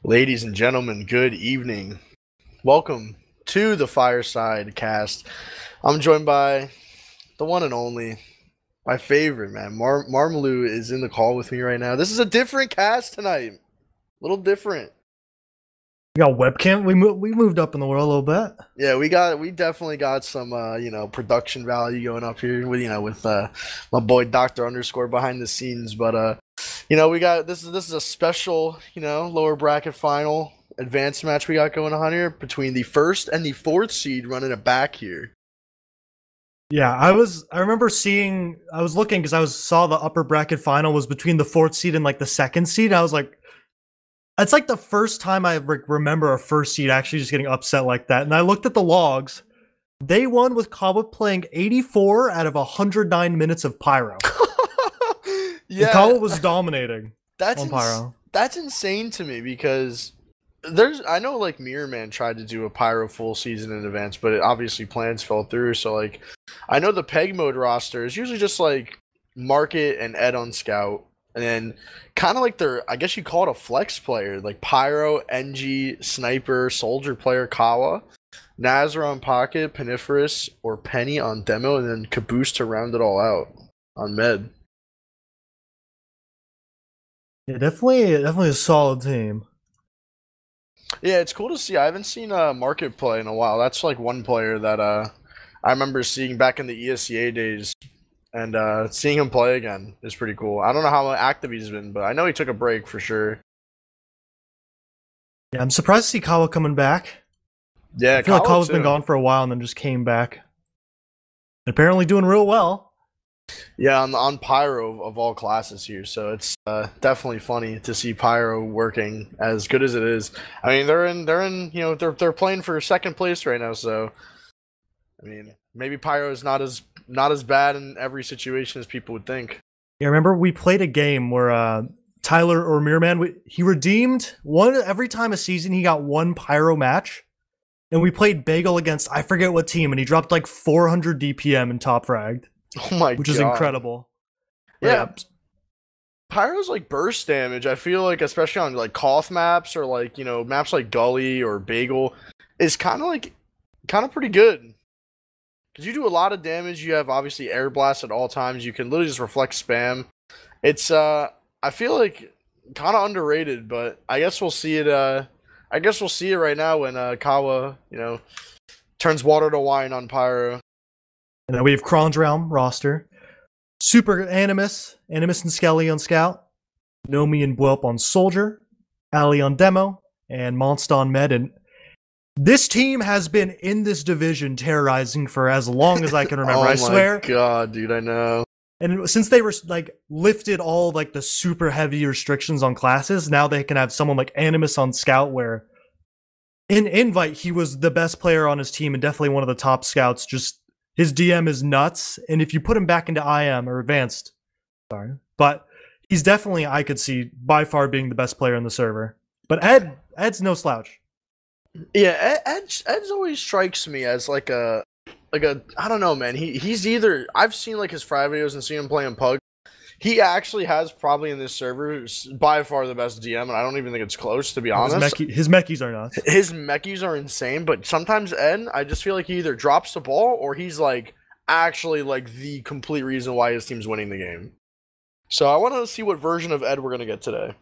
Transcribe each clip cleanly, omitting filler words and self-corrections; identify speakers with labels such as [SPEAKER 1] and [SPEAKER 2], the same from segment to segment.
[SPEAKER 1] Ladies and gentlemen, good evening. Welcome to the Fireside Cast. I'm joined by the one and only, my favorite man, Marmaloo is in the call with me right now. This is a different cast tonight, a little different.
[SPEAKER 2] We got webcam. We moved up in the world a little bit.
[SPEAKER 1] Yeah, we definitely got some production value going up here with my boy Doctor Underscore behind the scenes, but we got this is a special lower bracket final advanced match we got going on here between the first and the fourth seed running it back here.
[SPEAKER 2] Yeah, I remember I was looking because saw the upper bracket final was between the fourth seed and like the second seed. I was like, it's like the first time I remember a first seed actually just getting upset like that. And I looked at the logs. They won with Kawa playing 84 out of 109 minutes of Pyro. Yeah, Kawa was dominating on Pyro.
[SPEAKER 1] That's insane to me because I know like Mirror Man tried to do a Pyro full season in advance, but obviously plans fell through. So like, I know the PEGMODE roster is usually just like Market and Ed on Scout, and then kind of like I guess you call it a flex player, like Pyro, NG, Sniper, Soldier player, Kawa, Nazar on Pocket, Peniferous, or Penny on Demo, and then Caboose to round it all out on Med.
[SPEAKER 2] Yeah, definitely a solid team.
[SPEAKER 1] Yeah, it's cool to see. I haven't seen Market play in a while. That's like one player that I remember seeing back in the ESCA days, and seeing him play again is pretty cool. I don't know how active he's been, but I know he took a break for sure.
[SPEAKER 2] Yeah, I'm surprised to see Kawa coming back.
[SPEAKER 1] Yeah,
[SPEAKER 2] I feel like Kawa's been gone for a while and then just came back. And apparently doing real well.
[SPEAKER 1] Yeah, on Pyro of all classes here, so it's definitely funny to see Pyro working as good as it is. I mean, they're playing for second place right now, so I mean, maybe Pyro is not as bad in every situation as people would think.
[SPEAKER 2] Yeah, remember we played a game where Tyler or Mirrorman, he redeemed every time a season he got one Pyro match, and we played Bagel against I forget what team, and he dropped like 400 DPM and top fragged.
[SPEAKER 1] Oh my god.
[SPEAKER 2] Which is incredible.
[SPEAKER 1] Yeah. Pyro's like burst damage, I feel like, especially on like Koth maps or like, maps like Gully or Bagel, is kind of pretty good. Because you do a lot of damage, you have obviously air blast at all times, you can literally just reflect spam. It's I feel like kind of underrated, but I guess we'll see it right now when Kawa, turns water to wine on Pyro.
[SPEAKER 2] And then we have Kronge Realm roster. Super Animus and Skelly on Scout. Nomi and Bwelp on Soldier. Ali on Demo. And Monst on Med. And this team has been in this division terrorizing for as long as I can remember. I swear.
[SPEAKER 1] Oh my god, dude, I know.
[SPEAKER 2] And since they were like lifted all like the super heavy restrictions on classes, now they can have someone like Animus on Scout where in Invite he was the best player on his team and definitely one of the top scouts. Just his DM is nuts, and if you put him back into IM or Advanced, but he's definitely, I could see, by far being the best player in the server. But Ed's no slouch.
[SPEAKER 1] Yeah, Ed's always strikes me as like a I don't know, man. He's either, I've seen like his Fry videos and seen him playing Pug. He actually has probably in this server by far the best DM, and I don't even think it's close, to be honest.
[SPEAKER 2] His mechis are nuts.
[SPEAKER 1] His mechis are insane, but sometimes Ed, I just feel like he either drops the ball or he's like actually like the complete reason why his team's winning the game. So I want to see what version of Ed we're gonna get today.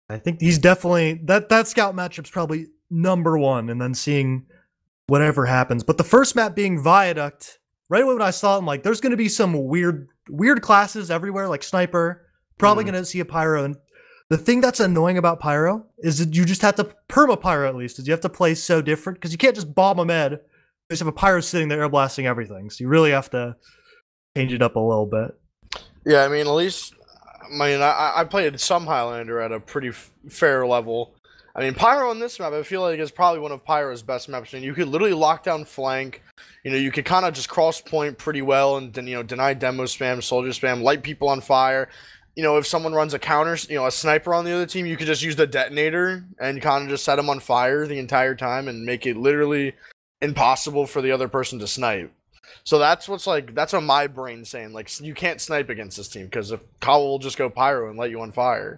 [SPEAKER 2] I think he's definitely that scout matchup's probably number one, and then seeing whatever happens. But the first map being Viaduct. Right away when I saw it, I'm like, there's going to be some weird classes everywhere, like Sniper. Probably going to see a Pyro. And the thing that's annoying about Pyro is that you just have to perma Pyro at least. Is you have to play so different because you can't just bomb a med. You just have a Pyro sitting there air blasting everything. So you really have to change it up a little bit.
[SPEAKER 1] Yeah, I mean, at least, I played some Highlander at a pretty fair level. I mean, Pyro on this map, I feel like is probably one of Pyro's best maps. I mean, you could literally lock down flank. You could kind of just cross point pretty well and then, deny demo spam, soldier spam, light people on fire. If someone runs a counter, a sniper on the other team, you could just use the detonator and kind of just set them on fire the entire time and make it literally impossible for the other person to snipe. So that's what my brain's saying. Like, you can't snipe against this team because if Kawa will just go Pyro and light you on fire.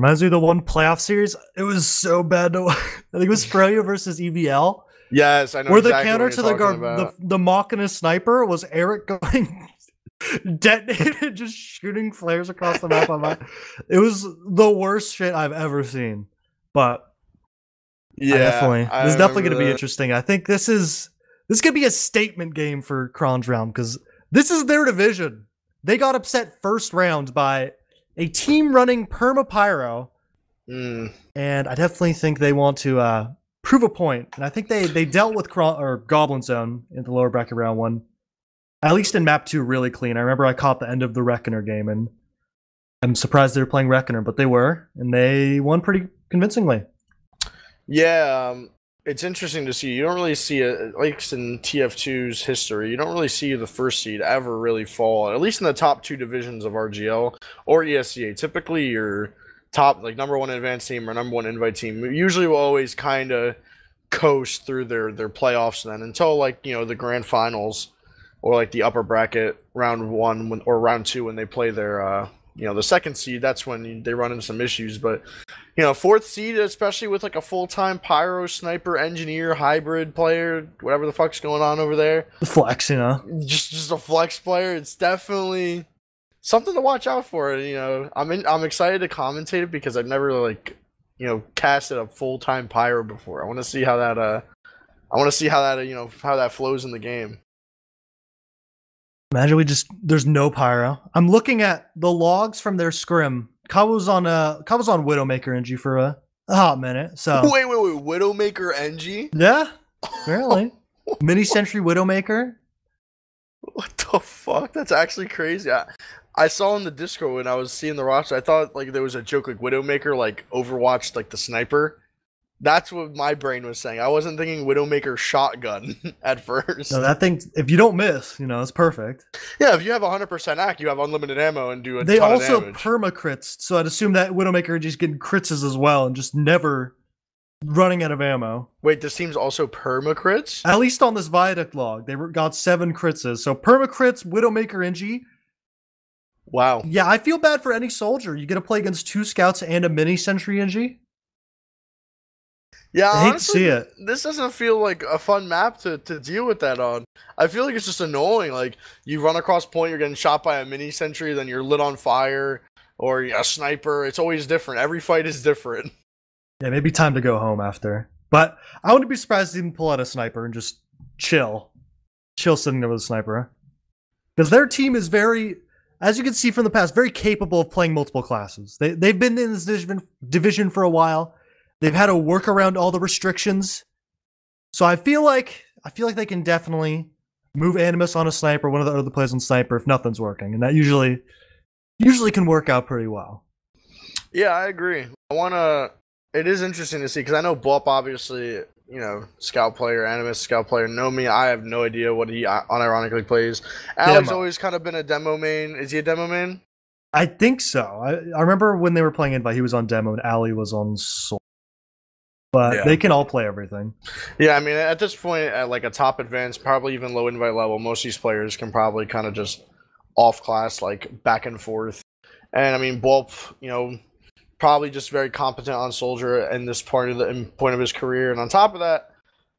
[SPEAKER 2] Reminds me of the one playoff series. It was so bad to I think it was Froyo versus EVL.
[SPEAKER 1] Yes, I know.
[SPEAKER 2] Where
[SPEAKER 1] exactly
[SPEAKER 2] the counter
[SPEAKER 1] what
[SPEAKER 2] to
[SPEAKER 1] you're
[SPEAKER 2] the Machina sniper was Eric going detonated, just shooting flares across the map. It was the worst shit I've ever seen. But
[SPEAKER 1] yeah,
[SPEAKER 2] this is definitely going to be interesting. I think this could be a statement game for Kronge round because this is their division. They got upset first round by a team running Perma Pyro, and I definitely think they want to prove a point. And I think they dealt with Goblin Zone in the lower bracket round 1, at least in map 2, really clean. I remember I caught the end of the Reckoner game, and I'm surprised they were playing Reckoner, but they were, and they won pretty convincingly.
[SPEAKER 1] Yeah, it's interesting to see. You don't really see it, at least in TF2's history, you don't really see the first seed ever really fall, at least in the top 2 divisions of RGL or ESCA. Typically, your top, like, number 1 advanced team or number 1 invite team usually will always kind of coast through their playoffs then until, like, you know, the grand finals or, like, the upper bracket round 1 or round 2 when they play their, you know, the second seed. That's when they run into some issues. But, you know, 4th seed, especially with like a full-time pyro, sniper, engineer, hybrid player, whatever the fuck's going on over there.
[SPEAKER 2] The flex, you know.
[SPEAKER 1] Just a flex player. It's definitely something to watch out for. You know, I'm excited to commentate it because I've never, like, you know, casted a full-time pyro before. I want to see how that you know, how that flows in the game.
[SPEAKER 2] Imagine there's no pyro. I'm looking at the logs from their scrim. Ka was on Widowmaker NG for a hot minute. So
[SPEAKER 1] wait, Widowmaker NG?
[SPEAKER 2] Yeah, apparently. Mini Sentry Widowmaker.
[SPEAKER 1] What the fuck? That's actually crazy. I saw in the Discord when I was seeing the roster, I thought like there was a joke like Widowmaker like Overwatched like the sniper. That's what my brain was saying. I wasn't thinking Widowmaker shotgun at first.
[SPEAKER 2] No, that thing, if you don't miss, you know, it's perfect.
[SPEAKER 1] Yeah, if you have 100% ac, you have unlimited ammo and do a ton of damage.
[SPEAKER 2] They also perma-crits, so I'd assume that Widowmaker just getting crits as well and just never running out of ammo.
[SPEAKER 1] Wait, this team's also perma-crits?
[SPEAKER 2] At least on this Viaduct log, they got 7 crits. So perma-crits, Widowmaker NG.
[SPEAKER 1] Wow.
[SPEAKER 2] Yeah, I feel bad for any soldier. You get to play against 2 scouts and a mini sentry NG.
[SPEAKER 1] Yeah,
[SPEAKER 2] I hate
[SPEAKER 1] honestly,
[SPEAKER 2] to see it.
[SPEAKER 1] This doesn't feel like a fun map to deal with that on. I feel like it's just annoying. Like, you run across point, you're getting shot by a mini sentry, then you're lit on fire, or a sniper. It's always different. Every fight is different.
[SPEAKER 2] Yeah, maybe time to go home after. But I wouldn't be surprised to even pull out a sniper and just chill. Chill sitting there with a sniper. Because their team is very, as you can see from the past, very capable of playing multiple classes. They've been in this division for a while. They've had to work around all the restrictions. So I feel like they can definitely move Animus on a sniper, one of the other players on sniper if nothing's working. And that usually can work out pretty well.
[SPEAKER 1] Yeah, I agree. It is interesting to see, because I know Blup, obviously, you know, scout player, Animus scout player, know me. I have no idea what he unironically plays. Alex always kind of been a demo main. Is he a demo main?
[SPEAKER 2] I think so. I remember when they were playing Invite, he was on demo and Ali was on Soul. But yeah, they can all play everything.
[SPEAKER 1] Yeah, I mean, at this point, at like a top advanced, probably even low invite level, most of these players can probably kind of just off class, like back and forth. And I mean, Bulp, you know, probably just very competent on Soldier in this point of his career. And on top of that,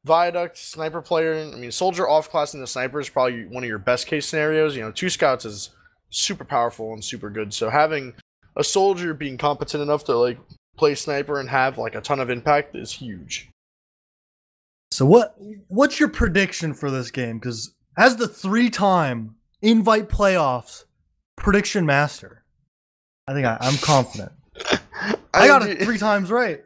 [SPEAKER 1] Viaduct, sniper player. I mean, Soldier off class in the sniper is probably one of your best case scenarios. You know, 2 scouts is super powerful and super good. So having a Soldier being competent enough to like play sniper and have like a ton of impact is huge.
[SPEAKER 2] So what's your prediction for this game? Because as the 3-time invite playoffs prediction master, I think I'm confident. I got it 3 times right.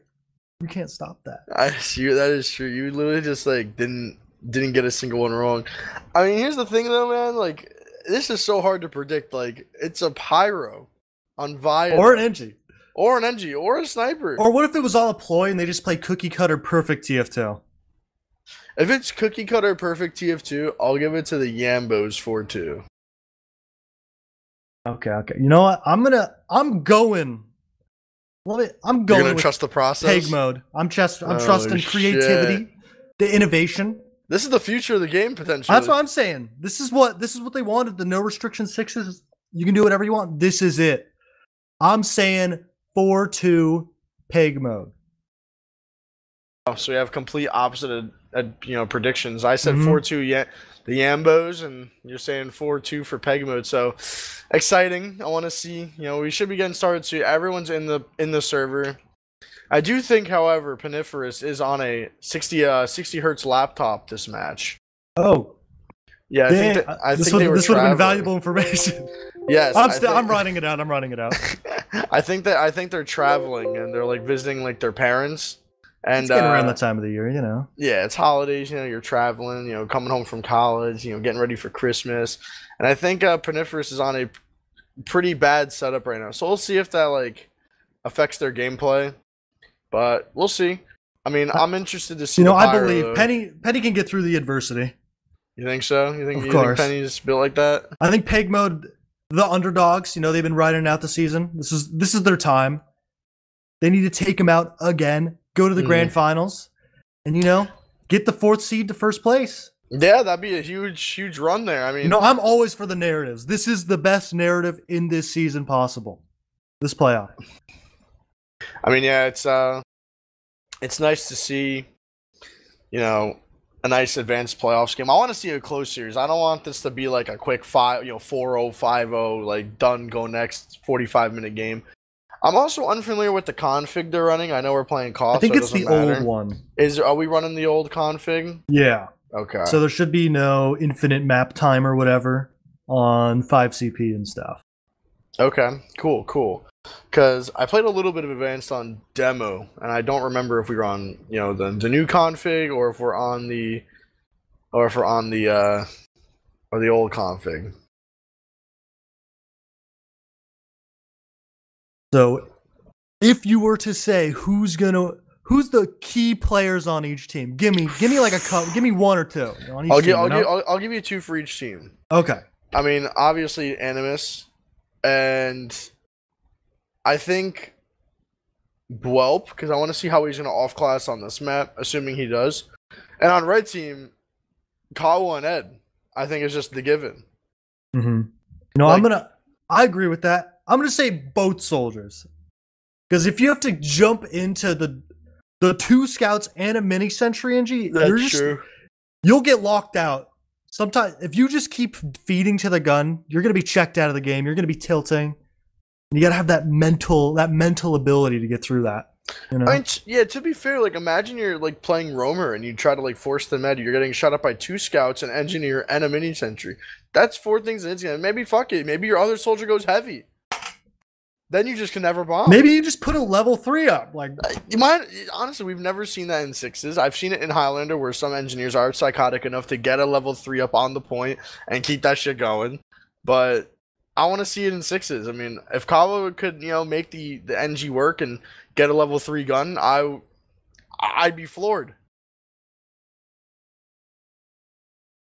[SPEAKER 2] We can't stop that.
[SPEAKER 1] That is true. You literally just like didn't get a single one wrong. I mean, here's the thing though, man. Like, this is so hard to predict. Like, it's a pyro on Viaduct.
[SPEAKER 2] Or an NG.
[SPEAKER 1] Or an NG, or a sniper.
[SPEAKER 2] Or what if it was all a ploy and they just play cookie cutter perfect TF2?
[SPEAKER 1] If it's cookie cutter perfect TF2, I'll give it to the Yambos 4-2.
[SPEAKER 2] Okay. You know what? I'm going. You're
[SPEAKER 1] gonna trust the process?
[SPEAKER 2] PEGMODE. I'm trusting creativity, the innovation.
[SPEAKER 1] This is the future of the game, potentially.
[SPEAKER 2] That's what I'm saying. This is what they wanted. The no restriction 6s. You can do whatever you want. This is it. I'm saying 4-2 Peg mode.
[SPEAKER 1] Oh, so we have complete opposite predictions. I said 4-2 the Yambos, and you're saying 4-2 for PEGMODE. So exciting. I want to see. We should be getting started soon. Everyone's in the server. I do think, however, Paniferous is on a 60 hertz laptop this match.
[SPEAKER 2] Oh.
[SPEAKER 1] Yeah,
[SPEAKER 2] this would have been valuable information.
[SPEAKER 1] Yes,
[SPEAKER 2] I'm writing it out.
[SPEAKER 1] I think they're traveling and they're like visiting like their parents. And
[SPEAKER 2] it's getting around that time of the year,
[SPEAKER 1] Yeah, it's holidays. You're traveling. Coming home from college. Getting ready for Christmas. And I think Paniferous is on a pretty bad setup right now. So we'll see if that like affects their gameplay. But we'll see. I mean, I'm interested to see.
[SPEAKER 2] I believe Penny can get through the adversity.
[SPEAKER 1] You think so? You think Penny's built like that?
[SPEAKER 2] I think PEGMODE, the underdogs, they've been riding out the season. This is their time. They need to take them out again, go to the grand finals, and get the 4th seed to first place.
[SPEAKER 1] Yeah, that'd be a huge run there. I mean,
[SPEAKER 2] I'm always for the narratives. This is the best narrative in this season possible. This playoff.
[SPEAKER 1] I mean, yeah, it's nice to see, a nice advanced playoffs game. I want to see a close series. I don't want this to be like a quick 4-0, 5-0, like done, go next 45-minute game. I'm also unfamiliar with the config they're running. I know we're playing cost.
[SPEAKER 2] I think it's the old one.
[SPEAKER 1] Are we running the old config?
[SPEAKER 2] Yeah.
[SPEAKER 1] Okay.
[SPEAKER 2] So there should be no infinite map time or whatever on 5CP and stuff.
[SPEAKER 1] Okay. Cool. Because I played a little bit of advanced on demo, and I don't remember if we were on, the new config or if we're on the old config.
[SPEAKER 2] So, if you were to say who's the key players on each team, give me one or two on each team.
[SPEAKER 1] I'll give you 2 for each team.
[SPEAKER 2] Okay.
[SPEAKER 1] I mean, obviously Animus, and I think Bwelp, because I want to see how he's going to off-class on this map, assuming he does. And on red team, Kawa and Ed, I think is just the given.
[SPEAKER 2] Mm-hmm. I agree with that. I'm going to say both soldiers. Because if you have to jump into the 2 scouts and a mini sentry NG,
[SPEAKER 1] true.
[SPEAKER 2] You'll get locked out. Sometimes, if you just keep feeding to the gun, you're going to be checked out of the game. You're going to be tilting. You got to have that mental ability to get through that. I mean,
[SPEAKER 1] yeah, to be fair, like imagine you're like playing Roamer and you try to like force the med. You're getting shot up by 2 scouts, an engineer, and a mini sentry. That's 4 things in instant. Maybe fuck it. Maybe your other soldier goes heavy. Then you just can never bomb.
[SPEAKER 2] Maybe you just put a level 3 up.
[SPEAKER 1] Honestly, we've never seen that in 6s. I've seen it in Highlander where some engineers are psychotic enough to get a level 3 up on the point and keep that shit going. But I want to see it in 6s. I mean, if Kawa could, make the NG work and get a level 3 gun, I'd be floored.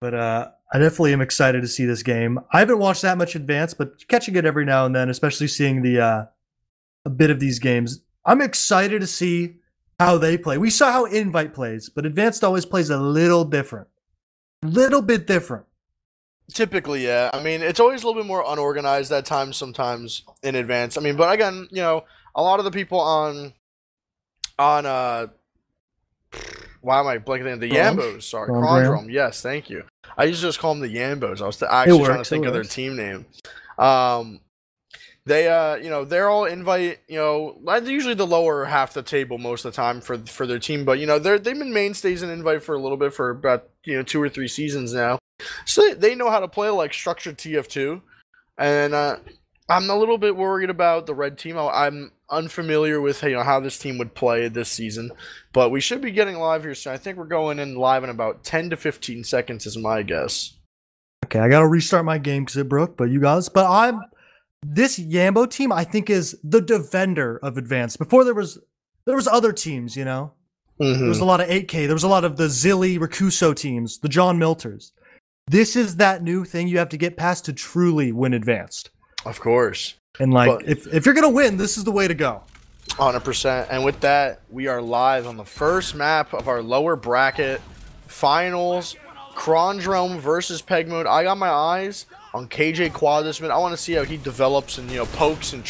[SPEAKER 2] But I definitely am excited to see this game. I haven't watched that much Advanced, but catching it every now and then, especially seeing a bit of these games. I'm excited to see how they play. We saw how Invite plays, but Advanced always plays a little different. Little bit different.
[SPEAKER 1] Typically, yeah. I mean, it's always a little bit more unorganized at times, sometimes in Advanced. I mean, but again, a lot of the people on why am I blanking on the Yambos? Sorry, Kronge. Yes, thank you. I used to just call them the Yambos. I was actually trying to think of their team name. They they're all invite, usually the lower half the table most of the time for their team, but they've been mainstays in invite for a little bit, for about 2 or 3 seasons now. So they know how to play like structured TF2, and I'm a little bit worried about the red team. I'm unfamiliar with how this team would play this season, but we should be getting live here soon. I think we're going in live in about 10 to 15 seconds is my guess. Okay,
[SPEAKER 2] I gotta restart my game because it broke, but this Yambo team I think is the defender of Advanced. Before there was other teams, There was a lot of 8K, there was a lot of the Zilly Rakuso teams, the John Milters. This is that new thing you have to get past to truly win Advanced.
[SPEAKER 1] Of course.
[SPEAKER 2] And if you're gonna win, this is the way to go.
[SPEAKER 1] 100%. And with that, we are live on the first map of our lower bracket finals Kronge versus PEGMODE. I got my eyes on KJ Quad this mid. I want to see how he develops and, pokes and,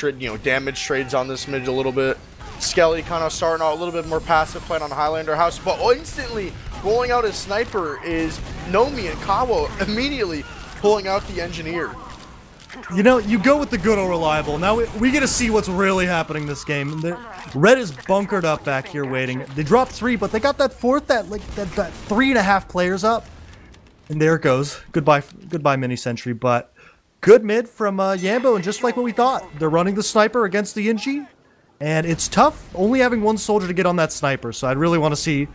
[SPEAKER 1] damage trades on this mid a little bit. Skelly kind of starting out a little bit more passive playing on Highlander House, but instantly rolling out his sniper is Nomi, and Kawa immediately pulling out the engineer.
[SPEAKER 2] You go with the good or reliable. Now we get to see what's really happening this game. Red is bunkered up back here waiting. They dropped 3, but they got that fourth, that 3.5 players up. And there it goes. Goodbye mini sentry, but good mid from Yambo, and just like what we thought. They're running the sniper against the Inji, and it's tough only having one soldier to get on that sniper, so I'd really want to see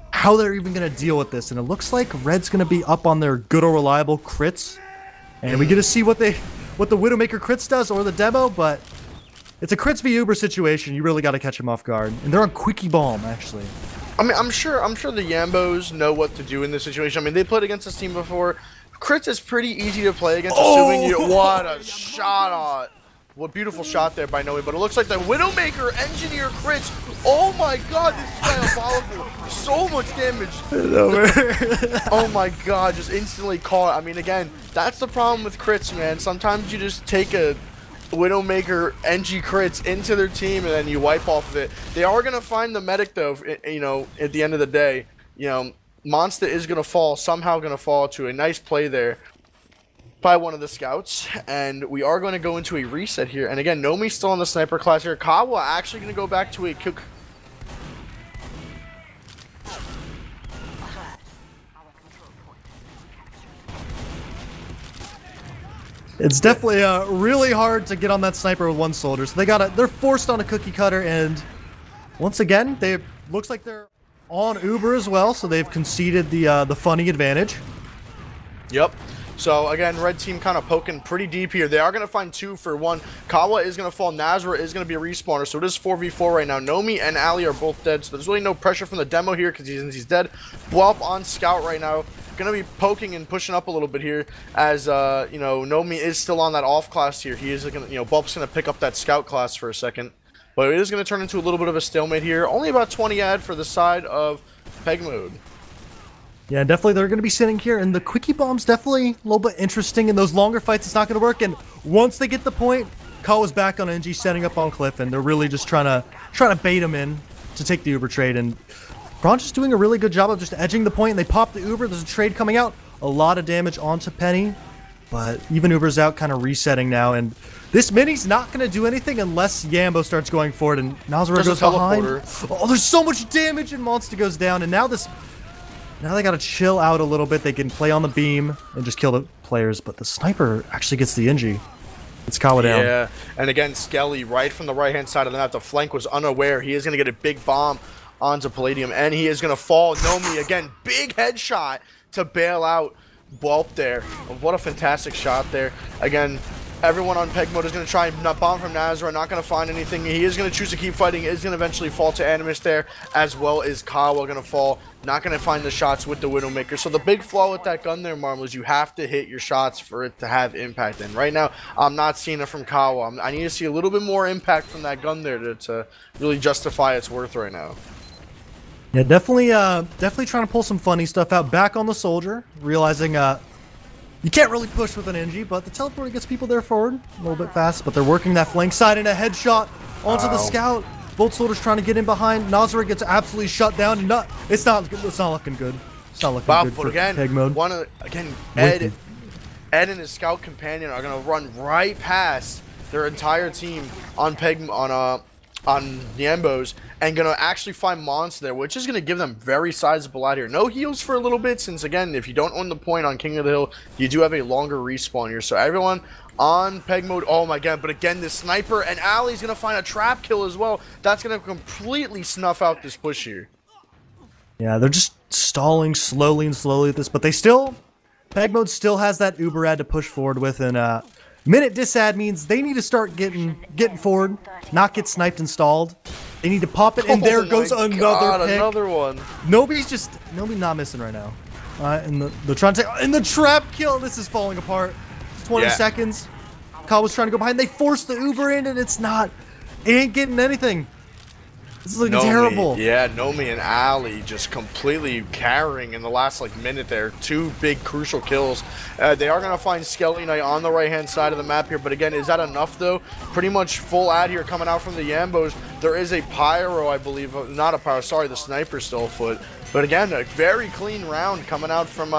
[SPEAKER 2] how they're even going to deal with this. And it looks like Red's going to be up on their good or reliable crits. And we get to see what the Widowmaker crits does, or the demo, but it's a crits v Uber situation. You really got to catch him off guard. And they're on Quickie Bomb, actually.
[SPEAKER 1] I mean, I'm sure the Yambos know what to do in this situation. I mean, they played against this team before. Crits is pretty easy to play against, assuming you... What a shot on... What beautiful shot there by Noe, but it looks like the Widowmaker engineer crits. Oh my god, this is diabolical. So much damage. Oh my god, just instantly caught. I mean, again, that's the problem with crits, man. Sometimes you just take a Widowmaker NG crits into their team and then you wipe off of it. They are going to find the medic, though, at the end of the day. Monster is going to fall, somehow going to fall to a nice play there by one of the scouts, and we are going to go into a reset here. And again, Nomi's still on the sniper class here. Kawa actually going to go back to a kill.
[SPEAKER 2] It's definitely really hard to get on that sniper with one soldier, so they're forced on a cookie cutter, and once again, looks like they're on Uber as well, so they've conceded the funny advantage. Yep.
[SPEAKER 1] So again, red team kind of poking pretty deep here. They are going to find 2 for 1. Kawa is going to fall. Nazra is going to be a respawner. So it is 4v4 right now. Nomi and Ali are both dead. So there's really no pressure from the demo here because he's dead. Bwelp on scout right now. Going to be poking and pushing up a little bit here as, Nomi is still on that off class here. He is going to, Bwelp's going to pick up that scout class for a second. But it is going to turn into a little bit of a stalemate here. Only about 20 ad for the side of PEGMODE.
[SPEAKER 2] Yeah, definitely they're going to be sitting here, and the Quickie Bomb's definitely a little bit interesting. In those longer fights, it's not going to work, and once they get the point, Kawa's back on NG, setting up on Cliff, and they're really just trying to bait him in to take the Uber trade, and Bronze is doing a really good job of just edging the point, and they pop the Uber. There's a trade coming out, a lot of damage onto Penny, but even Uber's out, kind of resetting now, and this mini's not going to do anything unless Yambo starts going forward, and Nazara goes behind. Oh, there's so much damage, and Monster goes down, and now they gotta chill out a little bit. They can play on the beam and just kill the players, but the sniper actually gets the Inji. It's Kawa down.
[SPEAKER 1] Yeah, and again, Skelly right from the right-hand side of the map. The flank was unaware. He is gonna get a big bomb onto Palladium, and he is gonna fall. Nomi, again, big headshot to bail out Bwelp there. What a fantastic shot there. Again, everyone on PEGMODE is going to try and bomb from Nazara, not going to find anything. He is going to choose to keep fighting, is going to eventually fall to Animus there, as well as Kawa going to fall. Not going to find the shots with the Widowmaker. So the big flaw with that gun there, Marmal, is you have to hit your shots for it to have impact. And right now, I'm not seeing it from Kawa. I need to see a little bit more impact from that gun there to really justify its worth right now.
[SPEAKER 2] Yeah, definitely trying to pull some funny stuff out. Back on the soldier, realizing you can't really push with an NG, but the teleporter gets people there forward a little bit fast, but they're working that flank side and a headshot onto the scout. Both soldiers trying to get in behind. Nazara gets absolutely shut down, and it's not looking good. It's not looking good for PEGMODE.
[SPEAKER 1] Ed and his scout companion are gonna run right past their entire team on Yambos and gonna actually find Monster there, which is gonna give them very sizable out here. No heals for a little bit, since again, if you don't own the point on King of the Hill, you do have a longer respawn here. So everyone on PEGMODE, oh my god, but again, this sniper and Ali's gonna find a trap kill as well. That's gonna completely snuff out this push here.
[SPEAKER 2] Yeah, they're just stalling slowly at this, but PEGMODE still has that Uber ad to push forward with, and minute disad means they need to start getting forward, not get sniped and stalled. They need to pop it, and there goes another pick.
[SPEAKER 1] Another one.
[SPEAKER 2] Nobody's not missing right now. And they're trying to take, and the trap kill. This is falling apart. 20 seconds. Kawa's trying to go behind. They force the Uber in, and it ain't getting anything. This is looking terrible.
[SPEAKER 1] Yeah, Nomi and Ali just completely carrying in the last like minute there. 2 big crucial kills. They are going to find Skelly Knight on the right-hand side of the map here. But again, is that enough though? Pretty much full ad here coming out from the Yambos. There is a Pyro, I believe. Not a Pyro, sorry, the Sniper's still afoot. But again, a very clean round coming out from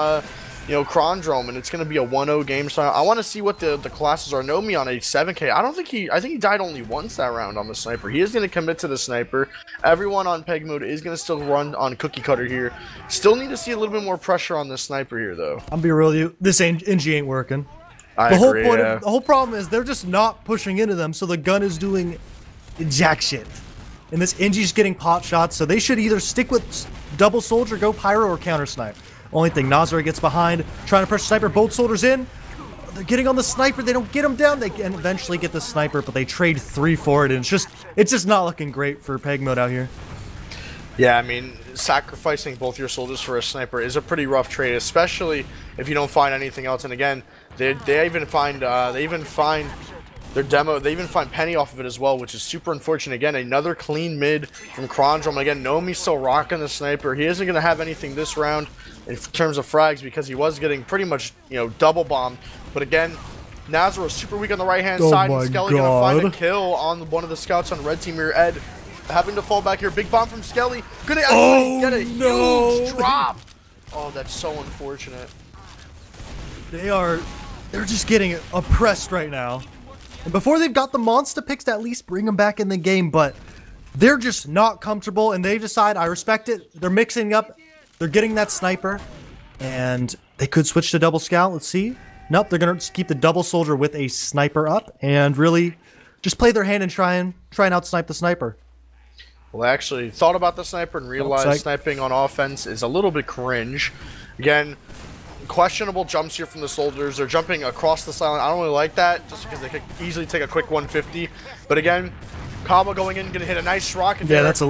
[SPEAKER 1] you know, Kronge, and it's going to be a 1-0 game. So I want to see what the classes are. Nomi on a 7K. I think he died only once that round on the Sniper. He is going to commit to the Sniper. Everyone on PEGMODE is going to still run on Cookie Cutter here. Still need to see a little bit more pressure on the Sniper here, though.
[SPEAKER 2] I'm be real with you. This NG ain't working.
[SPEAKER 1] I agree,
[SPEAKER 2] the whole problem is they're just not pushing into them, so the gun is doing jack shit. And this NG's getting pot shots, so they should either stick with double soldier, go pyro, or counter snipe. Only thing, Nazar gets behind, trying to pressure sniper, both soldiers in. They're getting on the Sniper, they don't get him down, they can eventually get the Sniper, but they trade 3 for it, and it's just not looking great for PEGMODE out here.
[SPEAKER 1] Yeah, I mean, sacrificing both your soldiers for a Sniper is a pretty rough trade, especially if you don't find anything else. And again, they even find their demo, they even find Penny off of it as well, which is super unfortunate. Again, another clean mid from Kronge. Again, Nomi's still rocking the Sniper. He isn't going to have anything this round in terms of frags because he was getting pretty much, you know, double bombed. But again, Nazar was super weak on the right-hand side, and Skelly going to find a kill on one of the scouts on red team here. Ed having to fall back here. Big bomb from Skelly. Gonna actually get a huge drop. Oh, that's so unfortunate.
[SPEAKER 2] They're just getting oppressed right now. And before they've got the monster picks to at least bring them back in the game, but they're just not comfortable, and they decide, I respect it, they're mixing up, they're getting that Sniper, and they could switch to double scout. Let's see. Nope, they're gonna just keep the double soldier with a Sniper up and really just play their hand and try and out-snipe the Sniper.
[SPEAKER 1] Well, I actually thought about the Sniper and realized sniping on offense is a little bit cringe. Again, questionable jumps here from the soldiers. They're jumping across the silent. I don't really like that just because they could easily take a quick 150. But again, Kaba going in, gonna hit a nice rocket.
[SPEAKER 2] Yeah, that's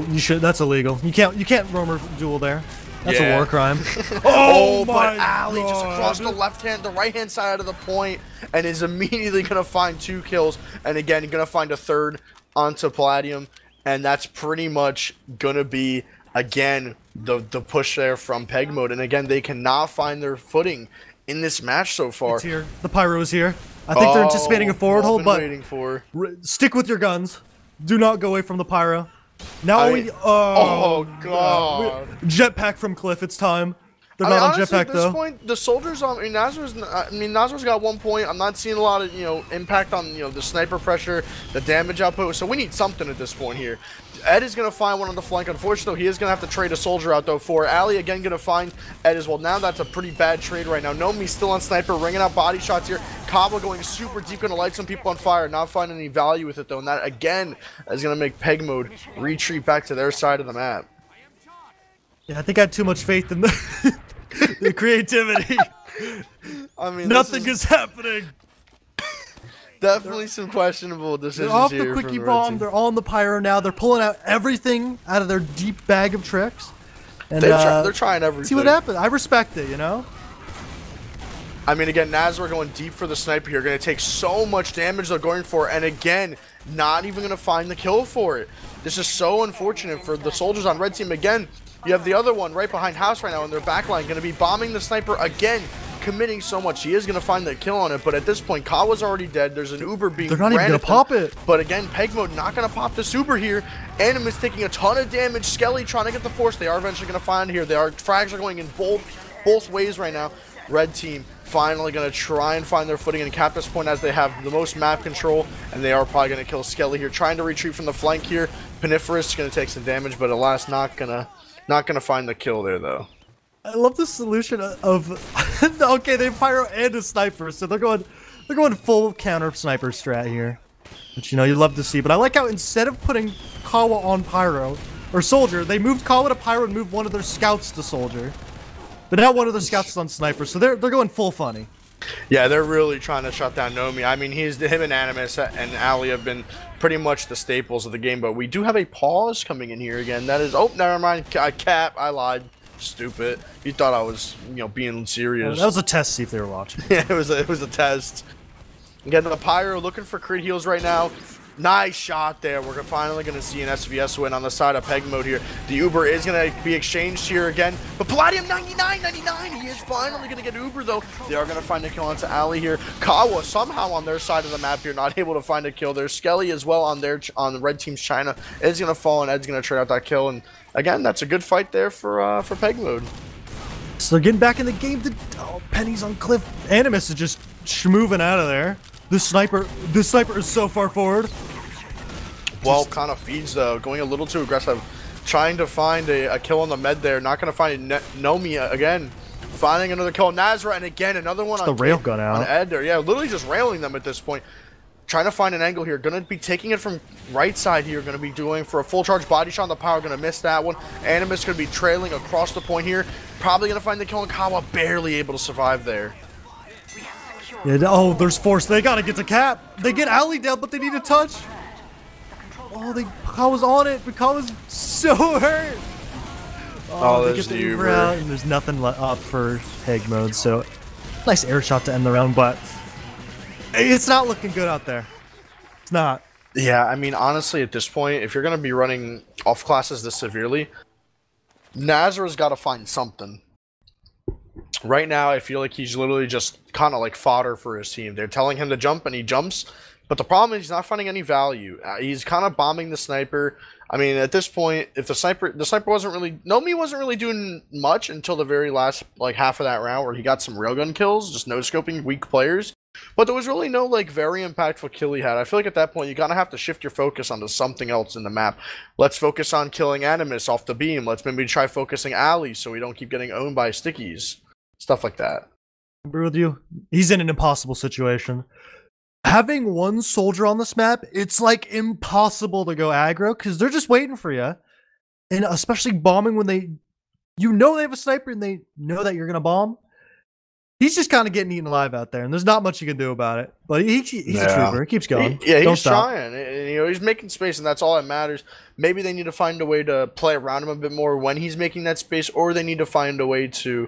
[SPEAKER 2] illegal. You can't roamer duel there. That's a war crime.
[SPEAKER 1] Oh but Ali just across the right-hand side of the point, and is immediately gonna find 2 kills. And again, gonna find a third onto Palladium, and that's pretty much gonna be again the push there from PEGMODE. And again, they cannot find their footing in this match so far.
[SPEAKER 2] It's here. The Pyro is here. I think they're anticipating a forward hold, but
[SPEAKER 1] waiting for.
[SPEAKER 2] Stick with your guns. Do not go away from the Pyro. Now
[SPEAKER 1] oh god.
[SPEAKER 2] Jetpack from Cliff, it's time. They're not on jetpack
[SPEAKER 1] though. At this point, the soldiers on Nazar's got 1 point. I'm not seeing a lot of, you know, impact on, you know, the sniper pressure, the damage output. So we need something at this point here. Ed is going to find one on the flank. Unfortunately, he is going to have to trade a soldier out, though, for Ali. Again, going to find Ed as well. Now that's a pretty bad trade right now. Nomi's still on sniper, ringing out body shots here. Kaba going super deep, going to light some people on fire. Not finding any value with it, though. And that, again, is going to make PEGMODE retreat back to their side of the map.
[SPEAKER 2] Yeah, I think I had too much faith in the creativity.
[SPEAKER 1] I mean,
[SPEAKER 2] nothing is happening.
[SPEAKER 1] Definitely some questionable decisions.
[SPEAKER 2] They're off
[SPEAKER 1] here
[SPEAKER 2] the quickie
[SPEAKER 1] from
[SPEAKER 2] bomb. They're on the Pyro now. They're pulling out everything out of their deep bag of tricks. And
[SPEAKER 1] they're trying everything.
[SPEAKER 2] See what happens. I respect it, you know?
[SPEAKER 1] I mean, again, Nazar going deep for the sniper here. Going to take so much damage they're going for. And again, not even going to find the kill for it. This is so unfortunate for the soldiers on red team. Again, you have the other one right behind house right now in their backline. Going to be bombing the sniper again. Committing so much. He is going to find the kill on it, but at this point, Kawa's already dead. There's an Uber being
[SPEAKER 2] They're not even going to pop it.
[SPEAKER 1] But again, PEGMODE not going to pop this Uber here. Anim is taking a ton of damage. Skelly trying to get the force. They are eventually going to find here. Frags are going in both ways right now. Red team finally going to try and find their footing and cap this point as they have the most map control, and they are probably going to kill Skelly here. Trying to retreat from the flank here. Peniferous is going to take some damage, but alas, not gonna find the kill there though.
[SPEAKER 2] I love the solution of okay, they pyro and a sniper, so they're going full counter sniper strat here, which you know you love to see. But I like how instead of putting Kawa on pyro or soldier, they moved Kawa to pyro and moved one of their scouts to soldier. But now one of their scouts is on sniper, so they're going full funny.
[SPEAKER 1] Yeah, they're really trying to shut down Nomi. I mean, him and Animus and Ali have been pretty much the staples of the game, but we do have a pause coming in here again. That is, oh, never mind, Cap, I lied. Stupid. You thought I was, you know, being serious.
[SPEAKER 2] That was a test, see if they were watching.
[SPEAKER 1] Yeah, it was a test. Again, the Pyro looking for crit heals right now. Nice shot there. We're finally going to see an SVS win on the side of PEGMODE here. The Uber is going to be exchanged here again. But Palladium 99. He is finally going to get Uber, though. They are going to find a kill onto Ali here. Kawa somehow on their side of the map here, not able to find a kill there. Skelly as well on the red team's China is going to fall, and Ed's going to trade out that kill. And again, that's a good fight there for PEGMODE.
[SPEAKER 2] So they're getting back in the game. Penny's on Cliff. Animus is just moving out of there. The sniper is so far forward.
[SPEAKER 1] Well, kind of feeds though, going a little too aggressive, trying to find a kill on the med there. Not going to find Nomi again. Finding another kill on Nazra, and again another one on
[SPEAKER 2] the railgun out
[SPEAKER 1] on Ed there. Yeah, literally just railing them at this point. Trying to find an angle here. Going to be taking it from right side here. Going to be doing for a full charge body shot on the power. Going to miss that one. Animus going to be trailing across the point here. Probably going to find the kill on Kawa. Barely able to survive there.
[SPEAKER 2] Yeah, oh, there's force. They gotta get to Cap. They get Ali down, but they need a touch. Oh, Kawa's on it, but Kawa's so hurt.
[SPEAKER 1] Oh,
[SPEAKER 2] they
[SPEAKER 1] there's
[SPEAKER 2] get
[SPEAKER 1] the Uber.
[SPEAKER 2] Out, and there's nothing up for PEGMODE. So, nice air shot to end the round, but it's not looking good out there. It's not.
[SPEAKER 1] Yeah, I mean, honestly, at this point, if you're gonna be running off classes this severely, Nazar's got to find something. Right now, I feel like he's literally just kind of like fodder for his team. They're telling him to jump, and he jumps. But the problem is he's not finding any value. He's kind of bombing the sniper. I mean, at this point, if the sniper wasn't really... Nomi wasn't really doing much until the very last, like, half of that round where he got some railgun kills, just no-scoping weak players. But there was really no, like, very impactful kill he had. I feel like at that point, you kind of have to shift your focus onto something else in the map. Let's focus on killing Animus off the beam. Let's maybe try focusing Ali so we don't keep getting owned by stickies. Stuff like that.
[SPEAKER 2] I agree with you. He's in an impossible situation. Having one soldier on this map, it's like impossible to go aggro because they're just waiting for you. And especially bombing when they have a sniper and they know that you're going to bomb. He's just kind of getting eaten alive out there, and there's not much you can do about it. But he's a trooper. He keeps going.
[SPEAKER 1] He's trying. And, he's making space, and that's all that matters. Maybe they need to find a way to play around him a bit more when he's making that space, or they need to find a way to,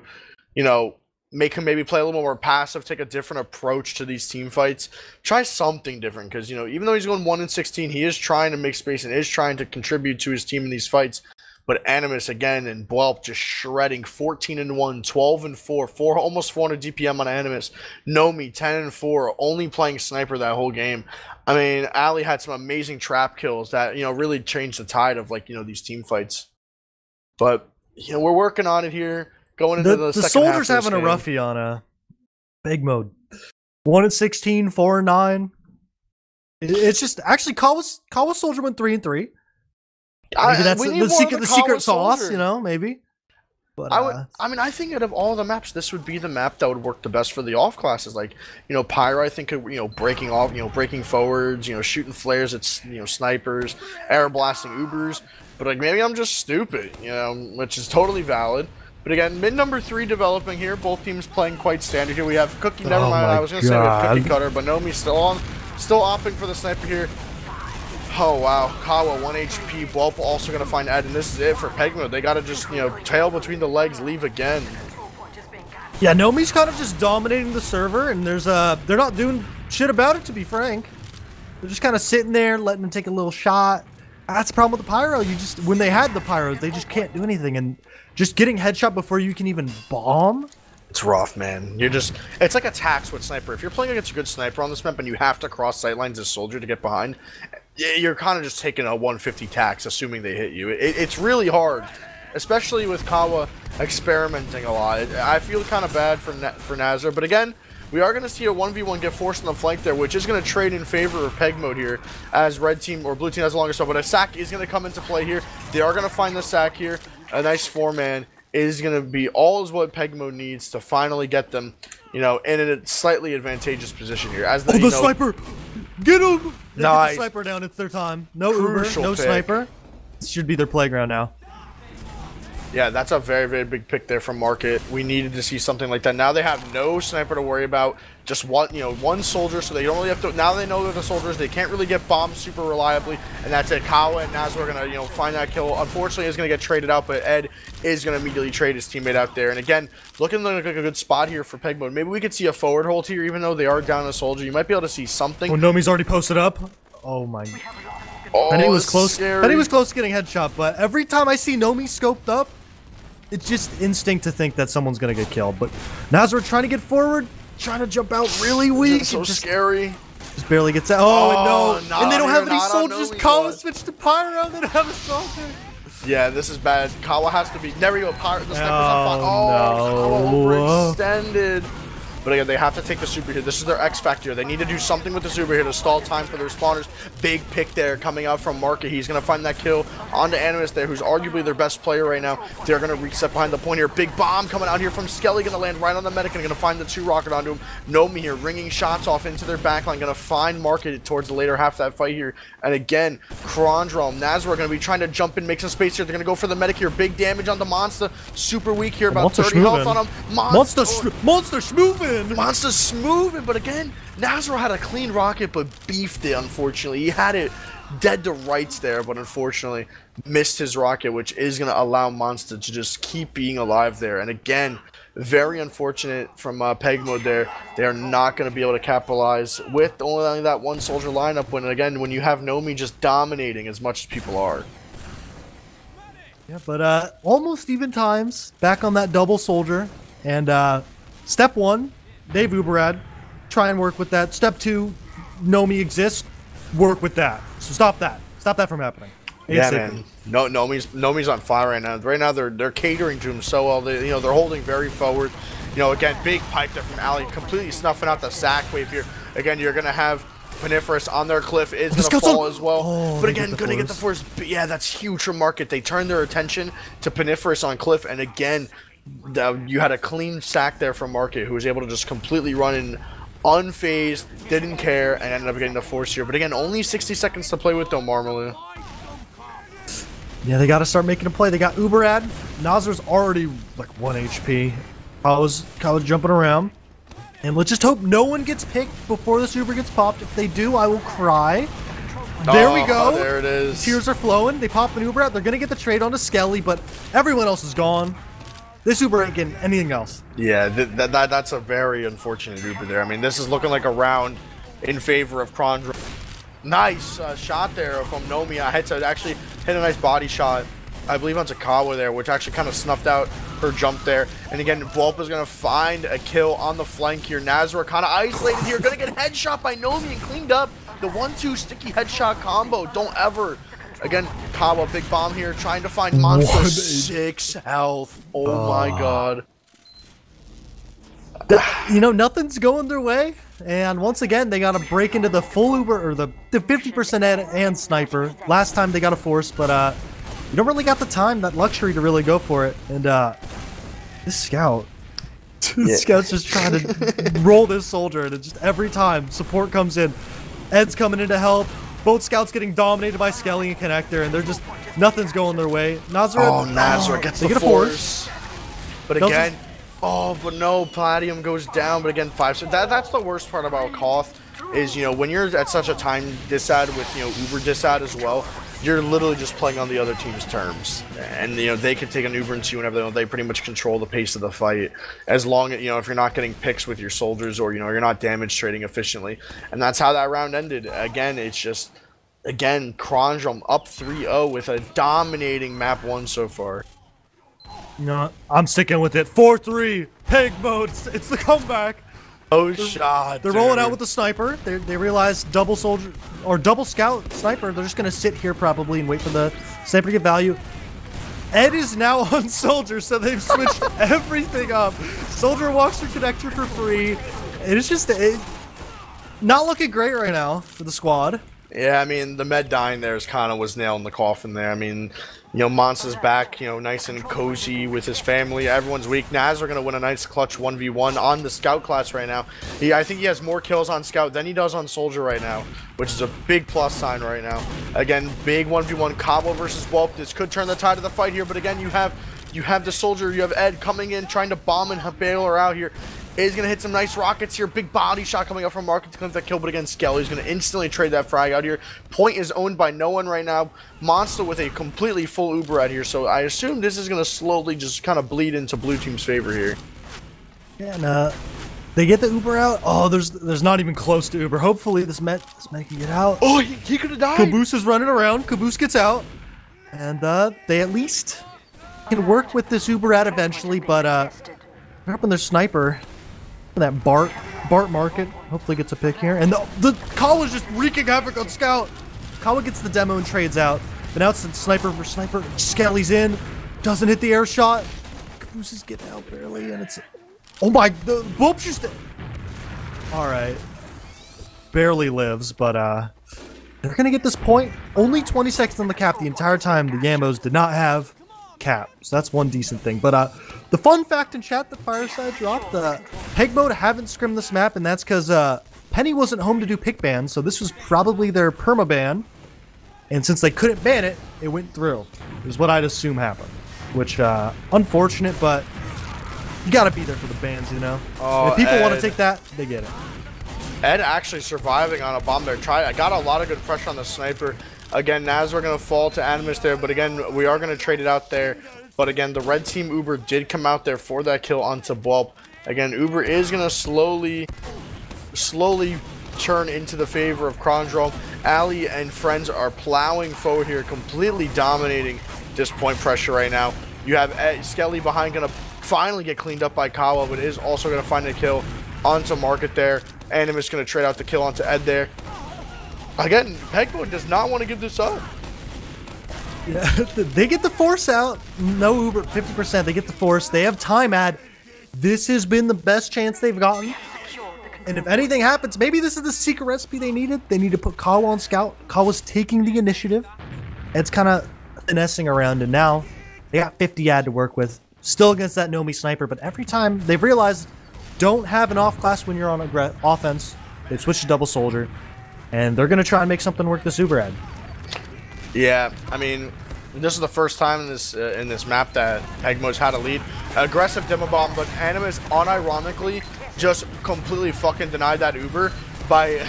[SPEAKER 1] make him maybe play a little more passive, take a different approach to these team fights. Try something different, because, even though he's going 1-16, he is trying to make space and is trying to contribute to his team in these fights. But Animus, again, and Bwelp just shredding 14-1, 12-4, almost 400 DPM on Animus. Nomi, 10-4, only playing sniper that whole game. I mean, Ali had some amazing trap kills that, really changed the tide of, these team fights. But, we're working on it here. Going into the second half
[SPEAKER 2] soldiers
[SPEAKER 1] of this
[SPEAKER 2] having
[SPEAKER 1] game.
[SPEAKER 2] a roughie on PEGMODE. 1-16, 4-9. It's just actually Kawa soldier went 3-3. Maybe that's the secret sauce, maybe. But
[SPEAKER 1] I think out of all the maps, this would be the map that would work the best for the off classes. Like, Pyro, I think, breaking off, breaking forwards, shooting flares at, snipers, air blasting Ubers. But maybe I'm just stupid, which is totally valid. But again, mid number 3 developing here. Both teams playing quite standard here. We have Cookie. Never mind. I was going to say we have Cookie Cutter, but Nomi's still opting for the sniper here. Oh wow, Kawa 1 HP. Bwelp also going to find Ed, and this is it for PEGMODE. They got to just tail between the legs, leave again.
[SPEAKER 2] Yeah, Nomi's kind of just dominating the server, and they're not doing shit about it. To be frank, they're just kind of sitting there, letting them take a little shot. That's the problem with the Pyro. When they had the Pyros, they just can't do anything, and just getting headshot before you can even bomb.
[SPEAKER 1] It's rough, man. It's like a tax with sniper. If you're playing against a good sniper on this map and you have to cross sightlines as soldier to get behind, you're kind of just taking a 150 tax, assuming they hit you. It's really hard, especially with Kawa experimenting a lot. I feel kind of bad for Nazar, but again, we are going to see a 1v1 get forced on the flank there, which is going to trade in favor of PEGMODE here, as red team or blue team has the longer stuff. But a sack is going to come into play here. They are going to find the sack here. A nice 4-man is going to be all is what PEGMODE needs to finally get them, in a slightly advantageous position here. As
[SPEAKER 2] the sniper, get him!
[SPEAKER 1] Nice.
[SPEAKER 2] Get the sniper down. It's their time. No Uber, no sniper. This should be their playground now.
[SPEAKER 1] Yeah, that's a very, very big pick there from Market. We needed to see something like that. Now they have no sniper to worry about. Just one soldier, so they don't really have to. Now they know they're the soldiers. They can't really get bombed super reliably, and that's it. Kawa and Naz are gonna, find that kill. Unfortunately, is gonna get traded out, but Ed is gonna immediately trade his teammate out there. And again, looking like a good spot here for PEGMODE. Maybe we could see a forward hold here, even though they are down a soldier. You might be able to see something.
[SPEAKER 2] Oh, Nomi's already posted up. Oh my.
[SPEAKER 1] Oh,
[SPEAKER 2] Penny was close.
[SPEAKER 1] scary.
[SPEAKER 2] Penny was close to getting headshot, but every time I see Nomi scoped up, it's just instinct to think that someone's gonna get killed. But Nazar trying to get forward, trying to jump out really weak.
[SPEAKER 1] It's so scary.
[SPEAKER 2] Just barely gets out. Oh, no. And they don't have any
[SPEAKER 1] not on
[SPEAKER 2] soldiers.
[SPEAKER 1] Nomi,
[SPEAKER 2] Kawa
[SPEAKER 1] but-
[SPEAKER 2] switched to Pyro. They don't have a soldier.
[SPEAKER 1] Yeah, this is bad. Kawa has to be. There we go. The sniper's on fire.
[SPEAKER 2] Oh,
[SPEAKER 1] Kawa overextended. But again, they have to take the super here. This is their X factor. They need to do something with the super here to stall time for their spawners. Big pick there coming out from Market. He's going to find that kill onto Animus there, who's arguably their best player right now. They're going to reset behind the point here. Big bomb coming out here from Skelly. Going to land right on the medic and going to find the 2 rocket onto him. Nomi here ringing shots off into their backline. Going to find Market towards the later half of that fight here. And again, Kronge, Nazar going to be trying to jump in, make some space here. They're going to go for the medic here. Big damage on the Monster. Super weak here. About 30 health on him.
[SPEAKER 2] Monster schmoving.
[SPEAKER 1] Monster's smoothing, but again, Nazar had a clean rocket, but beefed it, unfortunately. He had it dead to rights there, but unfortunately missed his rocket, which is going to allow Monster to just keep being alive there. And again, very unfortunate from PEGMODE there. They are not going to be able to capitalize with only that 1 soldier lineup when, again, when you have Nomi just dominating as much as people are.
[SPEAKER 2] Yeah, but almost even times. Back on that double soldier. And step 1, Dave Uberad, try and work with that. Step 2, Nomi exists, work with that. So stop that. Stop that from happening.
[SPEAKER 1] Yeah, man. No, Nomi's on fire right now. Right now, they're catering to him so well. They're holding very forward. Again, big pipe there from Ali, completely snuffing out the sack wave here. Again, you're gonna have Paniferous on their cliff is gonna fall as well.
[SPEAKER 2] Oh,
[SPEAKER 1] but again, gonna get the force. But yeah, that's huge from Market. They turned their attention to Paniferous on cliff, and again, you had a clean sack there from Market, who was able to just completely run in unfazed, didn't care, and ended up getting the force here. But again, only 60 seconds to play with though, Marmaloo.
[SPEAKER 2] Yeah, they got to start making a play. They got Uberad. Nazar's already like 1 HP. Kawa's jumping around. And let's just hope no one gets picked before the super gets popped. If they do, I will cry. There we go.
[SPEAKER 1] There it is.
[SPEAKER 2] Tears are flowing. They pop an Uberad. They're going to get the trade onto Skelly, but everyone else is gone. This Uber ain't getting anything else.
[SPEAKER 1] Yeah, that's a very unfortunate Uber there. I mean, this is looking like a round in favor of Kronge. Nice shot there from Nomi. I had to actually hit a nice body shot, I believe, onto Kawa there, which actually kind of snuffed out her jump there. And again, Vuelpa's going to find a kill on the flank here. Nazar kind of isolated here. Going to get headshot by Nomi and cleaned up. The 1-2 sticky headshot combo. Don't ever. Again, Kawa, big bomb here, trying to find Monster. 6 health. Oh my god.
[SPEAKER 2] Nothing's going their way. And once again, they got to break into the full Uber, or the 50% and sniper. Last time they got a force, but you don't really got the time, that luxury to really go for it. And this scout. This scout's just trying to roll this soldier, and it just every time support comes in, Ed's coming in to help. Both scouts getting dominated by Skelly and Connector, and they're just nothing's going their way.
[SPEAKER 1] Nazar gets the force. But again, but no, Palladium goes down. But again, 5. That's the worst part about Koth is when you're at such a time disad with Uber disad as well. You're literally just playing on the other team's terms, and they can take an Uber into you whenever they pretty much control the pace of the fight, as long as if you're not getting picks with your soldiers, or you're not damage trading efficiently. And that's how that round ended. Again, it's just Kronge up 3-0 with a dominating map 1 so far.
[SPEAKER 2] I'm sticking with it. 4-3 PEGMODE. It's the comeback.
[SPEAKER 1] Oh, shot.
[SPEAKER 2] They're rolling out with the sniper. They realize double soldier or double scout sniper. They're just gonna sit here probably and wait for the sniper to get value. Ed is now on soldier, so they've switched everything up. Soldier walks through connector for free. It's just not looking great right now for the squad.
[SPEAKER 1] Yeah, I mean, the med dying there was nail in the coffin there. I mean, Monster's back, nice and cozy with his family. Everyone's weak. Nazar going to win a nice clutch 1v1 on the Scout class right now. I think he has more kills on Scout than he does on Soldier right now, which is a big plus sign right now. Again, big 1v1 Cabo versus Wulp. This could turn the tide of the fight here, but again, you have the Soldier, you have Ed coming in, trying to bomb and bail her out here. Is going to hit some nice rockets here. Big body shot coming up from Market to claim that kill, but again, Skelly's going to instantly trade that frag out here. Point is owned by no one right now. Monster with a completely full Uber out here, so I assume this is going to slowly just kind of bleed into blue team's favor here.
[SPEAKER 2] Yeah, and They get the Uber out. Oh, there's not even close to Uber. Hopefully this Met can get out.
[SPEAKER 1] Oh, he could have died.
[SPEAKER 2] Caboose is running around. Caboose gets out. And they at least can work with this Uber out eventually, but they're up in their sniper. That Bart Market hopefully gets a pick here. And the Kawa's just wreaking havoc on Scout. Kawa gets the demo and trades out. But now it's sniper for sniper. Skelly's in. Doesn't hit the air shot. Caboose is getting out barely, and it's... Oh my... The Bulb's just... Alright. Barely lives, but they're gonna get this point. Only 20 seconds on the cap the entire time. The Yambos did not have cap. So that's one decent thing. But the fun fact in chat that Fireside dropped, PEGMODE haven't scrimmed this map, and that's because Penny wasn't home to do pick ban, so this was probably their perma ban. And since they couldn't ban it, it went through. Is what I'd assume happened. Which, unfortunate, but you gotta be there for the bans, you know?
[SPEAKER 1] Oh,
[SPEAKER 2] if people want to take that, they get it.
[SPEAKER 1] Ed actually surviving on a bomb there. I got a lot of good pressure on the sniper. Again, Naz, we're going to fall to Animus there, but again, we are going to trade it out there. But again, the red team Uber did come out there for that kill onto Bwelp. Again, Uber is going to slowly turn into the favor of Kronge. Ali and friends are plowing forward here, completely dominating this point pressure right now. You have Skelly behind, going to finally get cleaned up by Kawa, but is also going to find a kill onto Market there. Animus going to trade out the kill onto Ed there. Again, PEGMODE does not want to give this up.
[SPEAKER 2] Yeah, they get the force out. No Uber, 50%. They get the force. They have time ad. This has been the best chance they've gotten. And if anything happens, maybe this is the secret recipe they needed. They need to put Kawa on scout. Kawa's taking the initiative. Ed's kind of finessing around, and now they got 50 ad to work with. Still against that Nomi sniper, but every time they've realized don't have an off class when you're on offense. They've switched to double soldier, and they're going to try and make something work this Uber ad.
[SPEAKER 1] Yeah, I mean, this is the first time in this map that PEGMODE's had a lead. Aggressive demo bomb, but Animus unironically just completely fucking denied that Uber by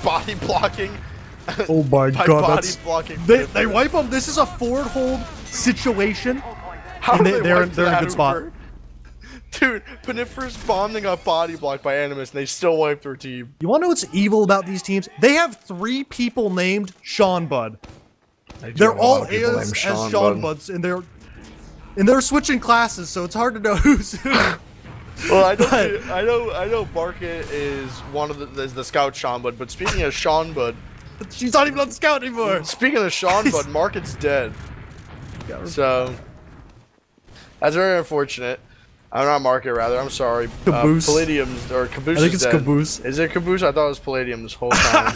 [SPEAKER 1] body blocking.
[SPEAKER 2] Oh my god,
[SPEAKER 1] blocking.
[SPEAKER 2] They wipe them. This is a forward hold situation.
[SPEAKER 1] How
[SPEAKER 2] and
[SPEAKER 1] they're
[SPEAKER 2] in a good spot.
[SPEAKER 1] Dude, Penifer's bombing got body blocked by Animus, and they still wiped their team.
[SPEAKER 2] You want to know what's evil about these teams? They have 3 people named Sean Bud. They're all as Sean Buds, and they're switching classes, so it's hard to know who's who.
[SPEAKER 1] Well, I know Market is one of the scout Sean Bud, but speaking of Sean Bud,
[SPEAKER 2] she's not even on the scout anymore.
[SPEAKER 1] Speaking of Sean Bud, Market's dead. So that's very unfortunate. I'm not Market, rather. I'm sorry.
[SPEAKER 2] Caboose.
[SPEAKER 1] Palladium's or Caboose.
[SPEAKER 2] I think
[SPEAKER 1] is
[SPEAKER 2] it's
[SPEAKER 1] dead.
[SPEAKER 2] Caboose.
[SPEAKER 1] Is it Caboose? I thought it was Palladium this whole time.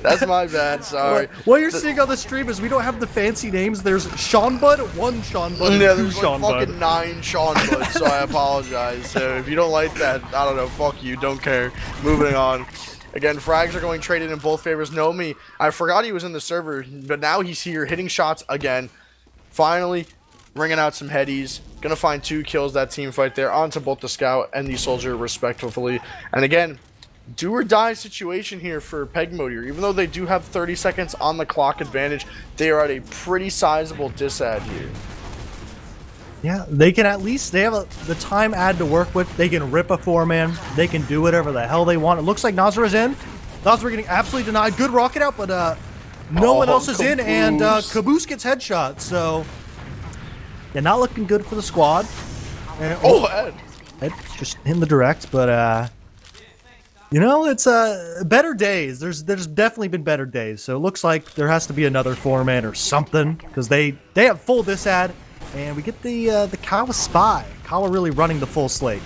[SPEAKER 1] That's my bad. Sorry.
[SPEAKER 2] What you're seeing on the stream is we don't have the fancy names. There's Sean Bud, 1 Sean Bud,
[SPEAKER 1] yeah,
[SPEAKER 2] and 2
[SPEAKER 1] there's
[SPEAKER 2] Sean
[SPEAKER 1] like
[SPEAKER 2] Bud.
[SPEAKER 1] fucking 9 Sean Buds, so I apologize. So if you don't like that, I don't know. Fuck you. Don't care. Moving on. Again, frags are going traded in both favors. Nomi, I forgot he was in the server, but now he's here hitting shots again. Finally, bringing out some headies. Gonna find 2 kills that team fight there onto both the scout and the soldier respectively. And again, do or die situation here for PEGMODE here. Even though they do have 30 seconds on the clock advantage, they are at a pretty sizable disad here.
[SPEAKER 2] Yeah, they can at least, they have the time ad to work with. They can rip a 4-man. They can do whatever the hell they want. It looks like Nazra's in. Nazra getting absolutely denied. Good rocket out, but no one else is in, and Caboose gets headshot. So, yeah, not looking good for the squad. And, Ed just hitting the direct, but you know, it's better days. There's definitely been better days. So it looks like there has to be another 4-man or something, because they have full disad. And we get the Kawa spy. Kawa really running the full slate.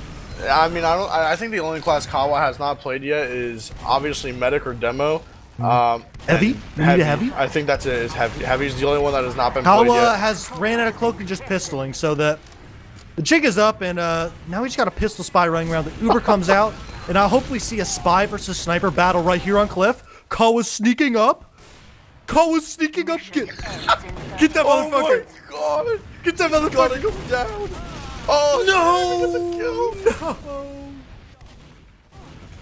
[SPEAKER 1] I mean, I think the only class Kawa has not played yet is obviously medic or demo.
[SPEAKER 2] Heavy? You need a heavy?
[SPEAKER 1] I think that's it. Is heavy. Heavy's the only one that has not been played yet.
[SPEAKER 2] Kawa has ran out of cloak and just pistoling, so the jig is up, and now he's got a pistol spy running around. The Uber comes out, and I'll hopefully see a spy versus sniper battle right here on Cliff. Kawa's sneaking up. Kawa's sneaking up. Get that motherfucker.
[SPEAKER 1] Oh my god.
[SPEAKER 2] Get that motherfucker.
[SPEAKER 1] Go down. Oh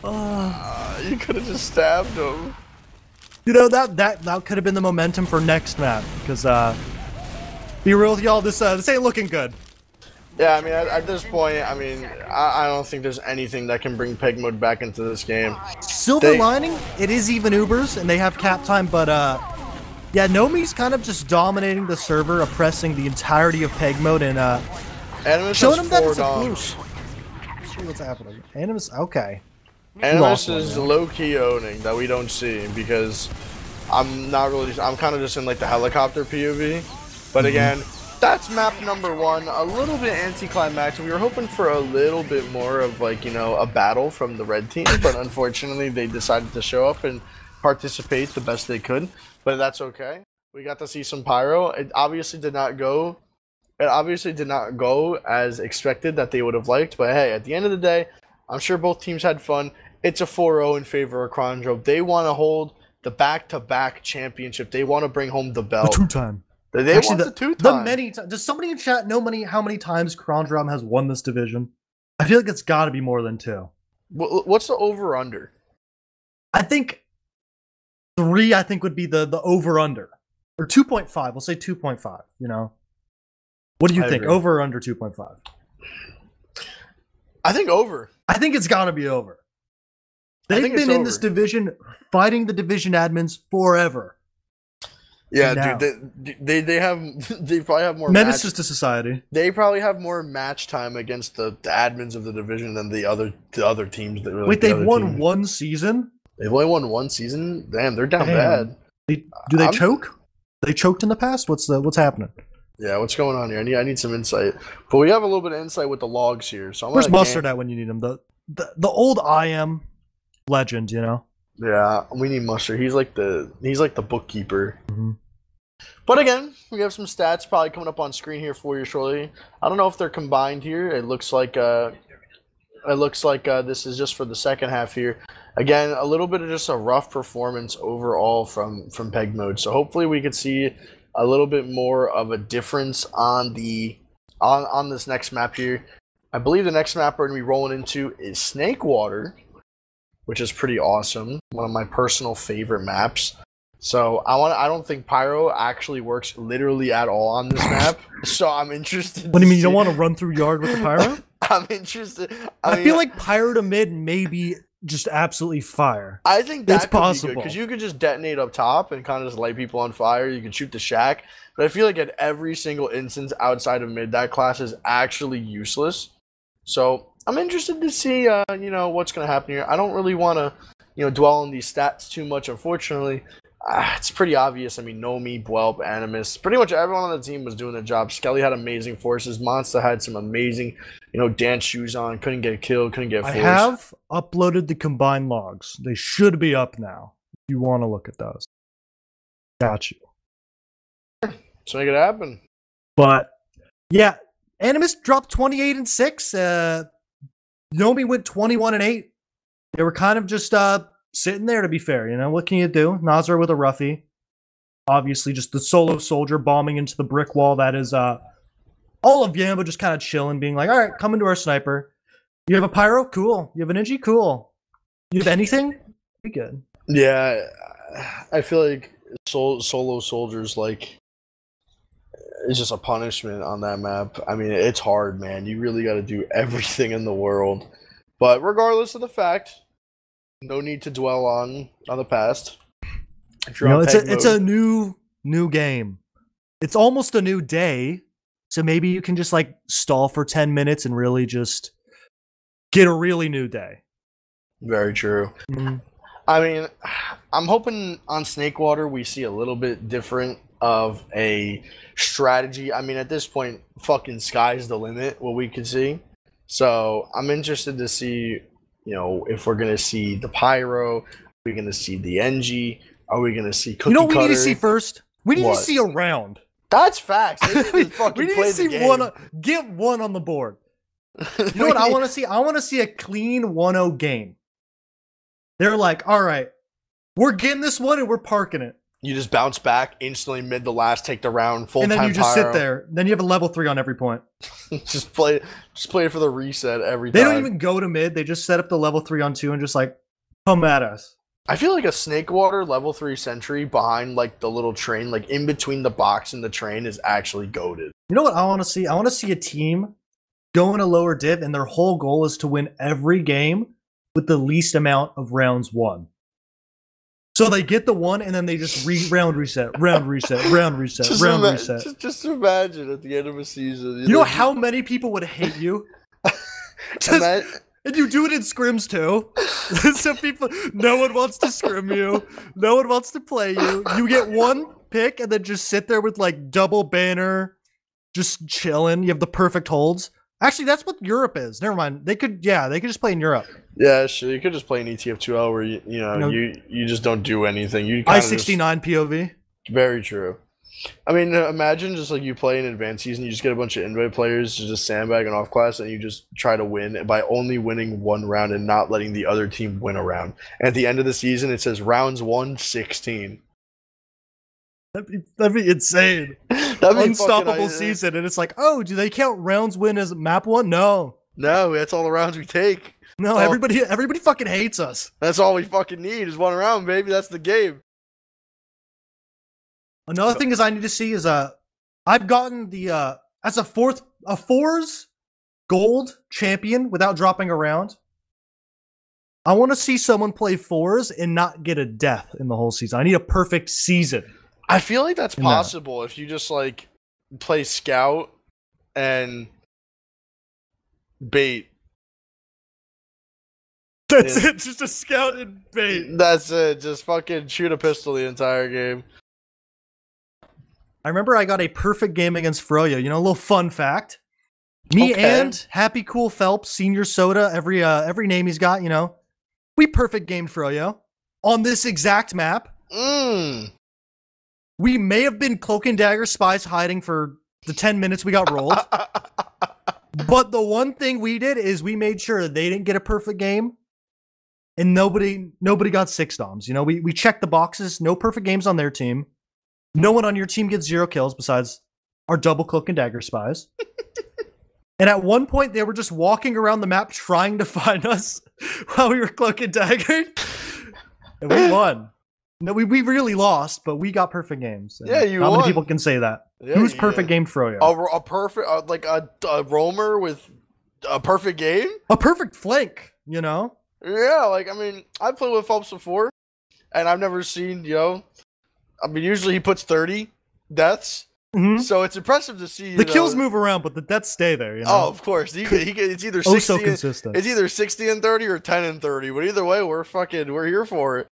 [SPEAKER 1] no. You could have just stabbed him.
[SPEAKER 2] You know, that could have been the momentum for next map, because be real with y'all, this ain't looking good.
[SPEAKER 1] Yeah, I mean, at this point, I mean, I don't think there's anything that can bring PEGMODE back into this game.
[SPEAKER 2] Silver lining, it is even Ubers, and they have cap time, but yeah, Nomi's kind of just dominating the server, oppressing the entirety of PEGMODE, and
[SPEAKER 1] Animus
[SPEAKER 2] showing
[SPEAKER 1] has
[SPEAKER 2] him that
[SPEAKER 1] 4
[SPEAKER 2] it's a
[SPEAKER 1] doms.
[SPEAKER 2] fluke. See what's happening. Animus, okay.
[SPEAKER 1] Animus is low-key owning that we don't see because I'm kind of just in like the helicopter POV. But again, that's map number 1. A little bit anticlimactic. We were hoping for a little bit more of like, you know, a battle from the red team, but unfortunately they decided to show up and participate the best they could. But that's okay. We got to see some pyro. It obviously did not go as expected that they would have liked, but hey, at the end of the day, I'm sure both teams had fun. It's a 4-0 in favor of Kronge. They want to hold the back-to-back championship. They want to bring home the belt.
[SPEAKER 2] The 2-time.
[SPEAKER 1] They want the 2-time.
[SPEAKER 2] The many times. Does somebody in chat know how many times Kronge has won this division? I feel like it's got to be more than 2.
[SPEAKER 1] What's the over-under?
[SPEAKER 2] I think 3, I think, would be the over-under. Or 2.5. We'll say 2.5, you know? What do you think?
[SPEAKER 1] Agree.
[SPEAKER 2] Over or under 2.5?
[SPEAKER 1] I think over.
[SPEAKER 2] I think it's got to be over. They've been in this division fighting the division admins forever.
[SPEAKER 1] Yeah, dude, they probably have more
[SPEAKER 2] menaces to society.
[SPEAKER 1] They probably have more match time against the admins of the division than the other teams that really.
[SPEAKER 2] Wait, they've won one season?
[SPEAKER 1] They've only won one season? Damn, they're down bad.
[SPEAKER 2] Do they choke? They choked in the past? What's happening?
[SPEAKER 1] Yeah, what's going on here? I need some insight. But we have a little bit of insight with the logs here. So
[SPEAKER 2] where's Mustard at when you need him? The old IM legend, you know?
[SPEAKER 1] Yeah, we need Mustard. He's like the bookkeeper. But again, we have some stats probably coming up on screen here for you shortly. I don't know if they're combined here. It looks like this is just for the second half here. Again, a little bit of just a rough performance overall from PEGMODE. So hopefully we could see a little bit more of a difference on this next map here. I believe the next map we're going to be rolling into is Snakewater, which is pretty awesome. One of my personal favorite maps. So I don't think pyro actually works literally at all on this map. So I'm interested.
[SPEAKER 2] What do you mean? You don't want to run through yard with the pyro?
[SPEAKER 1] I'm interested.
[SPEAKER 2] I feel like pyro to mid may be just absolutely fire.
[SPEAKER 1] I think that's
[SPEAKER 2] possible
[SPEAKER 1] because you could just detonate up top and kind of just light people on fire. You can shoot the shack, but I feel like at every single instance outside of mid, that class is actually useless. So I'm interested to see, you know, what's going to happen here. I don't really want to, you know, dwell on these stats too much, unfortunately. It's pretty obvious. I mean, Nomi, Bwelp, Animus, pretty much everyone on the team was doing their job. Skelly had amazing forces. Monster had some amazing, you know, dance shoes on. Couldn't get killed, couldn't get forced.
[SPEAKER 2] I have uploaded the combined logs. They should be up now. If you want to look at those. Got you.
[SPEAKER 1] Let's make it happen.
[SPEAKER 2] But, yeah, Animus dropped 28-6. Nomi went 21-8. They were kind of just sitting there, to be fair. You know, what can you do? Nazar with a roughie. Obviously, just the solo soldier bombing into the brick wall. That is all of Yambo just kind of chilling, being like, all right, come into our sniper. You have a pyro? Cool. You have an NG? Cool. You have anything? Be good.
[SPEAKER 1] Yeah, I feel like solo soldiers, like, it's just a punishment on that map. I mean, it's hard, man. You really got to do everything in the world. But regardless of the fact, no need to dwell on the past. If you're on
[SPEAKER 2] it's a new game. It's almost a new day. So maybe you can just like stall for 10 minutes and really just get a really new day.
[SPEAKER 1] Very true. I mean, I'm hoping on Snakewater we see a little bit different of a strategy. I mean, at this point, fucking sky's the limit, what we could see. So I'm interested to see, you know, if we're going to see the pyro, are we going to see the NG, are we going to see cookie cutter?
[SPEAKER 2] You know what we need to see first? We need to see a round.
[SPEAKER 1] That's facts.
[SPEAKER 2] We need to see one. Get one on the board. You know what I want to see? I want to see a clean 1-0 game. They're like, all right, we're getting this one and we're parking it.
[SPEAKER 1] You just bounce back instantly mid the last, take the round, full time.
[SPEAKER 2] And then you just sit there. Then you have a level 3 on every point.
[SPEAKER 1] just play it for the reset every time.
[SPEAKER 2] They don't even go to mid. They just set up the level 3 on 2 and just like come at us.
[SPEAKER 1] I feel like a Snakewater level 3 sentry behind like the little train, like in between the box and the train, is actually goated.
[SPEAKER 2] You know what I want to see? I want to see a team go in a lower div, and their whole goal is to win every game with the least amount of rounds won. So they get the one, and then they just round reset.
[SPEAKER 1] Just imagine at the end of a season.
[SPEAKER 2] You know how many people would hate you? And you do it in scrims too. So people, no one wants to scrim you. No one wants to play you. You get one pick and then just sit there with like double banner, just chilling. You have the perfect holds. Actually, that's what Europe is. Never mind. They could just play in Europe.
[SPEAKER 1] Yeah, sure. You could just play an ETF2L where you just don't do anything. You
[SPEAKER 2] I-69 POV.
[SPEAKER 1] Very true. I mean, imagine just like you play an advanced season, you just get a bunch of invite players to just sandbag and off class, and you just try to win by only winning one round and not letting the other team win a round. And at the end of the season, it says rounds 1, 16.
[SPEAKER 2] That'd be insane. That'd be unstoppable season, and it's like, oh, do they count rounds win as map 1? No,
[SPEAKER 1] that's all the rounds we take.
[SPEAKER 2] No, everybody fucking hates us.
[SPEAKER 1] That's all we fucking need is one round, baby. That's the game.
[SPEAKER 2] Another thing is I need to see is I've gotten the as a fours gold champion without dropping a round. I want to see someone play fours and not get a death in the whole season. I need a perfect season.
[SPEAKER 1] I feel like that's possible if you just like play scout and bait.
[SPEAKER 2] That's it, just a scout and bait.
[SPEAKER 1] That's it, just fucking shoot a pistol the entire game.
[SPEAKER 2] I remember I got a perfect game against Froyo. You know, a little fun fact. Me and Happy Cool Phelps, Senior Soda, every name he's got, you know. We perfect gamed Froyo on this exact map. We may have been Cloak and Dagger spies hiding for the 10 minutes we got rolled. But the one thing we did is we made sure they didn't get a perfect game. And nobody got 6 doms. You know, we checked the boxes. No perfect games on their team. No one on your team gets 0 kills besides our double Cloak and Dagger spies. And at one point, they were just walking around the map trying to find us while we were Cloak and Dagger. And we won. No, we really lost, but we got perfect games.
[SPEAKER 1] Yeah, you won.
[SPEAKER 2] How many people can say that?
[SPEAKER 1] Yeah,
[SPEAKER 2] Who's perfect game Froyo?
[SPEAKER 1] A perfect, like a roamer with a perfect game?
[SPEAKER 2] A perfect flank, you know?
[SPEAKER 1] Yeah, like, I mean, I've played with Phelps before, and I've never seen, I mean, usually he puts 30 deaths, so it's impressive to see.
[SPEAKER 2] The kills move around, but the deaths stay there. You know?
[SPEAKER 1] Oh, of course. It's either 60
[SPEAKER 2] so consistent.
[SPEAKER 1] It's either 60 and 30 or 10 and 30. But either way, we're here for it.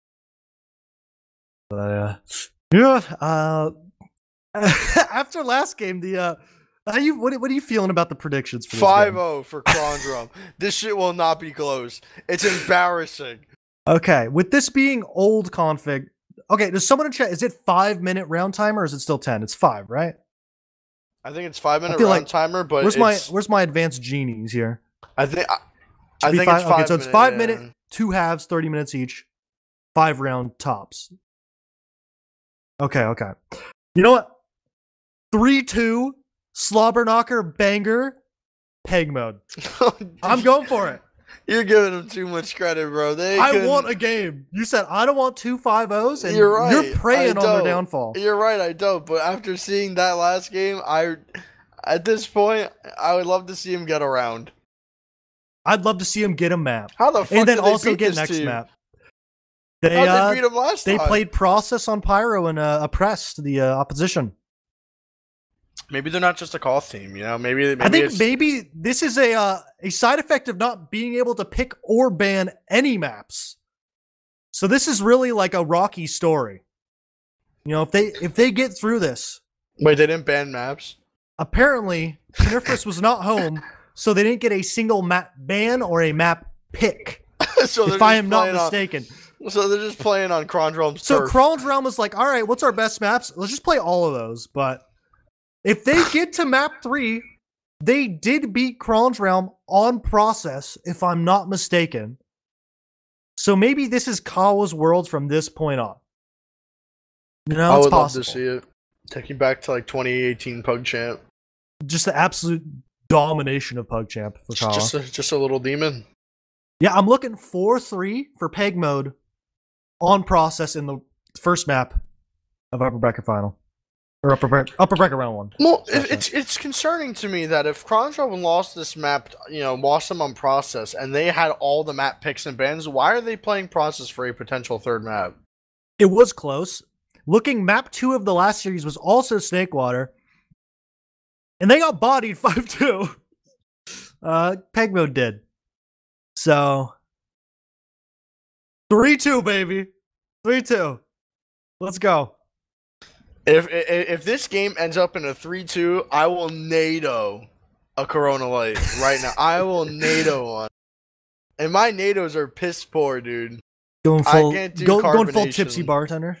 [SPEAKER 2] After last game, what are you feeling about the predictions for this
[SPEAKER 1] 5-0 for Kronge. This shit will not be close. It's embarrassing.
[SPEAKER 2] Okay, with this being old config. Okay, does someone in chat, is it 5-minute round timer or is it still 10? It's 5, right?
[SPEAKER 1] I think it's 5-minute round timer, but
[SPEAKER 2] where's my advanced genies here?
[SPEAKER 1] I think it's 5
[SPEAKER 2] okay, so it's 5 minute, 2 halves, 30 minutes each, 5 round tops. Okay. You know what? 3-2, slobber knocker, banger, peg mode. I'm going for it.
[SPEAKER 1] You're giving them too much credit, bro.
[SPEAKER 2] I want a game. You said I don't want 2 5-0s, and
[SPEAKER 1] you're right.
[SPEAKER 2] You're preying on their downfall.
[SPEAKER 1] You're right, I don't. But after seeing that last game, at this point, I would love to see him get around.
[SPEAKER 2] I'd love to see him get a map.
[SPEAKER 1] How the fuck
[SPEAKER 2] and then
[SPEAKER 1] did they
[SPEAKER 2] also
[SPEAKER 1] beat
[SPEAKER 2] get
[SPEAKER 1] this
[SPEAKER 2] next
[SPEAKER 1] team?
[SPEAKER 2] map.
[SPEAKER 1] How did they beat him last time?
[SPEAKER 2] They played Process on Pyro and oppressed the opposition.
[SPEAKER 1] Maybe they're not just a call team, you know. Maybe
[SPEAKER 2] maybe this is a side effect of not being able to pick or ban any maps. So this is really like a Rocky story. You know, if they get through this.
[SPEAKER 1] Wait, they didn't ban maps?
[SPEAKER 2] Apparently, Knifris was not home, so they didn't get a single map ban or a map pick.
[SPEAKER 1] So
[SPEAKER 2] if I am not mistaken.
[SPEAKER 1] So they're just playing on Kronge Realm's
[SPEAKER 2] So
[SPEAKER 1] turf.
[SPEAKER 2] Kronge Realm was like, all right, what's our best maps? Let's just play all of those. But if they get to map 3, they did beat Kronge Realm on Process, if I'm not mistaken. So maybe this is Kawa's world from this point on. You know, it's possible.
[SPEAKER 1] Love to see it. Taking back to like 2018 PUGChamp.
[SPEAKER 2] Just the absolute domination of PUGChamp for Kawa.
[SPEAKER 1] Just a little demon.
[SPEAKER 2] Yeah, I'm looking 4-3 for Peg Mode on Process in the first map of Upper Bracket Final. Or upper bracket round 1.
[SPEAKER 1] Well, it's concerning to me that if Kronge lost this map, lost them on process, and they had all the map picks and bans, why are they playing process for a potential third map?
[SPEAKER 2] It was close. Looking, map 2 of the last series was also Snakewater. And they got bodied 5-2. PEGMODE did. So 3-2, baby. 3-2. Let's go.
[SPEAKER 1] If this game ends up in a 3-2, I will NATO a Corona Light right now. I will NATO one. And my NATOs are piss poor, dude.
[SPEAKER 2] Going full
[SPEAKER 1] carbonation.
[SPEAKER 2] tipsy bartender.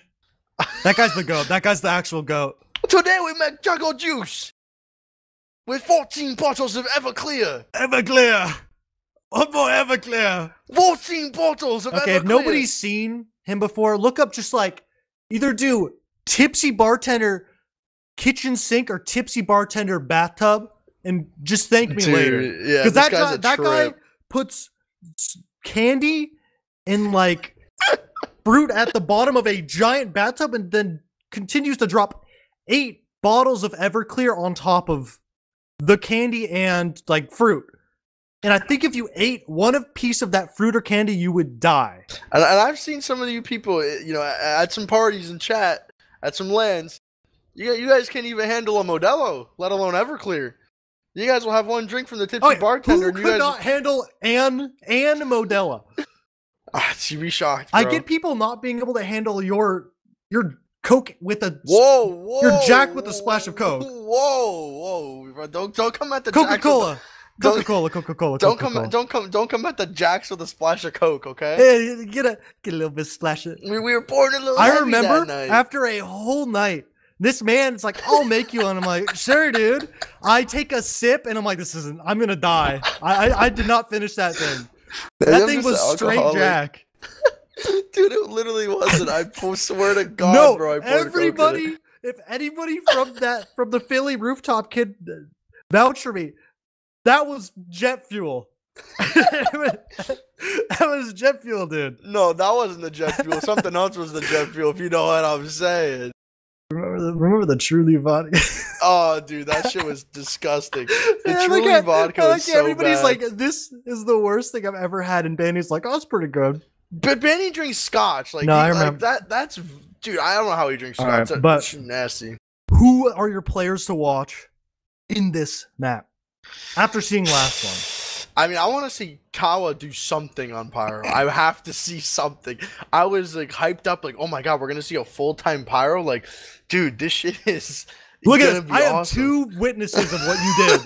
[SPEAKER 2] That guy's the GOAT. That guy's the actual GOAT.
[SPEAKER 1] Today we make jungle juice with 14 bottles of Everclear.
[SPEAKER 2] Everclear. One more Everclear.
[SPEAKER 1] 14 bottles of Everclear.
[SPEAKER 2] Okay, if nobody's seen him before, look up just like either do tipsy bartender kitchen sink or tipsy bartender bathtub and just thank me later.
[SPEAKER 1] Yeah,
[SPEAKER 2] because that guy puts candy and like fruit at the bottom of a giant bathtub and then continues to drop 8 bottles of Everclear on top of the candy and like fruit. And I think if you ate one piece of that fruit or candy, you would die.
[SPEAKER 1] And I've seen some of you people, at some parties and chat, at some LANs, you guys can't even handle a Modelo, let alone Everclear. You guys will have one drink from the tipsy bartender.
[SPEAKER 2] Who could not handle and Modelo?
[SPEAKER 1] You'd be shocked, bro.
[SPEAKER 2] I get people not being able to handle your Coke with a
[SPEAKER 1] whoa,
[SPEAKER 2] your Jack with a splash of Coke.
[SPEAKER 1] Whoa, bro. Don't come at the
[SPEAKER 2] Coca-Cola. Coca-Cola.
[SPEAKER 1] Don't come at the Jacks with a splash of Coke, okay?
[SPEAKER 2] Hey, get a little bit splash it.
[SPEAKER 1] We were pouring a little.
[SPEAKER 2] I remember after a whole night, this man's like, "I'll make you one." I'm like, "Sure, dude." I take a sip and I'm like, I'm gonna die. I did not finish that thing. That thing was straight Jack.
[SPEAKER 3] Dude, it literally wasn't. I swear to God,
[SPEAKER 2] No,
[SPEAKER 3] bro. I poured
[SPEAKER 2] everybody,
[SPEAKER 3] Coke
[SPEAKER 2] if anybody from the Philly rooftop kid vouch for me, that was jet fuel. That was jet fuel, dude.
[SPEAKER 1] No, that wasn't the jet fuel. Something else was the jet fuel, if you know what I'm saying.
[SPEAKER 2] Remember the Truly vodka?
[SPEAKER 1] Oh, dude, that shit was disgusting. The Truly vodka was so
[SPEAKER 2] everybody's
[SPEAKER 1] bad.
[SPEAKER 2] like, this is the worst thing I've ever had, and Benny's like, oh, it's pretty good.
[SPEAKER 1] But Benny drinks scotch. Like,
[SPEAKER 2] no, I remember.
[SPEAKER 1] Like, that's... Dude, I don't know how he drinks scotch.
[SPEAKER 2] Right,
[SPEAKER 1] that's nasty.
[SPEAKER 2] Who are your players to watch in this map? After seeing last one.
[SPEAKER 1] I mean, I want to see Kawa do something on Pyro. I have to see something. I was like hyped up, like, oh my god, we're gonna see a full-time Pyro. Like, dude, this shit is.
[SPEAKER 2] Look at this. I have
[SPEAKER 1] awesome.
[SPEAKER 2] 2 witnesses of what you did.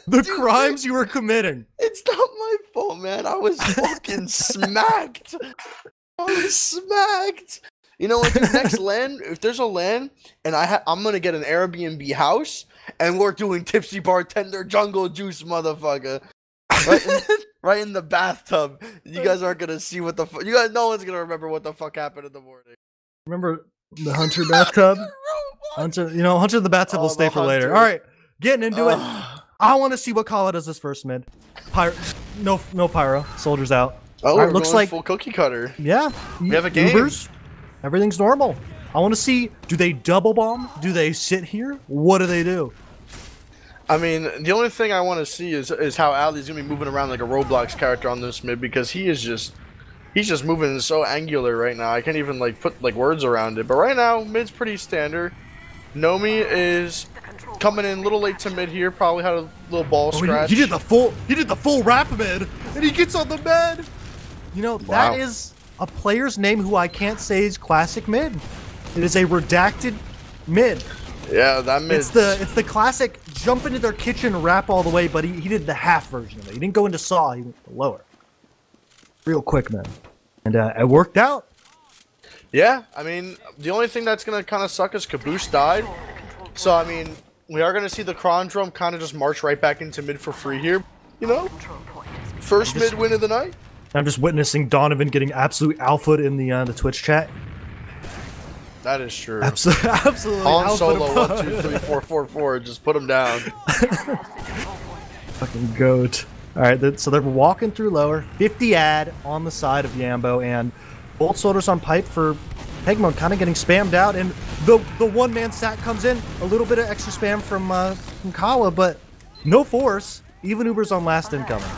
[SPEAKER 2] The dude, crimes you were committing.
[SPEAKER 1] It's not my fault, man. I was fucking smacked. I was smacked. You know what? Dude, next LAN, if there's a LAN, and I'm gonna get an Airbnb house, and we're doing tipsy bartender jungle juice, motherfucker. Right in the bathtub. You guys aren't gonna see what the fuck. You guys, no one's gonna remember what the fuck happened in the morning.
[SPEAKER 2] Remember the Hunter bathtub? Hunter the bathtub will stay for later. All right, getting into it. I want to see what Kala does this first mid. No Pyro. Soldiers out.
[SPEAKER 1] Oh,
[SPEAKER 2] right, looks like
[SPEAKER 1] full cookie cutter.
[SPEAKER 2] Yeah,
[SPEAKER 1] we have a game.
[SPEAKER 2] Ubers, everything's normal. I want to see. Do they double bomb? Do they sit here? What do they do?
[SPEAKER 1] I mean, the only thing I want to see is how Ali's gonna be moving around like a Roblox character on this mid, because he's just moving so angular right now. I can't even like put like words around it. But right now, mid's pretty standard. Nomi is coming in a little late to mid here. Probably had a little ball scratch.
[SPEAKER 2] He did the full rap mid, and he gets on the mid. You know,
[SPEAKER 1] wow.
[SPEAKER 2] That is a player's name who I can't say is classic mid. It is a redacted mid.
[SPEAKER 1] Yeah, that mid.
[SPEAKER 2] It's the classic jump into their kitchen, rap all the way, but he did the half version of it. He didn't go into saw, he went lower. Real quick, man. And it worked out.
[SPEAKER 1] Yeah, I mean, the only thing that's gonna kind of suck is Caboose died. So, I mean, we are gonna see the Kron drum kind of just march right back into mid for free here. You know? First mid win of the night.
[SPEAKER 2] I'm just witnessing Donovan getting absolute alpha in the Twitch chat.
[SPEAKER 1] That is true.
[SPEAKER 2] Absolutely.
[SPEAKER 1] On solo 1, 2, 3, 4, 4, 4. Just put him down.
[SPEAKER 2] Fucking goat. All right, so they're walking through lower. 50 ad on the side of Yambo, and bolt soldiers on pipe for PEGMODE kind of getting spammed out, and the one-man sack comes in. A little bit of extra spam from Kawa, but no force. Even Uber's on last incoming.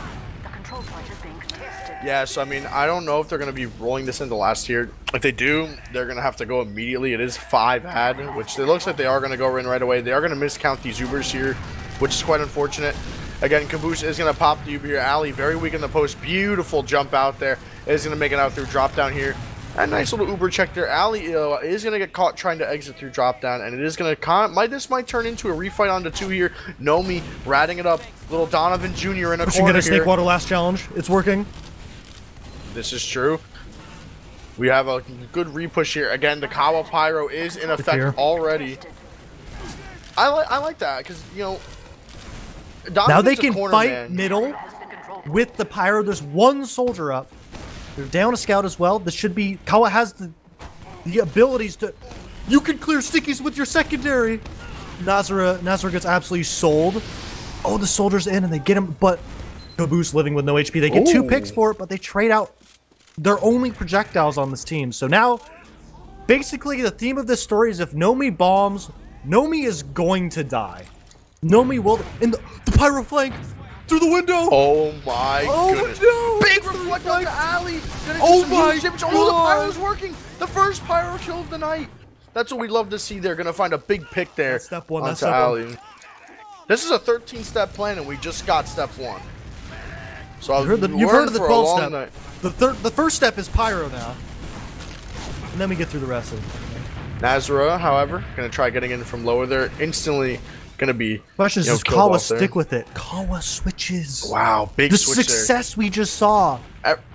[SPEAKER 1] Yeah, so I mean, I don't know if they're going to be rolling this into last tier. If they do, they're going to have to go immediately. It is 5 ad, which it looks like they are going to go in right away. They are going to miscount these Ubers here, which is quite unfortunate. Again, Caboose is going to pop the Uber here. Ali, very weak in the post. Beautiful jump out there. Is going to make it out through drop down here. A nice little Uber check there. Ali is going to get caught trying to exit through drop down, and it is going to this might turn into a refight on the 2 here. Nomi ratting it up. Little Donovan Jr. in a
[SPEAKER 2] Pushing
[SPEAKER 1] corner
[SPEAKER 2] a snake water last challenge. It's working.
[SPEAKER 1] This is true. We have a good repush here. Again, the Kawa Pyro is in effect already. I like that because, you know, Donovan's
[SPEAKER 2] now they can
[SPEAKER 1] corner
[SPEAKER 2] fight
[SPEAKER 1] man.
[SPEAKER 2] Middle with the Pyro. There's one soldier up. They're down a scout as well. This should be... Kawa has the abilities to... You can clear stickies with your secondary. Nazara gets absolutely sold. Oh, the soldier's in and they get him, but Caboose living with no HP. They get 2 picks for it, but they trade out their only projectiles on this team. So now, basically, the theme of this story is if Nomi bombs, Nomi is going to die. Nomi will... In the Pyro flank! Through the window!
[SPEAKER 1] Oh my goodness.
[SPEAKER 2] No.
[SPEAKER 1] Big reflect on the alley!
[SPEAKER 2] Oh my god!
[SPEAKER 1] Oh, the Pyro's working! The first Pyro kill of the night! That's what we love to see. They're going to find a big pick there.
[SPEAKER 2] That's step 1, that's
[SPEAKER 1] onto
[SPEAKER 2] step
[SPEAKER 1] Ali.
[SPEAKER 2] 1.
[SPEAKER 1] This is a 13-step plan, and we just got step 1. So
[SPEAKER 2] You've heard of the 12-step. The first step is Pyro now. And then we get through the rest of it.
[SPEAKER 1] Nazara, however, going to try getting in from lower there. Instantly going to be...
[SPEAKER 2] Question is, does Kawa stick with it? Kawa switches.
[SPEAKER 1] Wow, big switch there.
[SPEAKER 2] The success we just saw.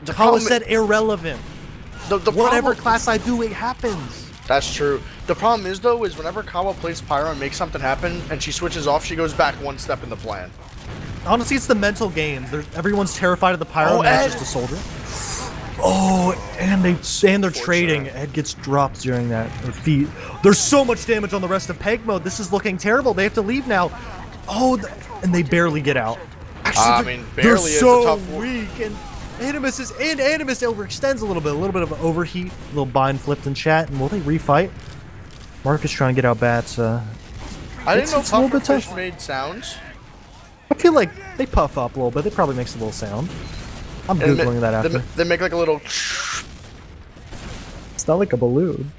[SPEAKER 2] Kawa said irrelevant. Whatever class I do, it happens.
[SPEAKER 1] That's true. The problem is, though, is whenever Kawa plays Pyro and makes something happen, and she switches off, she goes back 1 step in the plan.
[SPEAKER 2] Honestly, it's the mental games. Everyone's terrified of the Pyro, and it's just a soldier. Oh, and they're trading. Ed gets dropped during that. Feet. There's so much damage on the rest of PEGMODE. This is looking terrible. They have to leave now. Oh, and they barely get out. Actually,
[SPEAKER 1] I mean, barely
[SPEAKER 2] they're
[SPEAKER 1] is
[SPEAKER 2] so
[SPEAKER 1] a tough one.
[SPEAKER 2] weak, and Animus overextends a little bit of overheat, a little bind flipped in chat, and will they refight? Marcus trying to get out bats.
[SPEAKER 1] I didn't know pufferfish made sounds.
[SPEAKER 2] I feel like they puff up a little bit. It probably makes a little sound. I'm googling that after.
[SPEAKER 1] They make like a little...
[SPEAKER 2] It's not like a balloon.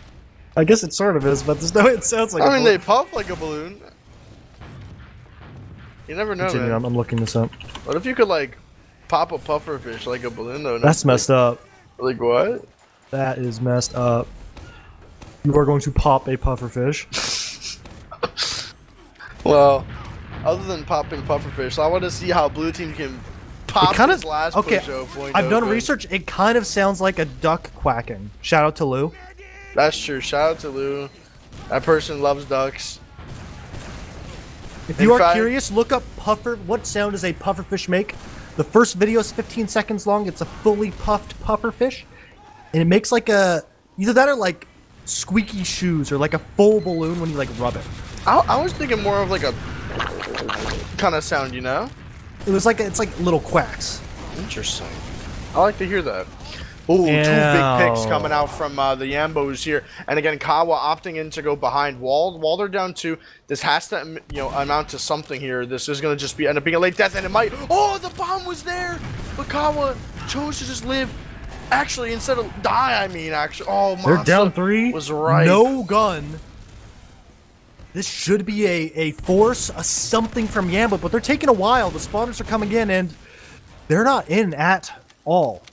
[SPEAKER 2] I guess it sort of is, but there's no way it sounds like a balloon.
[SPEAKER 1] they puff like a balloon. You never know,
[SPEAKER 2] Continue,
[SPEAKER 1] man.
[SPEAKER 2] I'm looking this up.
[SPEAKER 1] What if you could, like, pop a pufferfish like a balloon, though?
[SPEAKER 2] That's messed up.
[SPEAKER 1] Like what?
[SPEAKER 2] That is messed up. You are going to pop a pufferfish.
[SPEAKER 1] Well, other than popping pufferfish, I want to see how blue team can pop this last push.
[SPEAKER 2] I've done research. It kind of sounds like a duck quacking. Shout out to Lou.
[SPEAKER 1] That's true. Shout out to Lou. That person loves ducks.
[SPEAKER 2] If you are curious, look up puffer. What sound does a pufferfish make? The first video is 15 seconds long. It's a fully puffed pufferfish, and it makes like a either that or like squeaky shoes or like a full balloon when you like rub it.
[SPEAKER 1] I was thinking more of like a kind of sound, you know?
[SPEAKER 2] It was like it's like little quacks.
[SPEAKER 1] Interesting. I like to hear that. Ooh, 2 big picks coming out from the Yambos here. And again, Kawa opting in to go behind. While they're down 2, this has to, you know, amount to something here. This is going to just end up being a late death, and it might... Oh, the bomb was there! But Kawa chose to just live. Actually, instead of die, I mean, actually... Oh,
[SPEAKER 2] they're down 3.
[SPEAKER 1] Was right.
[SPEAKER 2] No gun. This should be a force, a something from Yambo, but they're taking a while. The spawners are coming in, and they're not in at all.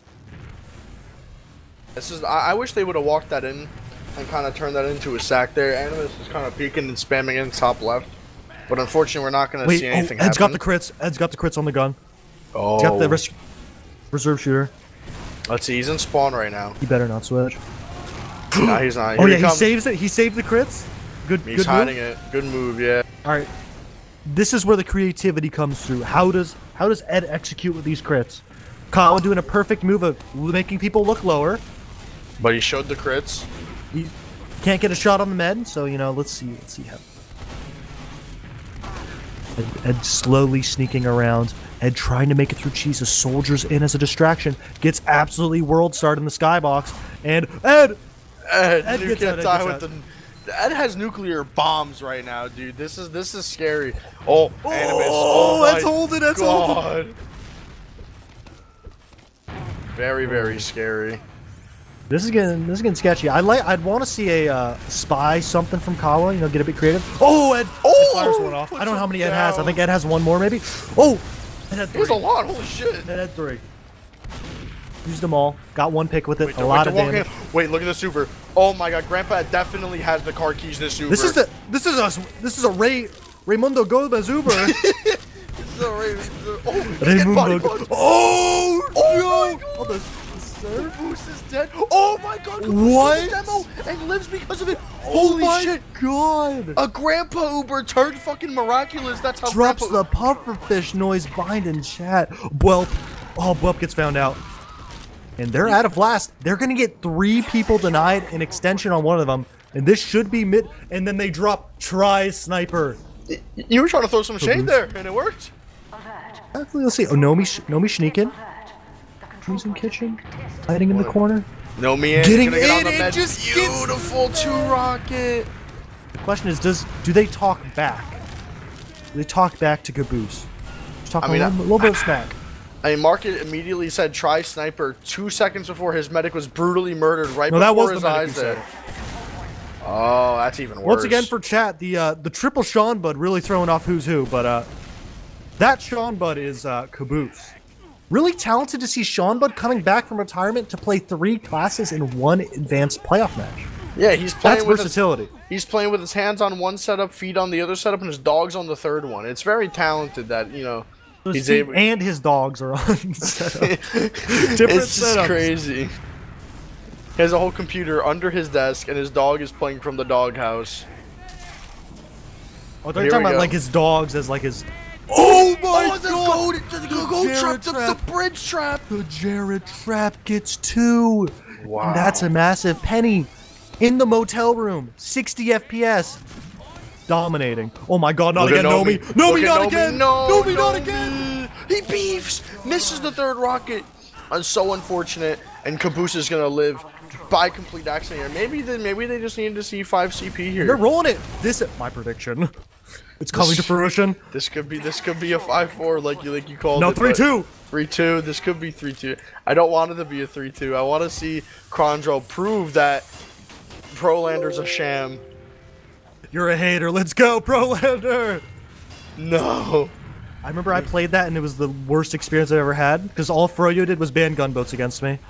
[SPEAKER 1] This is. I wish they would have walked that in and kind of turned that into a sack there. Animus is kind of peeking and spamming in top left. But unfortunately, we're not going to see anything happen.
[SPEAKER 2] Ed's got the crits. Ed's got the crits on the gun.
[SPEAKER 1] Oh.
[SPEAKER 2] He's got the reserve shooter.
[SPEAKER 1] Let's see. He's in spawn right now.
[SPEAKER 2] He better not switch.
[SPEAKER 1] No, he's not.
[SPEAKER 2] Oh, yeah, he saves it. He saved the crits. Good move.
[SPEAKER 1] He's hiding it. Good move, yeah.
[SPEAKER 2] All right. This is where the creativity comes through. How does Ed execute with these crits? Kawa doing a perfect move of making people look lower.
[SPEAKER 1] But he showed the crits.
[SPEAKER 2] He can't get a shot on the med, so, you know, let's see how... Ed slowly sneaking around. Ed trying to make it through cheese. The soldiers in as a distraction. Gets absolutely world starred in the skybox. And Ed Ed
[SPEAKER 1] you
[SPEAKER 2] gets
[SPEAKER 1] can't
[SPEAKER 2] out, Ed
[SPEAKER 1] die
[SPEAKER 2] gets
[SPEAKER 1] with the. Ed has nuclear bombs right now, dude. This is scary. Oh, Animus. Oh my
[SPEAKER 2] Ed's holding, Ed's holding.
[SPEAKER 1] God. Very scary.
[SPEAKER 2] This is getting sketchy. I'd want to see a spy something from Kawa. You know, get a bit creative. Oh, Ed!
[SPEAKER 1] Oh!
[SPEAKER 2] Ed fires one off. I don't know how many Ed
[SPEAKER 1] Down.
[SPEAKER 2] has. I think Ed has one more, maybe. Oh! Ed had 3.
[SPEAKER 1] There's a lot. Holy shit.
[SPEAKER 2] Ed had 3. Used them all. Got one pick with it.
[SPEAKER 1] Wait,
[SPEAKER 2] a lot of damage.
[SPEAKER 1] Wait, look at the super. Oh my God, Grandpa definitely has the car keys. This super.
[SPEAKER 2] This is a Raimundo Gomez Uber. Raimundo. Oh!
[SPEAKER 1] Oh my
[SPEAKER 2] Oh,
[SPEAKER 1] God.
[SPEAKER 2] the
[SPEAKER 1] Boost is dead. Oh my God.
[SPEAKER 2] What?
[SPEAKER 1] Demo and lives because of it.
[SPEAKER 2] Oh
[SPEAKER 1] Holy
[SPEAKER 2] my
[SPEAKER 1] shit.
[SPEAKER 2] God!
[SPEAKER 1] A Grandpa Uber turned fucking miraculous. That's how
[SPEAKER 2] Drops
[SPEAKER 1] Grandpa
[SPEAKER 2] the pufferfish noise bind in chat. Bwelp. Oh, Bwelp gets found out. And they're out of blast. They're gonna get 3 people denied an extension on one of them. And this should be mid. And then they drop try sniper.
[SPEAKER 1] You were trying to throw some shade there, and it worked.
[SPEAKER 2] Let's see. Oh, Nomi sneaking. Who's in kitchen? Hiding in the corner.
[SPEAKER 1] No, me in.
[SPEAKER 2] Getting
[SPEAKER 1] Gonna get on
[SPEAKER 2] in
[SPEAKER 1] the
[SPEAKER 2] and
[SPEAKER 1] med.
[SPEAKER 2] just
[SPEAKER 1] Beautiful 2 rocket.
[SPEAKER 2] The question is, do they talk back? Do they talk back to Caboose? Just talk a little bit of smack.
[SPEAKER 1] I mean, Market immediately said try sniper 2 seconds before his medic was brutally murdered right
[SPEAKER 2] No,
[SPEAKER 1] before
[SPEAKER 2] that was
[SPEAKER 1] his
[SPEAKER 2] the medic
[SPEAKER 1] eyes
[SPEAKER 2] who said
[SPEAKER 1] there.
[SPEAKER 2] it.
[SPEAKER 1] Oh, that's even worse.
[SPEAKER 2] Once again for chat, the triple Sean Bud really throwing off who's who, but that Sean Bud is Caboose. Really talented to see Sean Bud coming back from retirement to play 3 classes in 1 advanced playoff match.
[SPEAKER 1] Yeah, he's playing
[SPEAKER 2] That's
[SPEAKER 1] with
[SPEAKER 2] versatility.
[SPEAKER 1] He's playing with his hands on one setup, feet on the other setup, and his dogs on the third one. It's very talented that, you know, he's able.
[SPEAKER 2] And his dogs are on setup. Different
[SPEAKER 1] It's just
[SPEAKER 2] setups.
[SPEAKER 1] crazy. He has a whole computer under his desk, and his dog is playing from the doghouse.
[SPEAKER 2] Oh, they're
[SPEAKER 1] Here
[SPEAKER 2] talking
[SPEAKER 1] we
[SPEAKER 2] about
[SPEAKER 1] go.
[SPEAKER 2] like his dogs as like his.
[SPEAKER 1] Oh
[SPEAKER 2] my
[SPEAKER 1] The go
[SPEAKER 2] Jared
[SPEAKER 1] trap,
[SPEAKER 2] trap.
[SPEAKER 1] the bridge trap.
[SPEAKER 2] The Jared trap gets 2.
[SPEAKER 1] Wow.
[SPEAKER 2] And that's a massive penny. In the motel room, 60 FPS. Dominating. Oh my God, not
[SPEAKER 1] Look
[SPEAKER 2] again,
[SPEAKER 1] at
[SPEAKER 2] Nomi.
[SPEAKER 1] Look
[SPEAKER 2] Nomi,
[SPEAKER 1] at
[SPEAKER 2] not
[SPEAKER 1] Nomi.
[SPEAKER 2] again.
[SPEAKER 1] No,
[SPEAKER 2] Nomi, not again.
[SPEAKER 1] He beefs. Misses the 3rd rocket. So unfortunate. And Caboose is gonna live by complete accident here. Maybe they just needed to see 5 CP here.
[SPEAKER 2] They're rolling it. This is my prediction. It's coming to fruition.
[SPEAKER 1] This could be a 5-4 like you called
[SPEAKER 2] No,
[SPEAKER 1] it.
[SPEAKER 2] 3-2.
[SPEAKER 1] 3-2. This could be 3-2. I don't want it to be a 3-2. I want to see Kronge prove that Prolander's a sham.
[SPEAKER 2] You're a hater. Let's go, Prolander.
[SPEAKER 1] No.
[SPEAKER 2] I remember I played that and it was the worst experience I ever had because all Froyo did was ban gunboats against me.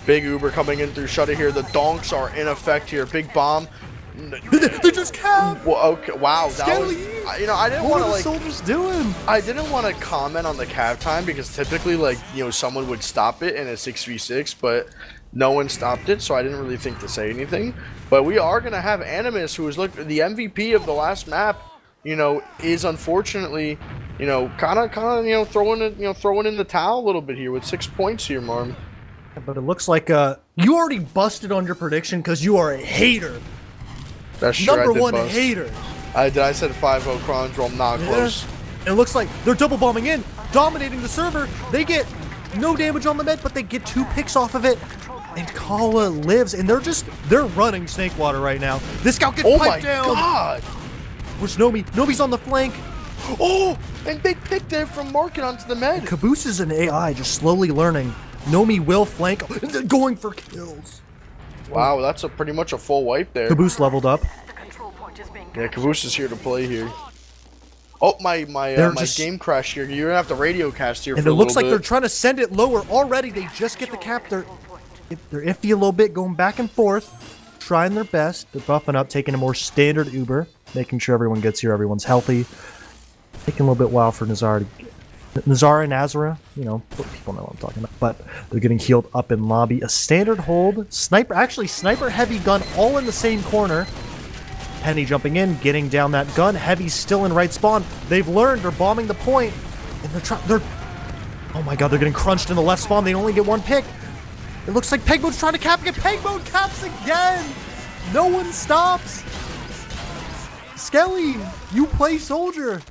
[SPEAKER 1] Big Uber coming in through Shutter here. The donks are in effect here. Big bomb.
[SPEAKER 2] They just capped.
[SPEAKER 1] Well, okay. Wow. That was. You know, I didn't
[SPEAKER 2] What
[SPEAKER 1] want
[SPEAKER 2] are
[SPEAKER 1] to
[SPEAKER 2] the
[SPEAKER 1] like.
[SPEAKER 2] soldiers doing?
[SPEAKER 1] I didn't want to comment on the cab time because typically, like, you know, someone would stop it in a 6v6, but no one stopped it, so I didn't really think to say anything. But we are gonna have Animus, who is the MVP of the last map. You know, is unfortunately, you know, kind of, you know, throwing in the towel a little bit here with 6 points here, Marm.
[SPEAKER 2] But it looks like you already busted on your prediction because you are a hater.
[SPEAKER 1] That's true.
[SPEAKER 2] Number
[SPEAKER 1] I did
[SPEAKER 2] 1
[SPEAKER 1] bust.
[SPEAKER 2] hater.
[SPEAKER 1] I said 5-0 Kronge. I'm not close.
[SPEAKER 2] It looks like they're double bombing in, dominating the server. They get no damage on the med, but they get 2 picks off of it. And Kawa lives, and they're running Snake Water right now. This scout gets piped down.
[SPEAKER 1] Oh my God!
[SPEAKER 2] Where's Nomi's on the flank.
[SPEAKER 1] Oh, and big pick there from Market onto the med.
[SPEAKER 2] Caboose is an AI, just slowly learning. Nomi will flank, going for kills.
[SPEAKER 1] Wow, that's pretty much a full wipe there.
[SPEAKER 2] Caboose leveled up.
[SPEAKER 1] Yeah, Caboose is here to play here. Oh, my game crashed here. You're gonna have to radio cast here
[SPEAKER 2] And
[SPEAKER 1] for
[SPEAKER 2] it
[SPEAKER 1] a
[SPEAKER 2] looks
[SPEAKER 1] little
[SPEAKER 2] like
[SPEAKER 1] bit.
[SPEAKER 2] they're trying to send it lower already. They just get the cap. They're iffy a little bit, going back and forth, trying their best. They're buffing up, taking a more standard Uber, making sure everyone gets here, everyone's healthy. Taking a little bit while for Nazar and Nazara, you know, people know what I'm talking about. But they're getting healed up in lobby. A standard hold. Sniper heavy gun all in the same corner. Penny jumping in, getting down that gun. Heavy's still in right spawn. They've learned, they're bombing the point. And they're oh my God, they're getting crunched in the left spawn. They only get 1 pick. It looks like PEGMODE's trying to cap again. PEGMODE caps again. No one stops. Skelly, you play soldier.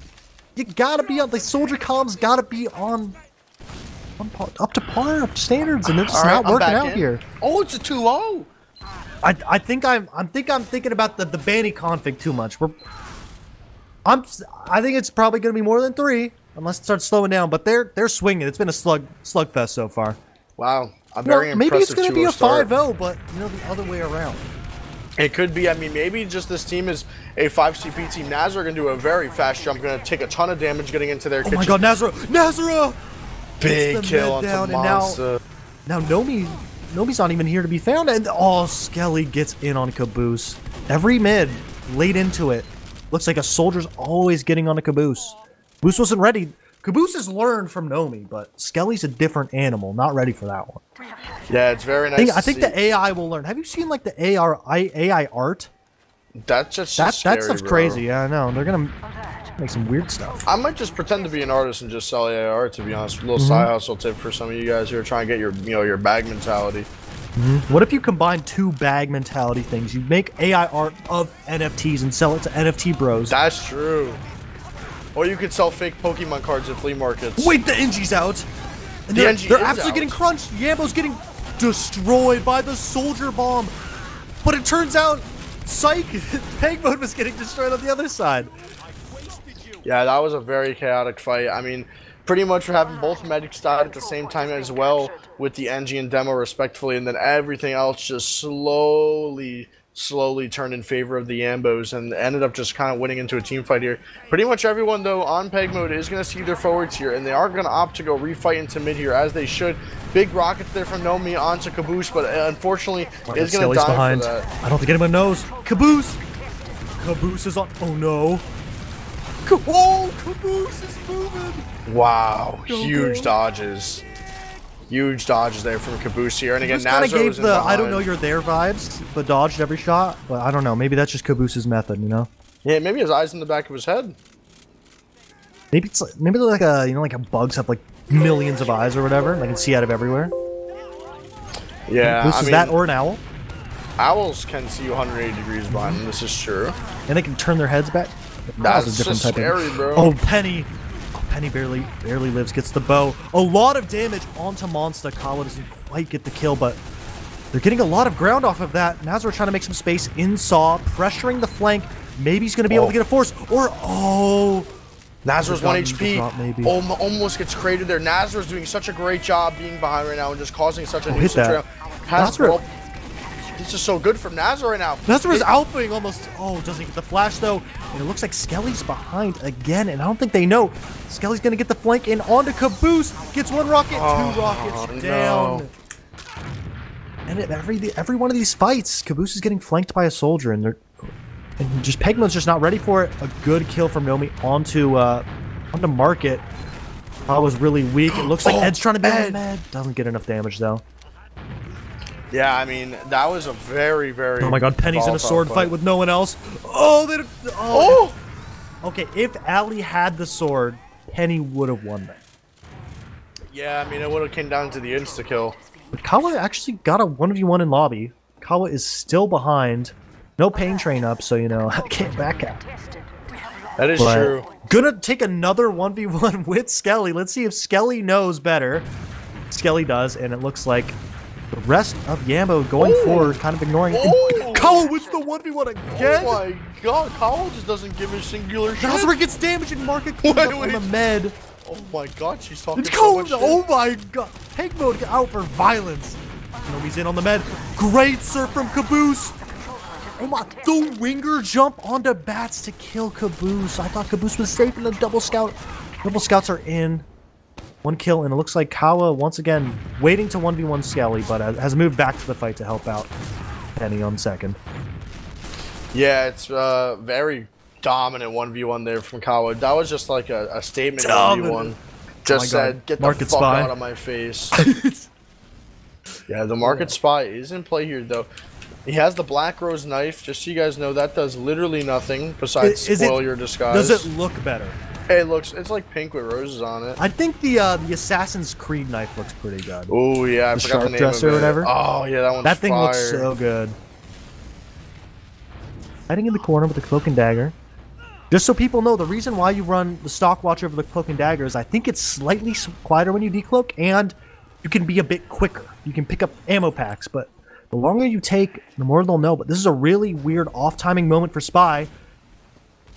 [SPEAKER 2] You gotta be on the soldier comms. Gotta be on up to par, up to standards, and they're just not working out here.
[SPEAKER 1] Oh, it's a 2-0.
[SPEAKER 2] I think I'm thinking about the Banny config too much. I think it's probably going to be more than 3 unless it starts slowing down. But they're swinging. It's been a slugfest so far.
[SPEAKER 1] Wow, I'm very impressive.
[SPEAKER 2] Maybe it's going to be a
[SPEAKER 1] start.
[SPEAKER 2] 5-0, but the other way around.
[SPEAKER 1] It could be. I mean, maybe just this team is a 5CP team. Nazar going to do a very fast jump. Going to take a ton of damage getting into their kitchen.
[SPEAKER 2] Oh my God, Nazara!
[SPEAKER 1] Big kill onto Monster.
[SPEAKER 2] Now Nomi's not even here to be found, and Skelly gets in on Caboose. Every mid laid into it. Looks like a soldier's always getting on a Caboose. Caboose wasn't ready. Caboose has learned from Nomi, but Skelly's a different animal. Not ready for that one.
[SPEAKER 1] Yeah, it's very nice.
[SPEAKER 2] I think the AI will learn. Have you seen like the AI art?
[SPEAKER 1] That's just
[SPEAKER 2] that
[SPEAKER 1] scary,
[SPEAKER 2] stuff's
[SPEAKER 1] bro.
[SPEAKER 2] crazy. Yeah, I know. They're gonna make some weird stuff.
[SPEAKER 1] I might just pretend to be an artist and just sell AI art. To be honest, a little side hustle tip for some of you guys who are trying to get your bag mentality.
[SPEAKER 2] What if you combine 2 bag mentality things? You make AI art of NFTs and sell it to NFT bros.
[SPEAKER 1] That's true. Or you could sell fake Pokemon cards at flea markets.
[SPEAKER 2] Wait, the NG's out. And they're absolutely getting crunched. Yambo's getting destroyed by the soldier bomb. But it turns out, psych, PEGMODE was getting destroyed on the other side.
[SPEAKER 1] Yeah, that was a very chaotic fight. I mean, pretty much we're having both medics die at the same time as well with the NG and demo respectfully, and then everything else just slowly turned in favor of the Yambos and ended up just kind of winning into a team fight here. Pretty much everyone, though, on PEGMODE is going to see their forwards here, and they are going to opt to go refight into mid here, as they should. Big rockets there from Nomi onto Caboose, but unfortunately is going to die
[SPEAKER 2] behind.
[SPEAKER 1] for that.
[SPEAKER 2] I don't think anyone knows. Caboose! Caboose is on... Oh, no. Oh, Caboose is moving!
[SPEAKER 1] Wow, huge dodges. Huge dodges there from Caboose here. And again,
[SPEAKER 2] kind of
[SPEAKER 1] Nazar
[SPEAKER 2] gave
[SPEAKER 1] was in
[SPEAKER 2] the
[SPEAKER 1] behind.
[SPEAKER 2] I don't know you're there vibes, but dodged every shot. But I don't know. Maybe that's just Caboose's method, you know?
[SPEAKER 1] Yeah, maybe his eyes in the back of his head.
[SPEAKER 2] Maybe they're like a like bugs have like millions of eyes or whatever. They can see out of everywhere.
[SPEAKER 1] Yeah,
[SPEAKER 2] Caboose is that or an owl?
[SPEAKER 1] Owls can see 180 degrees behind them. This is true.
[SPEAKER 2] And they can turn their heads back.
[SPEAKER 1] That's just scary, bro.
[SPEAKER 2] Oh, Penny. Penny barely lives, gets the bow. A lot of damage onto Monster. Kawa doesn't quite get the kill, but they're getting a lot of ground off of that. Nazar trying to make some space in Saw, pressuring the flank. Maybe he's going to be able to get a force. Or,
[SPEAKER 1] Nazar's 1 HP.
[SPEAKER 2] Drop, maybe.
[SPEAKER 1] Almost gets created there. Nazar's doing such a great job being behind right now and just causing such a
[SPEAKER 2] hit that.
[SPEAKER 1] This is so good from Nazar right now.
[SPEAKER 2] Nazar is alphaing almost. Oh, doesn't get the flash though. And it looks like Skelly's behind again. And I don't think they know. Skelly's going to get the flank in onto Caboose. Gets 1 rocket, 2 rockets down.
[SPEAKER 1] No.
[SPEAKER 2] And every one of these fights, Caboose is getting flanked by a soldier. And just PEGMODE's just not ready for it. A good kill from Nomi onto Market. I was really weak. It looks like Ed's trying to be on Med. Doesn't get enough damage though.
[SPEAKER 1] Yeah, I mean, that was a very, very...
[SPEAKER 2] Oh my god, Penny's in a sword fight with no one else. Okay, if Ali had the sword, Penny would have won that.
[SPEAKER 1] Yeah, I mean, it would have came down to the insta-kill.
[SPEAKER 2] But Kawa actually got a 1v1 in lobby. Kawa is still behind. No pain train up, so, you know, I can't back out.
[SPEAKER 1] That is true.
[SPEAKER 2] Gonna take another 1v1 with Skelly. Let's see if Skelly knows better. Skelly does, and it looks like the rest of Yambo going forward, kind of ignoring it. Kawa wins the 1v1 again!
[SPEAKER 1] Oh my god, Kawa just doesn't give a singular shit.
[SPEAKER 2] That's where it gets damage and Market on the med.
[SPEAKER 1] Oh my god, she's talking
[SPEAKER 2] It's
[SPEAKER 1] so much
[SPEAKER 2] cold.
[SPEAKER 1] shit.
[SPEAKER 2] Oh my god. PEGMODE out for violence. Nomi's in on the med. Great surf from Caboose. Oh my. The winger jump onto bats to kill Caboose. I thought Caboose was safe in the double scout. Double scouts are in. 1 kill, and it looks like Kawa, once again, waiting to 1v1 Skelly, but has moved back to the fight to help out Penny on second.
[SPEAKER 1] Yeah, it's very dominant 1v1 there from Kawa. That was just like a statement 1v1. Just said, get the fuck out of my face. Yeah, the Market Spy is in play here, though. He has the Black Rose knife. Just so you guys know, that does literally nothing besides spoil your disguise.
[SPEAKER 2] Does it look better?
[SPEAKER 1] Hey, it's like pink with roses on it.
[SPEAKER 2] I think the Assassin's Creed knife looks pretty good.
[SPEAKER 1] Oh yeah, I forgot the name of it.
[SPEAKER 2] Or whatever.
[SPEAKER 1] Oh yeah, that one's
[SPEAKER 2] That thing
[SPEAKER 1] fire.
[SPEAKER 2] looks so good. Hiding in the corner with the cloak and dagger. Just so people know, the reason why you run the stock watch over the cloak and dagger is I think it's slightly quieter when you decloak, and you can be a bit quicker. You can pick up ammo packs, but The longer you take, the more they'll know. But this is a really weird off-timing moment for Spy.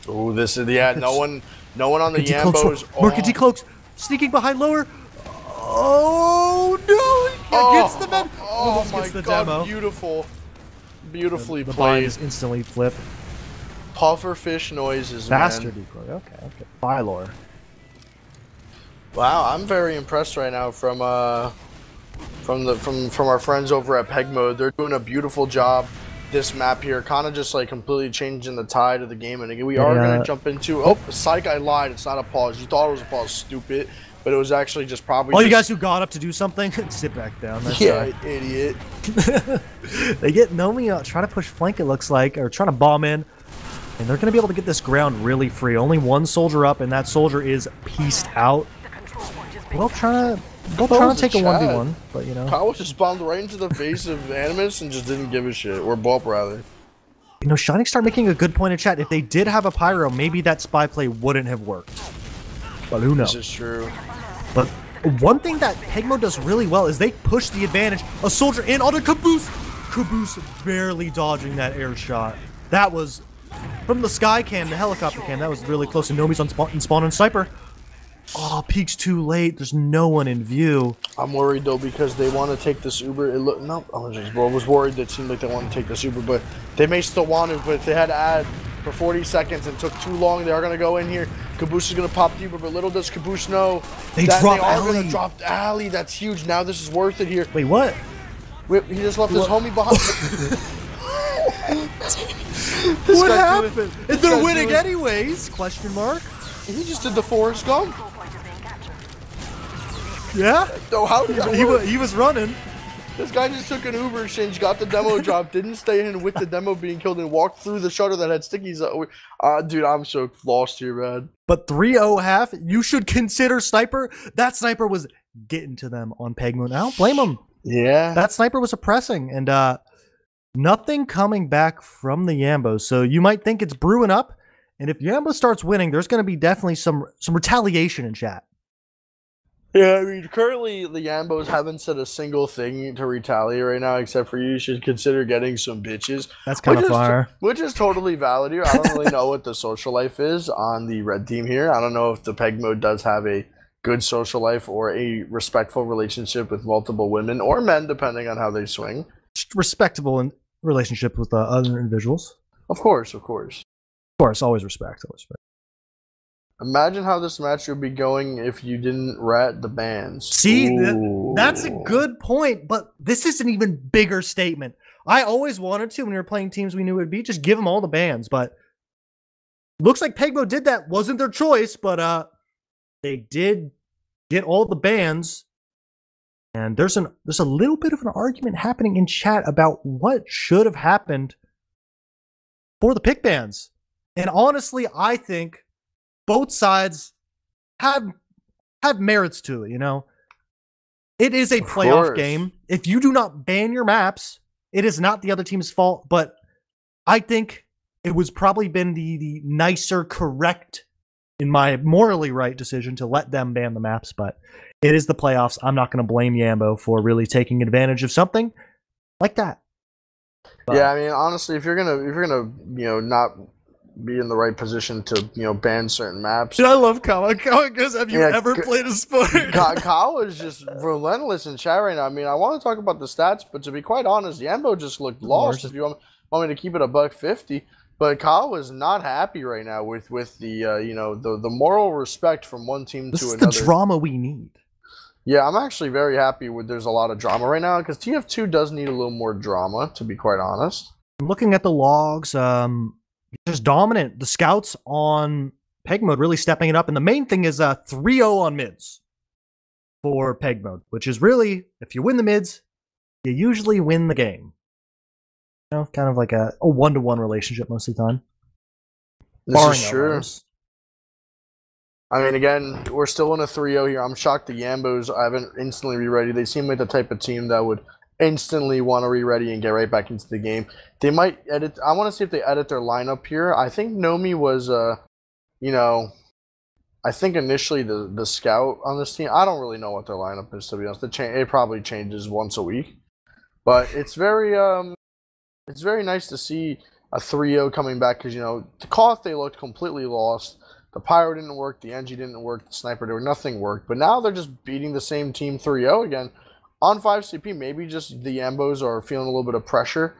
[SPEAKER 1] Oh, this is no one on the Yambos.
[SPEAKER 2] Mercanty cloaks sneaking behind lower. Oh no! He gets the men.
[SPEAKER 1] Oh my
[SPEAKER 2] gets the
[SPEAKER 1] god!
[SPEAKER 2] demo.
[SPEAKER 1] Beautifully
[SPEAKER 2] the
[SPEAKER 1] played.
[SPEAKER 2] is instantly flipped.
[SPEAKER 1] Puffer fish noises.
[SPEAKER 2] Faster
[SPEAKER 1] man.
[SPEAKER 2] decoy. Okay. Bylor.
[SPEAKER 1] Wow, I'm very impressed right now from our friends over at PEGMODE. They're doing a beautiful job. This map here, kind of just like completely changing the tide of the game. And again, we are gonna jump into. Oh, psych! I lied. It's not a pause. You thought it was a pause, stupid. But it was actually just probably.
[SPEAKER 2] All you guys who got up to do something, sit back down. That's
[SPEAKER 1] idiot.
[SPEAKER 2] They get Nomi trying to push flank. It looks like, or trying to bomb in, and they're gonna be able to get this ground really free. Only one soldier up, and that soldier is pieced out. Well, trying to take a 1v1, but you know.
[SPEAKER 1] Kyle just bombed right into the face of Animus and just didn't give a shit, or Bulb rather.
[SPEAKER 2] You know, Shining Star making a good point in chat. If they did have a Pyro, maybe that spy play wouldn't have worked. But who knows?
[SPEAKER 1] This is true.
[SPEAKER 2] But one thing that PEGMODE does really well is they push the advantage. A soldier in on a Caboose. Caboose barely dodging that air shot. That was from the sky cam, the helicopter cam. That was really close. And Nomi's on spawn and sniper. Oh, peaks too late. There's no one in view.
[SPEAKER 1] I'm worried though because they want to take this Uber. It looked no. I was worried that it seemed like they wanted to take this Uber, but they may still want to. But if they had to add for 40 seconds and took too long, they are gonna go in here. Caboose is gonna pop the Uber, but little does Caboose know
[SPEAKER 2] they
[SPEAKER 1] are
[SPEAKER 2] Alley.
[SPEAKER 1] Gonna drop Alley. That's huge. Now this is worth it here.
[SPEAKER 2] Wait, what?
[SPEAKER 1] He just left his homie behind.
[SPEAKER 2] What happened? If they're winning anyways? Question mark.
[SPEAKER 1] He just did the Forrest Gump.
[SPEAKER 2] Yeah?
[SPEAKER 1] So how did that
[SPEAKER 2] he was running.
[SPEAKER 1] This guy just took an Uber exchange, got the demo drop, didn't stay in with the demo being killed, and walked through the shutter that had stickies. Dude, I'm so lost here, man.
[SPEAKER 2] But 3-0 half, you should consider sniper. That sniper was getting to them on PEGMODE. I don't blame him.
[SPEAKER 1] Yeah.
[SPEAKER 2] That sniper was oppressing, and nothing coming back from the Yambos. So you might think it's brewing up, and if Yambo starts winning, there's going to be definitely some retaliation in chat.
[SPEAKER 1] Yeah, I mean, currently the Yambos haven't said a single thing to retaliate right now, except for you should consider getting some bitches.
[SPEAKER 2] That's kind of fire.
[SPEAKER 1] Which is totally valid here. I don't really know what the social life is on the red team here. I don't know if the PEGMODE does have a good social life or a respectful relationship with multiple women or men, depending on how they swing.
[SPEAKER 2] Just respectable in relationship with other individuals.
[SPEAKER 1] Of course, of course.
[SPEAKER 2] Of course, always respect, always respect.
[SPEAKER 1] Imagine how this match would be going if you didn't rat the bans.
[SPEAKER 2] See, that's a good point, but this is an even bigger statement. I always wanted to, when we were playing teams we knew it would be, just give them all the bans, but looks like PEGMODE did that. Wasn't their choice, but they did get all the bans, and there's a little bit of an argument happening in chat about what should have happened for the pick bans. And honestly, I think both sides have merits to it, you know? It is a playoff game. If you do not ban your maps, it is not the other team's fault, but I think it was probably been the nicer, correct, in my morally right decision to let them ban the maps, but it is the playoffs. I'm not going to blame Yambo for really taking advantage of something like that. But,
[SPEAKER 1] yeah, I mean, honestly, if you're gonna, not be in the right position to, ban certain maps.
[SPEAKER 2] Dude, I love Kyle. Kyle goes, have you ever played a sport?
[SPEAKER 1] Kyle is just relentless in chat right now. I mean, I want to talk about the stats, but to be quite honest, Yambo just looked lost. If you want me to keep it $150, but Kyle was not happy right now with the the moral respect from one team to another.
[SPEAKER 2] This is the drama we need.
[SPEAKER 1] Yeah, I'm actually very happy with there's a lot of drama right now because TF2 does need a little more drama, to be quite honest.
[SPEAKER 2] Looking at the logs, just dominant. The scouts on PEGMODE really stepping it up, and the main thing is 3-0 on mids for PEGMODE, which is really, if you win the mids, you usually win the game. You know, kind of like a 1-to-1 relationship most of the time.
[SPEAKER 1] This is true. I mean, again, we're still in a 3-0 here. I'm shocked the Yambos haven't instantly re-ready. They seem like the type of team that would instantly want to re-ready and get right back into the game. They might edit. I want to see if they edit their lineup here. I think Nomi was, I think initially the scout on this team. I don't really know what their lineup is, to be honest. It probably changes once a week. But it's very nice to see a 3-0 coming back because, you know, the Koth, they looked completely lost. The Pyro didn't work, the NG didn't work, the Sniper didn't, nothing worked. But now they're just beating the same team 3-0 again on 5CP. Maybe just the Ambos are feeling a little bit of pressure.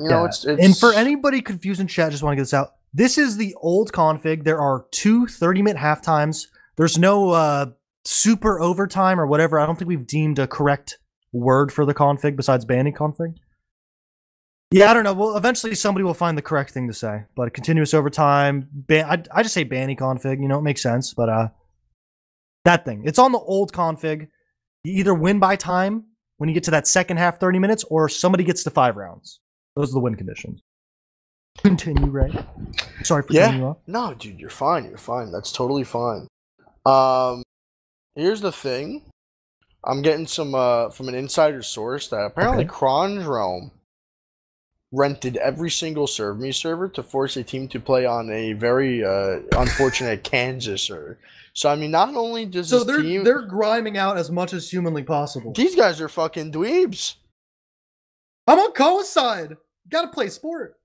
[SPEAKER 1] You know, it's...
[SPEAKER 2] And for anybody confused in chat, just want to get this out. This is the old config. There are 2 30-minute halftimes. There's no super overtime or whatever. I don't think we've deemed a correct word for the config besides banning config. Yeah, I don't know. Well, eventually somebody will find the correct thing to say. But continuous overtime, I just say banny config. You know, it makes sense. But that thing, it's on the old config. You either win by time when you get to that second half 30 minutes, or somebody gets to 5 rounds. Those are the win conditions. Continue, Ray. Sorry for cutting you off.
[SPEAKER 1] No, dude, you're fine. You're fine. That's totally fine. Here's the thing. I'm getting some from an insider source that apparently Kronge rented every single Serve Me server to force a team to play on a very unfortunate Kansas server. So I mean, not only does this team,
[SPEAKER 2] they're grinding out as much as humanly possible.
[SPEAKER 1] These guys are fucking dweebs.
[SPEAKER 2] I'm on Koa's side. Gotta play sport.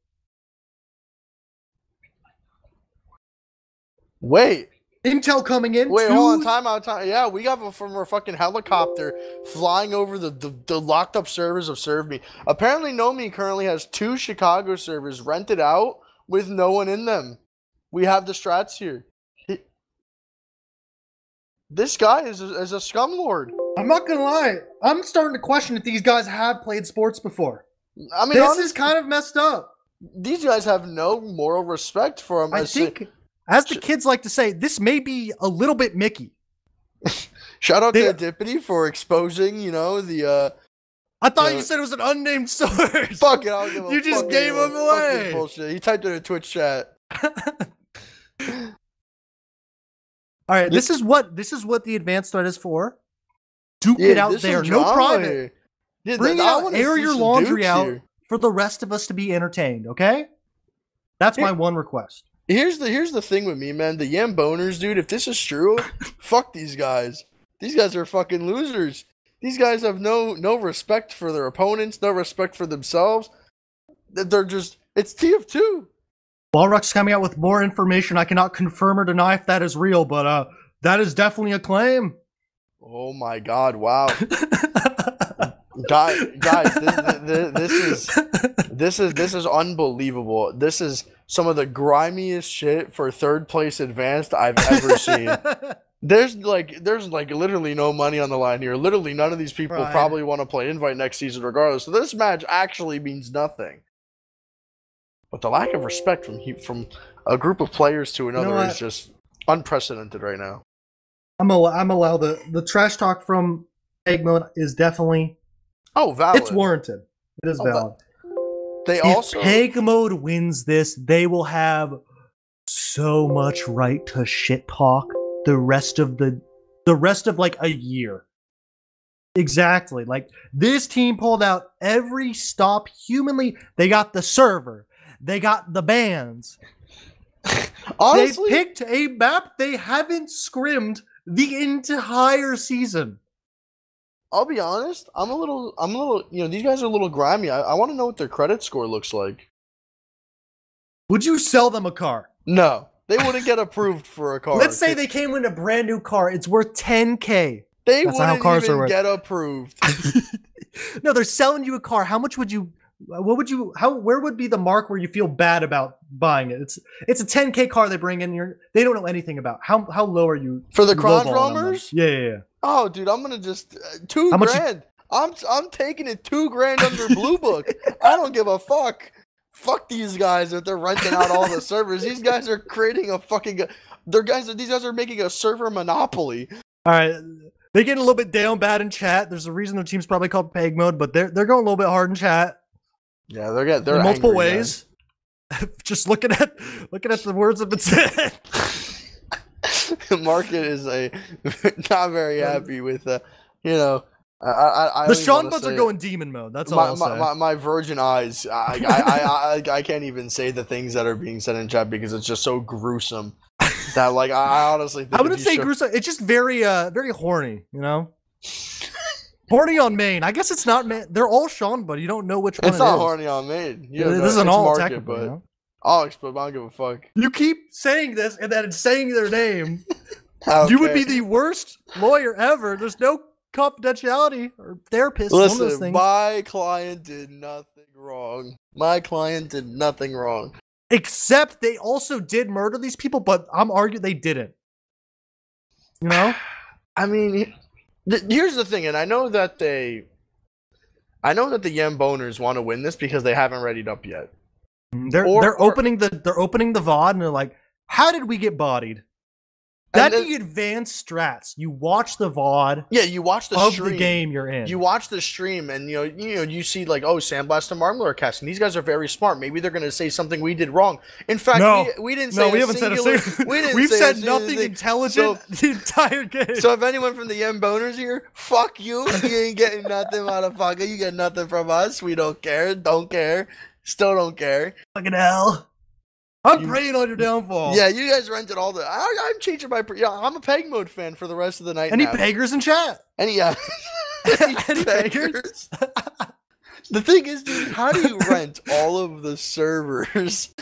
[SPEAKER 1] Wait.
[SPEAKER 2] Intel coming in.
[SPEAKER 1] Wait, hold on. Time out. Yeah, we got from a fucking helicopter flying over the locked up servers of Serve Me. Apparently, Nomi currently has 2 Chicago servers rented out with no one in them. We have the strats here. This guy is a scumlord.
[SPEAKER 2] I'm not gonna lie. I'm starting to question if these guys have played sports before.
[SPEAKER 1] I mean,
[SPEAKER 2] this is kind of messed up.
[SPEAKER 1] These guys have no moral respect for him.
[SPEAKER 2] I think, as the kids like to say, this may be a little bit Mickey.
[SPEAKER 1] Shout out to Adipity for exposing, you know, the...
[SPEAKER 2] I thought you said it was an unnamed source.
[SPEAKER 1] Fuck it, I'll give him
[SPEAKER 2] You just gave him away.
[SPEAKER 1] Bullshit. He typed in a Twitch chat.
[SPEAKER 2] All right, this is what the advanced threat is for. Duke it out there, no private.
[SPEAKER 1] Yeah,
[SPEAKER 2] Bring it out, air your laundry out for the rest of us to be entertained, okay? That's my one request.
[SPEAKER 1] Here's the thing with me, man. The Yam Boners, dude, if this is true, fuck these guys. These guys are fucking losers. These guys have no respect for their opponents, no respect for themselves. They're just, it's TF2.
[SPEAKER 2] Balrog's coming out with more information. I cannot confirm or deny if that is real, but that is definitely a claim.
[SPEAKER 1] Oh my god, wow. guys, this is unbelievable. This is some of the grimiest shit for 3rd place advanced I've ever seen. There's literally no money on the line here. Literally none of these people probably want to play Invite next season regardless. So this match actually means nothing. But the lack of respect from a group of players to another is just unprecedented right now.
[SPEAKER 2] I'm allowed the trash talk from PEGMODE is definitely
[SPEAKER 1] valid.
[SPEAKER 2] It's warranted. It is valid.
[SPEAKER 1] If
[SPEAKER 2] PEGMODE wins this, they will have so much right to shit talk the rest of like a year. Exactly. Like, this team pulled out every stop humanly. They got the server. They got the bans.
[SPEAKER 1] Honestly,
[SPEAKER 2] they picked a map they haven't scrimmed the entire season.
[SPEAKER 1] I'll be honest, I'm a little, you know, these guys are a little grimy. I want to know what their credit score looks like.
[SPEAKER 2] Would you sell them a car?
[SPEAKER 1] No, they wouldn't get approved for a car.
[SPEAKER 2] Let's say they came with a brand new car. It's worth $10K.
[SPEAKER 1] They wouldn't even get approved.
[SPEAKER 2] No, they're selling you a car. How much would you... where would be the mark where you feel bad about buying it? It's a $10K car they bring in. They don't know anything about. How low are you
[SPEAKER 1] for the Kronge roamers?
[SPEAKER 2] Yeah.
[SPEAKER 1] Oh, dude, I'm gonna just $2,000. I'm taking it $2,000 under Blue Book. I don't give a fuck. Fuck these guys if they're renting out all the servers. These guys are creating a fucking. These guys are making a server monopoly.
[SPEAKER 2] All right. They get a little bit down bad in chat. There's a reason their team's probably called PEGMODE, but they're going a little bit hard in chat.
[SPEAKER 1] Yeah, they're
[SPEAKER 2] in multiple
[SPEAKER 1] angry,
[SPEAKER 2] ways. Just looking at the words that have been said.
[SPEAKER 1] The market is not very happy with the
[SPEAKER 2] Sean Buds are going demon mode. That's all I'll say.
[SPEAKER 1] My virgin eyes. I can't even say the things that are being said in chat because it's just so gruesome. That I honestly think
[SPEAKER 2] I wouldn't say gruesome. It's just very very horny. You know, Horny on main. I guess it's not main. They're all Sean, but you don't know which one
[SPEAKER 1] It's
[SPEAKER 2] it
[SPEAKER 1] not
[SPEAKER 2] is.
[SPEAKER 1] horny on main.
[SPEAKER 2] This isn't all technical,
[SPEAKER 1] but
[SPEAKER 2] you know?
[SPEAKER 1] I'll explode. I don't give a fuck.
[SPEAKER 2] You keep saying this and then saying their name.
[SPEAKER 1] Okay.
[SPEAKER 2] You would be the worst lawyer ever. There's no confidentiality or therapist on those
[SPEAKER 1] Listen,
[SPEAKER 2] things.
[SPEAKER 1] my client did nothing wrong. My client did nothing wrong.
[SPEAKER 2] Except they also did murder these people, but I'm arguing they didn't. You know?
[SPEAKER 1] I mean, here's the thing, and I know that the Yem Boners want to win this because they haven't readied up yet.
[SPEAKER 2] They're opening the VOD and they're like, how did we get bodied? That's the advanced strats. You watch the VOD.
[SPEAKER 1] Yeah, you watch the
[SPEAKER 2] of
[SPEAKER 1] stream.
[SPEAKER 2] The game you're in.
[SPEAKER 1] You watch the stream, and you see like, oh, Sandblast and Marmaloo are casting. These guys are very smart. Maybe they're gonna say something we did wrong. In fact, we didn't say.
[SPEAKER 2] No, we haven't said a single. We've said nothing intelligent the entire game.
[SPEAKER 1] So if anyone from the Yem Boners here, fuck you. You ain't getting nothing, motherfucker. You get nothing from us. We don't care. Don't care. Still don't care.
[SPEAKER 2] Fucking hell. I'm praying on your downfall.
[SPEAKER 1] Yeah, you guys rented all the. I'm changing my. I'm a PEGMODE fan for the rest of the night.
[SPEAKER 2] Any peggers in chat?
[SPEAKER 1] Any
[SPEAKER 2] peggers?
[SPEAKER 1] The thing is, dude, how do you rent all of the servers?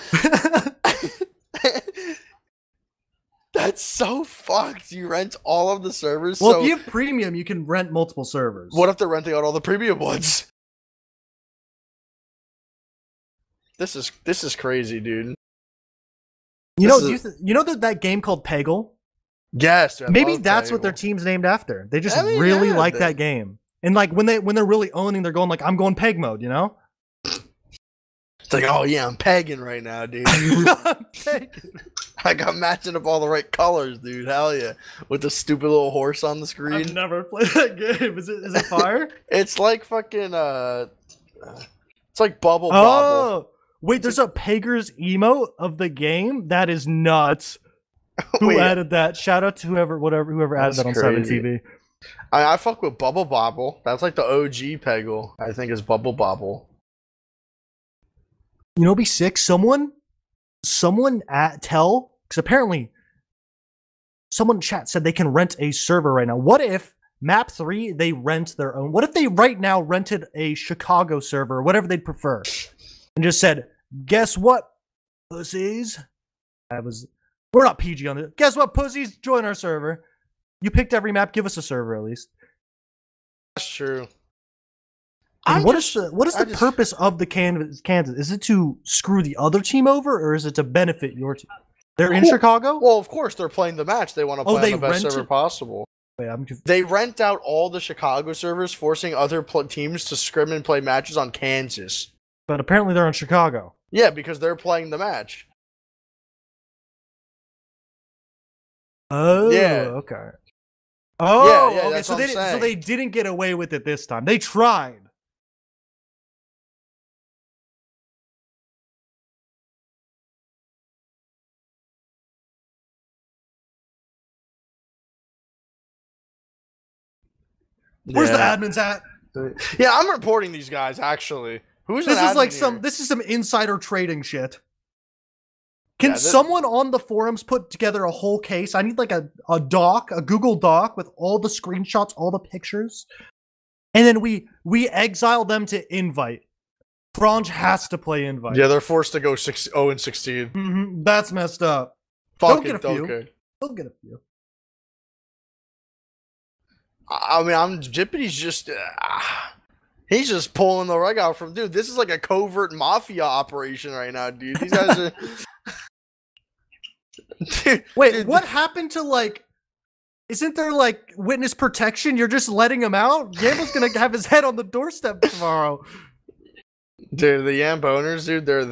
[SPEAKER 1] That's so fucked. You rent all of the servers.
[SPEAKER 2] Well,
[SPEAKER 1] so
[SPEAKER 2] if you have premium, you can rent multiple servers.
[SPEAKER 1] What if they're renting out all the premium ones? This is crazy, dude.
[SPEAKER 2] You know that game called Peggle?
[SPEAKER 1] Yes.
[SPEAKER 2] Maybe that's what their team's named after. They just really like that game. And like when they're really owning, they're going like, I'm going peg mode, you know?
[SPEAKER 1] It's like, oh yeah, I'm pegging right now, dude. I got matching up all the right colors, dude. Hell yeah. With the stupid little horse on the screen.
[SPEAKER 2] I've never played that game. Is it fire?
[SPEAKER 1] It's like fucking it's like Bubble Bobble.
[SPEAKER 2] Wait, there's a Peggers emote of the game? That is nuts. Who added that? Shout out to whoever added that on 7TV.
[SPEAKER 1] I fuck with Bubble Bobble. That's like the OG Peggle, I think, is Bubble Bobble.
[SPEAKER 2] You know, be sick. Someone because apparently someone in chat said they can rent a server right now. What if Map 3 they rent their own? What if they right now rented a Chicago server, or whatever they'd prefer, and just said, "Guess what, pussies? We're not PG on this. Guess what, pussies? Join our server. You picked every map. Give us a server at least."
[SPEAKER 1] That's true.
[SPEAKER 2] And what is the purpose of the Kansas? Is it to screw the other team over, or is it to benefit your team? They're in Chicago?
[SPEAKER 1] Well, of course they're playing the match. They want to play on the best server possible.
[SPEAKER 2] Wait,
[SPEAKER 1] they rent out all the Chicago servers, forcing other teams to scrim and play matches on Kansas.
[SPEAKER 2] But apparently they're in Chicago.
[SPEAKER 1] Yeah, because they're playing the match.
[SPEAKER 2] Oh,
[SPEAKER 1] yeah.
[SPEAKER 2] Okay. Oh,
[SPEAKER 1] yeah,
[SPEAKER 2] okay. So they didn't get away with it this time. They tried. Where's the admins at?
[SPEAKER 1] Yeah, I'm reporting these guys actually. This
[SPEAKER 2] is some insider trading shit. Can someone on the forums put together a whole case? I need like a Google Doc with all the screenshots, all the pictures. And then we exile them to invite. Kronge has to play invite.
[SPEAKER 1] Yeah, they're forced to go 0-16.
[SPEAKER 2] Mm-hmm. That's messed up.
[SPEAKER 1] Don't
[SPEAKER 2] get a few. Don't get a few.
[SPEAKER 1] I mean, Jippity's just he's just pulling the rug out from dude. This is like a covert mafia operation right now, dude. These guys are.
[SPEAKER 2] Wait, what happened to like? Isn't there like witness protection? You're just letting him out. Gamble's gonna have his head on the doorstep tomorrow.
[SPEAKER 1] Dude, the Yam Boners, dude, they're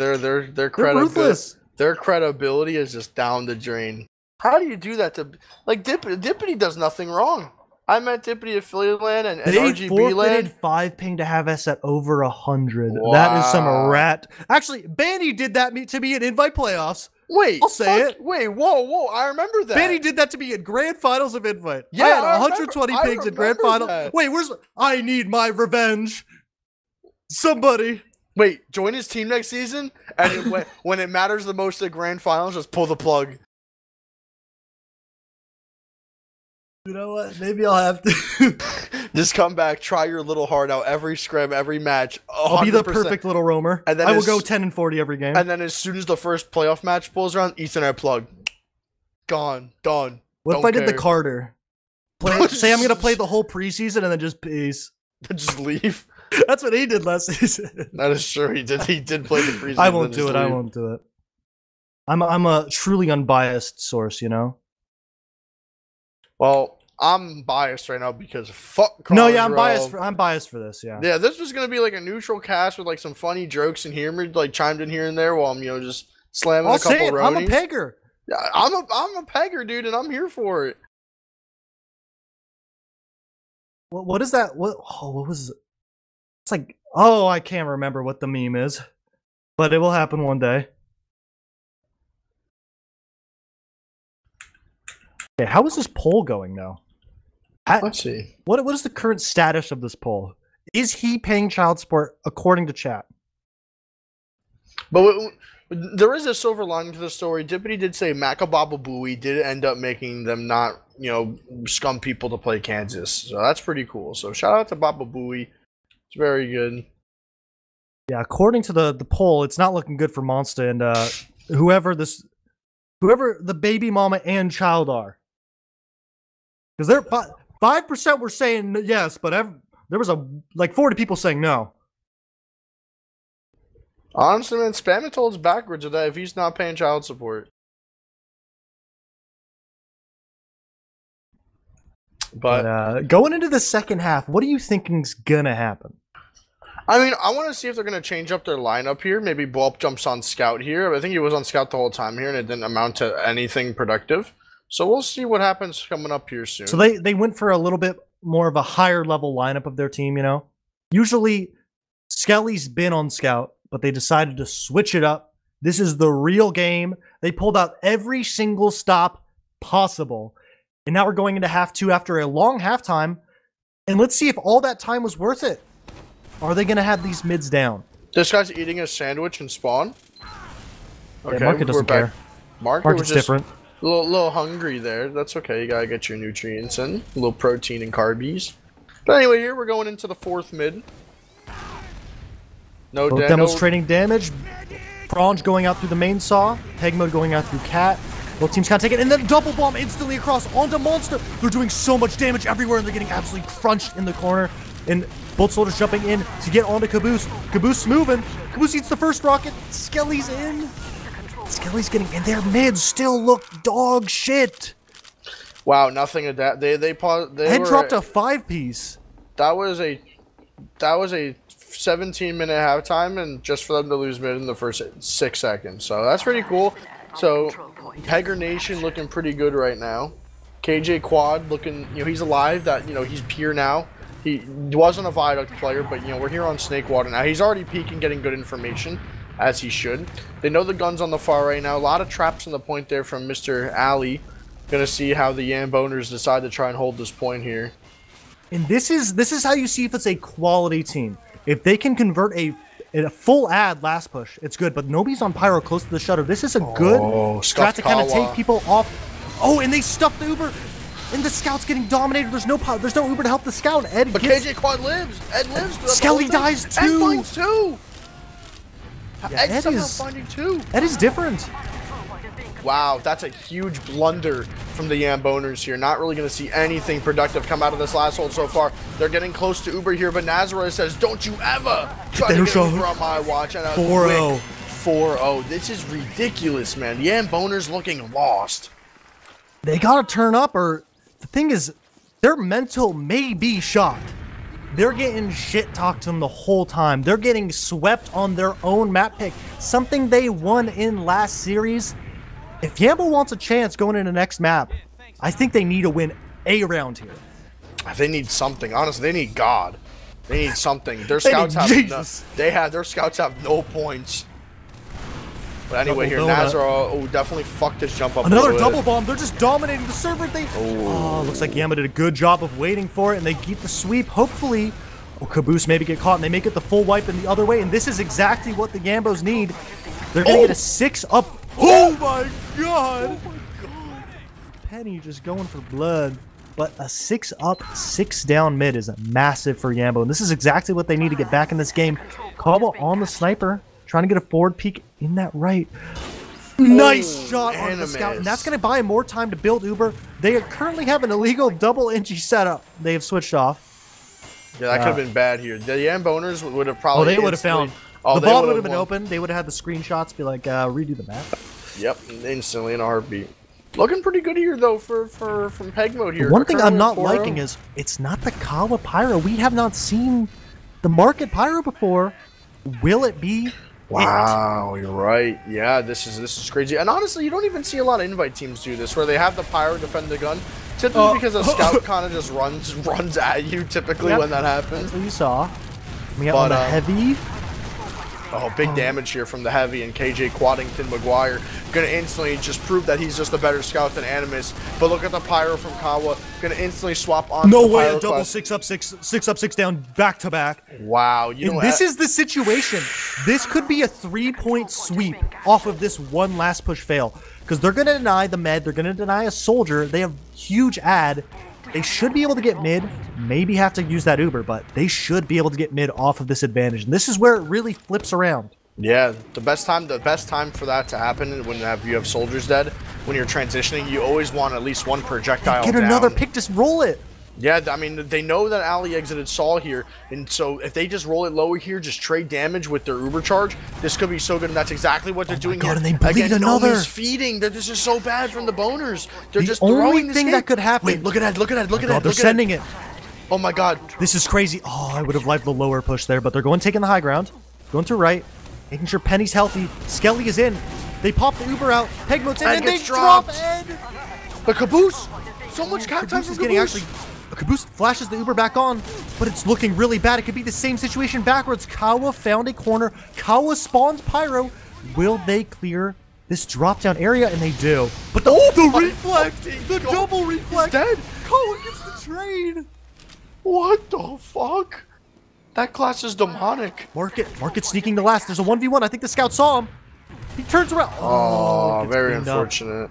[SPEAKER 1] ruthless. Their credibility is just down the drain. How do you do that to like Dippity does nothing wrong. I met Dippity at Affiliate Land and RGB Land.
[SPEAKER 2] They 5 ping to have us at over 100. Wow. That is some rat. Actually, Banny did that to me in invite playoffs.
[SPEAKER 1] Wait,
[SPEAKER 2] I'll say it.
[SPEAKER 1] Wait, whoa! I remember that.
[SPEAKER 2] Banny did that to me in grand finals of invite.
[SPEAKER 1] Yeah,
[SPEAKER 2] I had 120 pings in grand final.
[SPEAKER 1] That.
[SPEAKER 2] Wait, I need my revenge. Somebody.
[SPEAKER 1] Wait, join his team next season, and when it matters the most at grand finals, just pull the plug.
[SPEAKER 2] You know what? Maybe I'll have to.
[SPEAKER 1] Just come back, try your little heart out every scrim, every match. 100%.
[SPEAKER 2] I'll be the perfect little roamer.
[SPEAKER 1] And then
[SPEAKER 2] I will go 10-40 every game.
[SPEAKER 1] And then as soon as the first playoff match pulls around, Ethernet plug. Gone. Done.
[SPEAKER 2] What if I did the Carter? Say I'm going to play the whole preseason and then just peace.
[SPEAKER 1] Just leave.
[SPEAKER 2] That's what he did last season.
[SPEAKER 1] That is true. He did play the preseason.
[SPEAKER 2] I won't do it. I won't do it. I'm a truly unbiased source, you know?
[SPEAKER 1] Well, I'm biased right now because fuck Kronge.
[SPEAKER 2] No, yeah, I'm biased for this, yeah.
[SPEAKER 1] Yeah, this was gonna be like a neutral cast with like some funny jokes and humor like chimed in here and there while I'm just slamming a couple roadies.
[SPEAKER 2] I'm a pegger.
[SPEAKER 1] Yeah, I'm a pegger, dude, and I'm here for it.
[SPEAKER 2] What is that? What was it? It's like, oh, I can't remember what the meme is, but it will happen one day. Okay, how is this poll going now?
[SPEAKER 1] Let's see.
[SPEAKER 2] What is the current status of this poll? Is he paying child support according to chat?
[SPEAKER 1] But there is a silver lining to the story. Dippity did say Macabababooey did end up making them not, scum people to play Kansas. So that's pretty cool. So shout out to Bababooey. It's very good.
[SPEAKER 2] Yeah, according to the poll, it's not looking good for Monster and whoever the baby mama and child are. Because they're 5% were saying yes, but there was like 40 people saying no.
[SPEAKER 1] Honestly, man, Spamatol's backwards with that if he's not paying child support. But
[SPEAKER 2] going into the second half, what are you thinking's gonna happen?
[SPEAKER 1] I mean, I want to see if they're gonna change up their lineup here. Maybe Bulb jumps on Scout here. I think he was on Scout the whole time here, and it didn't amount to anything productive. So we'll see what happens coming up here soon.
[SPEAKER 2] So they went for a little bit more of a higher level lineup of their team, Usually, Skelly's been on Scout, but they decided to switch it up. This is the real game. They pulled out every single stop possible. And now we're going into half two after a long halftime. And let's see if all that time was worth it. Are they going to have these mids down?
[SPEAKER 1] This guy's eating a sandwich and spawn.
[SPEAKER 2] Okay, yeah, Market doesn't care.
[SPEAKER 1] Market's
[SPEAKER 2] different.
[SPEAKER 1] A little hungry there. That's okay. You gotta get your nutrients in. A little protein and carbies. But anyway, here we're going into the fourth mid.
[SPEAKER 2] Both demonstrating damage. Kronge going out through the main saw. PEGMODE going out through Cat. Both teams can't take it. And then double bomb instantly across onto Monster. They're doing so much damage everywhere and they're getting absolutely crunched in the corner. And both soldiers jumping in to get onto Caboose. Caboose moving. Caboose eats the first rocket. Skelly's in. Skelly's getting in. Their mids still look dog shit.
[SPEAKER 1] Wow, nothing of that. They paused.
[SPEAKER 2] Head dropped a 5-piece.
[SPEAKER 1] That was a 17-minute halftime, and just for them to lose mid in the first 6 seconds. So that's pretty cool. So Pegger Nation looking pretty good right now. KJ Quad looking, he's alive. That he's pure now. He wasn't a Viaduct player, but we're here on Snake Water now. He's already peaking, getting good information, as he should. They know the gun's on the far right now. A lot of traps on the point there from Mr. Ali. Gonna see how the Yamboners decide to try and hold this point here.
[SPEAKER 2] And this is how you see if it's a quality team. If they can convert a full ad last push, it's good. But nobody's on Pyro close to the shutter. This is a good strat to kind of take people off. Oh, and they stuffed the Uber. And the Scout's getting dominated. There's no Uber to help the Scout.
[SPEAKER 1] But KJ Quad lives. Ed lives.
[SPEAKER 2] Skelly dies too.
[SPEAKER 1] Ed finds two.
[SPEAKER 2] Yeah,
[SPEAKER 1] Ed's somehow finding two.
[SPEAKER 2] Ed is different.
[SPEAKER 1] Wow, that's a huge blunder from the Yamboners here. Not really going to see anything productive come out of this last hold so far. They're getting close to Uber here, but Nazareth says, don't you ever try to get Uber on my watch.
[SPEAKER 2] 4-0.
[SPEAKER 1] 4-0. This is ridiculous, man. The Yamboners looking lost.
[SPEAKER 2] They got to turn up, or the thing is, their mental may be shot. They're getting shit talked to them the whole time. They're getting swept on their own map pick. Something they won in last series. If Yambo wants a chance going into next map, I think they need to win a round here.
[SPEAKER 1] They need something. Honestly, they need God. They need something. Their scouts have their scouts have no points. But anyway, here Nazar definitely fucked his jump up.
[SPEAKER 2] Another double bomb. They're just dominating the server. Looks like Yamba did a good job of waiting for it, and they keep the sweep. Hopefully, Caboose maybe get caught, and they make it the full wipe in the other way. And this is exactly what the Yambos need. They're gonna get a 6-up. Oh my god! Penny just going for blood. but a 6 up, 6 down mid is massive for Yambo, and this is exactly what they need to get back in this game. Kawa on the sniper, trying to get a forward peek in that right. Nice shot on the scout, and that's going to buy him more time to build Uber. They currently have an illegal double Inchi setup. They have switched off.
[SPEAKER 1] Yeah, that could have been bad here. The Yamboners would have probably...
[SPEAKER 2] Oh, they would have found... the ball would have been open. They would have had the screenshots, be like, redo the map.
[SPEAKER 1] Yep, instantly in a heartbeat. Looking pretty good here, though, from PEGMODE here.
[SPEAKER 2] One thing I'm not liking is, it's not the Kawa Pyro. We have not seen the market Pyro before. Will it be...
[SPEAKER 1] Wow, you're right. Yeah, this is crazy. And honestly, you don't even see a lot of invite teams do this, where they have the Pyro defend the gun, typically because a scout kind of just runs at you, typically, when that happens.
[SPEAKER 2] That's what you saw. We got on the heavy.
[SPEAKER 1] Oh, big damage here from the heavy, and KJ Quaddington McGuire gonna instantly just prove that he's just a better scout than Animus. But look at the Pyro from Kawa, gonna instantly swap on.
[SPEAKER 2] No way, a double 6 up, 6 down, back to back.
[SPEAKER 1] Wow,
[SPEAKER 2] this is the situation. This could be a 3-point sweep off of this one last push fail, because they're gonna deny the med, they're gonna deny a soldier. They have huge ad. They should be able to get mid, maybe have to use that Uber, but they should be able to get mid off of this advantage. And this is where it really flips around.
[SPEAKER 1] Yeah, the best time for that to happen when you have soldiers dead, when you're transitioning, you always want at least one projectile
[SPEAKER 2] Get another pick, just roll it.
[SPEAKER 1] Yeah, I mean, they know that Ali exited Saw here, and so if they just roll it lower here, just trade damage with their Uber charge, this could be so good, and that's exactly what they're doing here.
[SPEAKER 2] And they bleed another.
[SPEAKER 1] Nomi's feeding. This is so bad from the boners. They're just
[SPEAKER 2] the
[SPEAKER 1] throwing
[SPEAKER 2] only
[SPEAKER 1] this
[SPEAKER 2] thing
[SPEAKER 1] game.
[SPEAKER 2] that could happen.
[SPEAKER 1] Wait, look at that.
[SPEAKER 2] They're sending it.
[SPEAKER 1] Oh my god.
[SPEAKER 2] This is crazy. Oh, I would have liked the lower push there, but they're taking the high ground. Going to right, making sure Penny's healthy. Skelly is in. They pop the Uber out. PEGMODE's in, and they drop Ed.
[SPEAKER 1] The Caboose. So much cap time from Caboose.
[SPEAKER 2] Caboose flashes the Uber back on, but it's looking really bad. It could be the same situation backwards. Kawa found a corner. Kawa spawns Pyro. Will they clear this drop-down area? And they do. But the reflect! The double reflect!
[SPEAKER 1] He's dead!
[SPEAKER 2] Kawa gets the trade!
[SPEAKER 1] What the fuck? That class is demonic.
[SPEAKER 2] Market sneaking the last. There's a 1v1. I think the scout saw him. He turns around.
[SPEAKER 1] Oh, very unfortunate.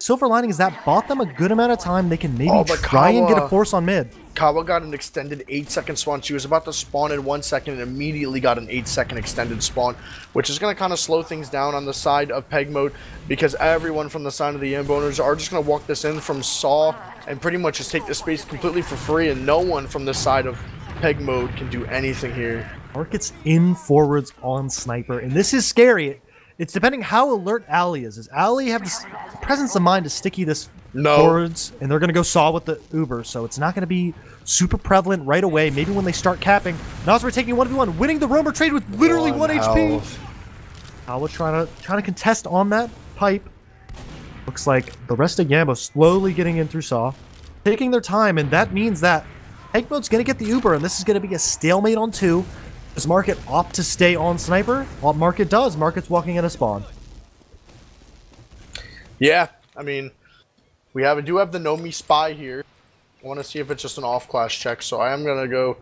[SPEAKER 2] Silver lining is that bought them a good amount of time. They can maybe try and get a force on mid.
[SPEAKER 1] Kawa got an extended 8-second spawn. She was about to spawn in 1 second and immediately got an 8-second extended spawn, which is going to kind of slow things down on the side of PEGMODE, because everyone from the side of the Yamboners are just going to walk this in from Saw and pretty much just take the space completely for free, and no one from the side of PEGMODE can do anything here.
[SPEAKER 2] Market's in forwards on Sniper, and this is scary. It's depending how alert Ali is. Does Ali have the presence of mind to sticky this forwards? And they're going to go Saw with the Uber, so it's not going to be super prevalent right away. Maybe when they start capping. Nazar taking 1v1, winning the roamer trade with literally 1 HP. Kawa trying to contest on that pipe. Looks like the rest of Yambo slowly getting in through Saw, taking their time, and that means that PEGMODE's going to get the Uber, and this is going to be a stalemate on 2. Does Market opt to stay on Sniper? Well, Market does. Market's walking in a spawn.
[SPEAKER 1] Yeah, I mean, we do have the Nomi Spy here. I want to see if it's just an off-class check, so I am going to go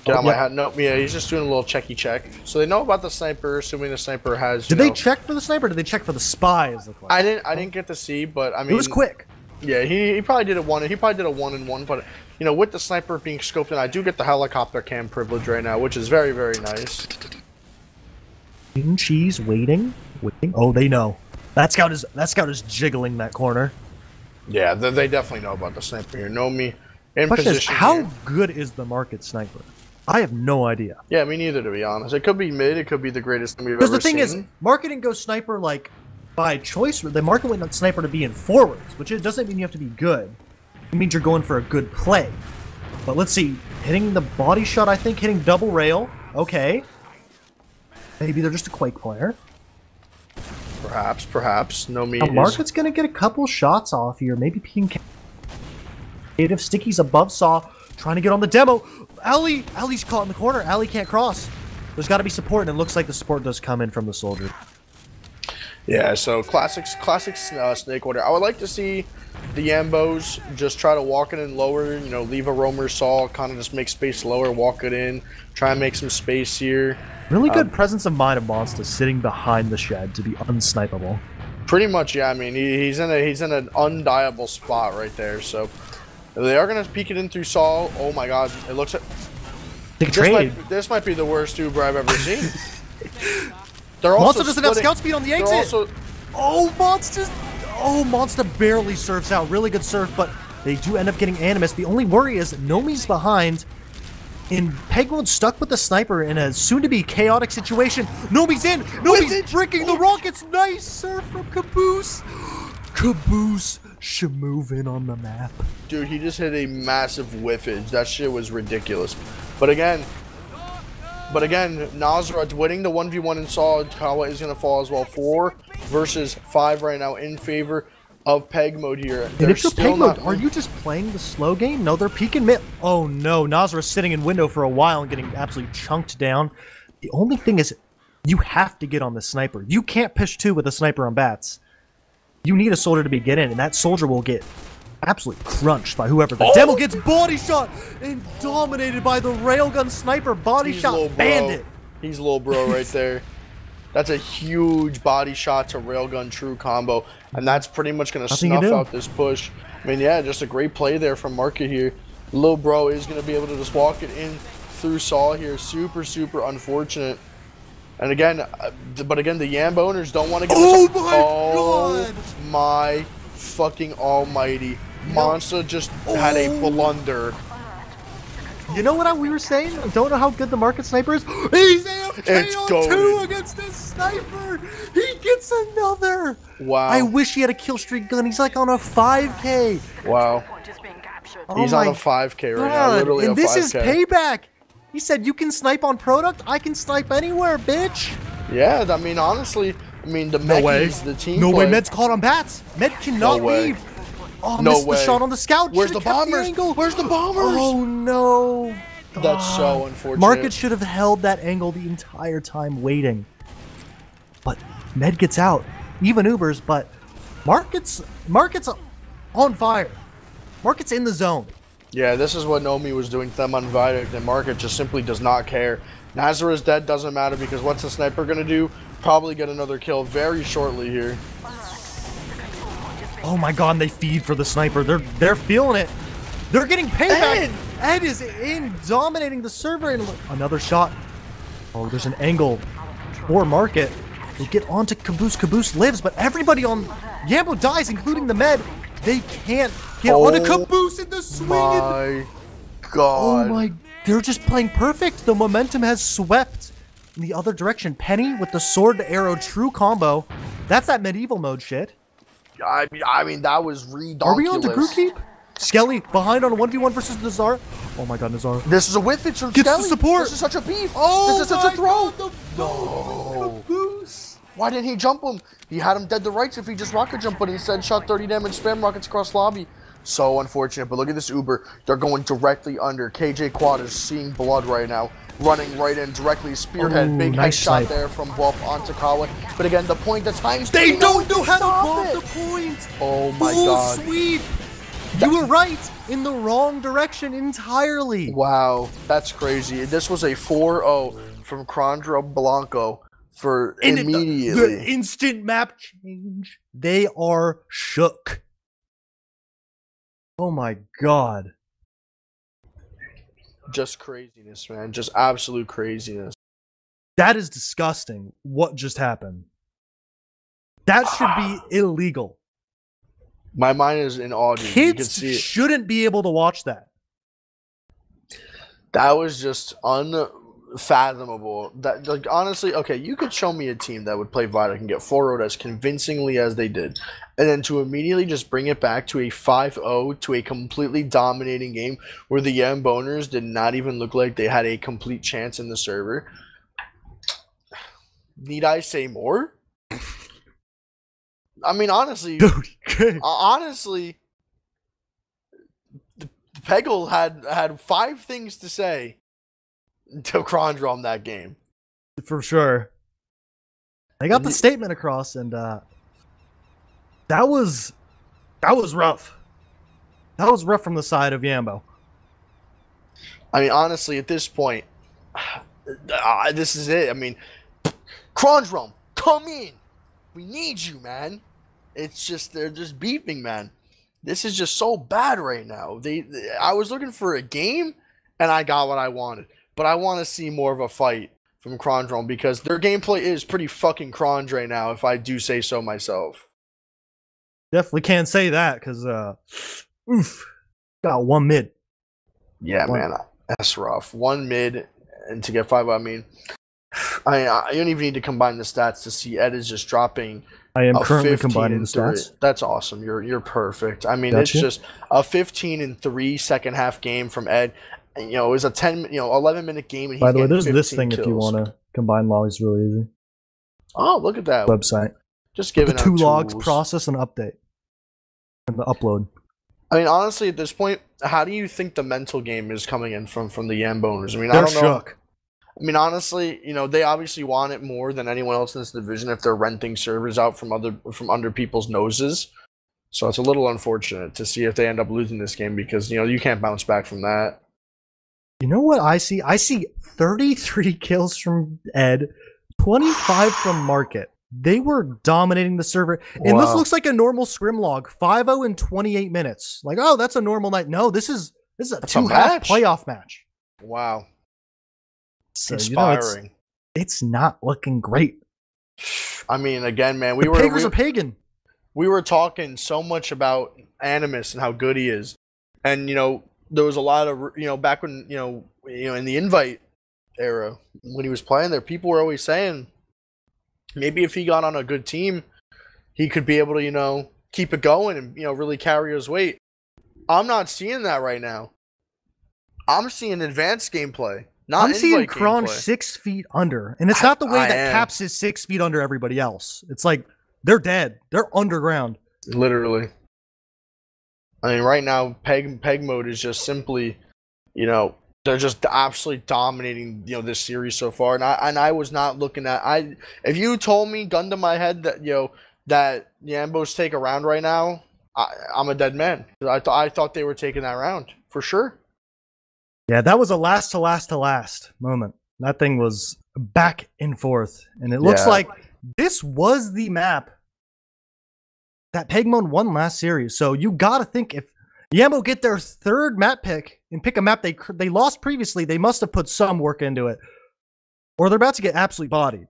[SPEAKER 1] get on my hat. No, yeah, he's just doing a little checky check. So they know about the Sniper, assuming the Sniper has,
[SPEAKER 2] Did they check for the Sniper, or did they check for the Spy? Is the question.
[SPEAKER 1] I didn't get to see, but I mean...
[SPEAKER 2] It was quick.
[SPEAKER 1] Yeah, he probably did a 1-in-1, but you know, with the Sniper being scoped in, I do get the helicopter cam privilege right now, which is very, very nice.
[SPEAKER 2] Cheese waiting. Oh, they know. That scout is jiggling that corner.
[SPEAKER 1] Yeah, they definitely know about the Sniper here. Know me in
[SPEAKER 2] position.
[SPEAKER 1] Is,
[SPEAKER 2] how good is the Market Sniper? I have no idea.
[SPEAKER 1] Yeah, me neither, to be honest. It could be mid. It could be the greatest thing we've ever seen.
[SPEAKER 2] Because the thing is, Market didn't go Sniper like by choice. The Market went on Sniper to be in forwards, which it doesn't mean you have to be good. It means you're going for a good play. But let's see. Hitting the body shot, I think. Hitting double rail. Okay. Maybe they're just a Quake player.
[SPEAKER 1] Perhaps. No me.
[SPEAKER 2] Market's going to get a couple shots off here. Maybe peeking. Creative Sticky's above Saw. Trying to get on the demo. Ali's caught in the corner. Ali can't cross. There's got to be support, and it looks like the support does come in from the soldier.
[SPEAKER 1] Yeah, so classic snake order. I would like to see the Yambos just try to walk it in lower, you know, leave a roamer Saw, kind of just make space lower, walk it in, try and make some space here.
[SPEAKER 2] Really good presence of mind of Monster sitting behind the shed to be unsnipeable.
[SPEAKER 1] Pretty much, yeah. I mean, he's in an undiable spot right there. So They are gonna peek it in through Saul. Oh my god, it looks like this might be the worst Uber I've ever seen. They're also
[SPEAKER 2] Monster doesn't have scout speed on the exit. Monster barely surfs out. Really good surf, but they do end up getting Animus. The only worry is Nomi's behind. And PEGMODE stuck with the sniper in a soon-to-be chaotic situation. Nomi's in! Nomi's bricking the rockets! Nice surf from Caboose! Caboose should move in on the map.
[SPEAKER 1] Dude, he just hit a massive whiffage. That shit was ridiculous. But again, Nazareth winning the 1v1 and Saw Kawa is going to fall as well. 4 versus 5 right now in favor of PEGMODE here.
[SPEAKER 2] And if you're PEGMODE, are you just playing the slow game? No, they're peeking mid. Oh no, Nazareth sitting in window for a while and getting absolutely chunked down. The only thing is, you have to get on the sniper. You can't push 2 with a sniper on bats. You need a soldier to be get in, and that soldier will get absolutely crunched by whoever. The demo gets body shot and dominated by the railgun sniper. Body shot bandit.
[SPEAKER 1] He's little bro right there. That's a huge body shot to railgun true combo, and that's pretty much going to snuff out this push. I mean, yeah, just a great play there from Market here. Lil bro is going to be able to just walk it in through Saul here. Super, super unfortunate. And again, but again, the Yamb owners don't want to get
[SPEAKER 2] God!
[SPEAKER 1] My fucking almighty. Monster just had a blunder.
[SPEAKER 2] You know what we were saying? Don't know how good the Market sniper is. He's AFK on 2 against his sniper. He gets another.
[SPEAKER 1] Wow.
[SPEAKER 2] I wish he had a kill streak gun. He's like on a 5K.
[SPEAKER 1] Wow. He's on a 5K right now. Literally
[SPEAKER 2] and
[SPEAKER 1] a 5K.
[SPEAKER 2] This is payback. He said, you can snipe on product. I can snipe anywhere, bitch.
[SPEAKER 1] Yeah, I mean, honestly, the Mechis, the team.
[SPEAKER 2] No way. Med's caught on bats. Med cannot leave. Oh, missed the shot on the scout.
[SPEAKER 1] Where's the bombers? Where's the bombers?
[SPEAKER 2] Oh, no.
[SPEAKER 1] That's so unfortunate.
[SPEAKER 2] Market should have held that angle the entire time waiting. But Med gets out. Even Ubers, but Market's on fire. Market's in the zone.
[SPEAKER 1] Yeah, this is what Nomi was doing to them on Viaduct, and Market just simply does not care. Nazareth's dead, doesn't matter, because what's the sniper going to do? Probably get another kill very shortly here.
[SPEAKER 2] Oh my god, and they feed for the sniper. They're feeling it. They're getting payback. Ed is in, dominating the server, and another shot. Oh, there's an angle for Market. They get onto Caboose. Caboose lives, but everybody on Yambo dies, including the Med. They can't get onto Caboose in the swing.
[SPEAKER 1] My god.
[SPEAKER 2] Oh my, they're just playing perfect. The momentum has swept in the other direction. Penny with the sword to arrow true combo. That's that medieval mode shit.
[SPEAKER 1] I mean, that was redonkulous.
[SPEAKER 2] Are we on to group keep? Skelly behind on a 1v1 versus Nazar. Oh my god, Nazar.
[SPEAKER 1] This is a whiffage from
[SPEAKER 2] Gets
[SPEAKER 1] Skelly.
[SPEAKER 2] The support.
[SPEAKER 1] This is such a beef.
[SPEAKER 2] Oh,
[SPEAKER 1] this is such a throw.
[SPEAKER 2] God, no. Caboose.
[SPEAKER 1] Why didn't he jump him? He had him dead to rights if he just rocket jumped, but instead shot 30 damage spam rockets across lobby. So unfortunate, but look at this Uber. They're going directly under. KJ Quad is seeing blood right now. Running right in directly. Spearhead. Big nice headshot there from Buff onto Kawa. But again, the point, the time's...
[SPEAKER 2] They don't know how to bomb the point.
[SPEAKER 1] Oh my god.
[SPEAKER 2] Sweep. You were right in the wrong direction entirely.
[SPEAKER 1] Wow, that's crazy. This was a 4-0 from Kronge Blanco for immediately.
[SPEAKER 2] The instant map change. They are shook. Oh my god.
[SPEAKER 1] Just craziness, man. Just absolute craziness.
[SPEAKER 2] That is disgusting. What just happened? That should be illegal.
[SPEAKER 1] My mind is in awe. Kids you can see it.
[SPEAKER 2] Shouldn't be able to watch that.
[SPEAKER 1] That was just unfathomable. That, like, honestly, okay, you could show me a team that would play Viaduct and get 4-0'd as convincingly as they did, and then to immediately just bring it back to a 5-0 to a completely dominating game where the Yamb owners did not even look like they had a complete chance in the server. Need I say more? I mean, honestly, honestly, Peggle had 5 things to say to Kronge on that game.
[SPEAKER 2] For sure. They got the statement across, and that was rough. That was rough from the side of Yambo.
[SPEAKER 1] I mean, honestly, at this point, this is it. I mean, Kronge, come in. We need you, man. It's just, they're just beefing, man. this is just so bad right now. I was looking for a game, and I got what I wanted. But I want to see more of a fight from Kronge because their gameplay is pretty fucking Kronge right now, if I do say so myself.
[SPEAKER 2] Definitely can't say that because, got one mid.
[SPEAKER 1] Yeah, man, that's rough. One mid, and to get 5, I mean, I don't even need to combine the stats to see Ed is just dropping.
[SPEAKER 2] I am currently combining the stats.
[SPEAKER 1] That's awesome. You're perfect. I mean,
[SPEAKER 2] Gotcha.
[SPEAKER 1] it's just a 15-3 second half game from Ed. You know, it was a 11-minute game. And he's
[SPEAKER 2] by the way, there's
[SPEAKER 1] 15
[SPEAKER 2] this thing
[SPEAKER 1] kills.
[SPEAKER 2] if you want to combine logs really easy.
[SPEAKER 1] Oh, look at that
[SPEAKER 2] website.
[SPEAKER 1] Just giving
[SPEAKER 2] the
[SPEAKER 1] out
[SPEAKER 2] 2 logs,
[SPEAKER 1] tools.
[SPEAKER 2] process, and update, and the upload.
[SPEAKER 1] I mean, honestly, at this point, how do you think the mental game is coming in from the Yamboners? I mean,
[SPEAKER 2] They're
[SPEAKER 1] I don't know.
[SPEAKER 2] shook.
[SPEAKER 1] I mean, honestly, you know, they obviously want it more than anyone else in this division if they're renting servers out from under people's noses. So it's a little unfortunate to see if they end up losing this game because, you know, you can't bounce back from that.
[SPEAKER 2] You know what I see? I see 33 kills from Ed, 25 from Market. They were dominating the server. And this looks like a normal scrim log. 5-0 in 28 minutes. Like, oh, that's a normal night. No, this is a 2-half playoff match.
[SPEAKER 1] Wow.
[SPEAKER 2] So,
[SPEAKER 1] inspiring.
[SPEAKER 2] You know, it's not looking great.
[SPEAKER 1] I mean, again, man,
[SPEAKER 2] the Pagers are pagan.
[SPEAKER 1] We were talking so much about Animus and how good he is. And, you know, there was a lot of, you know, back when, you know, in the invite era, when he was playing there, people were always saying, maybe if he got on a good team, he could be able to, you know, keep it going and, you know, really carry his weight. I'm not seeing that right now. I'm seeing advanced gameplay.
[SPEAKER 2] I'm seeing Kronge 6 feet under. And it's not the way that Caps is 6 feet under everybody else. It's like, they're dead. They're underground.
[SPEAKER 1] Literally. I mean, right now, PEGMODE is just simply, you know, they're just absolutely dominating, you know, this series so far. And I was not looking at if you told me, gun to my head, that, you know, that Yambos take a round right now, I'm a dead man. I thought they were taking that round for sure.
[SPEAKER 2] Yeah, that was a last to last moment. That thing was back and forth, and it looks like this was the map that PEGMODE won last series. So you gotta think if Yambo get their 3rd map pick and pick a map they lost previously, they must have put some work into it, or they're about to get absolutely bodied.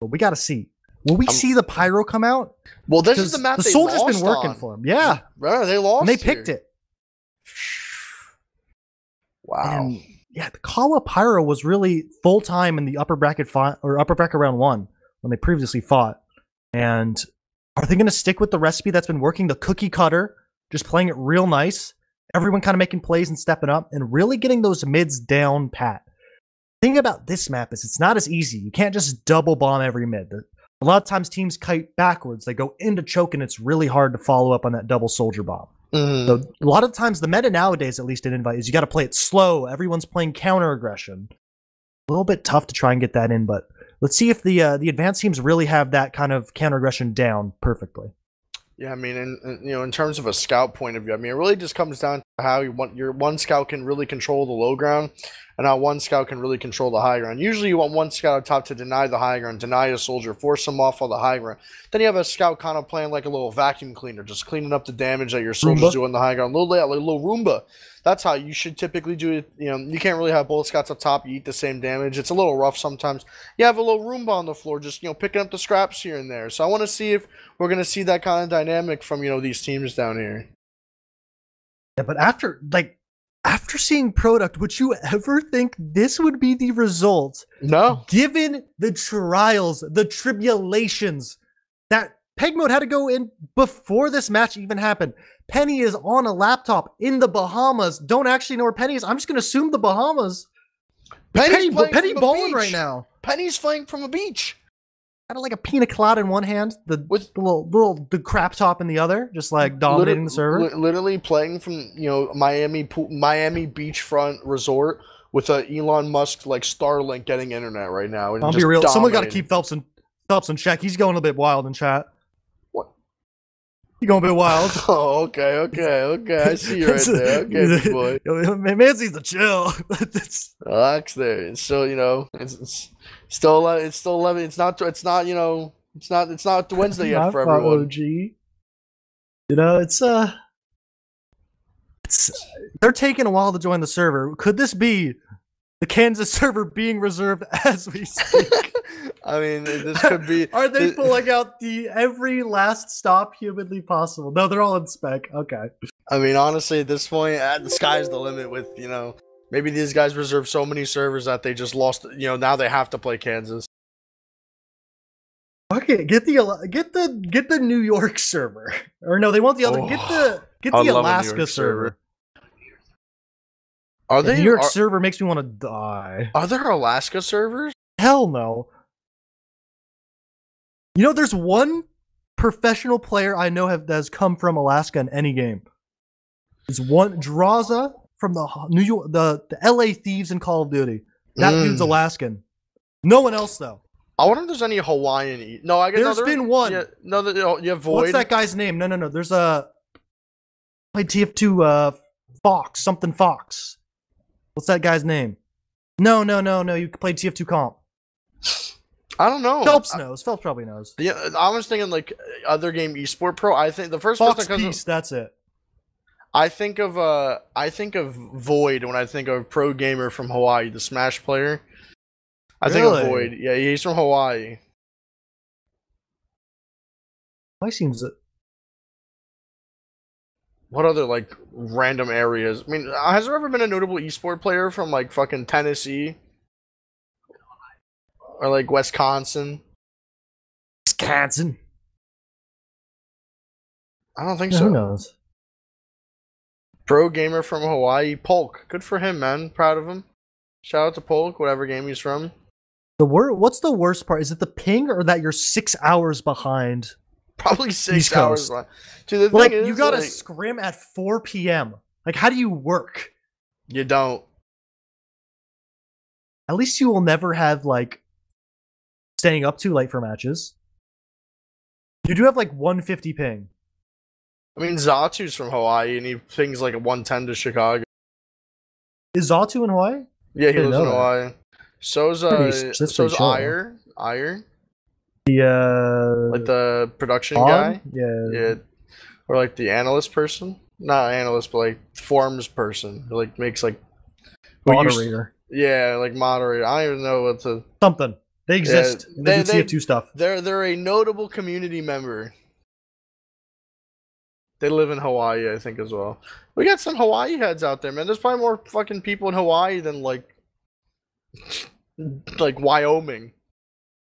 [SPEAKER 2] But we gotta see. Will we see the Pyro come out?
[SPEAKER 1] Well, this is the map
[SPEAKER 2] the
[SPEAKER 1] they
[SPEAKER 2] Soldier's
[SPEAKER 1] lost
[SPEAKER 2] been working
[SPEAKER 1] on.
[SPEAKER 2] for him. Yeah,
[SPEAKER 1] bro, they lost.
[SPEAKER 2] And they picked it.
[SPEAKER 1] Wow.
[SPEAKER 2] And yeah, the Kawa Pyro was really full time in the upper bracket round 1 when they previously fought. And are they going to stick with the recipe that's been working? The cookie cutter, just playing it real nice. Everyone kind of making plays and stepping up and really getting those mids down pat. The thing about this map is it's not as easy. You can't just double bomb every mid. A lot of times teams kite backwards. They go into choke and it's really hard to follow up on that double soldier bomb. So a lot of times the meta nowadays, at least in Invite, is you got to play it slow. Everyone's playing counter aggression. A little bit tough to try and get that in, but let's see if the advanced teams really have that kind of counter aggression down perfectly.
[SPEAKER 1] Yeah, I mean, you know, in terms of a scout point of view, I mean, it really just comes down to how your one scout can really control the low ground, and how one scout can really control the high ground. Usually, you want one scout up top to deny the high ground, deny a soldier, force them off on the high ground. Then you have a scout kind of playing like a little vacuum cleaner, just cleaning up the damage that your soldiers do on the high ground. A little Roomba. That's how you should typically do it. You know, you can't really have both scouts up top. You eat the same damage. It's a little rough sometimes. You have a little Roomba on the floor, just, you know, picking up the scraps here and there. So I want to see if we're going to see that kind of dynamic from, you know, these teams down here.
[SPEAKER 2] Yeah, but after seeing product, would you ever think this would be the result?
[SPEAKER 1] No.
[SPEAKER 2] Given the trials, the tribulations that PEGMODE had to go in before this match even happened. Penny is on a laptop in the Bahamas. Don't actually know where Penny is. I'm just going to assume the Bahamas. Penny balling right now.
[SPEAKER 1] Penny's flying from a beach.
[SPEAKER 2] Kind of like a pina colada in one hand, the crap top in the other, just like dominating the server.
[SPEAKER 1] Literally playing from, you know, Miami beachfront resort with a Elon Musk like Starlink getting internet right now. And
[SPEAKER 2] I'll be real. Someone got to keep Phelps in check. He's going a bit wild in chat.
[SPEAKER 1] What?
[SPEAKER 2] He's going a bit wild.
[SPEAKER 1] Oh, okay. I see you right there. Okay, big boy.
[SPEAKER 2] Man needs to chill.
[SPEAKER 1] Relax there. It's still, you know, it's still 11. It's not you know, it's not Wednesday yet for everyone.
[SPEAKER 2] OG. You know, it's They're taking a while to join the server. Could this be the Kansas server being reserved as we speak?
[SPEAKER 1] I mean, this could be.
[SPEAKER 2] Are they pulling out the every last stop humanly possible? No, they're all in spec. Okay.
[SPEAKER 1] I mean, honestly, at this point, the sky's the limit. With maybe these guys reserved so many servers that they just lost. Now they have to play Kansas.
[SPEAKER 2] Okay, get the New York server, or no, they want the other. Get the Alaska server.
[SPEAKER 1] Are they
[SPEAKER 2] the New York server makes me want to die.
[SPEAKER 1] Are there Alaska servers?
[SPEAKER 2] Hell no. There's one professional player I know that has come from Alaska in any game. It's one Draza from the New York, the LA Thieves in Call of Duty. That dude's Alaskan. No one else though.
[SPEAKER 1] I wonder if there's any Hawaiian. No, I guess
[SPEAKER 2] there's been one.
[SPEAKER 1] Yeah, you have Void.
[SPEAKER 2] What's that guy's name? No. There's a played TF2 Fox something Fox. What's that guy's name? No. You played TF2 comp.
[SPEAKER 1] I don't know.
[SPEAKER 2] Phelps knows. Phelps probably knows.
[SPEAKER 1] Yeah, I was thinking like other game esport pro. I think the first
[SPEAKER 2] Fox
[SPEAKER 1] person
[SPEAKER 2] Peace, that's it.
[SPEAKER 1] I think of Void when I think of pro gamer from Hawaii, the Smash player. I think of Void. Yeah, he's from Hawaii.
[SPEAKER 2] Why seems it?
[SPEAKER 1] What other like random areas? I mean, has there ever been a notable esport player from like fucking Tennessee? Or like Wisconsin?
[SPEAKER 2] Wisconsin.
[SPEAKER 1] I don't think so.
[SPEAKER 2] Who knows?
[SPEAKER 1] Pro gamer from Hawaii, Polk. Good for him, man. Proud of him. Shout out to Polk, whatever game he's from.
[SPEAKER 2] What's the worst part? Is it the ping or that you're 6 hours behind?
[SPEAKER 1] Probably 6 hours.
[SPEAKER 2] Dude, the thing is, you gotta scrim at 4 p.m. Like, how do you work?
[SPEAKER 1] You don't.
[SPEAKER 2] At least you will never have like staying up too late for matches. You do have like 150 ping.
[SPEAKER 1] I mean, Zatu's from Hawaii, and he pings like a 110 to Chicago.
[SPEAKER 2] Is Zatu in Hawaii?
[SPEAKER 1] Yeah, he lives in Hawaii. So's
[SPEAKER 2] chill.
[SPEAKER 1] Ire.
[SPEAKER 2] The
[SPEAKER 1] like the production guy.
[SPEAKER 2] Yeah.
[SPEAKER 1] Or like the analyst person. Not analyst, but like forms person. Who like makes like
[SPEAKER 2] moderator.
[SPEAKER 1] Like moderator. I don't even know what to
[SPEAKER 2] something. They exist. Yeah, they do TF2 stuff.
[SPEAKER 1] They're a notable community member. They live in Hawaii, I think, as well. We got some Hawaii heads out there, man. There's probably more fucking people in Hawaii than like Wyoming.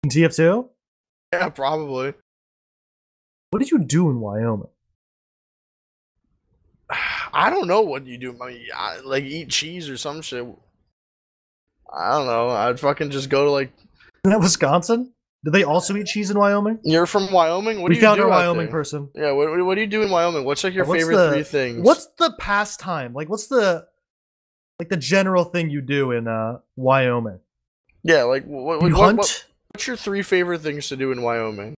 [SPEAKER 2] In TF2?
[SPEAKER 1] Yeah, probably.
[SPEAKER 2] What did you do in Wyoming?
[SPEAKER 1] I don't know what you do. I mean, like eat cheese or some shit. I don't know. I'd fucking just go to like.
[SPEAKER 2] Isn't that Wisconsin? Do they also eat cheese in Wyoming?
[SPEAKER 1] You're from Wyoming? What do you do?
[SPEAKER 2] We found our Wyoming person.
[SPEAKER 1] Yeah, what do you do in Wyoming? What's like your favorite 3 things?
[SPEAKER 2] What's the pastime? Like, what's the general thing you do in Wyoming?
[SPEAKER 1] Yeah, like
[SPEAKER 2] you hunt?
[SPEAKER 1] What's your 3 favorite things to do in Wyoming?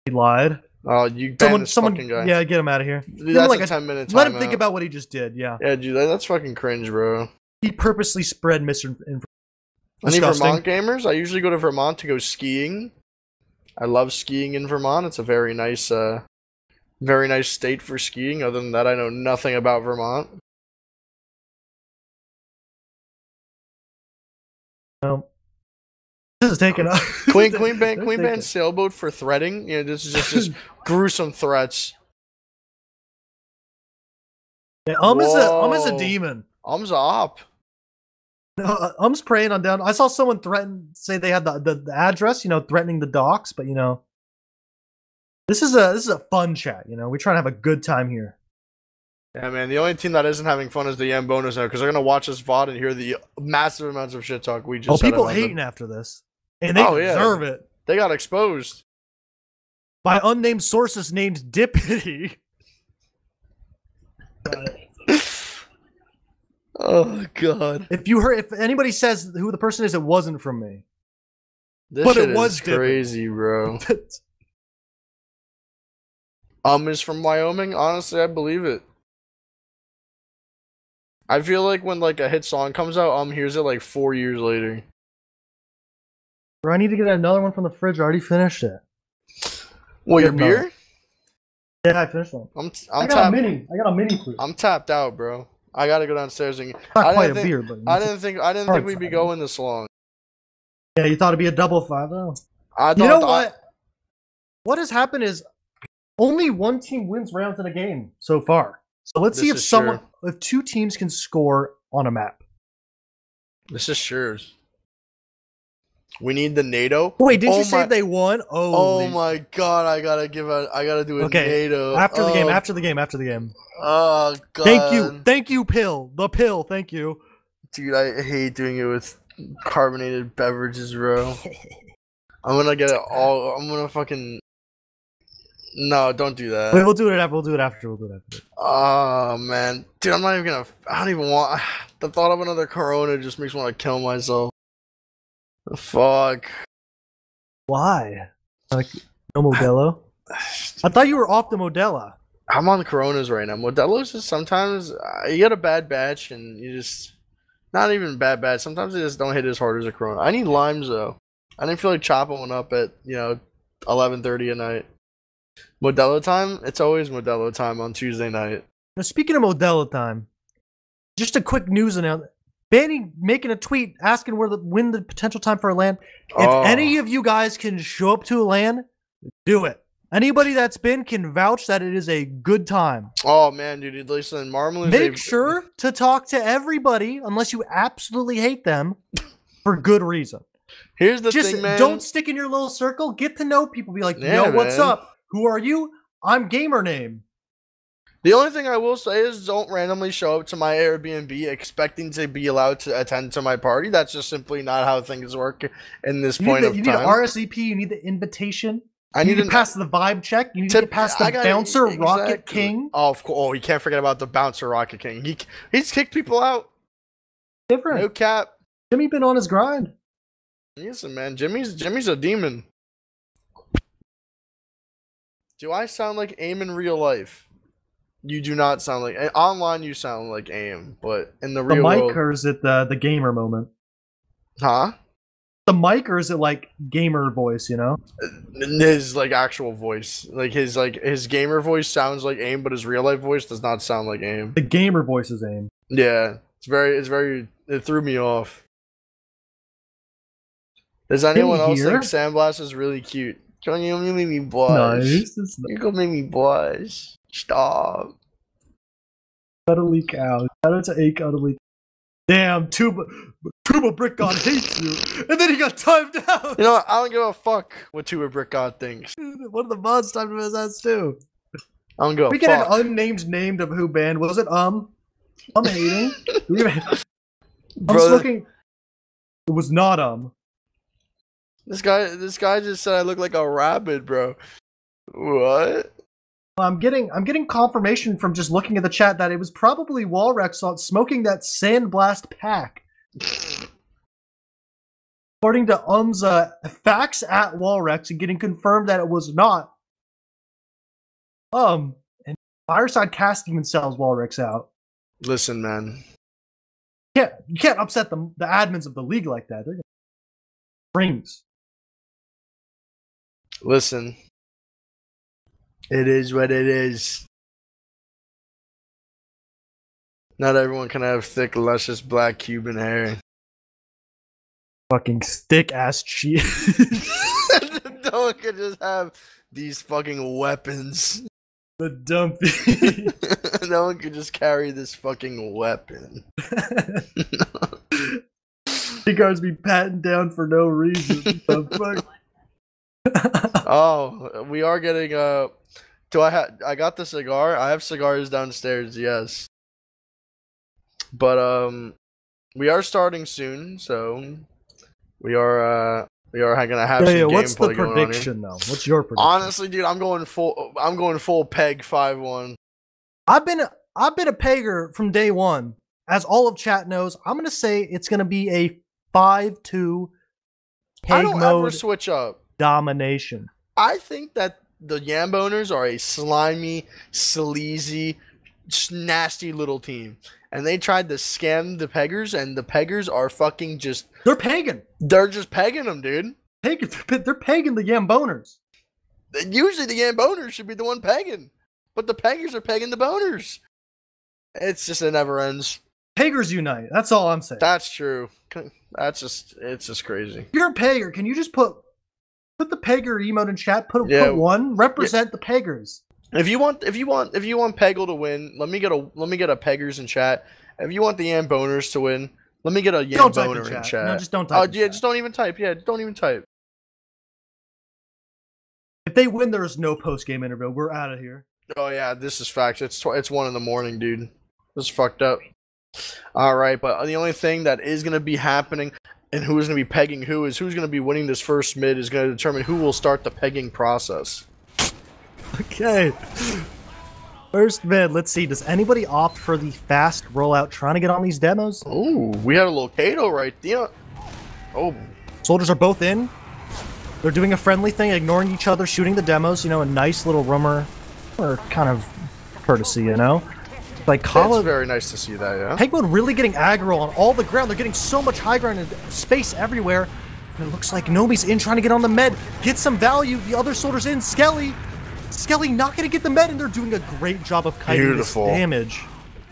[SPEAKER 2] He lied.
[SPEAKER 1] Oh, you ban this fucking guy.
[SPEAKER 2] Yeah, get him out of here.
[SPEAKER 1] That's like a 10-minute time.
[SPEAKER 2] Let him think about what he just did. Yeah.
[SPEAKER 1] Yeah, dude, that's fucking cringe, bro.
[SPEAKER 2] He purposely spread misinformation.
[SPEAKER 1] Any Vermont gamers? I usually go to Vermont to go skiing. I love skiing in Vermont. It's a very nice state for skiing. Other than that, I know nothing about Vermont.
[SPEAKER 2] No. This is taking up.
[SPEAKER 1] Queen Ban sailboat for threating. Yeah, this is just gruesome threats.
[SPEAKER 2] Yeah, is a demon.
[SPEAKER 1] Um's a op.
[SPEAKER 2] No, Um's preying on down. I saw someone say they had the address, threatening the docks, but this is a fun chat, we're trying to have a good time here.
[SPEAKER 1] Yeah, man, the only team that isn't having fun is the Yam bonus now, because they're gonna watch this VOD and hear the massive amounts of shit talk we just said.
[SPEAKER 2] People hating after this. And they deserve it.
[SPEAKER 1] They got exposed.
[SPEAKER 2] By unnamed sources named Dippity.
[SPEAKER 1] Oh god!
[SPEAKER 2] If anybody says who the person is, it wasn't from me.
[SPEAKER 1] But it was crazy, bro. Is from Wyoming. Honestly, I believe it. I feel like when like a hit song comes out, hears it like 4 years later.
[SPEAKER 2] Bro, I need to get another one from the fridge. I already finished it.
[SPEAKER 1] Well, your beer?
[SPEAKER 2] Yeah, I finished one.
[SPEAKER 1] I got
[SPEAKER 2] a mini. Please.
[SPEAKER 1] I'm tapped out, bro. I gotta go downstairs and.
[SPEAKER 2] Not quite a beer, but
[SPEAKER 1] I didn't think we'd be going this long.
[SPEAKER 2] Yeah, you thought it'd be a double 5-0.
[SPEAKER 1] You
[SPEAKER 2] know what? What has happened is only one team wins rounds in a game so far. So let's see if two teams can score on a map.
[SPEAKER 1] This is sure. We need the NATO.
[SPEAKER 2] Wait, didn't you say they won?
[SPEAKER 1] Oh my god! I gotta do a NATO
[SPEAKER 2] after the game.
[SPEAKER 1] Oh god!
[SPEAKER 2] Thank you, pill. The pill. Thank you,
[SPEAKER 1] dude. I hate doing it with carbonated beverages, bro. I'm gonna get it all. I'm gonna fucking. No, don't do that.
[SPEAKER 2] Wait, we'll do it after.
[SPEAKER 1] Oh man, dude, I'm not even gonna. I don't even want. The thought of another Corona just makes me want to kill myself. Fuck.
[SPEAKER 2] Why? Like no Modelo? I thought you were off the Modelo.
[SPEAKER 1] I'm on Coronas right now. Modelo's just sometimes you get a bad batch and you just not even bad batch. Sometimes they just don't hit as hard as a Corona. I need limes though. I didn't feel like chopping one up at 11:30 at night. Modelo time? It's always Modelo time on Tuesday night.
[SPEAKER 2] Now speaking of Modelo time, just a quick news announcement. Banny making a tweet asking when the potential time for a LAN. If any of you guys can show up to a LAN, do it. Anybody that's been can vouch that it is a good time.
[SPEAKER 1] Oh man, dude, listen, marmaloo.
[SPEAKER 2] Make sure to talk to everybody unless you absolutely hate them for good reason.
[SPEAKER 1] Here's the thing, man.
[SPEAKER 2] Don't stick in your little circle. Get to know people. Be like, yo, what's up? Who are you? I'm gamer name.
[SPEAKER 1] The only thing I will say is don't randomly show up to my Airbnb expecting to be allowed to attend to my party. That's just simply not how things work in this point of time.
[SPEAKER 2] You need an RSVP. You need the invitation.
[SPEAKER 1] I need
[SPEAKER 2] to pass the vibe check. You need to get past the bouncer Rocket King.
[SPEAKER 1] Oh, of course. Oh, you can't forget about the bouncer Rocket King. He's kicked people out.
[SPEAKER 2] Different.
[SPEAKER 1] No cap.
[SPEAKER 2] Jimmy been on his grind.
[SPEAKER 1] Listen, man. Jimmy's a demon. Do I sound like AIM in real life? You do not sound like online. You sound like AIM, but in the real world,
[SPEAKER 2] the mic, or is it the gamer moment?
[SPEAKER 1] Huh?
[SPEAKER 2] The mic, or is it like gamer voice?
[SPEAKER 1] His like actual voice, like his gamer voice sounds like AIM, but his real life voice does not sound like AIM.
[SPEAKER 2] The gamer voice is AIM.
[SPEAKER 1] Yeah, it threw me off. Does anyone else think Sandblast is really cute? Don't you make me blush?
[SPEAKER 2] Nice.
[SPEAKER 1] You're gonna make me blush. Stop.
[SPEAKER 2] Gotta leak out. Shout out to A gotta leak. Damn, Tuba Brick God hates you. And then he got timed out.
[SPEAKER 1] You know what? I don't give a fuck what Tuba Brick God thinks.
[SPEAKER 2] One of the mods timed him as ass too.
[SPEAKER 1] I don't give a fuck.
[SPEAKER 2] We get an unnamed name of who banned. Was it I'm hating? I'm smoking. It was not
[SPEAKER 1] This guy just said I look like a rabbit, bro. What?
[SPEAKER 2] I'm getting confirmation from just looking at the chat that it was probably Walrex smoking that Sandblast pack. According to facts at Walrex and getting confirmed that it was not. And Fireside Cast even sells Walrex out.
[SPEAKER 1] Listen, man.
[SPEAKER 2] You can't upset the admins of the league like that. They're gonna rings.
[SPEAKER 1] Listen. It is what it is. Not everyone can have thick, luscious black Cuban hair.
[SPEAKER 2] Fucking stick ass cheese.
[SPEAKER 1] No one can just have these fucking weapons.
[SPEAKER 2] The dumpy.
[SPEAKER 1] No one can just carry this fucking weapon.
[SPEAKER 2] You guys be patting down for no reason. The fuck?
[SPEAKER 1] Oh, we are getting I got the cigar. I have cigars downstairs, yes. But we are starting soon, so we are gonna have some gameplay
[SPEAKER 2] what's the
[SPEAKER 1] going
[SPEAKER 2] prediction though? What's your prediction?
[SPEAKER 1] Honestly, dude, I'm going full peg 5-1.
[SPEAKER 2] I've been a pegger from day one. As all of chat knows, I'm gonna say it's gonna be a 5-2
[SPEAKER 1] I don't ever switch up.
[SPEAKER 2] Domination.
[SPEAKER 1] I think that the Yamb owners are a slimy, sleazy, nasty little team. And they tried to scam the peggers, and the peggers are fucking just...
[SPEAKER 2] They're pagan.
[SPEAKER 1] They're just pegging them, dude.
[SPEAKER 2] They're pegging the Yamb boners.
[SPEAKER 1] Usually the Yamb boners should be the one pegging. But the peggers are pegging the boners. It's just, it never ends.
[SPEAKER 2] Peggers unite. That's all I'm saying.
[SPEAKER 1] That's true. It's just crazy.
[SPEAKER 2] If you're a Pegger, can you just put the Pegger emote in chat? Put one. Represent the Peggers.
[SPEAKER 1] If you want Peggle to win, let me get a Peggers in chat. If you want the Yam Boners to win, let me get a Yam Boner in chat.
[SPEAKER 2] No, just don't type.
[SPEAKER 1] Yeah, just don't even type. Yeah, don't even type.
[SPEAKER 2] If they win, there is no post-game interview. We're out of here.
[SPEAKER 1] Oh yeah, this is facts. It's 1 in the morning, dude. This is fucked up. All right, but the only thing that is gonna be happening, and who is gonna be pegging who, is who's gonna be winning this first mid is gonna determine who will start the pegging process.
[SPEAKER 2] Okay. First mid, let's see. Does anybody opt for the fast rollout trying to get on these demos?
[SPEAKER 1] Oh, we had a locato right there. Oh.
[SPEAKER 2] Soldiers are both in. They're doing a friendly thing, ignoring each other, shooting the demos. You know, a nice little rumor or kind of courtesy, you know? Like Kala,
[SPEAKER 1] it's very nice to see that, yeah.
[SPEAKER 2] PEGMODE really getting aggro on all the ground. They're getting so much high ground and space everywhere. And it looks like Nomi's in trying to get on the med, get some value. The other soldiers in. Skelly not going to get the med, and they're doing a great job of kiting this damage.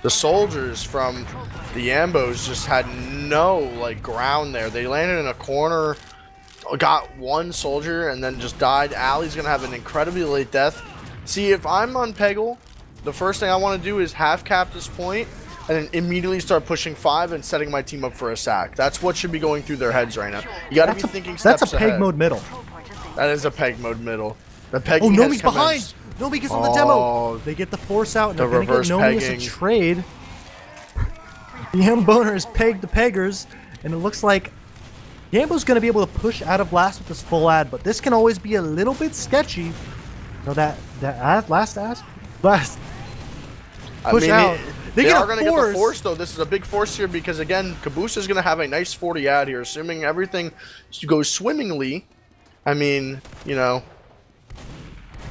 [SPEAKER 1] The soldiers from the Ambos just had no, like, ground there. They landed in a corner, got one soldier, and then just died. Ali's going to have an incredibly late death. See, if I'm on Peggle, the first thing I want to do is half cap this point and then immediately start pushing 5 and setting my team up for a sack. That's what should be going through their heads right now. You got to be thinking steps ahead.
[SPEAKER 2] That's a PEGMODE middle.
[SPEAKER 1] That is a PEGMODE middle. The pegging
[SPEAKER 2] Nomi's behind. Nomi gets on the demo. They get the force out and they're going to get Nomi as a trade. Yam Boner is pegged the Peggers, and it looks like Yambo's going to be able to push out of blast with this full ad, but this can always be a little bit sketchy. You know, that last push out.
[SPEAKER 1] They are going to get the force, though. This is a big force here because, again, Caboose is going to have a nice 40 ad here, assuming everything goes swimmingly. I mean, you know,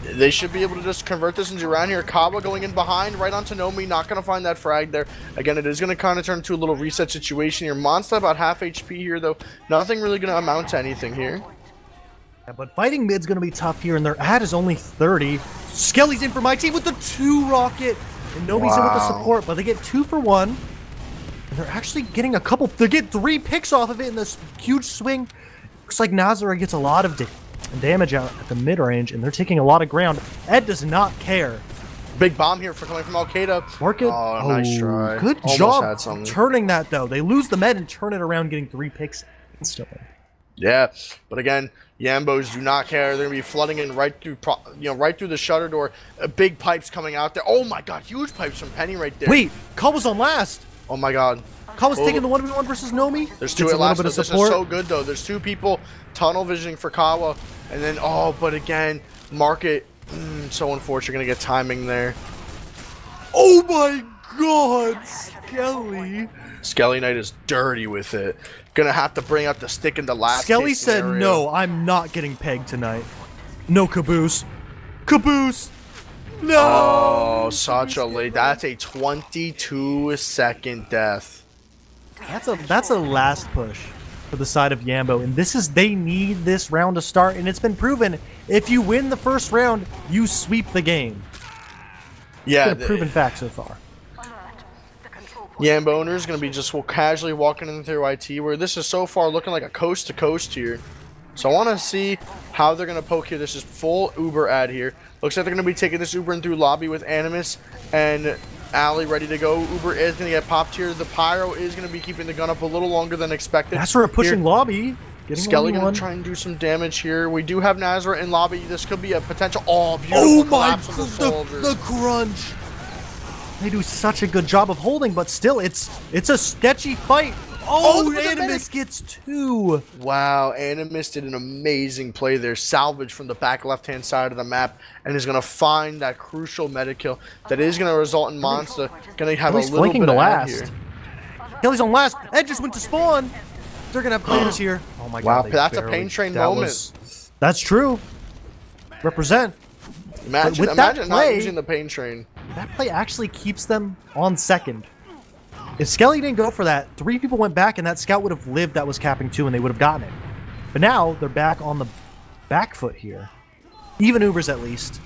[SPEAKER 1] they should be able to just convert this into around here. Kawa going in behind, right onto Nomi, not going to find that frag there. Again, it is going to kind of turn into a little reset situation here. Monster about half HP here, though. Nothing really going to amount to anything here.
[SPEAKER 2] Yeah, but fighting mid's going to be tough here, and their ad is only 30. Skelly's in for my team with the 2 rocket, and Nomi's in with the support, but they get 2 for 1. And they're actually getting a couple. They get 3 picks off of it in this huge swing. Looks like Nazara gets a lot of damage out at the mid-range, and they're taking a lot of ground. Ed does not care.
[SPEAKER 1] Big bomb here for coming from Al-Qaeda.
[SPEAKER 2] Market.
[SPEAKER 1] Oh, nice try.
[SPEAKER 2] Good job turning that, though. They lose the med and turn it around, getting 3 picks instantly.
[SPEAKER 1] Yeah, but again, Yambos do not care. They're gonna be flooding in right through, right through the shutter door. Big pipes coming out there. Oh my God, huge pipes from Penny right there.
[SPEAKER 2] Wait, Kawa's on last.
[SPEAKER 1] Oh my God.
[SPEAKER 2] Kawa's taking the 1v1 versus Nomi.
[SPEAKER 1] There's 2 at last. This is so good though. There's 2 people tunnel visioning for Kawa, and then but again, Market. So unfortunate, gonna get timing there.
[SPEAKER 2] Oh my God, Skelly.
[SPEAKER 1] Skelly Knight is dirty with it. Gonna have to bring out the stick in the last.
[SPEAKER 2] Skelly said, "No, I'm not getting pegged tonight. No Caboose. Caboose. No."
[SPEAKER 1] Oh, such a late. That's a 22-second death.
[SPEAKER 2] That's a last push for the side of Yambo, and they need this round to start, and it's been proven if you win the first round, you sweep the game.
[SPEAKER 1] Yeah,
[SPEAKER 2] it's been a proven fact so far.
[SPEAKER 1] Yambo owner is going to be just casually walking in through IT, where this is so far looking like a coast-to-coast here. So I want to see how they're going to poke here. This is full Uber ad here. Looks like they're going to be taking this Uber in through lobby with Animus and Ali ready to go. Uber is going to get popped here. The Pyro is going to be keeping the gun up a little longer than expected.
[SPEAKER 2] Nazara pushing here. Lobby.
[SPEAKER 1] Skelly going to try and do some damage here. We do have Nazara in lobby. This could be a potential. Oh, beautiful collapse of the soldiers.
[SPEAKER 2] The crunch. They do such a good job of holding, but still, it's a sketchy fight. Oh, Animus gets 2.
[SPEAKER 1] Wow, Animus did an amazing play there. Salvage from the back left-hand side of the map, and is going to find that crucial meta kill that is going to result in Monster going to have a little bit of ad here.
[SPEAKER 2] Kelly's on last. Ed just went to spawn. They're going to have players here. Oh my God.
[SPEAKER 1] Wow, that's a pain train moment.
[SPEAKER 2] That's true. Represent.
[SPEAKER 1] Imagine not using the pain train.
[SPEAKER 2] That play actually keeps them on second. If Skelly didn't go for that, 3 people went back and that scout would have lived that was capping 2 and they would have gotten it. But now they're back on the back foot here. Even Ubers at least.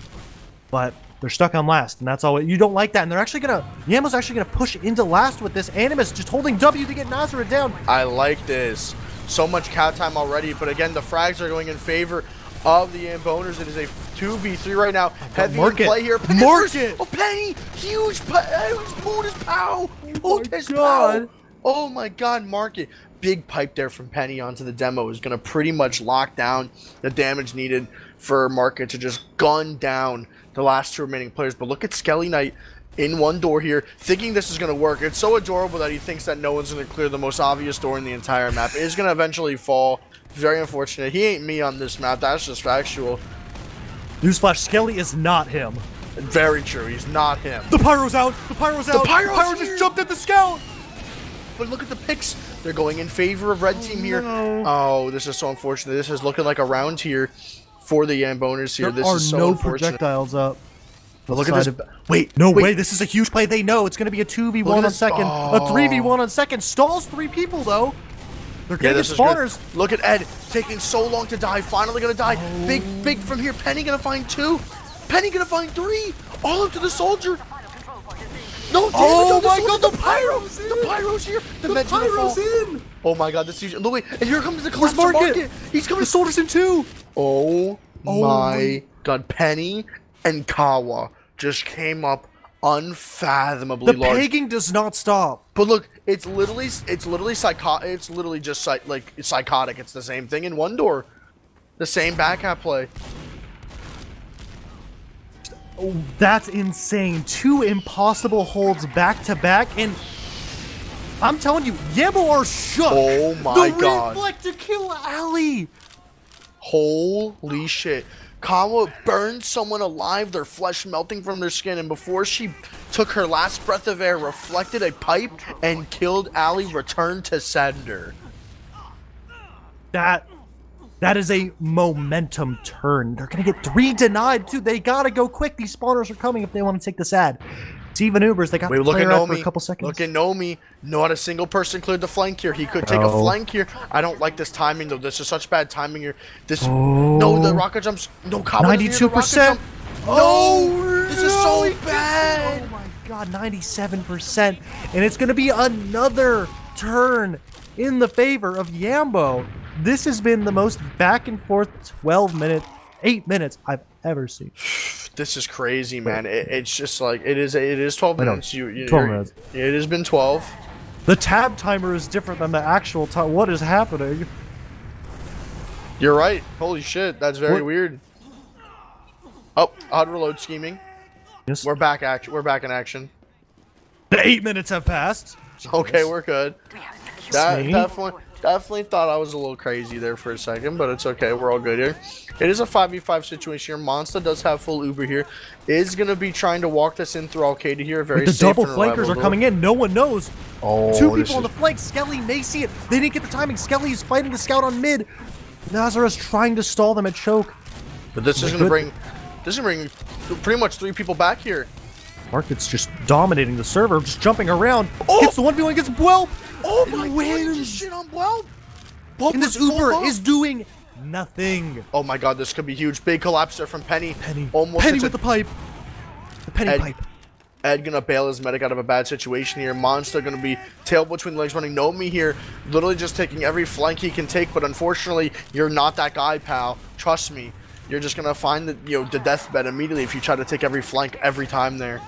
[SPEAKER 2] But They're stuck on last, and that's all. You don't like that, and they're actually gonna. Yambo's actually gonna push into last with this. Animus just holding W to get Nazareth down.
[SPEAKER 1] I like this. So much cow time already, but again, the frags are going in favor of the Amboners. It is a 2v3 right now. Heavy in play here.
[SPEAKER 2] Market.
[SPEAKER 1] Oh, Penny! Huge! He's pulled his pow! Pulled his
[SPEAKER 2] God.
[SPEAKER 1] pow! Oh my God, Market. Big pipe there from Penny onto the demo is going to pretty much lock down the damage needed for Market to just gun down the last 2 remaining players. But look at Skelly Knight in one door here, thinking this is going to work. It's so adorable that he thinks that no one's going to clear the most obvious door in the entire map. It is going to eventually fall. Very unfortunate. He ain't me on this map. That's just factual.
[SPEAKER 2] Newsflash, Skelly is not him.
[SPEAKER 1] Very true. He's not him.
[SPEAKER 2] The Pyro's out. The Pyro's out.
[SPEAKER 1] The Pyro
[SPEAKER 2] just jumped at the scout.
[SPEAKER 1] But look at the picks. They're going in favor of red team here.
[SPEAKER 2] No.
[SPEAKER 1] Oh, this is so unfortunate. This is looking like a round here for the Amboners here.
[SPEAKER 2] There
[SPEAKER 1] This is so
[SPEAKER 2] no
[SPEAKER 1] unfortunate.
[SPEAKER 2] projectiles up.
[SPEAKER 1] But look at this. Wait,
[SPEAKER 2] No
[SPEAKER 1] wait.
[SPEAKER 2] way, this is a huge play. They know it's going to be a 2v1
[SPEAKER 1] Look at
[SPEAKER 2] on
[SPEAKER 1] this.
[SPEAKER 2] second. A 3v1 on second. Stalls 3 people, though. They're going to get spawners.
[SPEAKER 1] Look at Ed taking so long to die. Finally going to die. Big from here. Penny going to find 2. Penny going to find 3. All up to the soldier. No,
[SPEAKER 2] Oh my
[SPEAKER 1] God,
[SPEAKER 2] God, the Pyro's in.
[SPEAKER 1] The Pyro's here. The
[SPEAKER 2] Pyro's in.
[SPEAKER 1] Oh my God, this is huge. Wait, and here comes the collapse
[SPEAKER 2] Where's Market?
[SPEAKER 1] Market. He's coming.
[SPEAKER 2] The soldier's in 2.
[SPEAKER 1] Oh
[SPEAKER 2] Oh
[SPEAKER 1] my God, Penny and Kawa just came up unfathomably
[SPEAKER 2] The
[SPEAKER 1] large.
[SPEAKER 2] pegging does not stop.
[SPEAKER 1] But look, it's literally psychotic. It's literally just psychotic. It's the same thing in one door, the same backhat play.
[SPEAKER 2] Oh, that's insane. 2 impossible holds back to back, and I'm telling you, Yambo are shook.
[SPEAKER 1] Oh my God.
[SPEAKER 2] The reflect to kill Ali.
[SPEAKER 1] Holy shit. Kawa burned someone alive, their flesh melting from their skin, and before she took her last breath of air, reflected a pipe and killed Ali, returned to sender.
[SPEAKER 2] That is a momentum turn. They're going to get 3 denied, too. They got to go quick. These spawners are coming if they want to take this ad. It's even Ubers. They got
[SPEAKER 1] Wait,
[SPEAKER 2] the
[SPEAKER 1] look at
[SPEAKER 2] player out for
[SPEAKER 1] Nomi.
[SPEAKER 2] a couple seconds.
[SPEAKER 1] Look at Nomi. Not a single person cleared the flank here. He could take a flank here. I don't like this timing, though. This is such bad timing here. No, the rocket jumps. No, Kawa
[SPEAKER 2] 92%.
[SPEAKER 1] No, this is so bad.
[SPEAKER 2] Oh, my God, 97%. And it's going to be another turn in the favor of Yambo. This has been the most back and forth 8 minutes I've ever seen.
[SPEAKER 1] This is crazy, man. It's just like it is 12 minutes.
[SPEAKER 2] 12 minutes.
[SPEAKER 1] It has been 12.
[SPEAKER 2] The tab timer is different than the actual time. What is happening?
[SPEAKER 1] You're right. Holy shit, that's very weird. Oh, odd reload scheming.
[SPEAKER 2] Yes.
[SPEAKER 1] We're back in action.
[SPEAKER 2] The 8 minutes have passed.
[SPEAKER 1] Okay, we're good. That
[SPEAKER 2] Me?
[SPEAKER 1] definitely thought I was a little crazy there for a second, but it's okay. We're all good here. It is a 5v5 situation here. Monster does have full Uber here. Is going to be trying to walk this in through Al-Qaeda here. Very
[SPEAKER 2] the
[SPEAKER 1] safe
[SPEAKER 2] double
[SPEAKER 1] and
[SPEAKER 2] flankers are coming in. No one knows.
[SPEAKER 1] Oh,
[SPEAKER 2] 2 people on the flank. Skelly may see it. They didn't get the timing. Skelly is fighting the scout on mid. Nazareth's trying to stall them at choke.
[SPEAKER 1] But this is going to bring pretty much 3 people back here.
[SPEAKER 2] Market's just dominating the server, just jumping around. Gets the 1v1, gets Bwelp.
[SPEAKER 1] Oh my
[SPEAKER 2] wins.
[SPEAKER 1] God, he just shit on Bwelp.
[SPEAKER 2] And this Uber is doing nothing.
[SPEAKER 1] Oh my God, this could be huge. Big collapse there from Penny.
[SPEAKER 2] Penny
[SPEAKER 1] Almost
[SPEAKER 2] with the pipe. The Penny pipe.
[SPEAKER 1] Ed gonna bail his medic out of a bad situation here. Monster gonna be tail between the legs running. Nomi here, literally just taking every flank he can take, but unfortunately, you're not that guy, pal. Trust me. You're just gonna find the deathbed immediately if you try to take every flank every time there.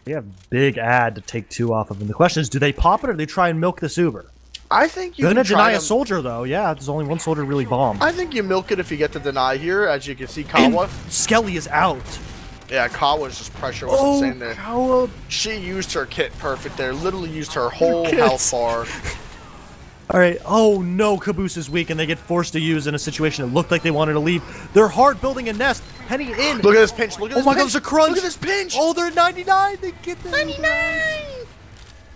[SPEAKER 2] They have big ad to take 2 off of them. The question is, do they pop it or do they try and milk this Uber?
[SPEAKER 1] I think you
[SPEAKER 2] They're
[SPEAKER 1] can
[SPEAKER 2] gonna deny
[SPEAKER 1] try
[SPEAKER 2] a soldier though. Yeah, there's only 1 soldier really bombed.
[SPEAKER 1] I think you milk it if you get the deny here. As you can see, Kawa.
[SPEAKER 2] And Skelly is out.
[SPEAKER 1] Yeah, Kawa's just pressure was insane there.
[SPEAKER 2] Kawa.
[SPEAKER 1] She used her kit perfect there. Literally used her whole health bar.
[SPEAKER 2] All right. Oh no, Caboose is weak, and they get forced to use in a situation that looked like they wanted to leave. They're hard building a nest. Penny in.
[SPEAKER 1] Look at this pinch. Look at this.
[SPEAKER 2] Oh my God,
[SPEAKER 1] pinch.
[SPEAKER 2] there's a crunch.
[SPEAKER 1] Look at this pinch.
[SPEAKER 2] Oh, they're at 99. They get the
[SPEAKER 1] 99.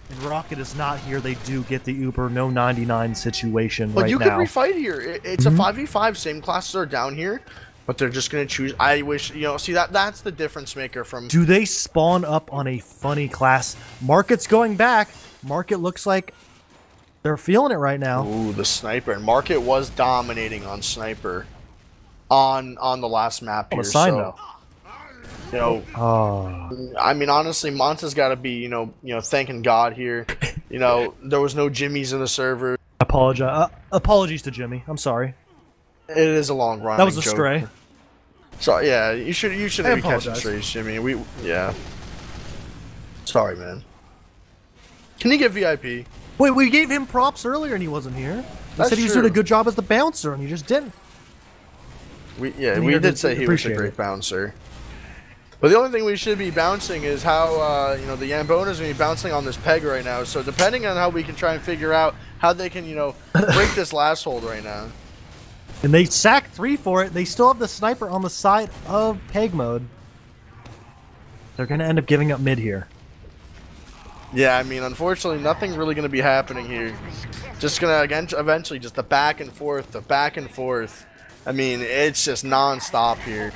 [SPEAKER 2] And Rocket is not here. They do get the Uber. No 99 situation
[SPEAKER 1] But
[SPEAKER 2] right
[SPEAKER 1] you
[SPEAKER 2] now.
[SPEAKER 1] could refight here. It's a 5v5. Same classes are down here, but they're just gonna choose. I wish see that's the difference maker from.
[SPEAKER 2] Do they spawn up on a funny class? Market's going back. Market looks like they're feeling it right now.
[SPEAKER 1] Ooh, the sniper. And Market was dominating on sniper on the last map here.
[SPEAKER 2] What a sign,
[SPEAKER 1] so.
[SPEAKER 2] though.
[SPEAKER 1] You know, I mean, honestly, Monta's got to be, thanking God here. You know, there was no Jimmys in the server.
[SPEAKER 2] Apologies to Jimmy. I'm sorry.
[SPEAKER 1] It is a long run.
[SPEAKER 2] That was a stray.
[SPEAKER 1] So yeah, you shouldn't be catching strays, Jimmy. Yeah. Sorry, man. Can you get VIP?
[SPEAKER 2] Wait, we gave him props earlier and he wasn't here. He said he was doing a good job as the bouncer and he just didn't.
[SPEAKER 1] We did say he was a great bouncer. But the only thing we should be bouncing is how, the Yambonas are bouncing on this peg right now. So depending on how we can try and figure out how they can, break this last hold right now.
[SPEAKER 2] And they sack 3 for it. They still have the sniper on the side of PEGMODE. They're going to end up giving up mid here.
[SPEAKER 1] Yeah, I mean, unfortunately, nothing really going to be happening here. Just going to, eventually, just the back and forth, I mean, it's just non-stop here.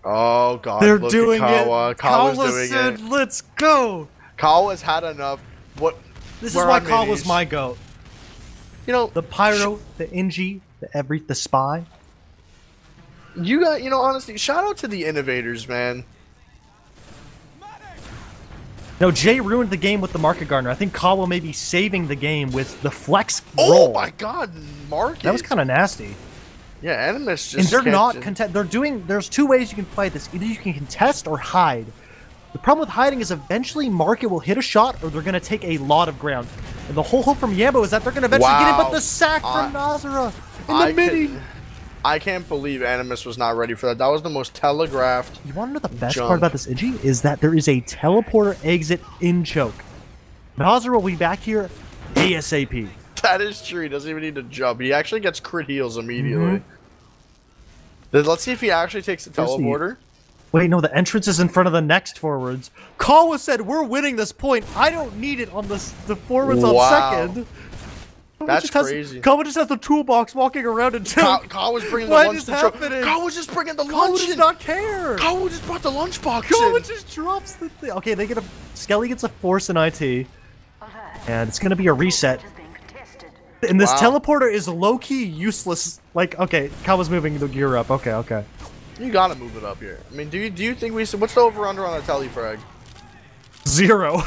[SPEAKER 1] Oh, God.
[SPEAKER 2] They're
[SPEAKER 1] look
[SPEAKER 2] doing
[SPEAKER 1] at Kawa.
[SPEAKER 2] it.
[SPEAKER 1] Kawa's
[SPEAKER 2] Kawa
[SPEAKER 1] doing
[SPEAKER 2] said,
[SPEAKER 1] it.
[SPEAKER 2] let's go.
[SPEAKER 1] Kawa's had enough.
[SPEAKER 2] This is why Kawa's my goat. The pyro, the NG, the spy.
[SPEAKER 1] You got, honestly, shout out to the innovators, man.
[SPEAKER 2] No, Jay ruined the game with the Market Gardener. I think Kawa may be saving the game with the flex roll.
[SPEAKER 1] Oh my God, Market.
[SPEAKER 2] That was kind of nasty.
[SPEAKER 1] Yeah, Animus just.
[SPEAKER 2] And they're not contest. They're doing. There's 2 ways you can play this. Either you can contest or hide. The problem with hiding is eventually Market will hit a shot, or they're going to take a lot of ground. And the whole hope from Yambo is that they're going to eventually get it. But the sack from Nazara in the midi.
[SPEAKER 1] I can't believe Animus was not ready for that. That was the most telegraphed.
[SPEAKER 2] You want to know the best part about this Igi? Is that there is a teleporter exit in choke. Nazara will be back here ASAP.
[SPEAKER 1] That is true. He doesn't even need to jump. He actually gets crit heals immediately. Let's see if he actually takes the teleporter.
[SPEAKER 2] Wait, no, the entrance is in front of the next forwards. Kawa said, we're winning this point. I don't need it on the forwards on second.
[SPEAKER 1] That's crazy.
[SPEAKER 2] Kawa just has the toolbox walking around and
[SPEAKER 1] Kawa's bringing the lunch.
[SPEAKER 2] Kawa's
[SPEAKER 1] just bringing the lunch.
[SPEAKER 2] Kawa does not care.
[SPEAKER 1] Kawa just brought the lunchbox.
[SPEAKER 2] Kawa just drops the thing. Okay, Skelly gets a force in IT. And it's going to be a reset. And this teleporter is low-key useless. Like, okay, Kawa's moving the gear up. Okay.
[SPEAKER 1] You gotta move it up here. I mean, do you think what's the over-under on the telefrag?
[SPEAKER 2] 0.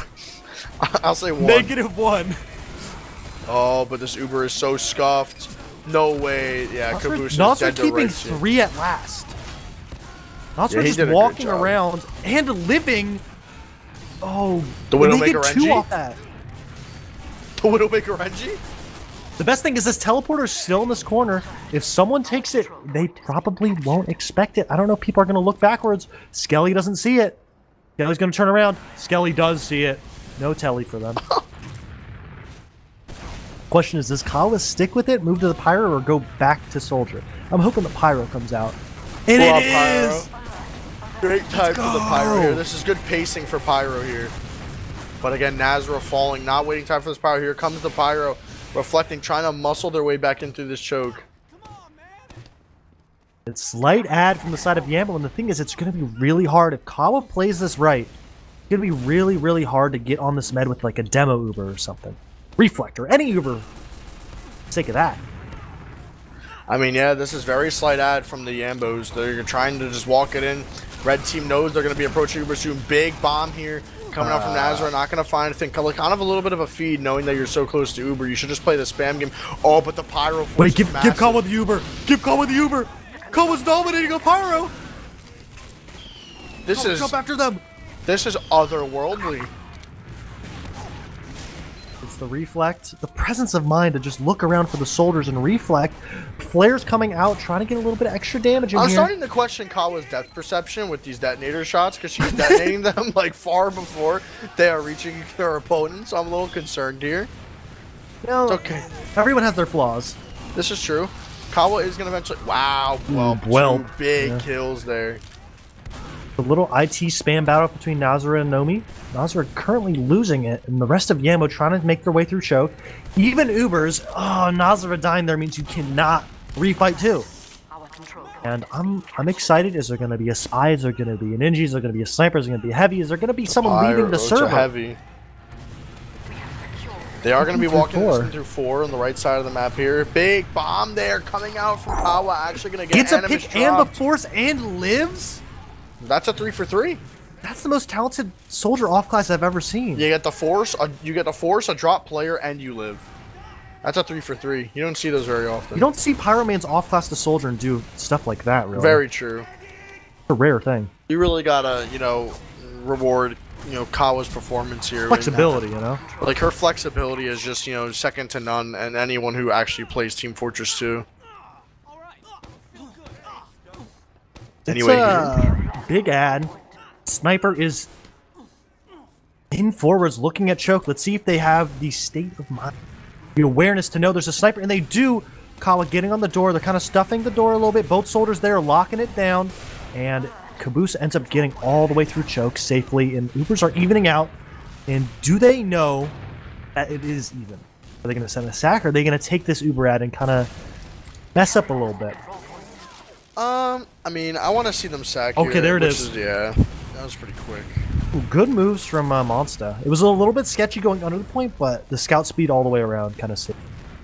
[SPEAKER 1] I'll say 1.
[SPEAKER 2] -1.
[SPEAKER 1] Oh, but this Uber is so scuffed. No way. Yeah, Caboose is
[SPEAKER 2] Nazara
[SPEAKER 1] dead to
[SPEAKER 2] keeping
[SPEAKER 1] rights
[SPEAKER 2] 3 at last. Nazara just walking around and living. Oh,
[SPEAKER 1] the Widowmaker Renji?
[SPEAKER 2] 2 off that.
[SPEAKER 1] The Widowmaker Renji?
[SPEAKER 2] The best thing is this teleporter is still in this corner. If someone takes it, they probably won't expect it. I don't know if people are going to look backwards. Skelly doesn't see it. Skelly's going to turn around. Skelly does see it. No telly for them. Question is, does Kawa stick with it, move to the Pyro, or go back to Soldier? I'm hoping the Pyro comes out. And it is!
[SPEAKER 1] Great time for the Pyro here. This is good pacing for Pyro here. But again, Nazara falling, not waiting time for this Pyro. Here comes the Pyro, reflecting, trying to muscle their way back into this choke.
[SPEAKER 2] It's slight ad from the side of Yambo, and the thing is, it's going to be really hard. If Kawa plays this right, it's going to be really, really hard to get on this med with like a demo Uber or something. Reflector, any Uber. Sake of that.
[SPEAKER 1] I mean, yeah, this is very slight ad from the Yambos. They're trying to just walk it in. Red team knows they're going to be approaching Uber soon. Big bomb here coming out from Nazara. Not going to find anything. Kind of a little bit of a feed knowing that you're so close to Uber. You should just play the spam game. Oh, but the Pyro force.
[SPEAKER 2] Wait, give Kawa the Uber. Give Kawa the Uber. Kawa's dominating a Pyro. Jump after them.
[SPEAKER 1] This is otherworldly.
[SPEAKER 2] It's the reflect, the presence of mind to just look around for the soldiers and reflect. Flares coming out, trying to get a little bit of extra damage in here.
[SPEAKER 1] I'm starting to question Kawa's depth perception with these detonator shots because she's detonating them like far before they are reaching their opponent. So I'm a little concerned here.
[SPEAKER 2] No,
[SPEAKER 1] it's okay.
[SPEAKER 2] Everyone has their flaws.
[SPEAKER 1] This is true. Kawa is going to eventually... Wow. Well, 2 big kills there.
[SPEAKER 2] The little IT spam battle between Nazara and Nomi. Nazara currently losing it, and the rest of Yambo trying to make their way through choke. Even Ubers. Oh, Nazara dying there means you cannot refight too. And I'm excited. Is there going to be a spy? Is there going to be an NG? Is there going to be a sniper? Is there going to be a heavy? Is there going to be someone leaving the server?
[SPEAKER 1] Heavy. They are going to be walking this
[SPEAKER 2] four.
[SPEAKER 1] one through 4 on the right side of the map here. Big bomb there coming out from Kawa. Actually going to get
[SPEAKER 2] Gets a
[SPEAKER 1] Animus
[SPEAKER 2] pick and the
[SPEAKER 1] dropped.
[SPEAKER 2] force and lives?
[SPEAKER 1] That's a 3 for 3.
[SPEAKER 2] That's the most talented soldier off class I've ever seen.
[SPEAKER 1] You get the force, a drop player, and you live. That's a 3 for 3. You don't see those very often.
[SPEAKER 2] You don't see Pyroman's off class the soldier and do stuff like that, really.
[SPEAKER 1] Very true.
[SPEAKER 2] It's a rare thing.
[SPEAKER 1] You really gotta, you know, reward, you know, Kawa's performance here.
[SPEAKER 2] Flexibility, you know?
[SPEAKER 1] Like, her flexibility is just, you know, second to none, and anyone who actually plays Team Fortress 2. Anyway,
[SPEAKER 2] big ad. Sniper is in forwards looking at choke. Let's see if they have the state of mind, the awareness to know there's a sniper, and they do. Kawa getting on the door. They're kind of stuffing the door a little bit. Both soldiers there locking it down, and Caboose ends up getting all the way through choke safely, and Ubers are evening out. And do they know that it is even? Are they going to send a sack, or are they going to take this Uber ad and kind of mess up a little bit?
[SPEAKER 1] I mean, I want to see them sack
[SPEAKER 2] Okay,
[SPEAKER 1] here,
[SPEAKER 2] there it
[SPEAKER 1] which
[SPEAKER 2] is.
[SPEAKER 1] Yeah, that was pretty quick.
[SPEAKER 2] Ooh, good moves from Monsta. It was a little bit sketchy going under the point, but the scout speed all the way around kind of safe.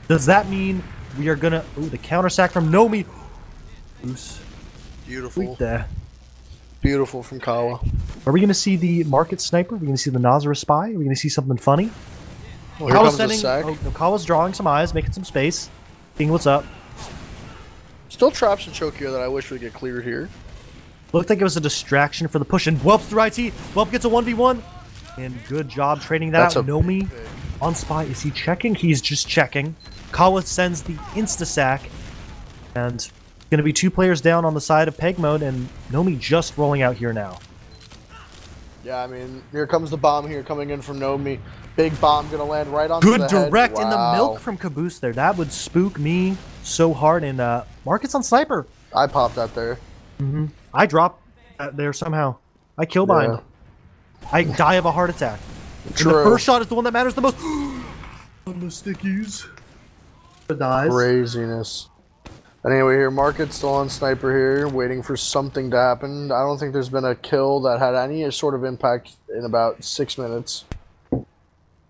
[SPEAKER 2] Does that mean we are going to... Ooh, the counter sack from Nomi. Goose.
[SPEAKER 1] Beautiful.
[SPEAKER 2] There.
[SPEAKER 1] Beautiful from Kawa.
[SPEAKER 2] Are we going to see the market sniper? Are we going to see the Nazareth spy? Are we going to see something funny?
[SPEAKER 1] Well, here comes the sack.
[SPEAKER 2] Oh, no, Kawa's drawing some eyes, making some space. Seeing what's up.
[SPEAKER 1] Still traps and choke here that I wish would get cleared here.
[SPEAKER 2] Looked like it was a distraction for the push, and Whelp through IT. Whelp gets a 1v1. And good job trading that out. Nomi on spy. Is he checking? He's just checking. Kawa sends the insta-sack. And going to be 2 players down on the side of PEGMODE, and Nomi just rolling out here now.
[SPEAKER 1] Yeah, I mean, here comes the bomb here coming in from Nomi. Big bomb going to land right on the
[SPEAKER 2] Good
[SPEAKER 1] head.
[SPEAKER 2] direct in the
[SPEAKER 1] Wow.
[SPEAKER 2] milk from Caboose there. That would spook me so hard. And Market's on sniper.
[SPEAKER 1] I popped that there.
[SPEAKER 2] I drop there somehow. I kill bind. I die of a heart attack. And the first shot is the one that matters the most. On the stickies. It dies.
[SPEAKER 1] Craziness. Anyway, here, Market's still on sniper here, waiting for something to happen. I don't think there's been a kill that had any sort of impact in about 6 minutes.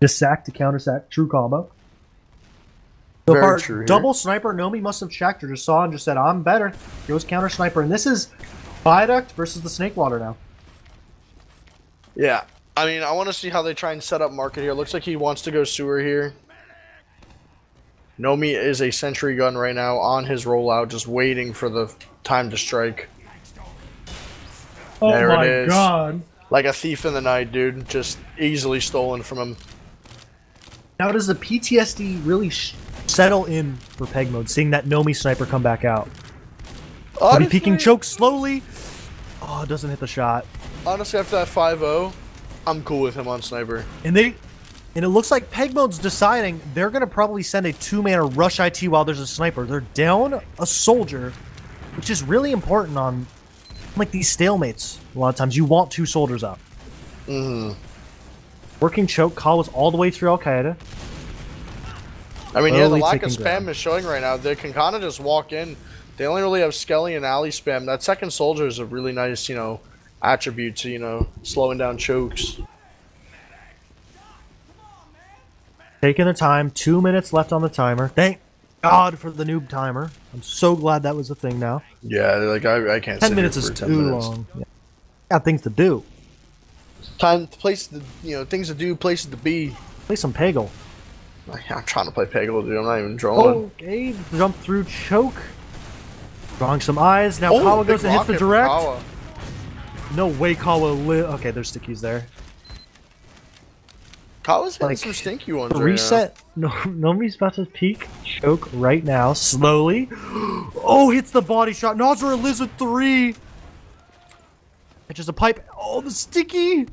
[SPEAKER 2] Just sack to counter sack. True combo. So
[SPEAKER 1] Very
[SPEAKER 2] far,
[SPEAKER 1] true here.
[SPEAKER 2] double sniper. Nomi must have checked or just saw and just said, I'm better. Goes counter sniper. And this is Viaduct versus the Snake Water now.
[SPEAKER 1] Yeah. I mean, I want to see how they try and set up Market here. Looks like he wants to go sewer here. Nomi is a sentry gun right now on his rollout, just waiting for the time to strike.
[SPEAKER 2] Oh
[SPEAKER 1] There
[SPEAKER 2] my
[SPEAKER 1] it is.
[SPEAKER 2] god.
[SPEAKER 1] Like a thief in the night, dude. Just easily stolen from him.
[SPEAKER 2] Now does the PTSD really settle in for PEGMODE, seeing that Nomi sniper come back out? Body peeking choke slowly. Oh, it doesn't hit the shot.
[SPEAKER 1] Honestly, after that 5-0, I'm cool with him on sniper.
[SPEAKER 2] And it looks like PEGMODE's deciding they're going to probably send a 2-mana rush IT while there's a sniper. They're down a soldier, which is really important on like these stalemates. A lot of times you want 2 soldiers up. Working choke, Kawa's all the way through Al-Qaeda.
[SPEAKER 1] I mean, yeah, the
[SPEAKER 2] Slowly
[SPEAKER 1] lack of
[SPEAKER 2] taking
[SPEAKER 1] spam
[SPEAKER 2] ground.
[SPEAKER 1] is showing right now. They can kind of just walk in. They only really have Skelly and Alley spam. That second soldier is a really nice, you know, attribute to, you know, slowing down chokes.
[SPEAKER 2] Taking their time. 2 minutes left on the timer. Thank God for the noob timer. I'm so glad that was a thing now.
[SPEAKER 1] Yeah, like I can't.
[SPEAKER 2] 10
[SPEAKER 1] sit
[SPEAKER 2] minutes
[SPEAKER 1] here
[SPEAKER 2] is
[SPEAKER 1] for
[SPEAKER 2] too
[SPEAKER 1] 10 minutes.
[SPEAKER 2] long. Yeah. Got things to do.
[SPEAKER 1] Time, place, you know, things to do, places to be.
[SPEAKER 2] Play some Peggle.
[SPEAKER 1] I'm trying to play Peggle, dude. I'm not even drawing.
[SPEAKER 2] Okay, jump through choke. Drawing some eyes. Now
[SPEAKER 1] Oh,
[SPEAKER 2] Kawa
[SPEAKER 1] big
[SPEAKER 2] goes and hits the
[SPEAKER 1] rocket from
[SPEAKER 2] direct.
[SPEAKER 1] Kawa.
[SPEAKER 2] No way Kawa live. Okay, there's stickies there.
[SPEAKER 1] Kawa's hitting
[SPEAKER 2] Like,
[SPEAKER 1] some stinky ones
[SPEAKER 2] Reset. No, nobody's about to peek. Choke right now. Slowly. Oh, hits the body shot. Nazra lives with 3. Catches a pipe. Oh, the sticky.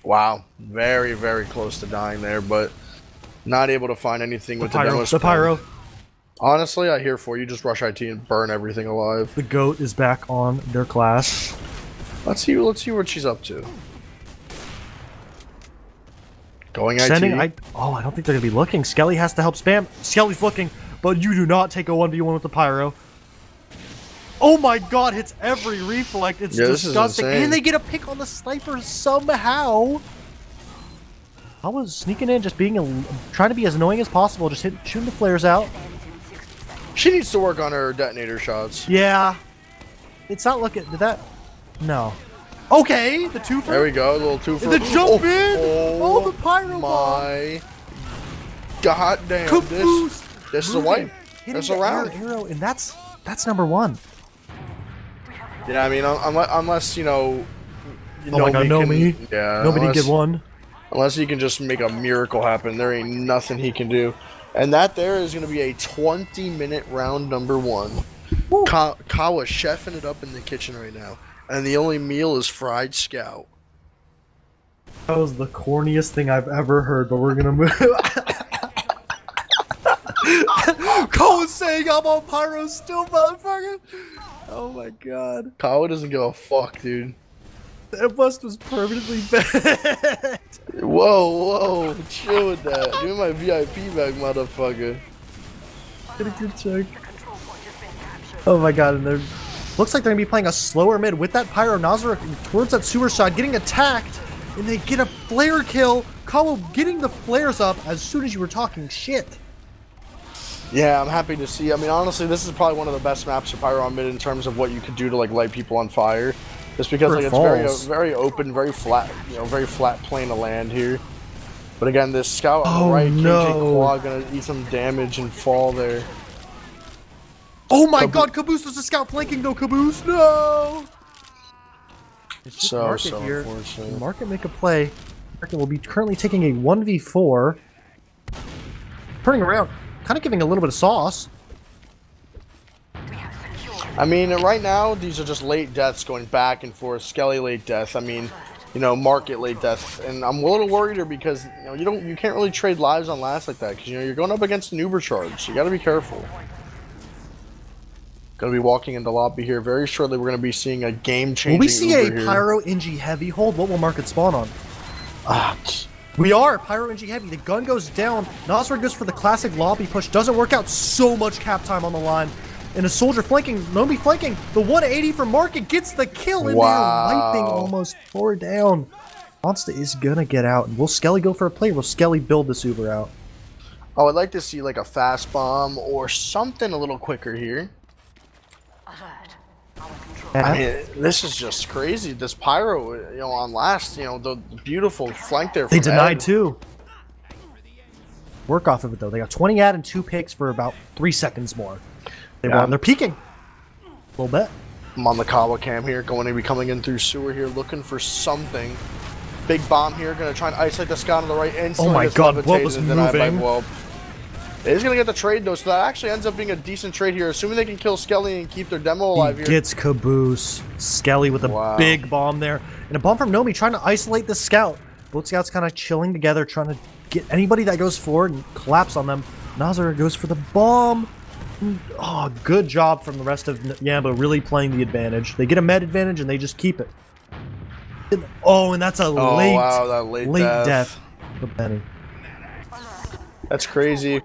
[SPEAKER 1] Wow, very, very close to dying there, but not able to find anything with the demo
[SPEAKER 2] The
[SPEAKER 1] spam.
[SPEAKER 2] pyro.
[SPEAKER 1] Honestly, I hear for you. Just rush IT and burn everything alive.
[SPEAKER 2] The goat is back on their class.
[SPEAKER 1] Let's see what she's up to. Going
[SPEAKER 2] Sending.
[SPEAKER 1] IT.
[SPEAKER 2] I don't think they're gonna be looking. Skelly has to help spam. Skelly's looking, but you do not take a 1v1 with the pyro. Oh my god, hits every reflect. It's
[SPEAKER 1] Yeah, this is
[SPEAKER 2] disgusting.
[SPEAKER 1] insane.
[SPEAKER 2] And they get a pick on the sniper somehow. was sneaking in, just being trying to be as annoying as possible, just shooting the flares out.
[SPEAKER 1] She needs to work on her detonator shots.
[SPEAKER 2] Yeah. It's not looking... Did that... No. Okay, the two for...
[SPEAKER 1] There we go, a little two for...
[SPEAKER 2] The jump in! Oh, the pyro bomb!
[SPEAKER 1] My... goddamn,
[SPEAKER 2] Caboose!
[SPEAKER 1] This is a wipe. That's a round.
[SPEAKER 2] Arrow, and that's number one.
[SPEAKER 1] Yeah, I mean, unless, you know...
[SPEAKER 2] Oh my god, Nomi.
[SPEAKER 1] Yeah.
[SPEAKER 2] Nobody get one.
[SPEAKER 1] Unless he can just make a miracle happen. There ain't nothing he can do. And that there is going to be a 20-minute round number one. Kawa's chefing it up in the kitchen right now. And the only meal is fried scout.
[SPEAKER 2] That was the corniest thing I've ever heard, but we're going to move. Kawa's saying I'm on pyro still, motherfucker. Oh my god.
[SPEAKER 1] Kawa doesn't give a fuck, dude.
[SPEAKER 2] That bust was permanently bad.
[SPEAKER 1] Whoa, chill with that. Give me my VIP back, motherfucker.
[SPEAKER 2] Get a good check. Oh my god, and they're... Looks like they're gonna be playing a slower mid with that Pyro Nazareth towards that sewer side, getting attacked, and they get a flare kill. Kawa getting the flares up as soon as you were talking shit.
[SPEAKER 1] Yeah, I'm happy to see. I mean, honestly, this is probably one of the best maps for Pyro on mid in terms of what you could do to like light people on fire. Just because like it's very open, very flat, you know, very flat plane of land here. But again, this scout on the right, KJ Quad gonna eat some damage and fall there.
[SPEAKER 2] Oh my god, Caboose was a scout flanking though, Caboose, no! It's
[SPEAKER 1] so
[SPEAKER 2] here.
[SPEAKER 1] Unfortunate.
[SPEAKER 2] Market make a play. Market will be currently taking a 1v4. Turning around, kind of giving a little bit of sauce.
[SPEAKER 1] I mean, right now, these are just late deaths going back and forth. Skelly late death. I mean, you know, Market late death. And I'm a little worried here because, you know, you can't really trade lives on last like that. Because, you know, you're going up against an Uber charge. So you got to be careful. Going to be walking into lobby here. Very shortly, we're going to be seeing a game-changing
[SPEAKER 2] Will we see
[SPEAKER 1] Uber
[SPEAKER 2] a
[SPEAKER 1] here.
[SPEAKER 2] Pyro NG heavy hold? What will Market spawn on? We are Pyro NG heavy. The gun goes down. Nasra goes for the classic lobby push. Doesn't work out. So much cap time on the line. And a soldier flanking, Nomi flanking, the 180 for Market gets the kill, and they're wiping almost 4 down. Monster is gonna get out, and will Skelly go for a play? Will Skelly build this Uber out?
[SPEAKER 1] Oh, I'd like to see like a fast bomb or something a little quicker here. I mean, this is just crazy. This Pyro, you know, on last, you know, the beautiful flank there.
[SPEAKER 2] They denied too. Work off of it though. They got 20 ad and 2 picks for about 3 seconds more. They're peeking. A little bit.
[SPEAKER 1] I'm on the Kawa cam here, going to be coming in through sewer here, looking for something. Big bomb here, going to try and isolate the scout on the right.
[SPEAKER 2] Oh my god, what was moving?
[SPEAKER 1] He's going to get the trade though, so that actually ends up being a decent trade here, assuming they can kill Skelly and keep their demo alive here.
[SPEAKER 2] Gets Caboose. Skelly with a big bomb there. And a bomb from Nomi trying to isolate the scout. Both scouts kind of chilling together, trying to get anybody that goes forward and collapse on them. Nazar goes for the bomb. Oh, good job from the rest of Yambo, really playing the advantage. They get a med advantage and they just keep it. Oh, and that's a late death for Benny.
[SPEAKER 1] That's crazy.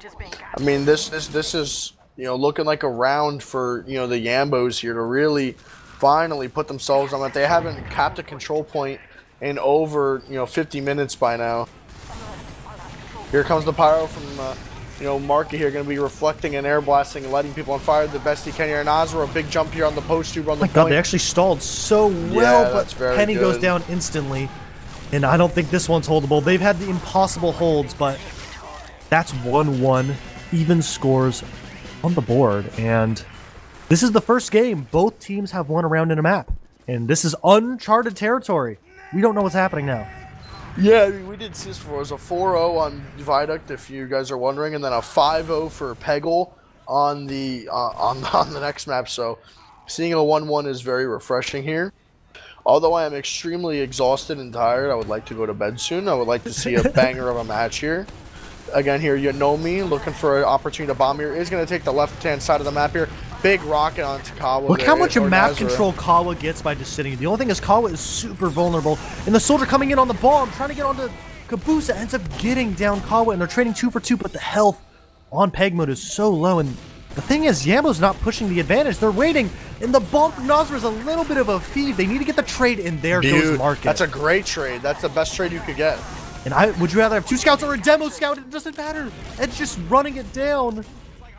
[SPEAKER 1] I mean, this is, you know, looking like a round for, you know, the Yambos here to really finally put themselves on that. They haven't capped a control point in over, you know, 50 minutes by now. Here comes the Pyro from you know, Market here going to be reflecting and air blasting and lighting people on fire the best he can here. Nazar, a big jump here on the post tube on the point.
[SPEAKER 2] God, they actually stalled so well, but Penny goes down instantly. And I don't think this one's holdable. They've had the impossible holds, but that's 1-1. Even scores on the board. And this is the first game. Both teams have won a round in a map. And this is uncharted territory. We don't know what's happening now.
[SPEAKER 1] Yeah, I mean, we did see this before. It was a 4-0 on Viaduct, if you guys are wondering, and then a 5-0 for Peggle on the next map. So seeing a 1-1 is very refreshing here. Although I am extremely exhausted and tired, I would like to go to bed soon. I would like to see a banger of a match here. Again, here you know me looking for an opportunity to bomb here. Is going to take the left-hand side of the map here. Big rocket onto Kawa.
[SPEAKER 2] Look how much map control Kawa gets by just sitting. The only thing is Kawa is super vulnerable. And the soldier coming in on the bomb, trying to get onto Caboose, ends up getting down Kawa, and they're trading 2 for 2, but the health on PEGMODE is so low. And the thing is, Yambo's not pushing the advantage. They're waiting, and the bomb from Nazar is a little bit of a feed. They need to get the trade, and there goes Market.
[SPEAKER 1] That's a great trade. That's the best trade you could get.
[SPEAKER 2] And would you rather have 2 scouts or a demo scout? It doesn't matter. Ed's just running it down,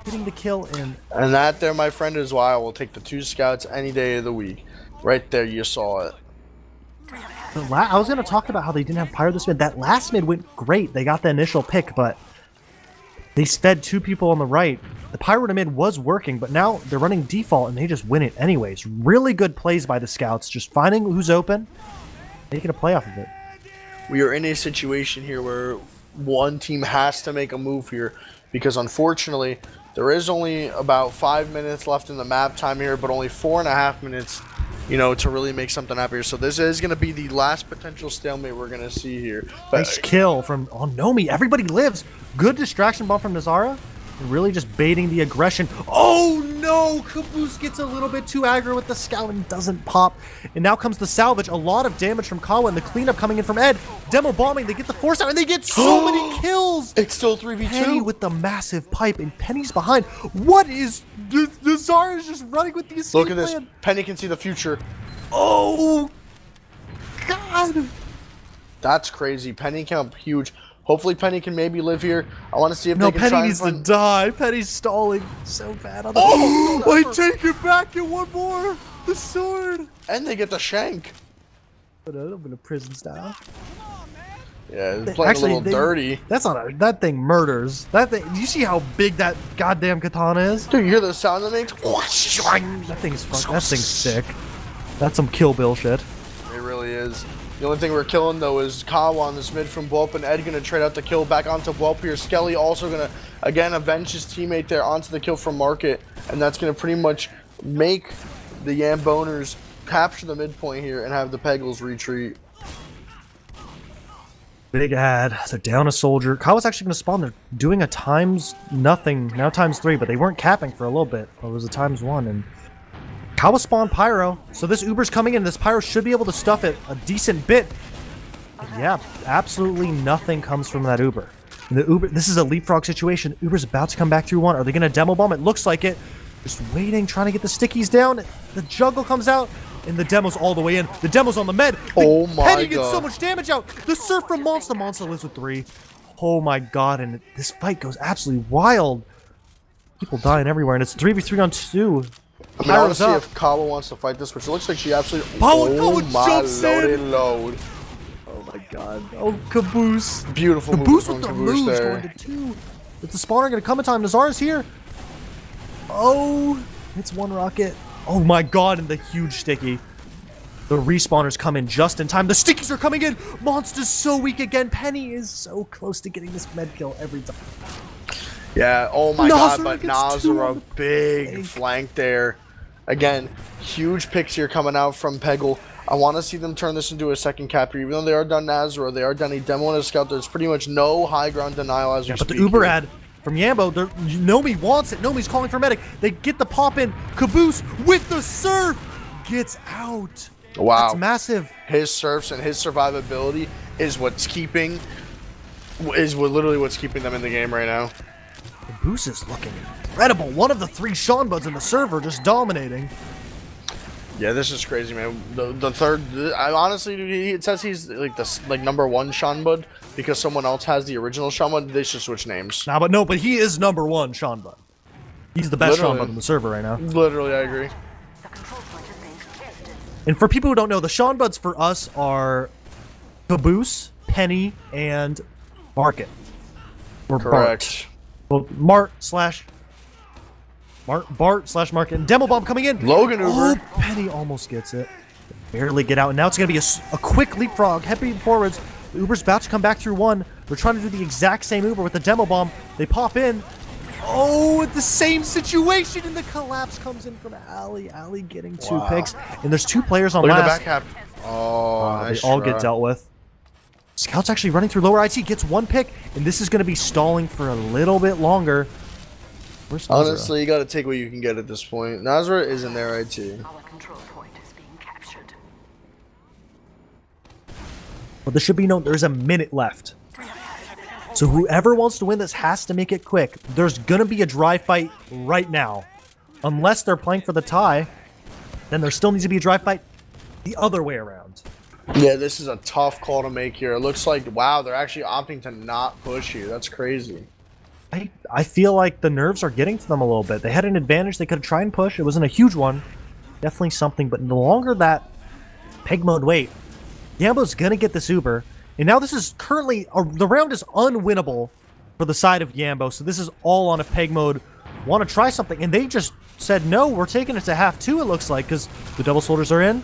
[SPEAKER 2] getting the kill in.
[SPEAKER 1] And that there, my friend, is why I will take the 2 scouts any day of the week. Right there, you saw it.
[SPEAKER 2] I was going to talk about how they didn't have Pyro this mid. That last mid went great. They got the initial pick, but they fed 2 people on the right. The Pyro to mid was working, but now they're running default and they just win it anyways. Really good plays by the scouts, just finding who's open, making a play off of it.
[SPEAKER 1] We are in a situation here where one team has to make a move here because unfortunately there is only about 5 minutes left in the map time here, but only 4.5 minutes, you know, to really make something happen here. So this is going to be the last potential stalemate we're going to see here. But
[SPEAKER 2] nice kill from Nomi. Everybody lives. Good distraction bomb from Nazara. Really just baiting the aggression. Oh no! Caboose gets a little bit too aggro with the scout and doesn't pop. And now comes the salvage. A lot of damage from Kawa and the cleanup coming in from Ed. Demo bombing. They get the force out and they get so many kills.
[SPEAKER 1] It's still 3v2.
[SPEAKER 2] Penny with the massive pipe and Penny's behind. What is... Nazara is just running with the escape
[SPEAKER 1] Look at this.
[SPEAKER 2] plan.
[SPEAKER 1] Penny can see the future.
[SPEAKER 2] Oh! God!
[SPEAKER 1] That's crazy. Penny came up huge. Hopefully Penny can maybe live here. I want to see if they can
[SPEAKER 2] Penny
[SPEAKER 1] try
[SPEAKER 2] needs
[SPEAKER 1] and
[SPEAKER 2] to
[SPEAKER 1] find...
[SPEAKER 2] die. Penny's stalling so bad on the...
[SPEAKER 1] Oh!
[SPEAKER 2] I take it back and one more. The sword.
[SPEAKER 1] And they get the shank.
[SPEAKER 2] I'm in a prison style.
[SPEAKER 1] Yeah, it's playing a little dirty.
[SPEAKER 2] That's not a... That thing murders. That thing... Do you see how big that goddamn katana is?
[SPEAKER 1] Dude, you hear the sound that makes?
[SPEAKER 2] That thing's fun. That thing's sick. That's some Kill Bill shit.
[SPEAKER 1] It really is. The only thing we're killing, though, is Kawa on this mid from Bwelp, and Ed going to trade out the kill back onto Bwelp here. Skelly also going to, again, avenge his teammate there onto the kill from Market, and that's going to pretty much make the Yamboners capture the midpoint here and have the Pegels retreat.
[SPEAKER 2] Big ad. They're down a soldier. Kawa's actually going to spawn. They're doing a times nothing, now times 3, but they weren't capping for a little bit. It was a times 1, and Kawa spawned Pyro, so this Uber's coming in. This Pyro should be able to stuff it a decent bit. And yeah, absolutely nothing comes from that Uber. And the Uber, this is a leapfrog situation. Uber's about to come back through 1. Are they going to demo bomb? It looks like it. Just waiting, trying to get the stickies down. The juggle comes out, and the demo's all the way in. The demo's on the med.
[SPEAKER 1] Oh my
[SPEAKER 2] Penny
[SPEAKER 1] god.
[SPEAKER 2] gets so much damage out. The surf from Monster. Monster lives with 3. Oh my god, and this fight goes absolutely wild. People dying everywhere, and it's 3v3 on 2.
[SPEAKER 1] I mean, I want to see if Kawa wants to fight this, which it looks like she absolutely...
[SPEAKER 2] Kawa
[SPEAKER 1] my
[SPEAKER 2] jumps
[SPEAKER 1] loaded
[SPEAKER 2] in.
[SPEAKER 1] load.
[SPEAKER 2] Oh my god. Oh, Caboose.
[SPEAKER 1] Beautiful
[SPEAKER 2] Caboose
[SPEAKER 1] move
[SPEAKER 2] with
[SPEAKER 1] from
[SPEAKER 2] the
[SPEAKER 1] Caboose
[SPEAKER 2] moves
[SPEAKER 1] there.
[SPEAKER 2] going to 2. Is the spawner going to come in time? Nazara's here. Oh, it's 1 rocket. Oh my god, and the huge sticky. The respawners come in just in time. The stickies are coming in. Monster's so weak again. Penny is so close to getting this med kill every time.
[SPEAKER 1] Yeah, oh my god, but
[SPEAKER 2] gets 2 on
[SPEAKER 1] Nazara,
[SPEAKER 2] the
[SPEAKER 1] big flank there. Again, huge picks here coming out from Peggle. I want to see them turn this into a second cap here. Even though they are done Nazara, they are done a demo and a scout. There's pretty much no high ground denial as we
[SPEAKER 2] But
[SPEAKER 1] speak.
[SPEAKER 2] the Uber
[SPEAKER 1] here.
[SPEAKER 2] ad from Yambo, Nomi wants it. Nomi's calling for medic. They get the pop in. Caboose with the surf gets out.
[SPEAKER 1] Wow.
[SPEAKER 2] That's massive.
[SPEAKER 1] His surfs and his survivability is what's keeping, literally what's keeping them in the game right now.
[SPEAKER 2] Caboose is looking incredible. One of the 3 Sean Buds in the server just dominating.
[SPEAKER 1] Yeah, this is crazy, man. The third, I honestly, it says he's like the #1 Sean Bud because someone else has the original Sean Bud. They should switch names.
[SPEAKER 2] Nah, but he is #1 Sean Bud. He's the best
[SPEAKER 1] Literally.
[SPEAKER 2] Sean Bud in the server right now.
[SPEAKER 1] Literally, I agree.
[SPEAKER 2] And for people who don't know, the Sean Buds for us are Caboose, Penny, and Market. Or
[SPEAKER 1] Correct.
[SPEAKER 2] Bart. Well, Bart/Market. And Demo Bomb coming in.
[SPEAKER 1] Logan Uber.
[SPEAKER 2] Oh, Penny almost gets it. Barely get out. And now it's going to be a quick leapfrog. Heading forwards. The Uber's about to come back through 1. They're trying to do the exact same Uber with the Demo Bomb. They pop in. Oh, the same situation, and the collapse comes in from Ali. Ali getting 2 picks, and there's 2 players on
[SPEAKER 1] Look
[SPEAKER 2] last.
[SPEAKER 1] at the back cap. Oh, nice
[SPEAKER 2] they all
[SPEAKER 1] try.
[SPEAKER 2] get dealt with. Scout's actually running through lower IT, gets 1 pick, and this is going to be stalling for a little bit longer. Where's Nazara?
[SPEAKER 1] Honestly, you got to take what you can get at this point. Nazara is in their IT.
[SPEAKER 4] Our control point is being captured.
[SPEAKER 2] But there should be there's a minute left. So whoever wants to win this has to make it quick. There's going to be a dry fight right now. Unless they're playing for the tie, then there still needs to be a dry fight the other way around.
[SPEAKER 1] Yeah, this is a tough call to make here. It looks like, wow, they're actually opting to not push you. That's crazy.
[SPEAKER 2] I feel like the nerves are getting to them a little bit. They had an advantage. They could have tried and push. It wasn't a huge one. Definitely something. But the longer that PEGMODE wait, Yambo's going to get this Uber. And now this is currently... the round is unwinnable for the side of Yambo. So this is all on if PEGMODE want to try something. And they just said, no, we're taking it to half two, it looks like, because the double soldiers are in.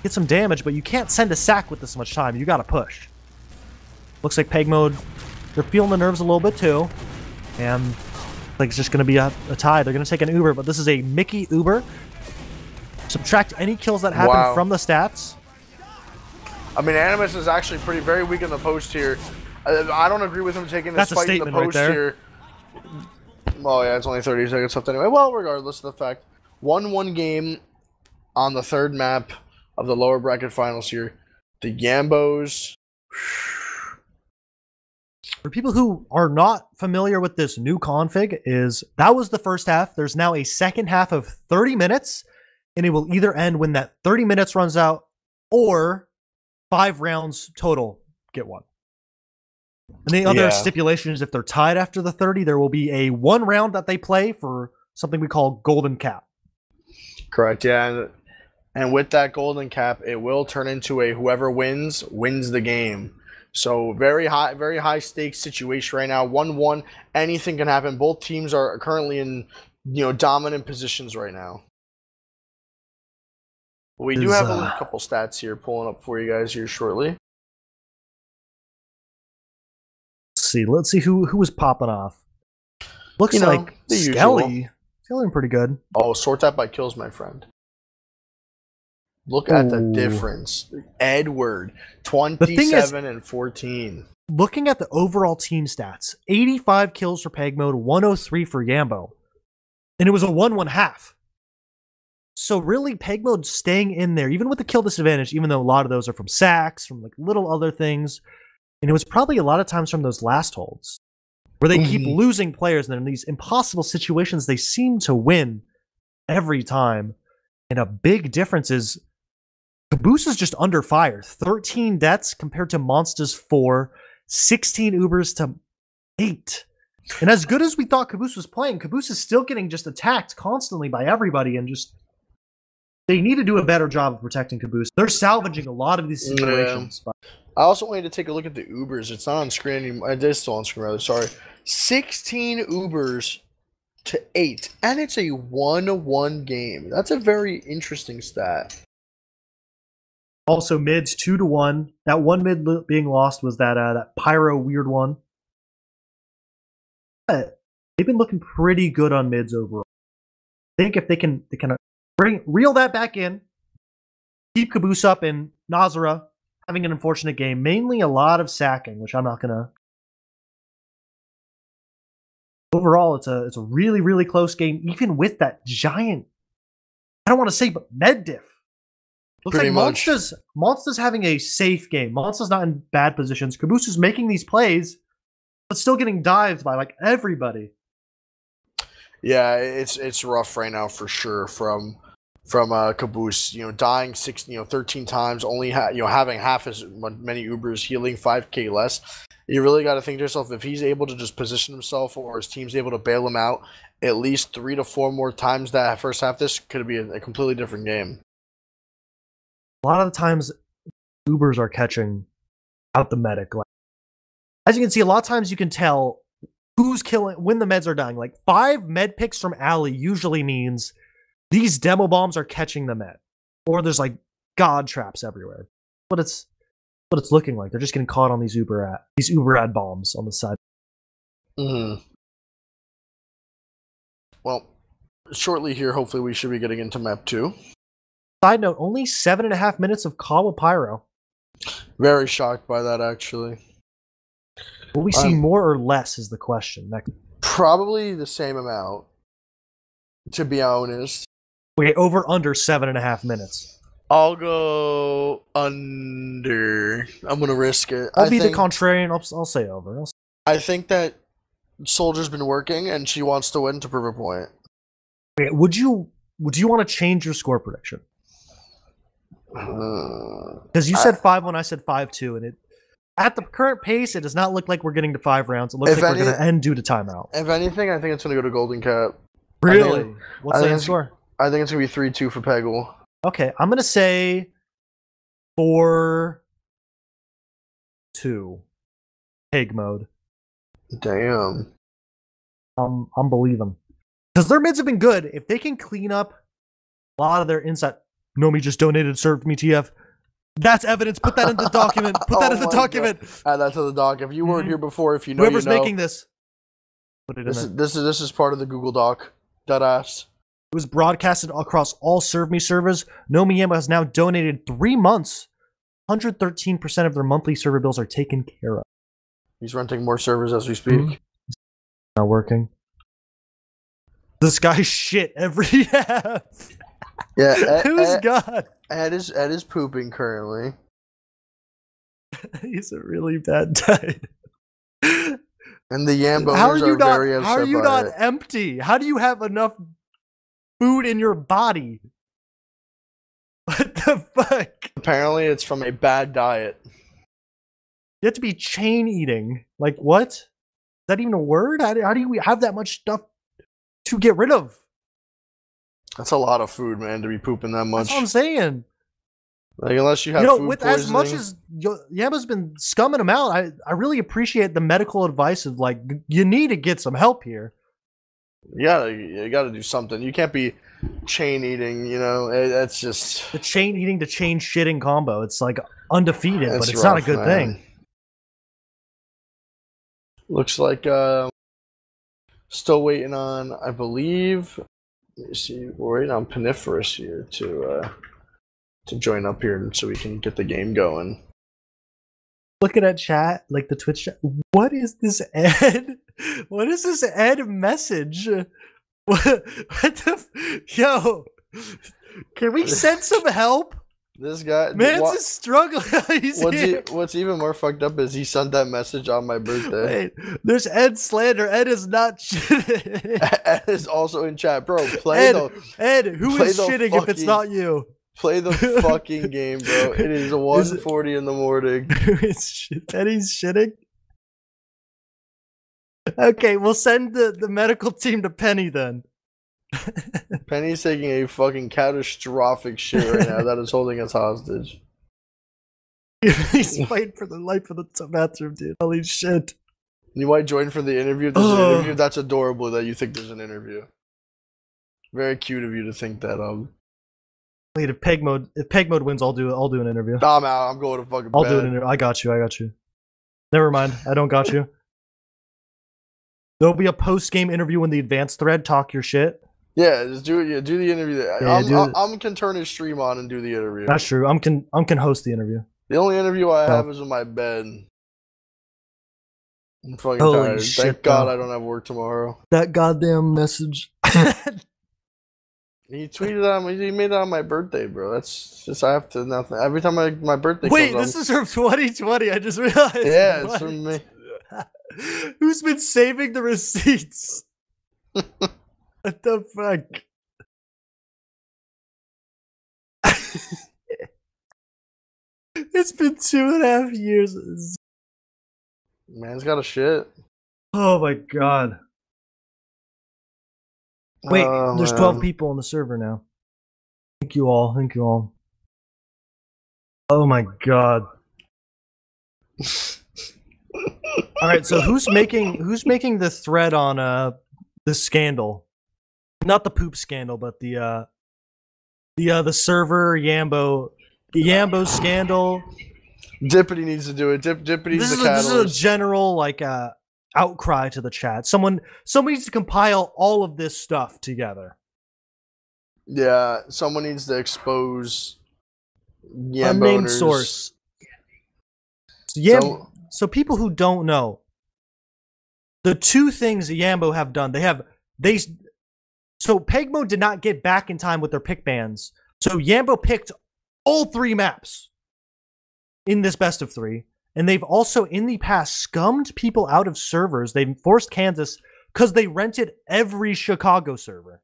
[SPEAKER 2] Get some damage, but you can't send a sack with this much time. You got to push. Looks like PEGMODE, they're feeling the nerves a little bit too. And like it's just going to be a tie. They're going to take an Uber, but this is a Mickey Uber. Subtract any kills that happen from the stats.
[SPEAKER 1] I mean, Animus is actually very weak in the post here. I don't agree with him taking this fight in the post here. Well, yeah, it's only 30 seconds left anyway. Well, regardless of the fact, 1-1 game on the third map of the lower bracket finals here. The Yambos.
[SPEAKER 2] For people who are not familiar with this new config, that was the first half. There's now a second half of 30 minutes, and it will either end when that 30 minutes runs out, or 5 rounds total get one. And the other stipulation is if they're tied after the 30, there will be a 1 round that they play for something we call golden cap.
[SPEAKER 1] Correct, yeah. And with that golden cap, it will turn into a whoever wins the game. So very high stakes situation right now. 1-1, anything can happen. Both teams are currently in dominant positions right now. We do have a couple stats here pulling up for you guys here shortly.
[SPEAKER 2] Let's see who was popping off. Looks like Skelly. Feeling pretty good.
[SPEAKER 1] Oh, sort that by kills, my friend. Look at the difference. Edward, 27 and 14.
[SPEAKER 2] Looking at the overall team stats, 85 kills for PEGMODE, 103 for Yambo. And it was a 1-1 half. So really, PEGMODE staying in there, even with the kill disadvantage, even though a lot of those are from sacks, from like little other things. And it was probably a lot of times from those last holds, where they keep losing players, and in these impossible situations, they seem to win every time. And a big difference is Caboose is just under fire. 13 deaths compared to Monster's 4, 16 Ubers to 8. And as good as we thought Caboose was playing, Caboose is still getting just attacked constantly by everybody, and just they need to do a better job of protecting Caboose. They're salvaging a lot of these situations.
[SPEAKER 1] Yeah. I also wanted to take a look at the Ubers. It's not on screen anymore. It is still on screen, rather. Sorry. 16 Ubers to 8. And it's a 1-1 game. That's a very interesting stat.
[SPEAKER 2] Also, mids 2-1. That one mid being lost was that Pyro weird one. But they've been looking pretty good on mids overall. I think if they can reel that back in, keep Caboose up, and Nazara having an unfortunate game, mainly a lot of sacking, which I'm not gonna. Overall, it's a really, really close game, even with that giant. I don't want to say, but med diff. Looks like Monster's having a safe game. Monster's not in bad positions. Caboose is making these plays, but still getting dived by like everybody.
[SPEAKER 1] Yeah, it's rough right now for sure from Caboose. Dying 13 times, only having half as many Ubers, healing 5k less. You really got to think to yourself, if he's able to just position himself, or his team's able to bail him out at least 3 to 4 more times that first half, this could be a completely different game.
[SPEAKER 2] A lot of the times, Ubers are catching out the medic. Like, as you can see, a lot of times you can tell who's killing when the meds are dying. Like 5 med picks from Ali usually means these demo bombs are catching the med, or there's like god traps everywhere. But it's what it's looking like. They're just getting caught on these Uber ad bombs on the side.
[SPEAKER 1] Well, shortly here, hopefully we should be getting into map 2.
[SPEAKER 2] Side note, only 7.5 minutes of call with Pyro.
[SPEAKER 1] Very shocked by that, actually.
[SPEAKER 2] Will we see more or less is the question.
[SPEAKER 1] Probably the same amount, to be honest.
[SPEAKER 2] Okay, over under 7.5 minutes.
[SPEAKER 1] I'll go under. I'm going to risk it.
[SPEAKER 2] I'll be the contrarian. I'll say over.
[SPEAKER 1] I think that Soldier's been working, and she wants to win to prove a point.
[SPEAKER 2] Okay, would you want to change your score prediction? Because you said 5 when I said 5-2, and at the current pace, it does not look like we're getting to 5 rounds. It looks like we're going to end due to timeout.
[SPEAKER 1] If anything, I think it's going to go to Golden Cap.
[SPEAKER 2] Really? What's the score?
[SPEAKER 1] I think it's going to be 3-2 for Peggle.
[SPEAKER 2] Okay, I'm going to say 4-2. PEGMODE.
[SPEAKER 1] Damn.
[SPEAKER 2] I'm believing. Because their mids have been good. If they can clean up a lot of their inside... Nomi just donated, served me TF. That's evidence. Put that in the document. Put that in the document.
[SPEAKER 1] Add that to the doc. If you weren't here before, if you know,
[SPEAKER 2] whoever's
[SPEAKER 1] you know.
[SPEAKER 2] making this, put it in there.
[SPEAKER 1] This is part of the Google Doc. Deadass.
[SPEAKER 2] It was broadcasted across all ServeMe servers. Nomi Yamba has now donated 3 months. 113% of their monthly server bills are taken care of.
[SPEAKER 1] He's renting more servers as we speak.
[SPEAKER 2] Not working. This guy's shit every half.
[SPEAKER 1] Yeah,
[SPEAKER 2] who's God?
[SPEAKER 1] Ed is pooping currently.
[SPEAKER 2] He's a really bad guy.
[SPEAKER 1] And the Yamboners are very upset.
[SPEAKER 2] How are you
[SPEAKER 1] by
[SPEAKER 2] not
[SPEAKER 1] it.
[SPEAKER 2] empty? How do you have enough food in your body? What the fuck?
[SPEAKER 1] Apparently, it's from a bad diet.
[SPEAKER 2] You have to be chain eating. Like what? Is that even a word? How do you have that much stuff to get rid of?
[SPEAKER 1] That's a lot of food, man, to be pooping that much.
[SPEAKER 2] That's what I'm saying.
[SPEAKER 1] Like, unless you have food
[SPEAKER 2] with
[SPEAKER 1] poisoning.
[SPEAKER 2] as much as Yama's been scumming them out, I really appreciate the medical advice of like, you need to get some help here.
[SPEAKER 1] You gotta do something. You can't be chain eating, you know. That's just
[SPEAKER 2] the chain eating to chain shitting combo. It's like undefeated, but it's
[SPEAKER 1] rough,
[SPEAKER 2] not a good
[SPEAKER 1] man.
[SPEAKER 2] thing.
[SPEAKER 1] Looks like still waiting on, I believe. Let me see. We're waiting on Peniferous here to join up here so we can get the game going.
[SPEAKER 2] Looking at chat, like the Twitch chat. What is this Ed? What is this Ed message? What the yo? Can we send some help?
[SPEAKER 1] This guy,
[SPEAKER 2] man's is struggling.
[SPEAKER 1] What's even more fucked up is he sent that message on my birthday.
[SPEAKER 2] Wait, there's Ed slander. Ed is not shitting.
[SPEAKER 1] Ed is also in chat, bro.
[SPEAKER 2] Ed, who is shitting if it's not you?
[SPEAKER 1] Play the fucking game, bro. It is 1:40 in the morning.
[SPEAKER 2] Eddie's shitting? Okay, we'll send the medical team to Penny then.
[SPEAKER 1] Penny's taking a fucking catastrophic shit right now that is holding us hostage.
[SPEAKER 2] He's fighting for the life of the bathroom, dude. Holy shit.
[SPEAKER 1] You might join for the interview. There's an interview. That's adorable that you think there's an interview. Very cute of you to think that.
[SPEAKER 2] Wait, if PEGMODE wins, I'll do an interview.
[SPEAKER 1] I'm out. I'm going to fucking bed.
[SPEAKER 2] I'll do an interview. I got you. Never mind. I don't got you. There'll be a post-game interview in the advanced thread. Talk your shit.
[SPEAKER 1] Yeah, just do it. Yeah, do the interview. I can turn his stream on and do the interview.
[SPEAKER 2] That's true. I can host the interview.
[SPEAKER 1] The only interview I have is in my bed. I'm fucking tired.
[SPEAKER 2] Shit,
[SPEAKER 1] Thank God I don't have work tomorrow.
[SPEAKER 2] That goddamn message.
[SPEAKER 1] He tweeted on. He made that on my birthday, bro. That's just I have to nothing. Every time my birthday.
[SPEAKER 2] Wait,
[SPEAKER 1] comes,
[SPEAKER 2] this is from 2020. I just realized.
[SPEAKER 1] Yeah, it's from me.
[SPEAKER 2] Who's been saving the receipts? What the fuck? It's been 2.5 years.
[SPEAKER 1] Man's got a shit.
[SPEAKER 2] Oh my god. Wait, there's 12 people on the server now. Thank you all. Oh my god. Alright, so who's making the thread on the scandal? Not the poop scandal, but the server Yambo scandal.
[SPEAKER 1] Dippity needs to do it. Dippity's the catalyst.
[SPEAKER 2] This is a general like outcry to the chat. Someone needs to compile all of this stuff together.
[SPEAKER 1] Yeah, someone needs to expose
[SPEAKER 2] unnamed source. So people who don't know, the two things Yambo have done, so PEGMODE did not get back in time with their pick bans. So Yambo picked all 3 maps in this best of 3. And they've also, in the past, scummed people out of servers. They've forced Kansas because they rented every Chicago server.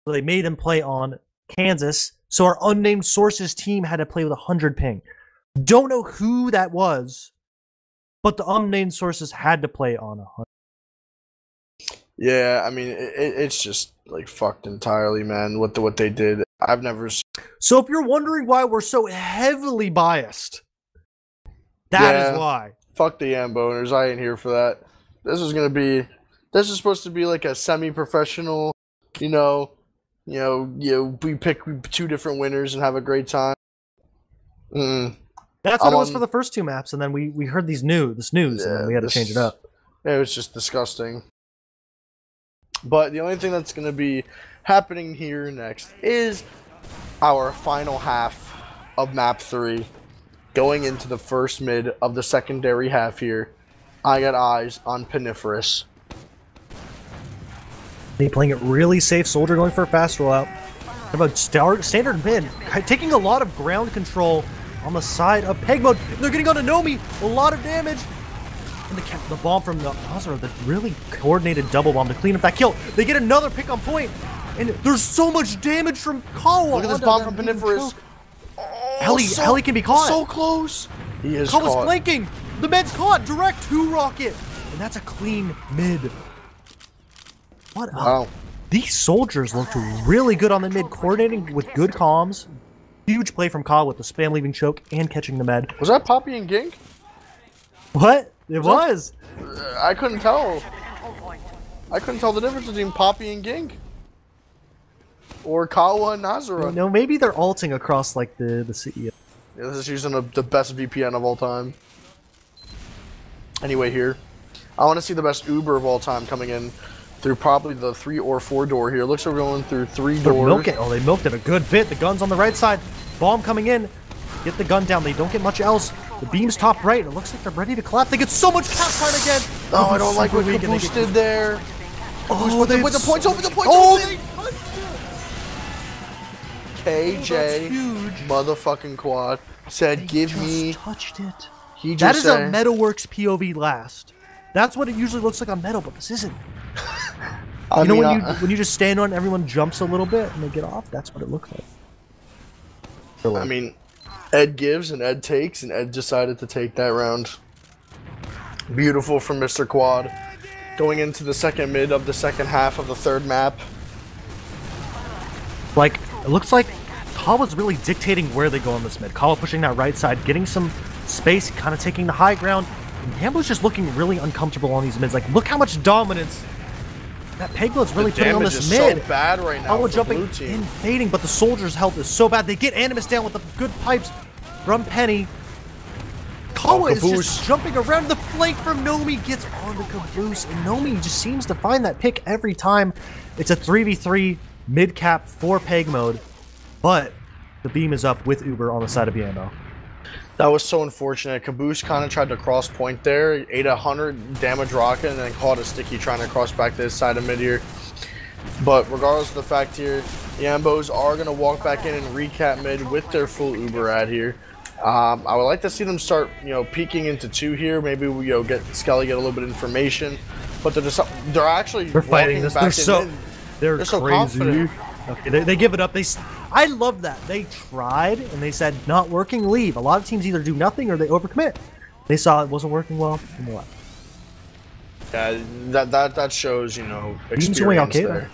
[SPEAKER 2] So they made him play on Kansas, So our unnamed sources team had to play with 100 ping. Don't know who that was, but the unnamed sources had to play on 100.
[SPEAKER 1] Yeah, I mean, it's just like fucked entirely, man. What they did, I've never seen.
[SPEAKER 2] So if you're wondering why we're so heavily biased, that is why.
[SPEAKER 1] Fuck the Amboners. I ain't here for that. This is supposed to be like a semi-professional, we pick 2 different winners and have a great time.
[SPEAKER 2] That's what it was for the first 2 maps, and then we heard this news, and then we had to change it up.
[SPEAKER 1] It was just disgusting. But the only thing that's going to be happening here next is our final half of map 3, going into the first mid of the secondary half here. I got eyes on Peniferous.
[SPEAKER 2] They playing it really safe. Soldier going for a fast rollout. How about standard mid, taking a lot of ground control on the side of PEGMODE. They're getting on Nomi, a lot of damage. And the bomb from the Azura, the really coordinated double bomb to clean up that kill. They get another pick on point, and there's so much damage from Kawa.
[SPEAKER 1] Look at this bomb from Peniferous.
[SPEAKER 2] Heli can be caught.
[SPEAKER 1] So close. He is
[SPEAKER 2] Kawa's
[SPEAKER 1] caught.
[SPEAKER 2] flanking. The med's caught. Direct 2 rocket. And that's a clean mid. What up?
[SPEAKER 1] Wow.
[SPEAKER 2] These soldiers looked really good on the mid, coordinating with good comms. Huge play from Kawa with the spam leaving choke and catching the med.
[SPEAKER 1] Was that Poppy and Gink?
[SPEAKER 2] What? It was.
[SPEAKER 1] I couldn't tell. I couldn't tell the difference between Poppy and Gink. Or Kawa and Nazura.
[SPEAKER 2] No, maybe they're alting across like the CEO.
[SPEAKER 1] Yeah, this is using the best VPN of all time. Anyway, here. I want to see the best Uber of all time coming in through probably the 3 or 4 door here. Looks like we're going through 3 doors.
[SPEAKER 2] They milked it a good bit. The gun's on the right side. Bomb coming in. Get the gun down. They don't get much else. The beam's top right. It looks like they're ready to collapse. They get so much cap time again.
[SPEAKER 1] Oh, I don't like what Caboose did there.
[SPEAKER 2] Oh,
[SPEAKER 1] with the points over. The points over. KJ, motherfucking quad, said, "Give me."
[SPEAKER 2] Touched it.
[SPEAKER 1] He just
[SPEAKER 2] that is
[SPEAKER 1] said,
[SPEAKER 2] a Metalworks POV last. That's what it usually looks like on Metal, but this isn't. When you just stand on, everyone jumps a little bit and they get off. That's what it looks like.
[SPEAKER 1] I mean, Ed gives and Ed takes, and Ed decided to take that round. Beautiful from Mr. Quad. Going into the second mid of the second half of the third map.
[SPEAKER 2] Like, it looks like Kawa's really dictating where they go on this mid. Kawa pushing that right side, getting some space, kind of taking the high ground. And Hambo's just looking really uncomfortable on these mids. Like, look how much dominance that PEGMODE's really putting on this mid.
[SPEAKER 1] So bad right now.
[SPEAKER 2] Kawa jumping in, fading, but the soldiers' health is so bad. They get Animus down with the good pipes from Penny. Kawa is just jumping around. The flank from Nomi gets onto Caboose, and Nomi just seems to find that pick every time. It's a 3v3 mid cap for PEGMODE, but the beam is up with Uber on the side of Yambo.
[SPEAKER 1] That was so unfortunate. Caboose kind of tried to cross point there, ate 100 damage rocket, and then caught a sticky trying to cross back to his side of mid here. But regardless of the fact here, Yambos are going to walk back in and recap mid with their full Uber ad here. I would like to see them start, peeking into 2 here. Maybe we, get Skelly, get a little bit of information. But they're actually
[SPEAKER 2] fighting this. They're so
[SPEAKER 1] so confident.
[SPEAKER 2] Okay, they give it up. I love that. They tried and they said not working, leave. A lot of teams either do nothing or they overcommit. They saw it wasn't working well and they left.
[SPEAKER 1] Yeah, that shows, experience
[SPEAKER 2] doing okay,
[SPEAKER 1] there.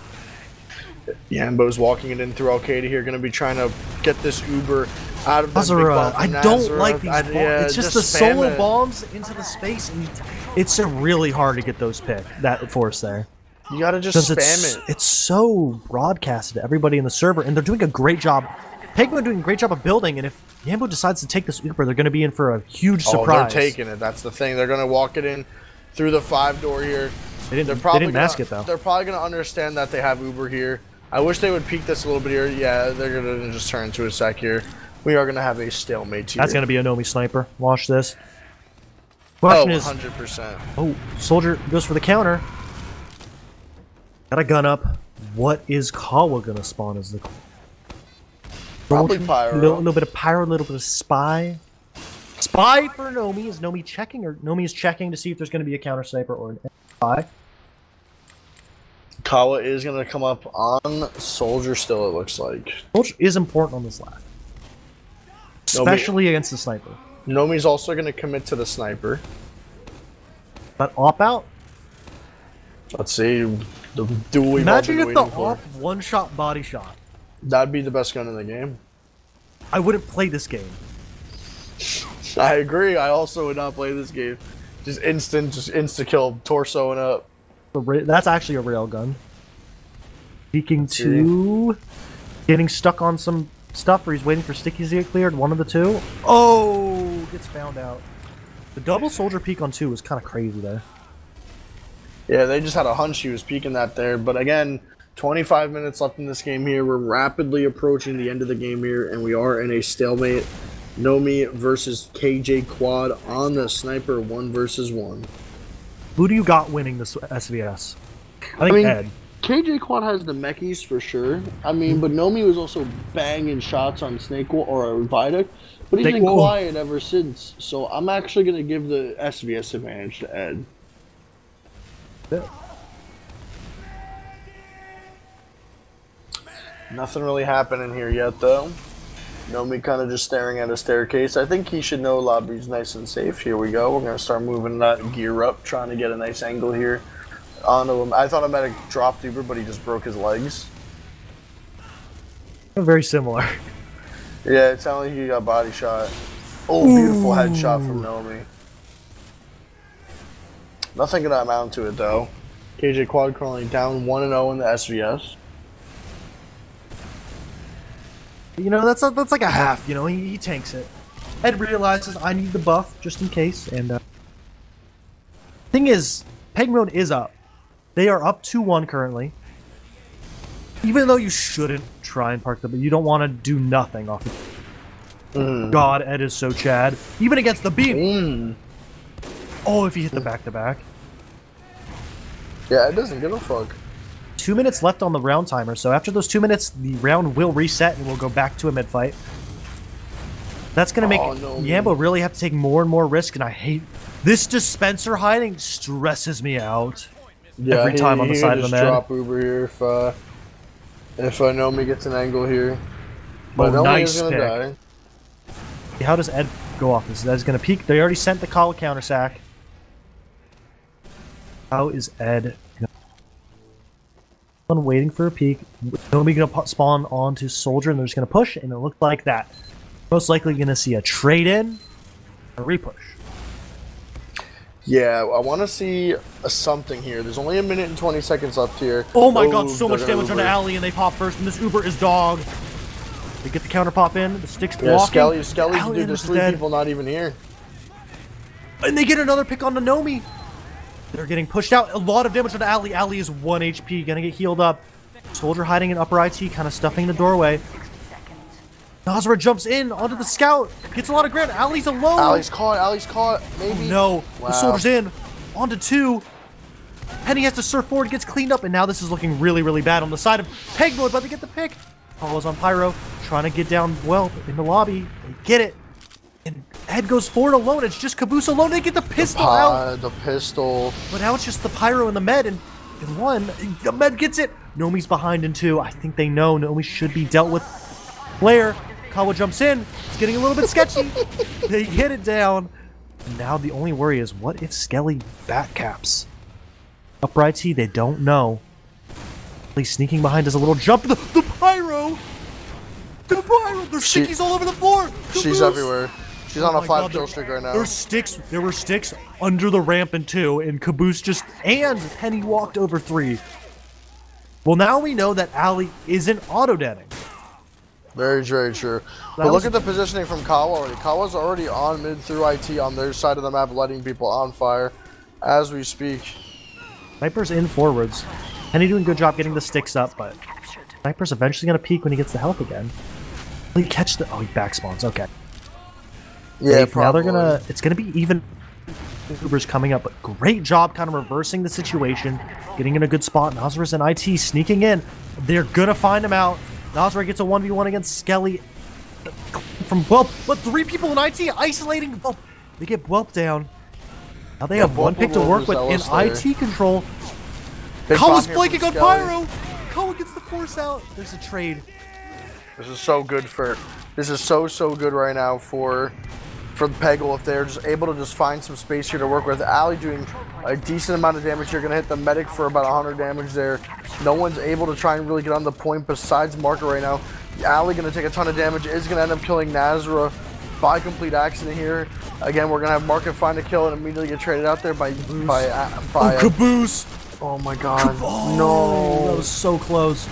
[SPEAKER 1] Yambo's walking it in through Al-Qaeda here, going to be trying to get this Uber out of the big bomb from
[SPEAKER 2] I don't
[SPEAKER 1] Nazareth.
[SPEAKER 2] like these bombs. It's just the solo bombs into the space, and it's really hard to get those that force there.
[SPEAKER 1] You gotta just spam it.
[SPEAKER 2] It's so broadcasted to everybody in the server, and they're doing a great job. PEGMODE doing a great job of building, and if Yambo decides to take this Uber, they're going to be in for a huge surprise.
[SPEAKER 1] They're taking it. That's the thing. They're going to walk it in through the 5 door here.
[SPEAKER 2] They didn't mask it, though.
[SPEAKER 1] They're probably going to understand that they have Uber here. I wish they would peek this a little bit here. Yeah, they're going to just turn into a sec here. We are going to have a stalemate here.
[SPEAKER 2] That's going to be a Nomi sniper. Watch this. Question is
[SPEAKER 1] 100%.
[SPEAKER 2] Oh, Soldier goes for the counter. Got a gun up. What is Kawa going to spawn as the...
[SPEAKER 1] Probably Pyro.
[SPEAKER 2] A little bit of Pyro, a little bit of Spy. Spy for Nomi. Is Nomi checking? Or Nomi is checking to see if there's going to be a counter sniper or an Spy.
[SPEAKER 1] Kawa is gonna come up on Soldier still, it looks like.
[SPEAKER 2] Soldier is important on this lap. Especially against the sniper.
[SPEAKER 1] Nomi's also gonna commit to the sniper.
[SPEAKER 2] But op out?
[SPEAKER 1] Let's see. The duel we've
[SPEAKER 2] Imagine
[SPEAKER 1] all been
[SPEAKER 2] if the
[SPEAKER 1] waiting for.
[SPEAKER 2] op one-shot body shot.
[SPEAKER 1] That'd be the best gun in the game.
[SPEAKER 2] I wouldn't play this game.
[SPEAKER 1] I agree. I also would not play this game. Just insta-kill, torsoing up.
[SPEAKER 2] That's actually a railgun. Peeking to... Getting stuck on some stuff where he's waiting for stickies to get cleared. One of the two. Oh! Gets found out. The double soldier peek on 2 was kind of crazy there.
[SPEAKER 1] Yeah, they just had a hunch he was peeking that there. But again, 25 minutes left in this game here. We're rapidly approaching the end of the game here, and we are in a stalemate. Nomi versus KJ Quad on the sniper 1 versus 1.
[SPEAKER 2] Who do you got winning this SVS? I think Ed.
[SPEAKER 1] KJ Quad has the mechis for sure. I mean, but Nomi was also banging shots on Snake Wall or Viaduct, but he's been quiet ever since. So I'm actually going to give the SVS advantage to Ed.
[SPEAKER 2] Yeah.
[SPEAKER 1] Nothing really happening here yet, though. Nomi kind of just staring at a staircase. I think he should know lobby's nice and safe. Here we go. We're going to start moving that gear up, trying to get a nice angle here onto him. I thought I might have dropped Uber, but he just broke his legs.
[SPEAKER 2] Very similar.
[SPEAKER 1] Yeah, it sounded like he got body shot. Oh, beautiful headshot from Nomi. Nothing gonna amount to it, though. KJ Quad crawling down 1-0 in the SVS.
[SPEAKER 2] You know, that's like a half, you know, he tanks it. Ed realizes I need the buff just in case, and thing is, PEGMODE is up. They are up 2-1 currently. Even though you shouldn't try and park them, but you don't want to do nothing off it. God, Ed is so Chad. Even against the beam. Oh, if he hit the back-to-back.
[SPEAKER 1] Yeah, it doesn't give a fuck.
[SPEAKER 2] 2 minutes left on the round timer, so after those 2 minutes, the round will reset and we'll go back to a mid-fight. That's going to make Yambo really have to take more and more risk, and I hate... This dispenser hiding stresses me out.
[SPEAKER 1] Yeah,
[SPEAKER 2] every time on the side of the man.
[SPEAKER 1] Drop Uber here if Nomi gets an angle here. But
[SPEAKER 2] Oh,
[SPEAKER 1] Nomi
[SPEAKER 2] nice
[SPEAKER 1] is gonna die.
[SPEAKER 2] How does Ed go off this? Ed's going to peek. They already sent the Kawa counter sack. How is Ed waiting for a peek? Nomi going to spawn onto Soldier, and they're just going to push, and it looks like that. Most likely going to see a trade-in, a repush.
[SPEAKER 1] Yeah, I want to see something here. There's only 1 minute and 20 seconds left here.
[SPEAKER 2] Oh my god, so much damage on the alley, and they pop first, and this Uber is dog. They get the counter pop in, the stick's blocking.
[SPEAKER 1] Skelly, dude, there's 3 people not even here.
[SPEAKER 2] And they get another pick on the Nomi. They're getting pushed out. A lot of damage on the alley. Alley is 1 HP, gonna get healed up. Soldier hiding in upper IT, kind of stuffing the doorway. Nazra jumps in onto the scout, gets a lot of ground. Alley's alone.
[SPEAKER 1] Alley's caught, maybe.
[SPEAKER 2] Oh, no,
[SPEAKER 1] wow.
[SPEAKER 2] The Soldier's in, onto 2. Penny has to surf forward, gets cleaned up, and now this is looking really, really bad on the side of PEGMODE, about to get the pick. Follows on Pyro, trying to get down well in the lobby. They get it. And Ed goes forward alone. It's just Caboose alone. They get the pistol out.
[SPEAKER 1] The pistol.
[SPEAKER 2] But now it's just the Pyro and the Med, and in 1, the Med gets it. Nomi's behind in 2. I think they know Nomi should be dealt with. Blair, Kawa jumps in. It's getting a little bit sketchy. They get it down. And now the only worry is, what if Skelly backcaps? Upper IT, they don't know. He's sneaking behind as a little jump. The Pyro! The Pyro! There's stickies all over the floor!
[SPEAKER 1] She's everywhere. She's on a 5-kill streak right now.
[SPEAKER 2] There were sticks under the ramp in 2, and Caboose just... And Penny walked over 3. Well, now we know that Alley isn't auto-denning.
[SPEAKER 1] Very, very true. But look at the positioning from Kawa already. Kawa's already on mid through IT on their side of the map, letting people on fire as we speak.
[SPEAKER 2] Sniper's in forwards. Penny doing a good job getting the sticks up, but Sniper's eventually going to peek when he gets the health again. Will he catch the... Oh, he back spawns. Okay.
[SPEAKER 1] Yeah,
[SPEAKER 2] now they're going to... It's going to be even... Uber's coming up, but great job kind of reversing the situation, getting in a good spot. Nazra's in IT, sneaking in. They're going to find him out. Nazra gets a 1v1 against Skelly from Whelp, but 3 people in IT isolating Whelp. They get Whelp down. Now they have 1 pick to work with in IT control.
[SPEAKER 1] Big
[SPEAKER 2] Kawa's
[SPEAKER 1] bomb here
[SPEAKER 2] blanking
[SPEAKER 1] from
[SPEAKER 2] on
[SPEAKER 1] Skelly.
[SPEAKER 2] Pyro. Kawa gets the force out. There's a trade.
[SPEAKER 1] This is so good for. This is so good right now for the Peggle if they're just able to just find some space here to work with. Ali doing a decent amount of damage here. Gonna hit the medic for about 100 damage there. No one's able to try and really get on the point besides Marker right now. Ali gonna take a ton of damage. Is gonna end up killing Nazra by complete accident here. Again, we're gonna have Marker find a kill and immediately get traded out there by
[SPEAKER 2] Caboose.
[SPEAKER 1] Oh my god.
[SPEAKER 2] Oh,
[SPEAKER 1] No.
[SPEAKER 2] that was so close.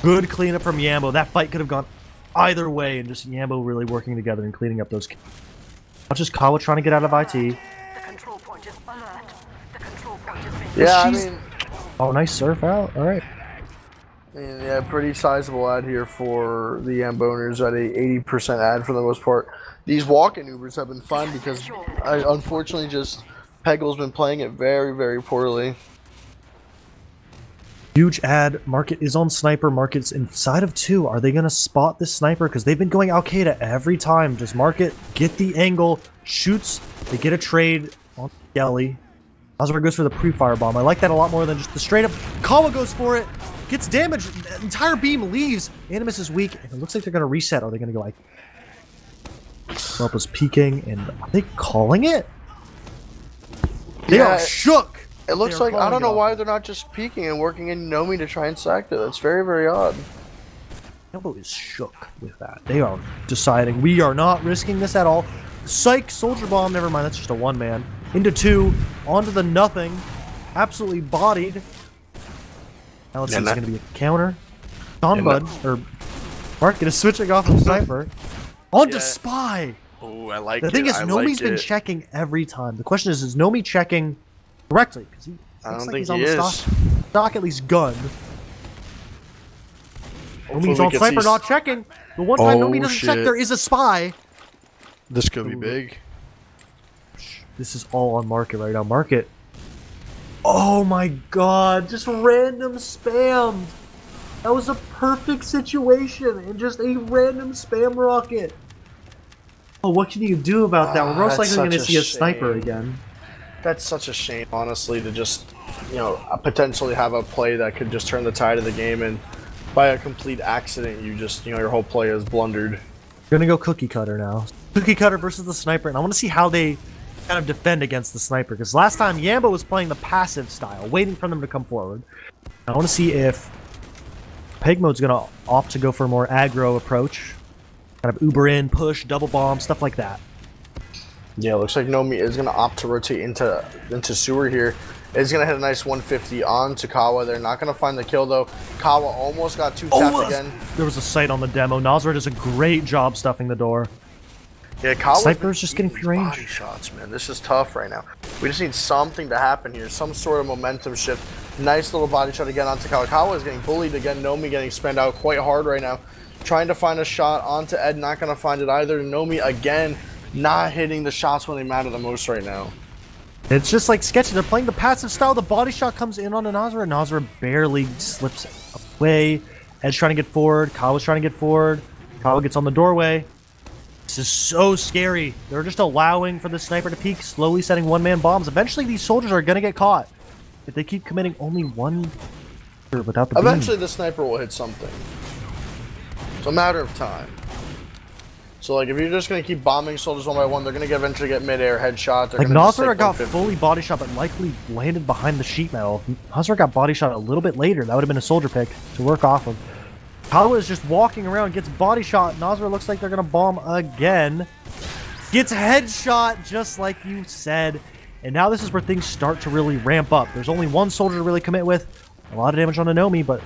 [SPEAKER 2] Good cleanup from Yambo. That fight could have gone either way, and just Yambo really working together and cleaning up those. Not just Kawa trying to get out of IT.
[SPEAKER 4] The control point is alert. The control point has been.
[SPEAKER 1] Yeah, I
[SPEAKER 2] She's-
[SPEAKER 1] mean,
[SPEAKER 2] Oh, nice surf out. All right.
[SPEAKER 1] and yeah, pretty sizable ad here for the Amboners at a 80% ad for the most part. These walk-in Ubers have been fun because unfortunately just Peggle's been playing it very poorly.
[SPEAKER 2] Huge ad. Market is on sniper. Market's inside of 2. Are they going to spot this sniper? Because they've been going Al-Qaeda every time. Just Market, get the angle, shoots. They get a trade on Skelly. Nazar goes for the pre-fire bomb. I like that a lot more than just the straight up. Kawa goes for it. Gets damaged. The entire beam leaves. Animus is weak. And it looks like they're going to reset. Are they going to go like... Smelpa's peeking. And are they calling it? They
[SPEAKER 1] Yeah,
[SPEAKER 2] are shook.
[SPEAKER 1] It looks
[SPEAKER 2] They are
[SPEAKER 1] like, I
[SPEAKER 2] calling
[SPEAKER 1] don't
[SPEAKER 2] it
[SPEAKER 1] know
[SPEAKER 2] off.
[SPEAKER 1] why they're not just peeking and working in Nomi to try and sack it. That's very odd.
[SPEAKER 2] Yellow is shook with that. They are deciding we are not risking this at all. Psych, soldier bomb, never mind, that's just a one-man. Into 2, onto the nothing. Absolutely bodied. Now let's see, it's going to be a counter. Bud, or Market is switching off of Sniper. Onto
[SPEAKER 3] Yeah.
[SPEAKER 2] Spy!
[SPEAKER 3] Oh, I like
[SPEAKER 2] The
[SPEAKER 3] it.
[SPEAKER 2] thing is,
[SPEAKER 3] I
[SPEAKER 2] Nomi's
[SPEAKER 3] like
[SPEAKER 2] been
[SPEAKER 3] it.
[SPEAKER 2] checking every time. The question is Nomi checking correctly? Because he
[SPEAKER 1] I
[SPEAKER 2] looks
[SPEAKER 1] don't
[SPEAKER 2] like he's
[SPEAKER 1] think
[SPEAKER 2] on
[SPEAKER 1] he
[SPEAKER 2] the
[SPEAKER 1] is.
[SPEAKER 2] stock at least gun.
[SPEAKER 1] Hopefully
[SPEAKER 2] Nomi's
[SPEAKER 1] we
[SPEAKER 2] on
[SPEAKER 1] can
[SPEAKER 2] Sniper
[SPEAKER 1] see-
[SPEAKER 2] not checking. The one time
[SPEAKER 3] Oh,
[SPEAKER 2] Nomi doesn't check,
[SPEAKER 3] shit.
[SPEAKER 2] there is a Spy.
[SPEAKER 3] This could be big.
[SPEAKER 2] This is all on Market right now. Market. Oh my god, just random spammed. That was a perfect situation and just a random spam rocket. Oh, what can you do about that? We're most
[SPEAKER 1] that's
[SPEAKER 2] likely going to
[SPEAKER 1] such
[SPEAKER 2] see
[SPEAKER 1] a
[SPEAKER 2] a sniper
[SPEAKER 1] shame.
[SPEAKER 2] again.
[SPEAKER 1] That's such a shame, honestly, to just, potentially have a play that could just turn the tide of the game, and by a complete accident, you just, your whole play is blundered.
[SPEAKER 2] Gonna go Cookie Cutter now. Cookie Cutter versus the Sniper, and I want to see how they kind of defend against the Sniper, because last time Yambo was playing the passive style, waiting for them to come forward. I want to see if PEGMODE's gonna opt to go for a more aggro approach. Kind of Uber in, push, double bomb, stuff like that.
[SPEAKER 1] Yeah, looks like Nomi is going to opt to rotate into Sewer here. Is going to hit a nice 150 on to Kawa. They're not going to find the kill, though. Kawa almost got 2 tapped again.
[SPEAKER 2] There was a sight on the demo. Nazar does a great job stuffing the door.
[SPEAKER 1] Yeah, Kawa's
[SPEAKER 2] Sniper's
[SPEAKER 1] been
[SPEAKER 2] just getting
[SPEAKER 1] eating
[SPEAKER 2] free range.
[SPEAKER 1] body shots, man. This is tough right now. We just need something to happen here. Some sort of momentum shift. Nice little body shot again onto Kawa. Kawa is getting bullied again. Nomi getting spammed out quite hard right now. Trying to find a shot onto Ed. Not going to find it either. Nomi again not hitting the shots when they matter the most right now.
[SPEAKER 2] It's just like sketchy. They're playing the passive style. The body shot comes in on Nazar, and Nazar barely slips away. Ed's trying to get forward. Kawa's trying to get forward. Kawa gets on the doorway. This is so scary. They're just allowing for the sniper to peek, slowly setting one-man bombs. Eventually, these soldiers are going to get caught. If they keep committing only one without the beam.
[SPEAKER 1] Eventually, the sniper will hit something. It's a matter of time. So, like, if you're just going to keep bombing soldiers one by one, they're going to eventually get mid-air headshot. They're
[SPEAKER 2] Like,
[SPEAKER 1] gonna just
[SPEAKER 2] Nazar
[SPEAKER 1] take
[SPEAKER 2] got
[SPEAKER 1] 150.
[SPEAKER 2] fully body shot, but likely landed behind the sheet metal. If Nazar got body shot a little bit later, that would have been a soldier pick to work off of. Kawa is just walking around, gets body shot. Nazar looks like they're going to bomb again. Gets headshot, just like you said. And now this is where things start to really ramp up. There's only one soldier to really commit with. A lot of damage on Nomi, but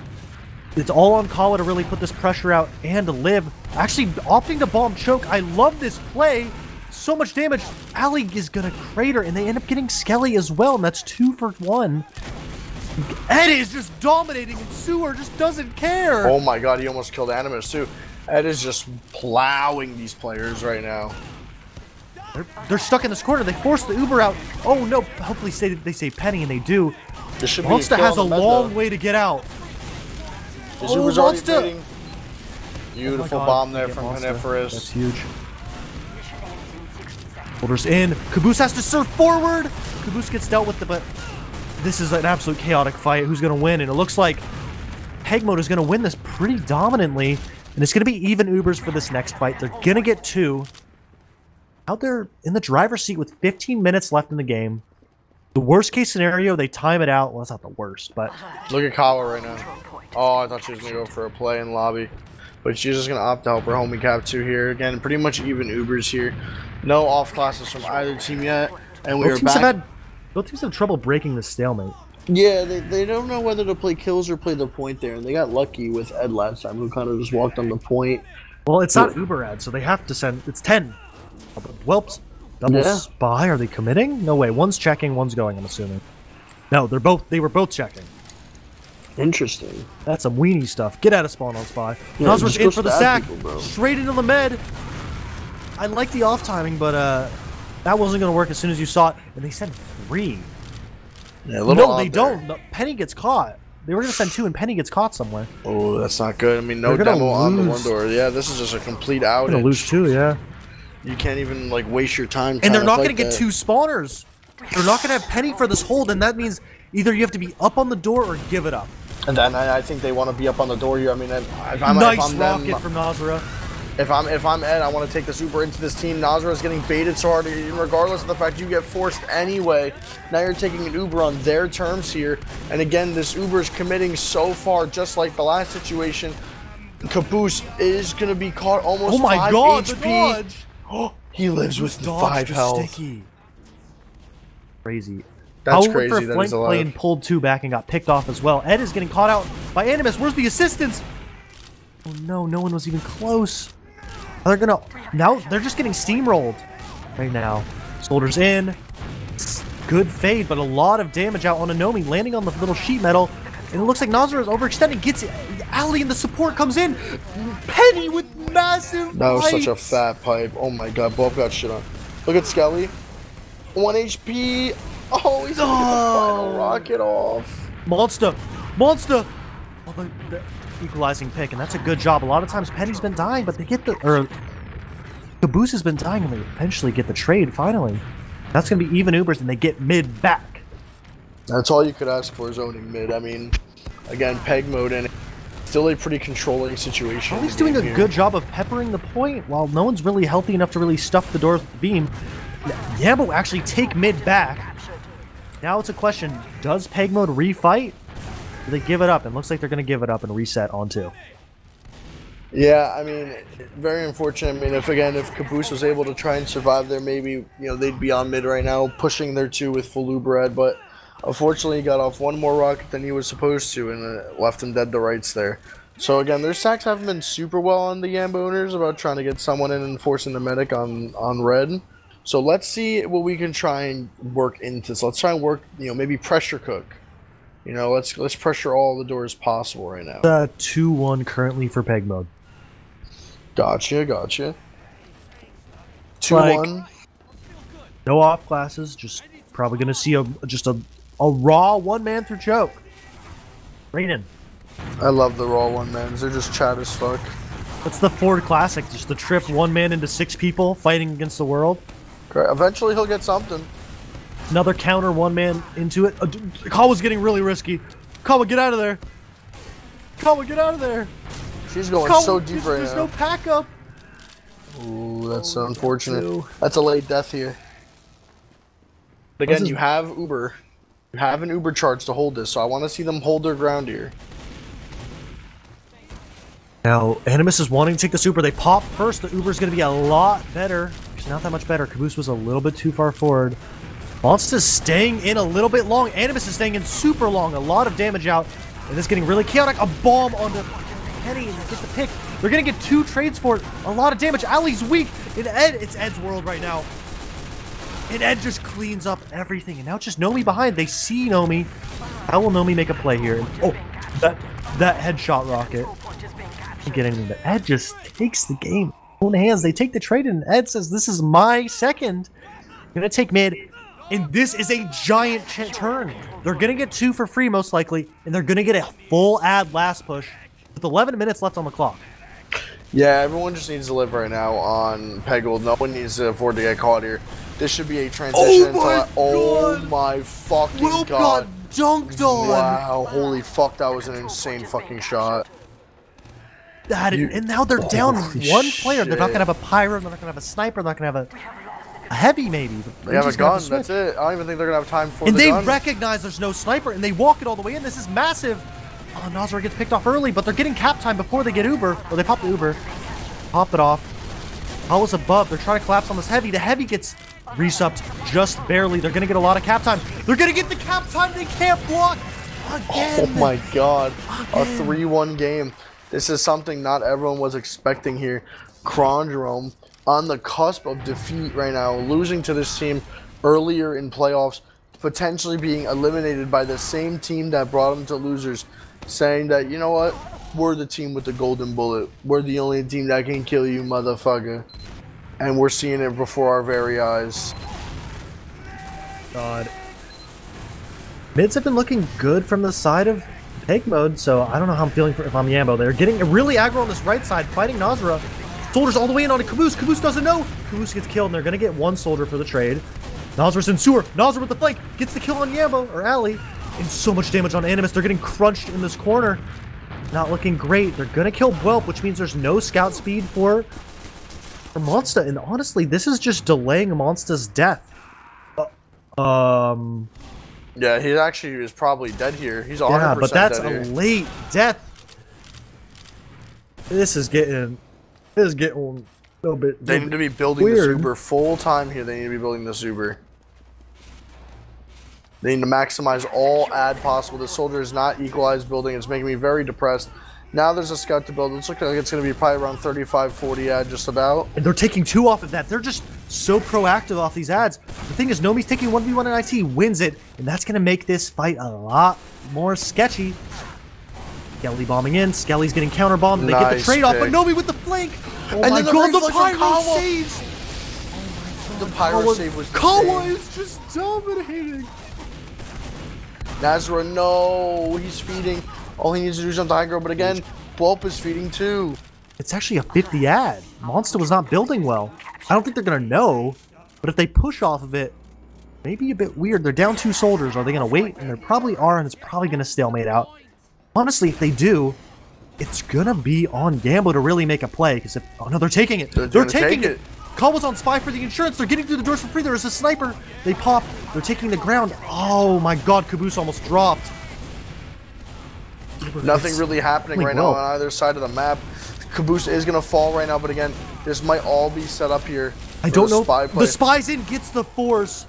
[SPEAKER 2] it's all on Kawa to really put this pressure out and to live. Actually opting to bomb choke. I love this play. So much damage. Ali is going to crater, and they end up getting Skelly as well, and that's 2 for 1. Ed is just dominating, and Sewer just doesn't care.
[SPEAKER 1] Oh my god, he almost killed Animus, too. Ed is just plowing these players right now.
[SPEAKER 2] They're stuck in this corner. They force the Uber out. Oh no, hopefully they say Penny, and they do.
[SPEAKER 1] This should be
[SPEAKER 2] Monster
[SPEAKER 1] kill
[SPEAKER 2] has a
[SPEAKER 1] on the med,
[SPEAKER 2] long
[SPEAKER 1] though.
[SPEAKER 2] way to get out.
[SPEAKER 1] This
[SPEAKER 2] Oh,
[SPEAKER 1] Uber's already
[SPEAKER 2] Monster!
[SPEAKER 1] waiting. Beautiful
[SPEAKER 2] Oh my God.
[SPEAKER 1] bomb there
[SPEAKER 2] Get
[SPEAKER 1] from
[SPEAKER 2] Monster. That's
[SPEAKER 1] Haniferous.
[SPEAKER 2] huge. Holders in. Caboose has to surf forward. Caboose gets dealt with, but this is an absolute chaotic fight. Who's going to win? And it looks like PEGMODE is going to win this pretty dominantly. And it's going to be even Ubers for this next fight. They're going to get 2. Out there in the driver's seat with 15 minutes left in the game. The worst case scenario, they time it out. Well, it's not the worst, but...
[SPEAKER 1] Look at Kawa right now. Oh, I thought she was going to go for a play in lobby. But she's just going to opt to help her homie cap 2 here. Again, pretty much even Ubers here. No off classes from either team yet. And we are back.
[SPEAKER 2] Both teams have trouble breaking the stalemate.
[SPEAKER 3] Yeah, they don't know whether to play kills or play the point there, and they got lucky with Ed last time, who kind of just walked on the point.
[SPEAKER 2] Well, it's not Uber ad, so they have to send... It's 10. Whelps. Double spy. Are they committing? No way. One's checking, one's going, I'm assuming. No, they were both checking.
[SPEAKER 3] Interesting.
[SPEAKER 2] That's some weenie stuff. Get out of spawn on spy.
[SPEAKER 3] Yeah,
[SPEAKER 2] Nosworth's in for the sack.
[SPEAKER 3] People,
[SPEAKER 2] straight into the med. I like the off timing, but that wasn't going to work as soon as you saw it. And they sent 3.
[SPEAKER 1] Yeah,
[SPEAKER 2] no, they don't. No, Penny gets caught. They were going to send 2, and Penny gets caught somewhere.
[SPEAKER 1] Oh, that's not good. I mean, no demo on the one door. Yeah, this is just a complete outage.
[SPEAKER 2] They're going to lose 2, yeah.
[SPEAKER 1] You can't even, like, waste your time.
[SPEAKER 2] And they're not going to get 2 spawners. They're not going to have Penny for this hold, and that means either you have to be up on the door or give it up.
[SPEAKER 1] And then I think they want to be up on the door here. I mean, if I'm
[SPEAKER 2] rocket from Nazra.
[SPEAKER 1] If I'm Ed, I want to take the super into this team. Nazra is getting baited so hard, regardless of the fact you get forced anyway. Now you're taking an Uber on their terms here. And again, this Uber is committing so far, just like the last situation. Caboose is going to be caught almost 5 HP. Oh, he lives with 5 health.
[SPEAKER 2] Sticky. Crazy.
[SPEAKER 1] That's crazy.
[SPEAKER 2] That flank play and pulled 2 back and got picked off as well. Ed is getting caught out by Animus. Where's the assistance? Oh no, no one was even close. They're gonna they're just getting steamrolled right now. Soldiers in. Good fade, but a lot of damage out on Anomi, landing on the little sheet metal. And it looks like Nazra is overextending. Gets it. Ali and the support comes in. Penny with massive
[SPEAKER 1] That was
[SPEAKER 2] pipes.
[SPEAKER 1] such a fat pipe. Oh my god, Bob got shit on. Look at Skelly. 1 HP. Oh, he's gonna get the final rocket off.
[SPEAKER 2] Monster. Oh, the equalizing pick, and that's a good job. A lot of times Penny's been dying, but they get Caboose has been dying, and they eventually get the trade finally. That's going to be even Ubers, and they get mid back.
[SPEAKER 1] That's all you could ask for is owning mid. I mean, again, PEGMODE and still a pretty controlling situation.
[SPEAKER 2] He's doing a good job of peppering the point while no one's really healthy enough to really stuff the doors with the beam. Yambo actually take mid back. Now it's a question, does PEGMODE refight? Do they give it up? It looks like they're going to give it up and reset on 2.
[SPEAKER 1] Yeah, I mean, very unfortunate. I mean, if Caboose was able to try and survive there, maybe, they'd be on mid right now, pushing their 2 with full Uber. But unfortunately, he got off 1 more rocket than he was supposed to, and left him dead to rights there. So again, their sacks haven't been super well on the Yambo owners about trying to get someone in and forcing the medic on red. So let's see what we can try and work into this. Let's try and work, maybe pressure cook. Let's pressure all the doors possible right now.
[SPEAKER 2] 2-1 currently for PEGMODE.
[SPEAKER 1] Gotcha. 2-1.
[SPEAKER 2] No off classes. Just probably gonna see a raw 1-man through choke. Raiden.
[SPEAKER 1] I love the raw 1-mans. They're just chat as fuck.
[SPEAKER 2] That's the Ford Classic. Just the trip 1-man into 6 people fighting against the world.
[SPEAKER 1] Correct. Eventually he'll get something.
[SPEAKER 2] Another counter 1-man into it. Kawa's getting really risky. Kawa, get out of there. Kawa, get out of there.
[SPEAKER 1] She's going so deep right now.
[SPEAKER 2] There's no pack up.
[SPEAKER 1] Ooh, that's so unfortunate. That's a late death here. But again, you have Uber. You have an Uber charge to hold this, so I want to see them hold their ground here.
[SPEAKER 2] Now, Animus is wanting to take the super. They pop first. The Uber's going to be a lot better. It's not that much better. Caboose was a little bit too far forward. Monster's staying in a little bit long. Animus is staying in super long. A lot of damage out. And it's getting really chaotic. A bomb onto Penny and they get the pick. They're going to get 2 trades for it. A lot of damage. Ali's weak. And it's Ed's world right now. And Ed just cleans up everything. And now it's just Nomi behind. They see Nomi. How will Nomi make a play here? Oh, that headshot rocket. Get anything, but Ed just takes the game in own hands. They take the trade, and Ed says, "This is my second. I'm gonna take mid, and this is a giant turn. They're gonna get 2 for free, most likely, and they're gonna get a full ad last push with 11 minutes left on the clock."
[SPEAKER 1] Yeah, everyone just needs to live right now on PEGMODE. No one needs to afford to get caught here. This should be a transition.
[SPEAKER 2] Oh my
[SPEAKER 1] fucking god!
[SPEAKER 2] dunked on.
[SPEAKER 1] Wow, holy fuck, that was an insane fucking shot.
[SPEAKER 2] And now they're down
[SPEAKER 1] Holy
[SPEAKER 2] one player. They're not
[SPEAKER 1] shit.
[SPEAKER 2] gonna have a pyro. They're not gonna have a sniper. They're not gonna have a heavy maybe.
[SPEAKER 1] They have a gun, that's it. I don't even think they're gonna have time for
[SPEAKER 2] and
[SPEAKER 1] the
[SPEAKER 2] they
[SPEAKER 1] gun.
[SPEAKER 2] recognize there's no sniper, and they walk it all the way in. This is massive. Oh, Nazra gets picked off early, but they're getting cap time before they get Uber. Or they pop the Uber. Pop it off. Hollows above. They're trying to collapse on this heavy. The heavy gets resupped just barely. They're gonna get a lot of cap time. They're gonna get the cap time. They can't block again.
[SPEAKER 1] Oh my god. A 3-1 game. This is something not everyone was expecting here. Kronge on the cusp of defeat right now, losing to this team earlier in playoffs, potentially being eliminated by the same team that brought them to losers, saying that, you know what, we're the team with the golden bullet. We're the only team that can kill you, motherfucker. And we're seeing it before our very eyes.
[SPEAKER 2] God. Mids have been looking good from the side of PEGMODE, so I don't know how I'm feeling if I'm Yambo. They're getting really aggro on this right side, fighting Nazra. Soldiers all the way in on a Caboose. Caboose doesn't know. Caboose gets killed, and they're going to get one soldier for the trade. Nazra's in sewer. Nazra with the flank. Gets the kill on Yambo, or Ali. And so much damage on Animus. They're getting crunched in this corner. Not looking great. They're going to kill Bwelp, which means there's no scout speed for Monster. And honestly, this is just delaying Monster's death.
[SPEAKER 1] Yeah, he actually is probably dead here. He's 100%
[SPEAKER 2] Yeah, but that's
[SPEAKER 1] dead
[SPEAKER 2] a
[SPEAKER 1] here.
[SPEAKER 2] late death. This is getting a little bit.
[SPEAKER 1] They need to be building
[SPEAKER 2] weird.
[SPEAKER 1] this Uber full time here. They need to be building this Uber. They need to maximize all ad possible. The soldier is not equalized building. It's making me very depressed. Now there's a scout to build. It's looking like it's going to be probably around 35, 40 ad just about.
[SPEAKER 2] And they're taking 2 off of that. They're just so proactive off these ads. The thing is, Nomi's taking 1v1 in IT, wins it, and that's going to make this fight a lot more sketchy. Skelly bombing in. Skelly's getting counter bombed. They get the trade off, but Nomi with the flank. Oh
[SPEAKER 1] And
[SPEAKER 2] my
[SPEAKER 1] then the
[SPEAKER 2] god, the
[SPEAKER 1] reflex from
[SPEAKER 2] pyro
[SPEAKER 1] Kawa.
[SPEAKER 2] saves.
[SPEAKER 1] The pyro save was
[SPEAKER 2] Kawa
[SPEAKER 1] insane.
[SPEAKER 2] is just dominating.
[SPEAKER 1] Nazra, no, he's feeding. All he needs to do is jump to high ground, but again, Bwelp is feeding too.
[SPEAKER 2] It's actually a 50 ad. Monster was not building well. I don't think they're going to know, but if they push off of it, maybe a bit weird. They're down 2 soldiers. Are they going to wait? And they probably are, and it's probably going to stalemate out. Honestly, if they do, it's going to be on Gambo to really make a play. Because if... Oh, no, they're taking it. They're taking it. Kawa's on spy for the insurance. They're getting through the doors for free. There is a sniper. They pop. They're taking the ground. Oh, my God. Caboose almost dropped.
[SPEAKER 1] Nothing really happening right now on either side of the map. Caboose is going to fall right now, but again, this might all be set up here.
[SPEAKER 2] I don't know. The spy's in, gets the force.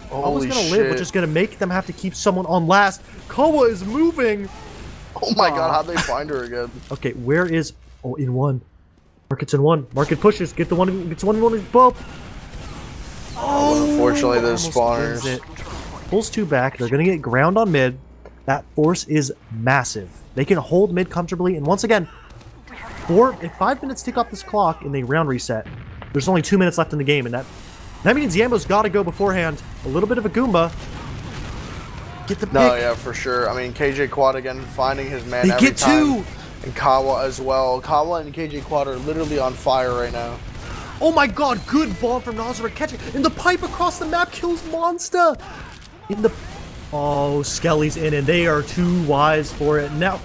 [SPEAKER 1] Holy
[SPEAKER 2] Kawa's going to live, which is going to make them have to keep someone on last. Kawa is moving.
[SPEAKER 1] Oh my god, how'd they find her again?
[SPEAKER 2] Okay, where is... Oh, in 1. Market's in 1. Market pushes. Get the one. Gets 1v1 with Bwelp. Oh!
[SPEAKER 1] Unfortunately, the
[SPEAKER 2] Almost
[SPEAKER 1] spawners.
[SPEAKER 2] wins it. Pulls 2 back. They're going to get ground on mid. That force is massive. They can hold mid comfortably. And once again, if 5 minutes tick off this clock and they round reset, there's only 2 minutes left in the game. And that means Yambo's got to go beforehand. A little bit of a Goomba. Get the pick.
[SPEAKER 1] No, yeah, for sure. I mean, KJ Quad again finding his man
[SPEAKER 2] They
[SPEAKER 1] every
[SPEAKER 2] get
[SPEAKER 1] time.
[SPEAKER 2] 2.
[SPEAKER 1] And Kawa as well. Kawa and KJ Quad are literally on fire right now.
[SPEAKER 2] Oh my god, good ball from Nazareth catching. And the pipe across the map kills Monster. Oh, Skelly's in, and they are too wise for it. Now,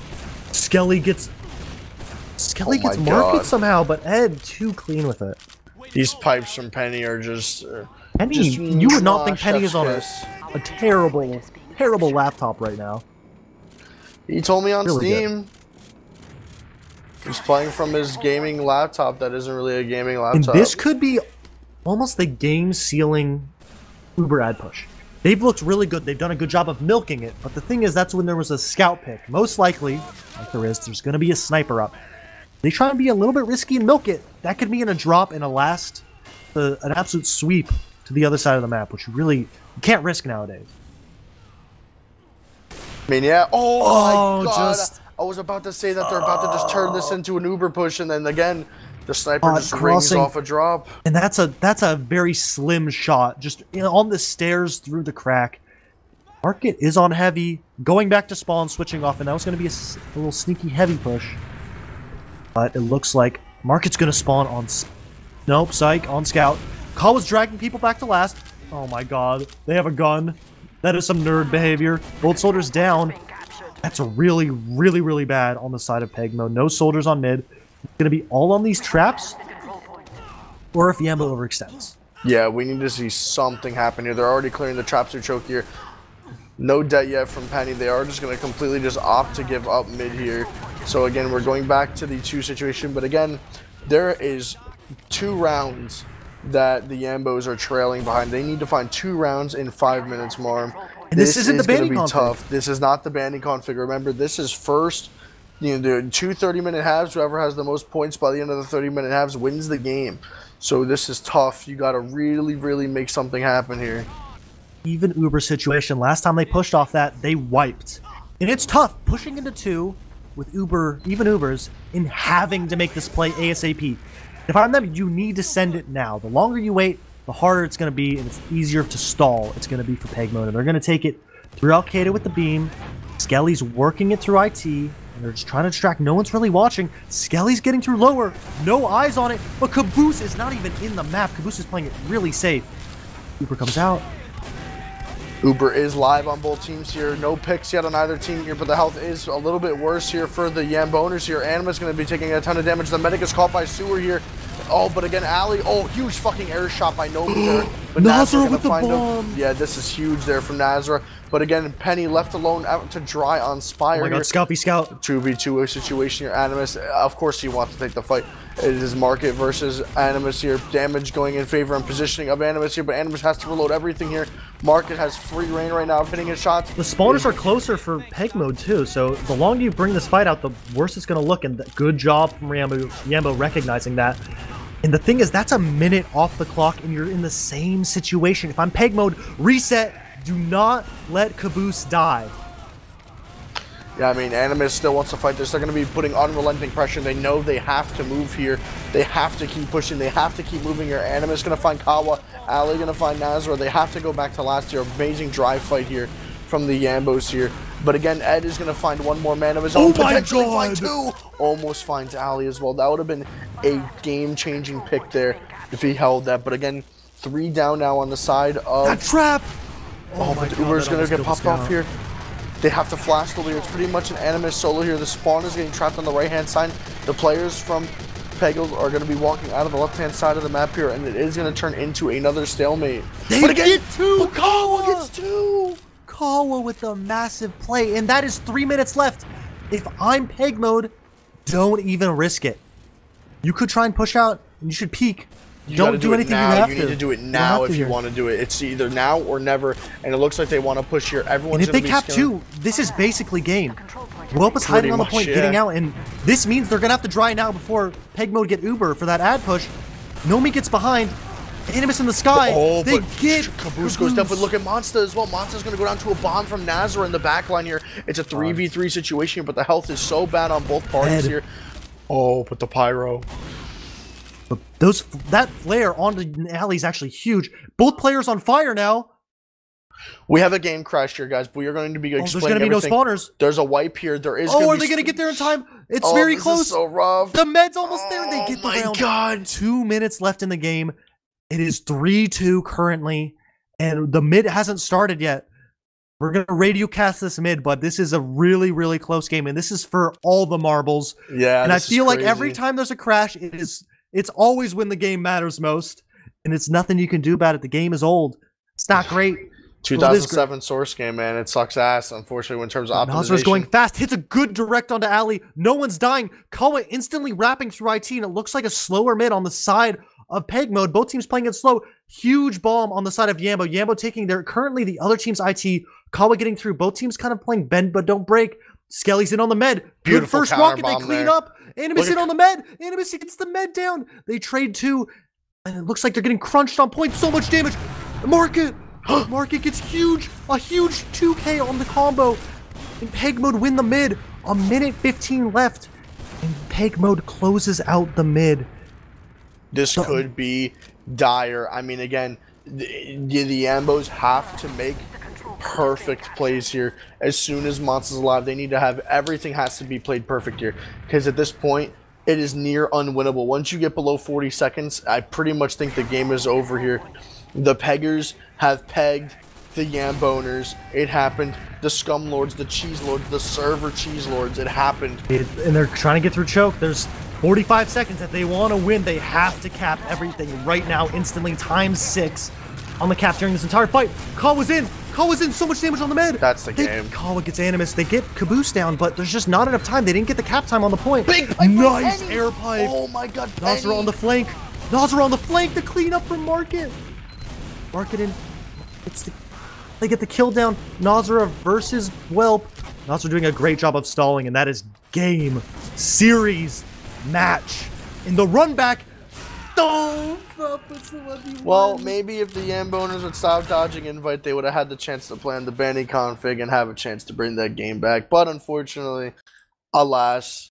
[SPEAKER 2] Skelly gets market somehow, but Ed too clean with it.
[SPEAKER 1] These pipes from Penny are just...
[SPEAKER 2] Penny, you would not think Penny is on a terrible laptop right now.
[SPEAKER 1] He told me on
[SPEAKER 2] Really
[SPEAKER 1] Steam. He's playing from his gaming laptop that isn't really a gaming laptop.
[SPEAKER 2] And this could be almost the game-sealing Uber ad push. They've looked really good. They've done a good job of milking it. But the thing is, that's when there was a scout pick. Most likely, like there's going to be a sniper up. They try and be a little bit risky and milk it. That could mean a drop and an absolute sweep to the other side of the map, which you can't risk nowadays.
[SPEAKER 1] I mean, yeah. Oh my god.
[SPEAKER 2] Just...
[SPEAKER 1] I was about to say that they're about to just turn this into an Uber push, and then again, the sniper just rings off a drop.
[SPEAKER 2] And that's a very slim shot, just on the stairs through the crack. Market is on heavy, going back to spawn, switching off, and that was going to be a little sneaky heavy push. But it looks like Market's going to spawn on... Nope, psych, on scout. Kawa's dragging people back to last. Oh my god, they have a gun. That is some nerd behavior. Both soldiers down. That's a really, really, really bad on the side of PEGMODE. No soldiers on mid. It's going to be all on these traps. Or if Yambo overextends.
[SPEAKER 1] Yeah, we need to see something happen here. They're already clearing the traps or choke here. No debt yet from Penny. They are just going to completely just opt to give up mid here. So again, we're going back to the 2 situation. But again, there is 2 rounds that the Yambos are trailing behind. They need to find 2 rounds in 5 minutes more.
[SPEAKER 2] And this isn't the banding config.
[SPEAKER 1] Tough. This is not the banding config. Remember, this is first, you know, the 2 30-minute halves. Whoever has the most points by the end of the 30-minute halves wins the game. So this is tough. You got to really, really make something happen here.
[SPEAKER 2] Even Uber situation. Last time they pushed off that, they wiped. And it's tough pushing into 2 with Uber, even Ubers, in having to make this play ASAP. If I'm them, you need to send it now. The longer you wait, the harder it's going to be, and it's easier to stall. It's going to be for PEGMODE, and they're going to take it through Al-Qaeda with the beam. Skelly's working it through IT, and they're just trying to distract. No one's really watching. Skelly's getting through lower. No eyes on it, but Caboose is not even in the map. Caboose is playing it really safe. Uber comes out.
[SPEAKER 1] Uber is live on both teams here. No picks yet on either team here, but the health is a little bit worse here for the Yamboners here. Anima's going to be taking a ton of damage. The medic is caught by Sewer here. Oh, but again, Ali. Oh, huge fucking air shot by Nomi there. But
[SPEAKER 2] Nazra with the bomb.
[SPEAKER 1] Yeah, this is huge there from Nazra. But again, Penny left alone out to dry on Spire.
[SPEAKER 2] Oh my god, Scalpy Scout.
[SPEAKER 1] 2v2 situation here. Animus, of course he wants to take the fight. It is Market versus Animus here. Damage going in favor and positioning of Animus here, but Animus has to reload everything here. Market has free reign right now of hitting his shots.
[SPEAKER 2] The spawners are closer for PEGMODE too, so the longer you bring this fight out, the worse it's going to look, and good job from Yambo recognizing that. And the thing is, that's a minute off the clock, and you're in the same situation. If I'm PEGMODE, reset. Do not let Caboose die.
[SPEAKER 1] Yeah, I mean, Animus still wants to fight this. They're going to be putting unrelenting pressure. They know they have to move here. They have to keep pushing. They have to keep moving here. Animus going to find Kawa. Ali going to find Nazra. They have to go back to last year. Amazing drive fight here from the Yambos here. But again, Ed is going to find one more man of his own.
[SPEAKER 2] Oh my
[SPEAKER 1] potentially
[SPEAKER 2] god!
[SPEAKER 1] Find 2. Almost finds Ali as well. That would have been a game-changing pick there if he held that. But again, 3 down now on the side of...
[SPEAKER 2] That trap!
[SPEAKER 1] Oh, but Uber's going to get popped off here. They have to flash the lead. It's pretty much an Animus solo here. The spawn is getting trapped on the right-hand side. The players from PEGMODE are going to be walking out of the left-hand side of the map here, and it is going to turn into another stalemate.
[SPEAKER 2] They get 2!
[SPEAKER 1] Kawa gets 2!
[SPEAKER 2] Kawa with a massive play, and that is 3 minutes left. If I'm PEGMODE, don't even risk it. You could try and push out, and you should peek. Don't do anything you have to.
[SPEAKER 1] You need to do it now if you want to do it. It's either now or never, and it looks like they want to push here. Everyone's
[SPEAKER 2] and if they cap 2, this is basically game. Welp is hiding on the point, getting out, and this means they're going to have to dry now before PEGMODE get Uber for that ad push. Nomi gets behind. Animus in the sky.
[SPEAKER 1] Oh,
[SPEAKER 2] they
[SPEAKER 1] but
[SPEAKER 2] get
[SPEAKER 1] Caboose goes down, but look at Monsta as well. Monsta's going to go down to a bomb from Nazra in the back line here. It's a 3v3 situation, but the health is so bad on both parties here. Oh, but the pyro.
[SPEAKER 2] But that flare onto the alley is actually huge. Both players on fire now.
[SPEAKER 1] We have a game crash here, guys. We are going to be explaining
[SPEAKER 2] there's going to be
[SPEAKER 1] everything.
[SPEAKER 2] No spawners.
[SPEAKER 1] There's a wipe here. There is.
[SPEAKER 2] Oh, are they going to get there in time? It's very close.
[SPEAKER 1] This is so rough.
[SPEAKER 2] The med's almost there. They get the round.
[SPEAKER 1] Oh my god!
[SPEAKER 2] 2 minutes left in the game. It is 3-2 currently, and the mid hasn't started yet. We're going to radio cast this mid, but this is a really, really close game, and this is for all the marbles.
[SPEAKER 1] Yeah,
[SPEAKER 2] and I feel like every time there's a crash, it's always when the game matters most, and it's nothing you can do about it. The game is old. It's not great.
[SPEAKER 1] 2007 source game, man. It sucks ass, unfortunately, in terms of optimization.
[SPEAKER 2] Nazra's going fast. Hits a good direct onto Ali. No one's dying. Kawa instantly wrapping through IT, and it looks like a slower mid on the side of PEGMODE. Both teams playing it slow. Huge bomb on the side of Yambo. Yambo taking currently the other team's IT. Kawa getting through. Both teams kind of playing bend but don't break. Skelly's in on the med. Good first rocket. They clean up. Animus in on the med. Animus gets the med down. They trade 2. And it looks like they're getting crunched on point. So much damage. Market. Market gets huge. A huge 2K on the combo. And PEGMODE win the mid. A minute 15 left. And PEGMODE closes out the mid.
[SPEAKER 1] This could be dire. I mean, again, the Ambos have to make perfect plays here. As soon as Monster's alive, they need to have everything has to be played perfect here. Because at this point, it is near unwinnable. Once you get below 40 seconds, I pretty much think the game is over here. The Peggers have pegged the Yamboners. It happened. The Scum Lords, the Cheese Lords, the Server Cheese Lords. It happened.
[SPEAKER 2] And they're trying to get through choke. There's 45 seconds. If they want to win, they have to cap everything right now, instantly, ×6 on the cap during this entire fight. Kaw was in. So much damage on the mid.
[SPEAKER 1] That's the game.
[SPEAKER 2] Kawa gets Animus. They get Caboose down, but there's just not enough time. They didn't get the cap time on the point.
[SPEAKER 1] Big pipe.
[SPEAKER 2] Nice air pipe.
[SPEAKER 1] Oh my god.
[SPEAKER 2] Nazra on the flank. Nazra on the flank to clean up from Market. Market in. They get the kill down. Nazra versus Whelp. Nazra doing a great job of stalling, and that is game, series, match. In the run back.
[SPEAKER 1] Well, maybe if the Yamboners would stop dodging invite, they would have had the chance to plan the Benny config and have a chance to bring that game back. But unfortunately, alas,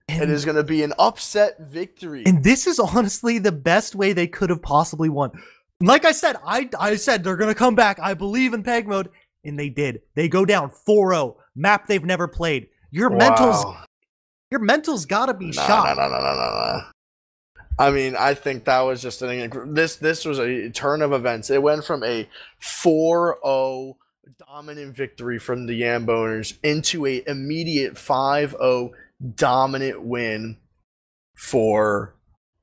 [SPEAKER 1] it is going to be an upset victory.
[SPEAKER 2] And this is honestly the best way they could have possibly won. Like I said, I said they're going to come back. I believe in PEGMODE, and they did. They go down 4-0. Map they've never played. Your mental's got to be shot.
[SPEAKER 1] No. I mean, I think that was just this was a turn of events. It went from a 4-0 dominant victory from the Yamboners into a immediate 5-0 dominant win for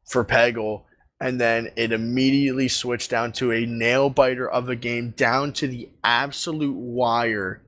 [SPEAKER 1] Peggle, and then it immediately switched down to a nail biter of a game down to the absolute wire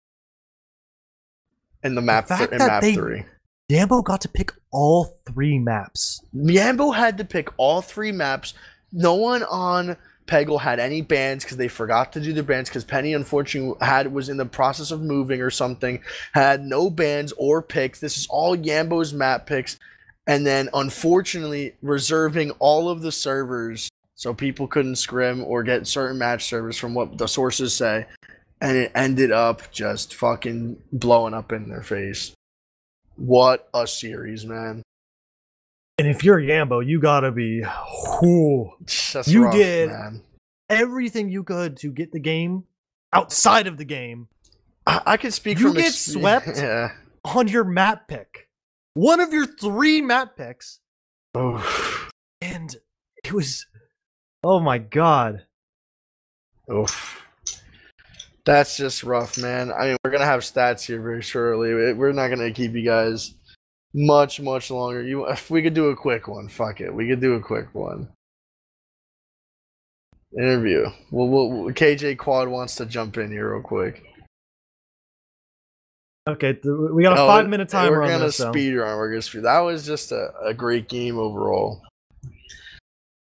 [SPEAKER 1] in the map in map 3.
[SPEAKER 2] Yambo got to pick all 3 maps.
[SPEAKER 1] Yambo had to pick all 3 maps. No one on Peggle had any bans because they forgot to do the bans because Penny unfortunately was in the process of moving or something. Had no bans or picks. This is all Yambo's map picks. And then unfortunately reserving all of the servers so people couldn't scrim or get certain match servers from what the sources say. And it ended up just fucking blowing up in their face. What a series, man.
[SPEAKER 2] And if you're Yambo, you gotta be... You
[SPEAKER 1] rough,
[SPEAKER 2] did
[SPEAKER 1] man.
[SPEAKER 2] Everything you could to get the game outside of the game.
[SPEAKER 1] I can speak
[SPEAKER 2] you
[SPEAKER 1] from...
[SPEAKER 2] get swept on your map pick. One of your 3 map picks.
[SPEAKER 1] Oof.
[SPEAKER 2] And it was... Oh my god.
[SPEAKER 1] Oof. That's just rough, man. I mean, we're going to have stats here very shortly. We're not going to keep you guys much longer. If we could do a quick one, fuck it. We could do a quick one. Interview. KJ Quad wants to jump in here real quick.
[SPEAKER 2] Okay, we got a 5-minute timer.
[SPEAKER 1] We're going to speed run. We're going to speed. That was just a great game overall.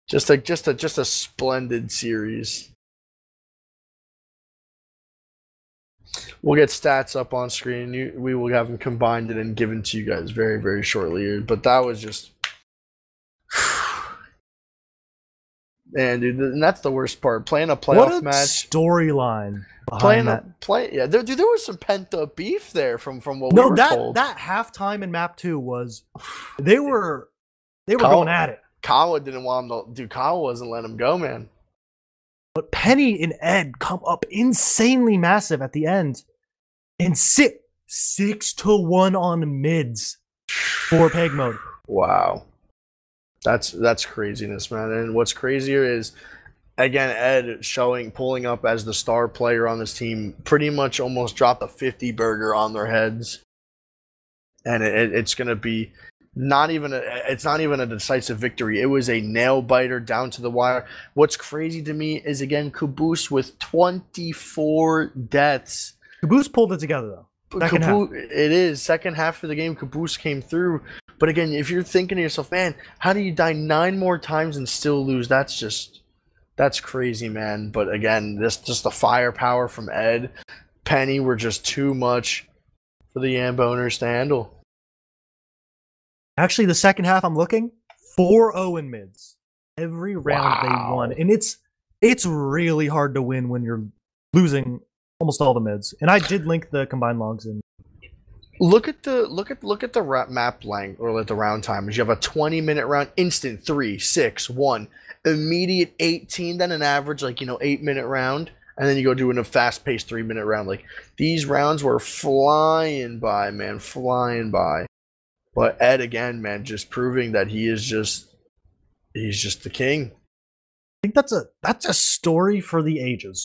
[SPEAKER 1] Just a splendid series. We'll get stats up on screen. We will have them combined and given to you guys very, very shortly. But that was just... Man, dude, and that's the worst part. Playing a playoff match.
[SPEAKER 2] Storyline.
[SPEAKER 1] Yeah, there was some pent-up beef there from what we were told.
[SPEAKER 2] That halftime in map 2 was... They were going at it.
[SPEAKER 1] Kawa didn't want him to... Dude, Kawa wasn't letting him go, man.
[SPEAKER 2] But Penny and Ed come up insanely massive at the end. And 6-1 on mids for PEGMODE.
[SPEAKER 1] Wow. That's craziness, man. And what's crazier is, again, Ed pulling up as the star player on this team, pretty much almost dropped a 50 burger on their heads. And it's going to be it's not even a decisive victory. It was a nail biter down to the wire. What's crazy to me is, again, Caboose with 24 deaths.
[SPEAKER 2] Caboose pulled it together, though.
[SPEAKER 1] It is. Second half of the game, Caboose came through. But again, if you're thinking to yourself, man, how do you die 9 more times and still lose? That's crazy, man. But again, just the firepower from Ed, Penny were just too much for the Yamboners to handle.
[SPEAKER 2] Actually, the second half, I'm looking, 4-0 in mids. Every round they won. And it's really hard to win when you're losing almost all the mids. And I did link the combined logs in.
[SPEAKER 1] Look at the map length, or the round timers. You have a 20-minute round, instant 3, 6, 1, immediate 18, then an average 8-minute round, and then you go doing a fast-paced 3-minute round. Like, these rounds were flying by, man, flying by. But Ed, again, man, just proving that he's just the king.
[SPEAKER 2] I think that's a story for the ages.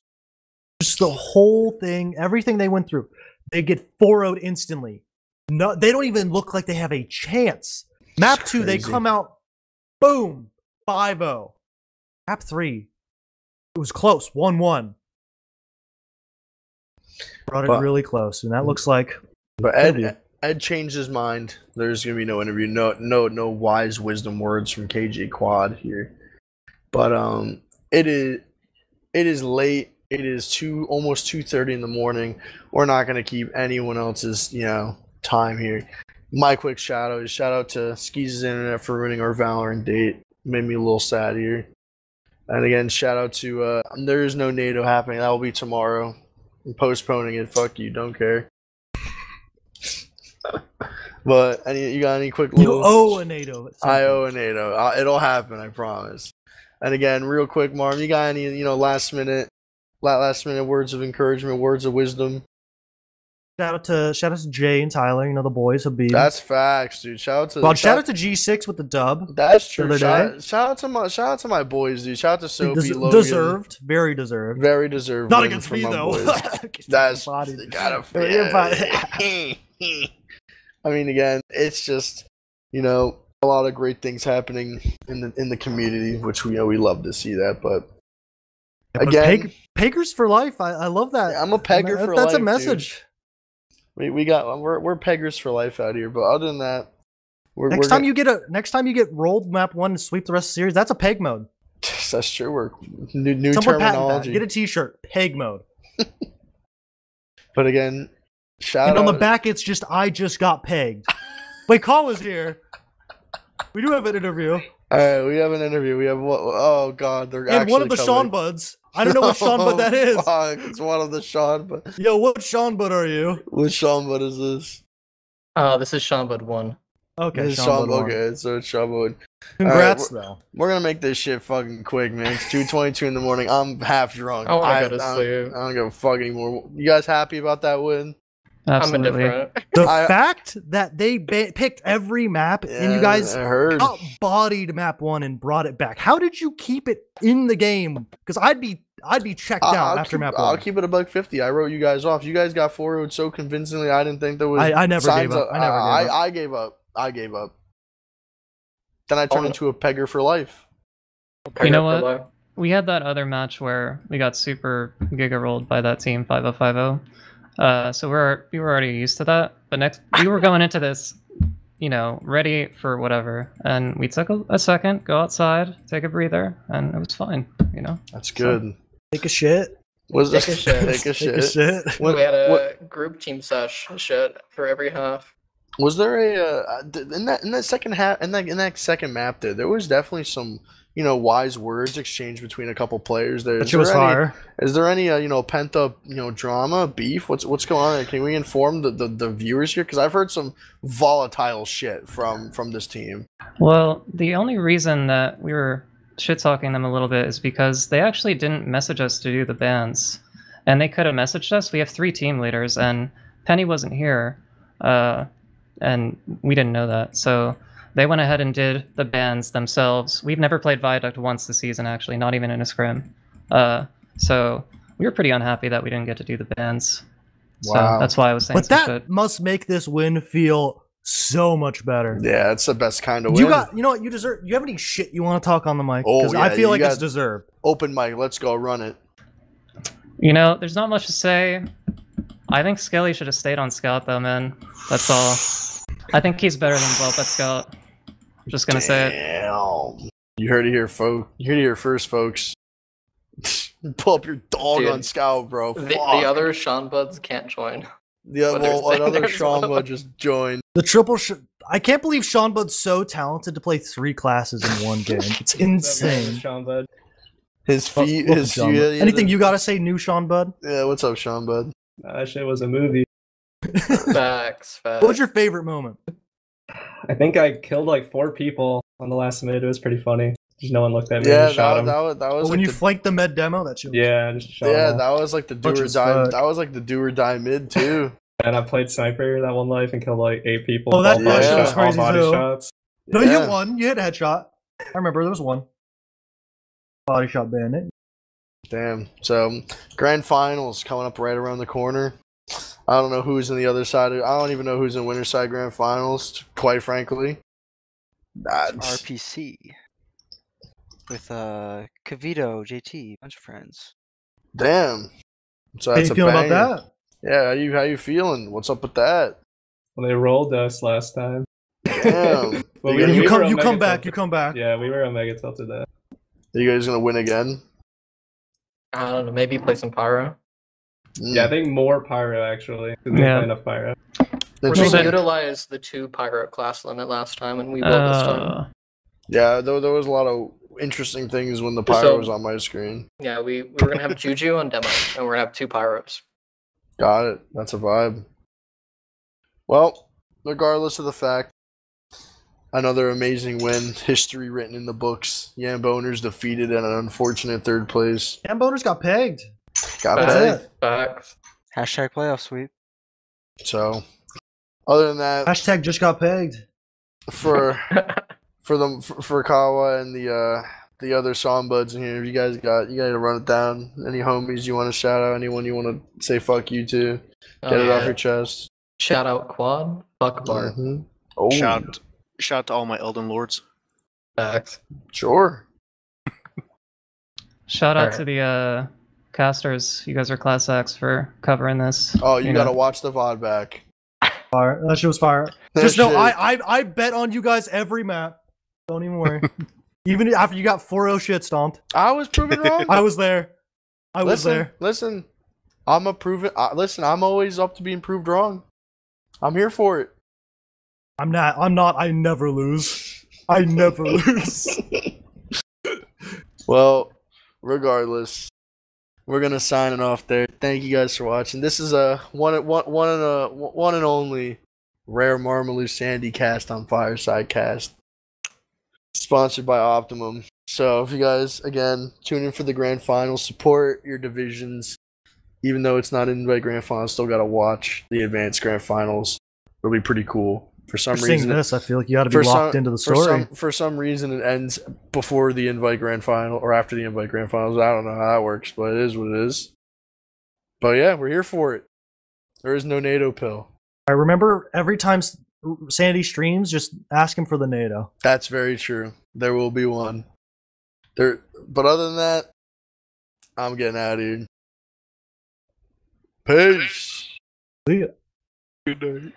[SPEAKER 2] Just the whole thing, everything they went through. They get 4-0'd instantly. No, they don't even look like they have a chance. Map 2, they come out, boom, 5-0. Map 3, it was close, 1-1. Brought it really close, and that looks like.
[SPEAKER 1] But Ed changed his mind. There's gonna be no interview, no wise wisdom words from KG Quad here. But it is late. It is almost 2:30 in the morning. We're not gonna keep anyone else's time here. My quick shout out to Skeez's Internet for ruining our Valorant date. Made me a little sad here. And again, shout out to there is no NATO happening. That will be tomorrow. I'm postponing it. Fuck you. Don't care. But you got any quick little?
[SPEAKER 2] You owe a NATO.
[SPEAKER 1] I owe a NATO. It'll happen. I promise. And again, real quick, Marm, you got any last minute words of encouragement, words of wisdom?
[SPEAKER 2] Shout out to Jay and Tyler, the boys. Habib.
[SPEAKER 1] That's facts, dude. Shout out to
[SPEAKER 2] G6 with the dub.
[SPEAKER 1] That's true. Shout out to my boys, dude. Shout out to Soapy, Logan.
[SPEAKER 2] Deserved, very deserved.
[SPEAKER 1] Very deserved.
[SPEAKER 2] Not against me though.
[SPEAKER 1] That's gotta. I mean, again, it's just a lot of great things happening in the community, which we love to see that. But again,
[SPEAKER 2] Peggers for life. I love that.
[SPEAKER 1] I'm a Pegger for life.
[SPEAKER 2] That's a message.
[SPEAKER 1] Dude. We're Peggers for life out here. But other than that,
[SPEAKER 2] next time you get rolled map 1 and sweep the rest of the series, that's a peg mode.
[SPEAKER 1] That's true. We're new terminology.
[SPEAKER 2] Get a T-shirt. Peg mode.
[SPEAKER 1] But again,
[SPEAKER 2] and on the back, it's just I just got pegged. Wait, Call is here. We do have an interview.
[SPEAKER 1] All right, we have an interview. We have oh god, they're actually
[SPEAKER 2] one of the
[SPEAKER 1] coming.
[SPEAKER 2] Sean Buds. I don't know what Sean Bud that is.
[SPEAKER 1] Fuck, it's one of the Sean Bud.
[SPEAKER 2] Yo, what Sean Bud are you?
[SPEAKER 1] What Sean Bud is this?
[SPEAKER 5] This is Sean Bud 1.
[SPEAKER 2] Okay, Sean Bud 1.
[SPEAKER 1] Okay, so it's Sean Bud.
[SPEAKER 2] Congrats, though.
[SPEAKER 1] We're gonna make this shit fucking quick, man. It's 2:22 in the morning. I'm half drunk.
[SPEAKER 5] I wanna go to sleep.
[SPEAKER 1] I don't give a fuck anymore. You guys happy about that win?
[SPEAKER 5] Absolutely. I'm indifferent.
[SPEAKER 2] The fact that they picked every map and you guys bodied map 1 and brought it back. How did you keep it in the game? Because I'd be checked out after map 1.
[SPEAKER 1] I'll keep it $150. I wrote you guys off. You guys got 4-0'd so convincingly. I didn't think there was.
[SPEAKER 2] I never gave up.
[SPEAKER 1] I gave up. I gave up. Then I turned into a Pegger for life.
[SPEAKER 5] You know what? We had that other match where we got super giga rolled by that team 5-0-5-0. So we were already used to that. But we were going into this, ready for whatever. And we took a second, go outside, take a breather, and it was fine.
[SPEAKER 1] That's good.
[SPEAKER 2] So, take a shit.
[SPEAKER 1] Take a shit.
[SPEAKER 5] We had a group team sesh shit for every half.
[SPEAKER 1] Was there in that second half in that second map there was definitely some wise words exchanged between a couple players there. Is there any pent up drama, beef? What's going on there? Can we inform the viewers here? Because I've heard some volatile shit from this team.
[SPEAKER 5] Well, the only reason that we were shit talking them a little bit is because they actually didn't message us to do the bans, and they could have messaged us. We have 3 team leaders, and Penny wasn't here, and we didn't know that, so. They went ahead and did the bans themselves. We've never played Viaduct once this season, actually, not even in a scrim. So we were pretty unhappy that we didn't get to do the bans. Wow. So that's why I was saying
[SPEAKER 2] that must make this win feel so much better.
[SPEAKER 1] Yeah, it's the best kind of win.
[SPEAKER 2] You know what? You deserve. You have any shit you want to talk on the mic? Because I feel like it's deserved.
[SPEAKER 1] Open mic. Let's go. Run it.
[SPEAKER 5] There's not much to say. I think Skelly should have stayed on Scout, though, man. That's all. I think he's better than Bluff at Scout. Just gonna say it.
[SPEAKER 1] You heard it here, folks. You heard it here first, folks. Pull up your dog on Scout, bro.
[SPEAKER 5] The other Sean Buds can't join.
[SPEAKER 1] Another Sean Bud just joined.
[SPEAKER 2] The triple. I can't believe Sean Bud's so talented to play 3 classes in one game. It's insane.
[SPEAKER 5] Sean Bud.
[SPEAKER 1] His feet.
[SPEAKER 2] Anything you gotta say, new Sean Bud?
[SPEAKER 1] Yeah. What's up, Sean Bud?
[SPEAKER 6] That shit was a movie.
[SPEAKER 5] Facts.
[SPEAKER 2] What was your favorite moment?
[SPEAKER 6] I think I killed like 4 people on the last minute. It was pretty funny. Just no one looked at me.
[SPEAKER 1] Yeah,
[SPEAKER 6] and shot him.
[SPEAKER 1] That was
[SPEAKER 2] when
[SPEAKER 1] like
[SPEAKER 2] you flanked the med demo. That shit.
[SPEAKER 6] Yeah, just shot
[SPEAKER 1] yeah,
[SPEAKER 6] him.
[SPEAKER 1] that was like the do or die. That was like the do or die mid too.
[SPEAKER 6] And I played sniper that one life and killed like 8 people.
[SPEAKER 2] Oh, that was crazy
[SPEAKER 6] body
[SPEAKER 2] too.
[SPEAKER 6] shots.
[SPEAKER 2] No, you won. You hit a headshot. I remember there was one. Body shot bandit.
[SPEAKER 1] Damn. So, grand finals coming up right around the corner. I don't know who's in the other side. I don't even know who's in winner side grand finals, quite frankly.
[SPEAKER 7] RPC with Kavito, JT, bunch of friends.
[SPEAKER 1] Damn. So
[SPEAKER 2] How
[SPEAKER 1] that's
[SPEAKER 2] you
[SPEAKER 1] a
[SPEAKER 2] feeling
[SPEAKER 1] banger.
[SPEAKER 2] about that?
[SPEAKER 1] Yeah, how you feeling? What's up with that?
[SPEAKER 6] Well, they rolled us last time.
[SPEAKER 1] Damn.
[SPEAKER 6] Well,
[SPEAKER 1] You
[SPEAKER 2] You
[SPEAKER 6] were
[SPEAKER 2] come,
[SPEAKER 6] on
[SPEAKER 2] you
[SPEAKER 6] Mega
[SPEAKER 2] come back,
[SPEAKER 6] Tilted.
[SPEAKER 2] you come back.
[SPEAKER 6] Yeah, we were on Mega Tilted today.
[SPEAKER 1] Are you guys gonna win again?
[SPEAKER 8] I don't know, maybe play some Pyro.
[SPEAKER 6] Yeah, I think more Pyro actually. Because we
[SPEAKER 5] Yeah.
[SPEAKER 6] play enough Pyro.
[SPEAKER 8] We
[SPEAKER 1] Interesting.
[SPEAKER 8] utilized the 2 Pyro class limit last time, and we will this time.
[SPEAKER 1] Yeah, there was a lot of interesting things when the pyro was on my screen.
[SPEAKER 8] Yeah, we were going to have Juju on demo, and we're going to have 2 Pyros.
[SPEAKER 1] Got it. That's a vibe. Well, regardless of the fact, another amazing win, history written in the books. Yamboners defeated at an unfortunate third place.
[SPEAKER 2] Boners got pegged.
[SPEAKER 1] Got
[SPEAKER 2] That's
[SPEAKER 1] pegged.
[SPEAKER 2] it.
[SPEAKER 8] Facts.
[SPEAKER 7] Hashtag playoff sweep.
[SPEAKER 1] So, other than that,
[SPEAKER 2] Hashtag just got pegged.
[SPEAKER 1] for Kawa and the other song buds in here, you guys got to run it down. Any homies you want to shout out? Anyone you want to say fuck you to? Get it off your chest.
[SPEAKER 8] Shout out Quad. Fuck Bart.
[SPEAKER 1] Mhm. Oh,
[SPEAKER 9] Shout out to all my Elden Lords.
[SPEAKER 8] Facts.
[SPEAKER 1] sure.
[SPEAKER 5] Shout out
[SPEAKER 8] Alright.
[SPEAKER 5] to the casters. You guys are class acts for covering this.
[SPEAKER 1] Oh, you
[SPEAKER 5] know.
[SPEAKER 1] gotta watch the VOD back.
[SPEAKER 2] Fire. That shit was fire.
[SPEAKER 1] That
[SPEAKER 2] Just know
[SPEAKER 1] shit-
[SPEAKER 2] I bet on you guys every map. Don't even worry. Even after you got 4-0 shit stomped.
[SPEAKER 1] I was proven wrong.
[SPEAKER 2] I was there. I was there.
[SPEAKER 1] Listen, I'm always up to being proved wrong. I'm here for it.
[SPEAKER 2] I'm not. I never lose. I never lose.
[SPEAKER 1] Well, regardless, we're gonna sign it off there. Thank you guys for watching. This is a one and only rare marmaloo sandy cast on Fireside Cast, sponsored by Optimum. So if you guys again tune in for the grand finals, support your divisions. Even though it's not in the grand finals, still gotta watch the advanced grand finals. It'll be pretty cool. For some
[SPEAKER 2] For seeing
[SPEAKER 1] reason,
[SPEAKER 2] this, I feel like you got to be locked into the story.
[SPEAKER 1] For some reason, it ends before the invite grand final or after the invite grand finals. I don't know how that works, but it is what it is. But yeah, we're here for it. There is no NATO pill.
[SPEAKER 2] I remember every time Sandy streams, just ask him for the NATO.
[SPEAKER 1] That's very true. There will be one. But other than that, I'm getting out of here. Peace.
[SPEAKER 2] See ya.
[SPEAKER 1] Good night.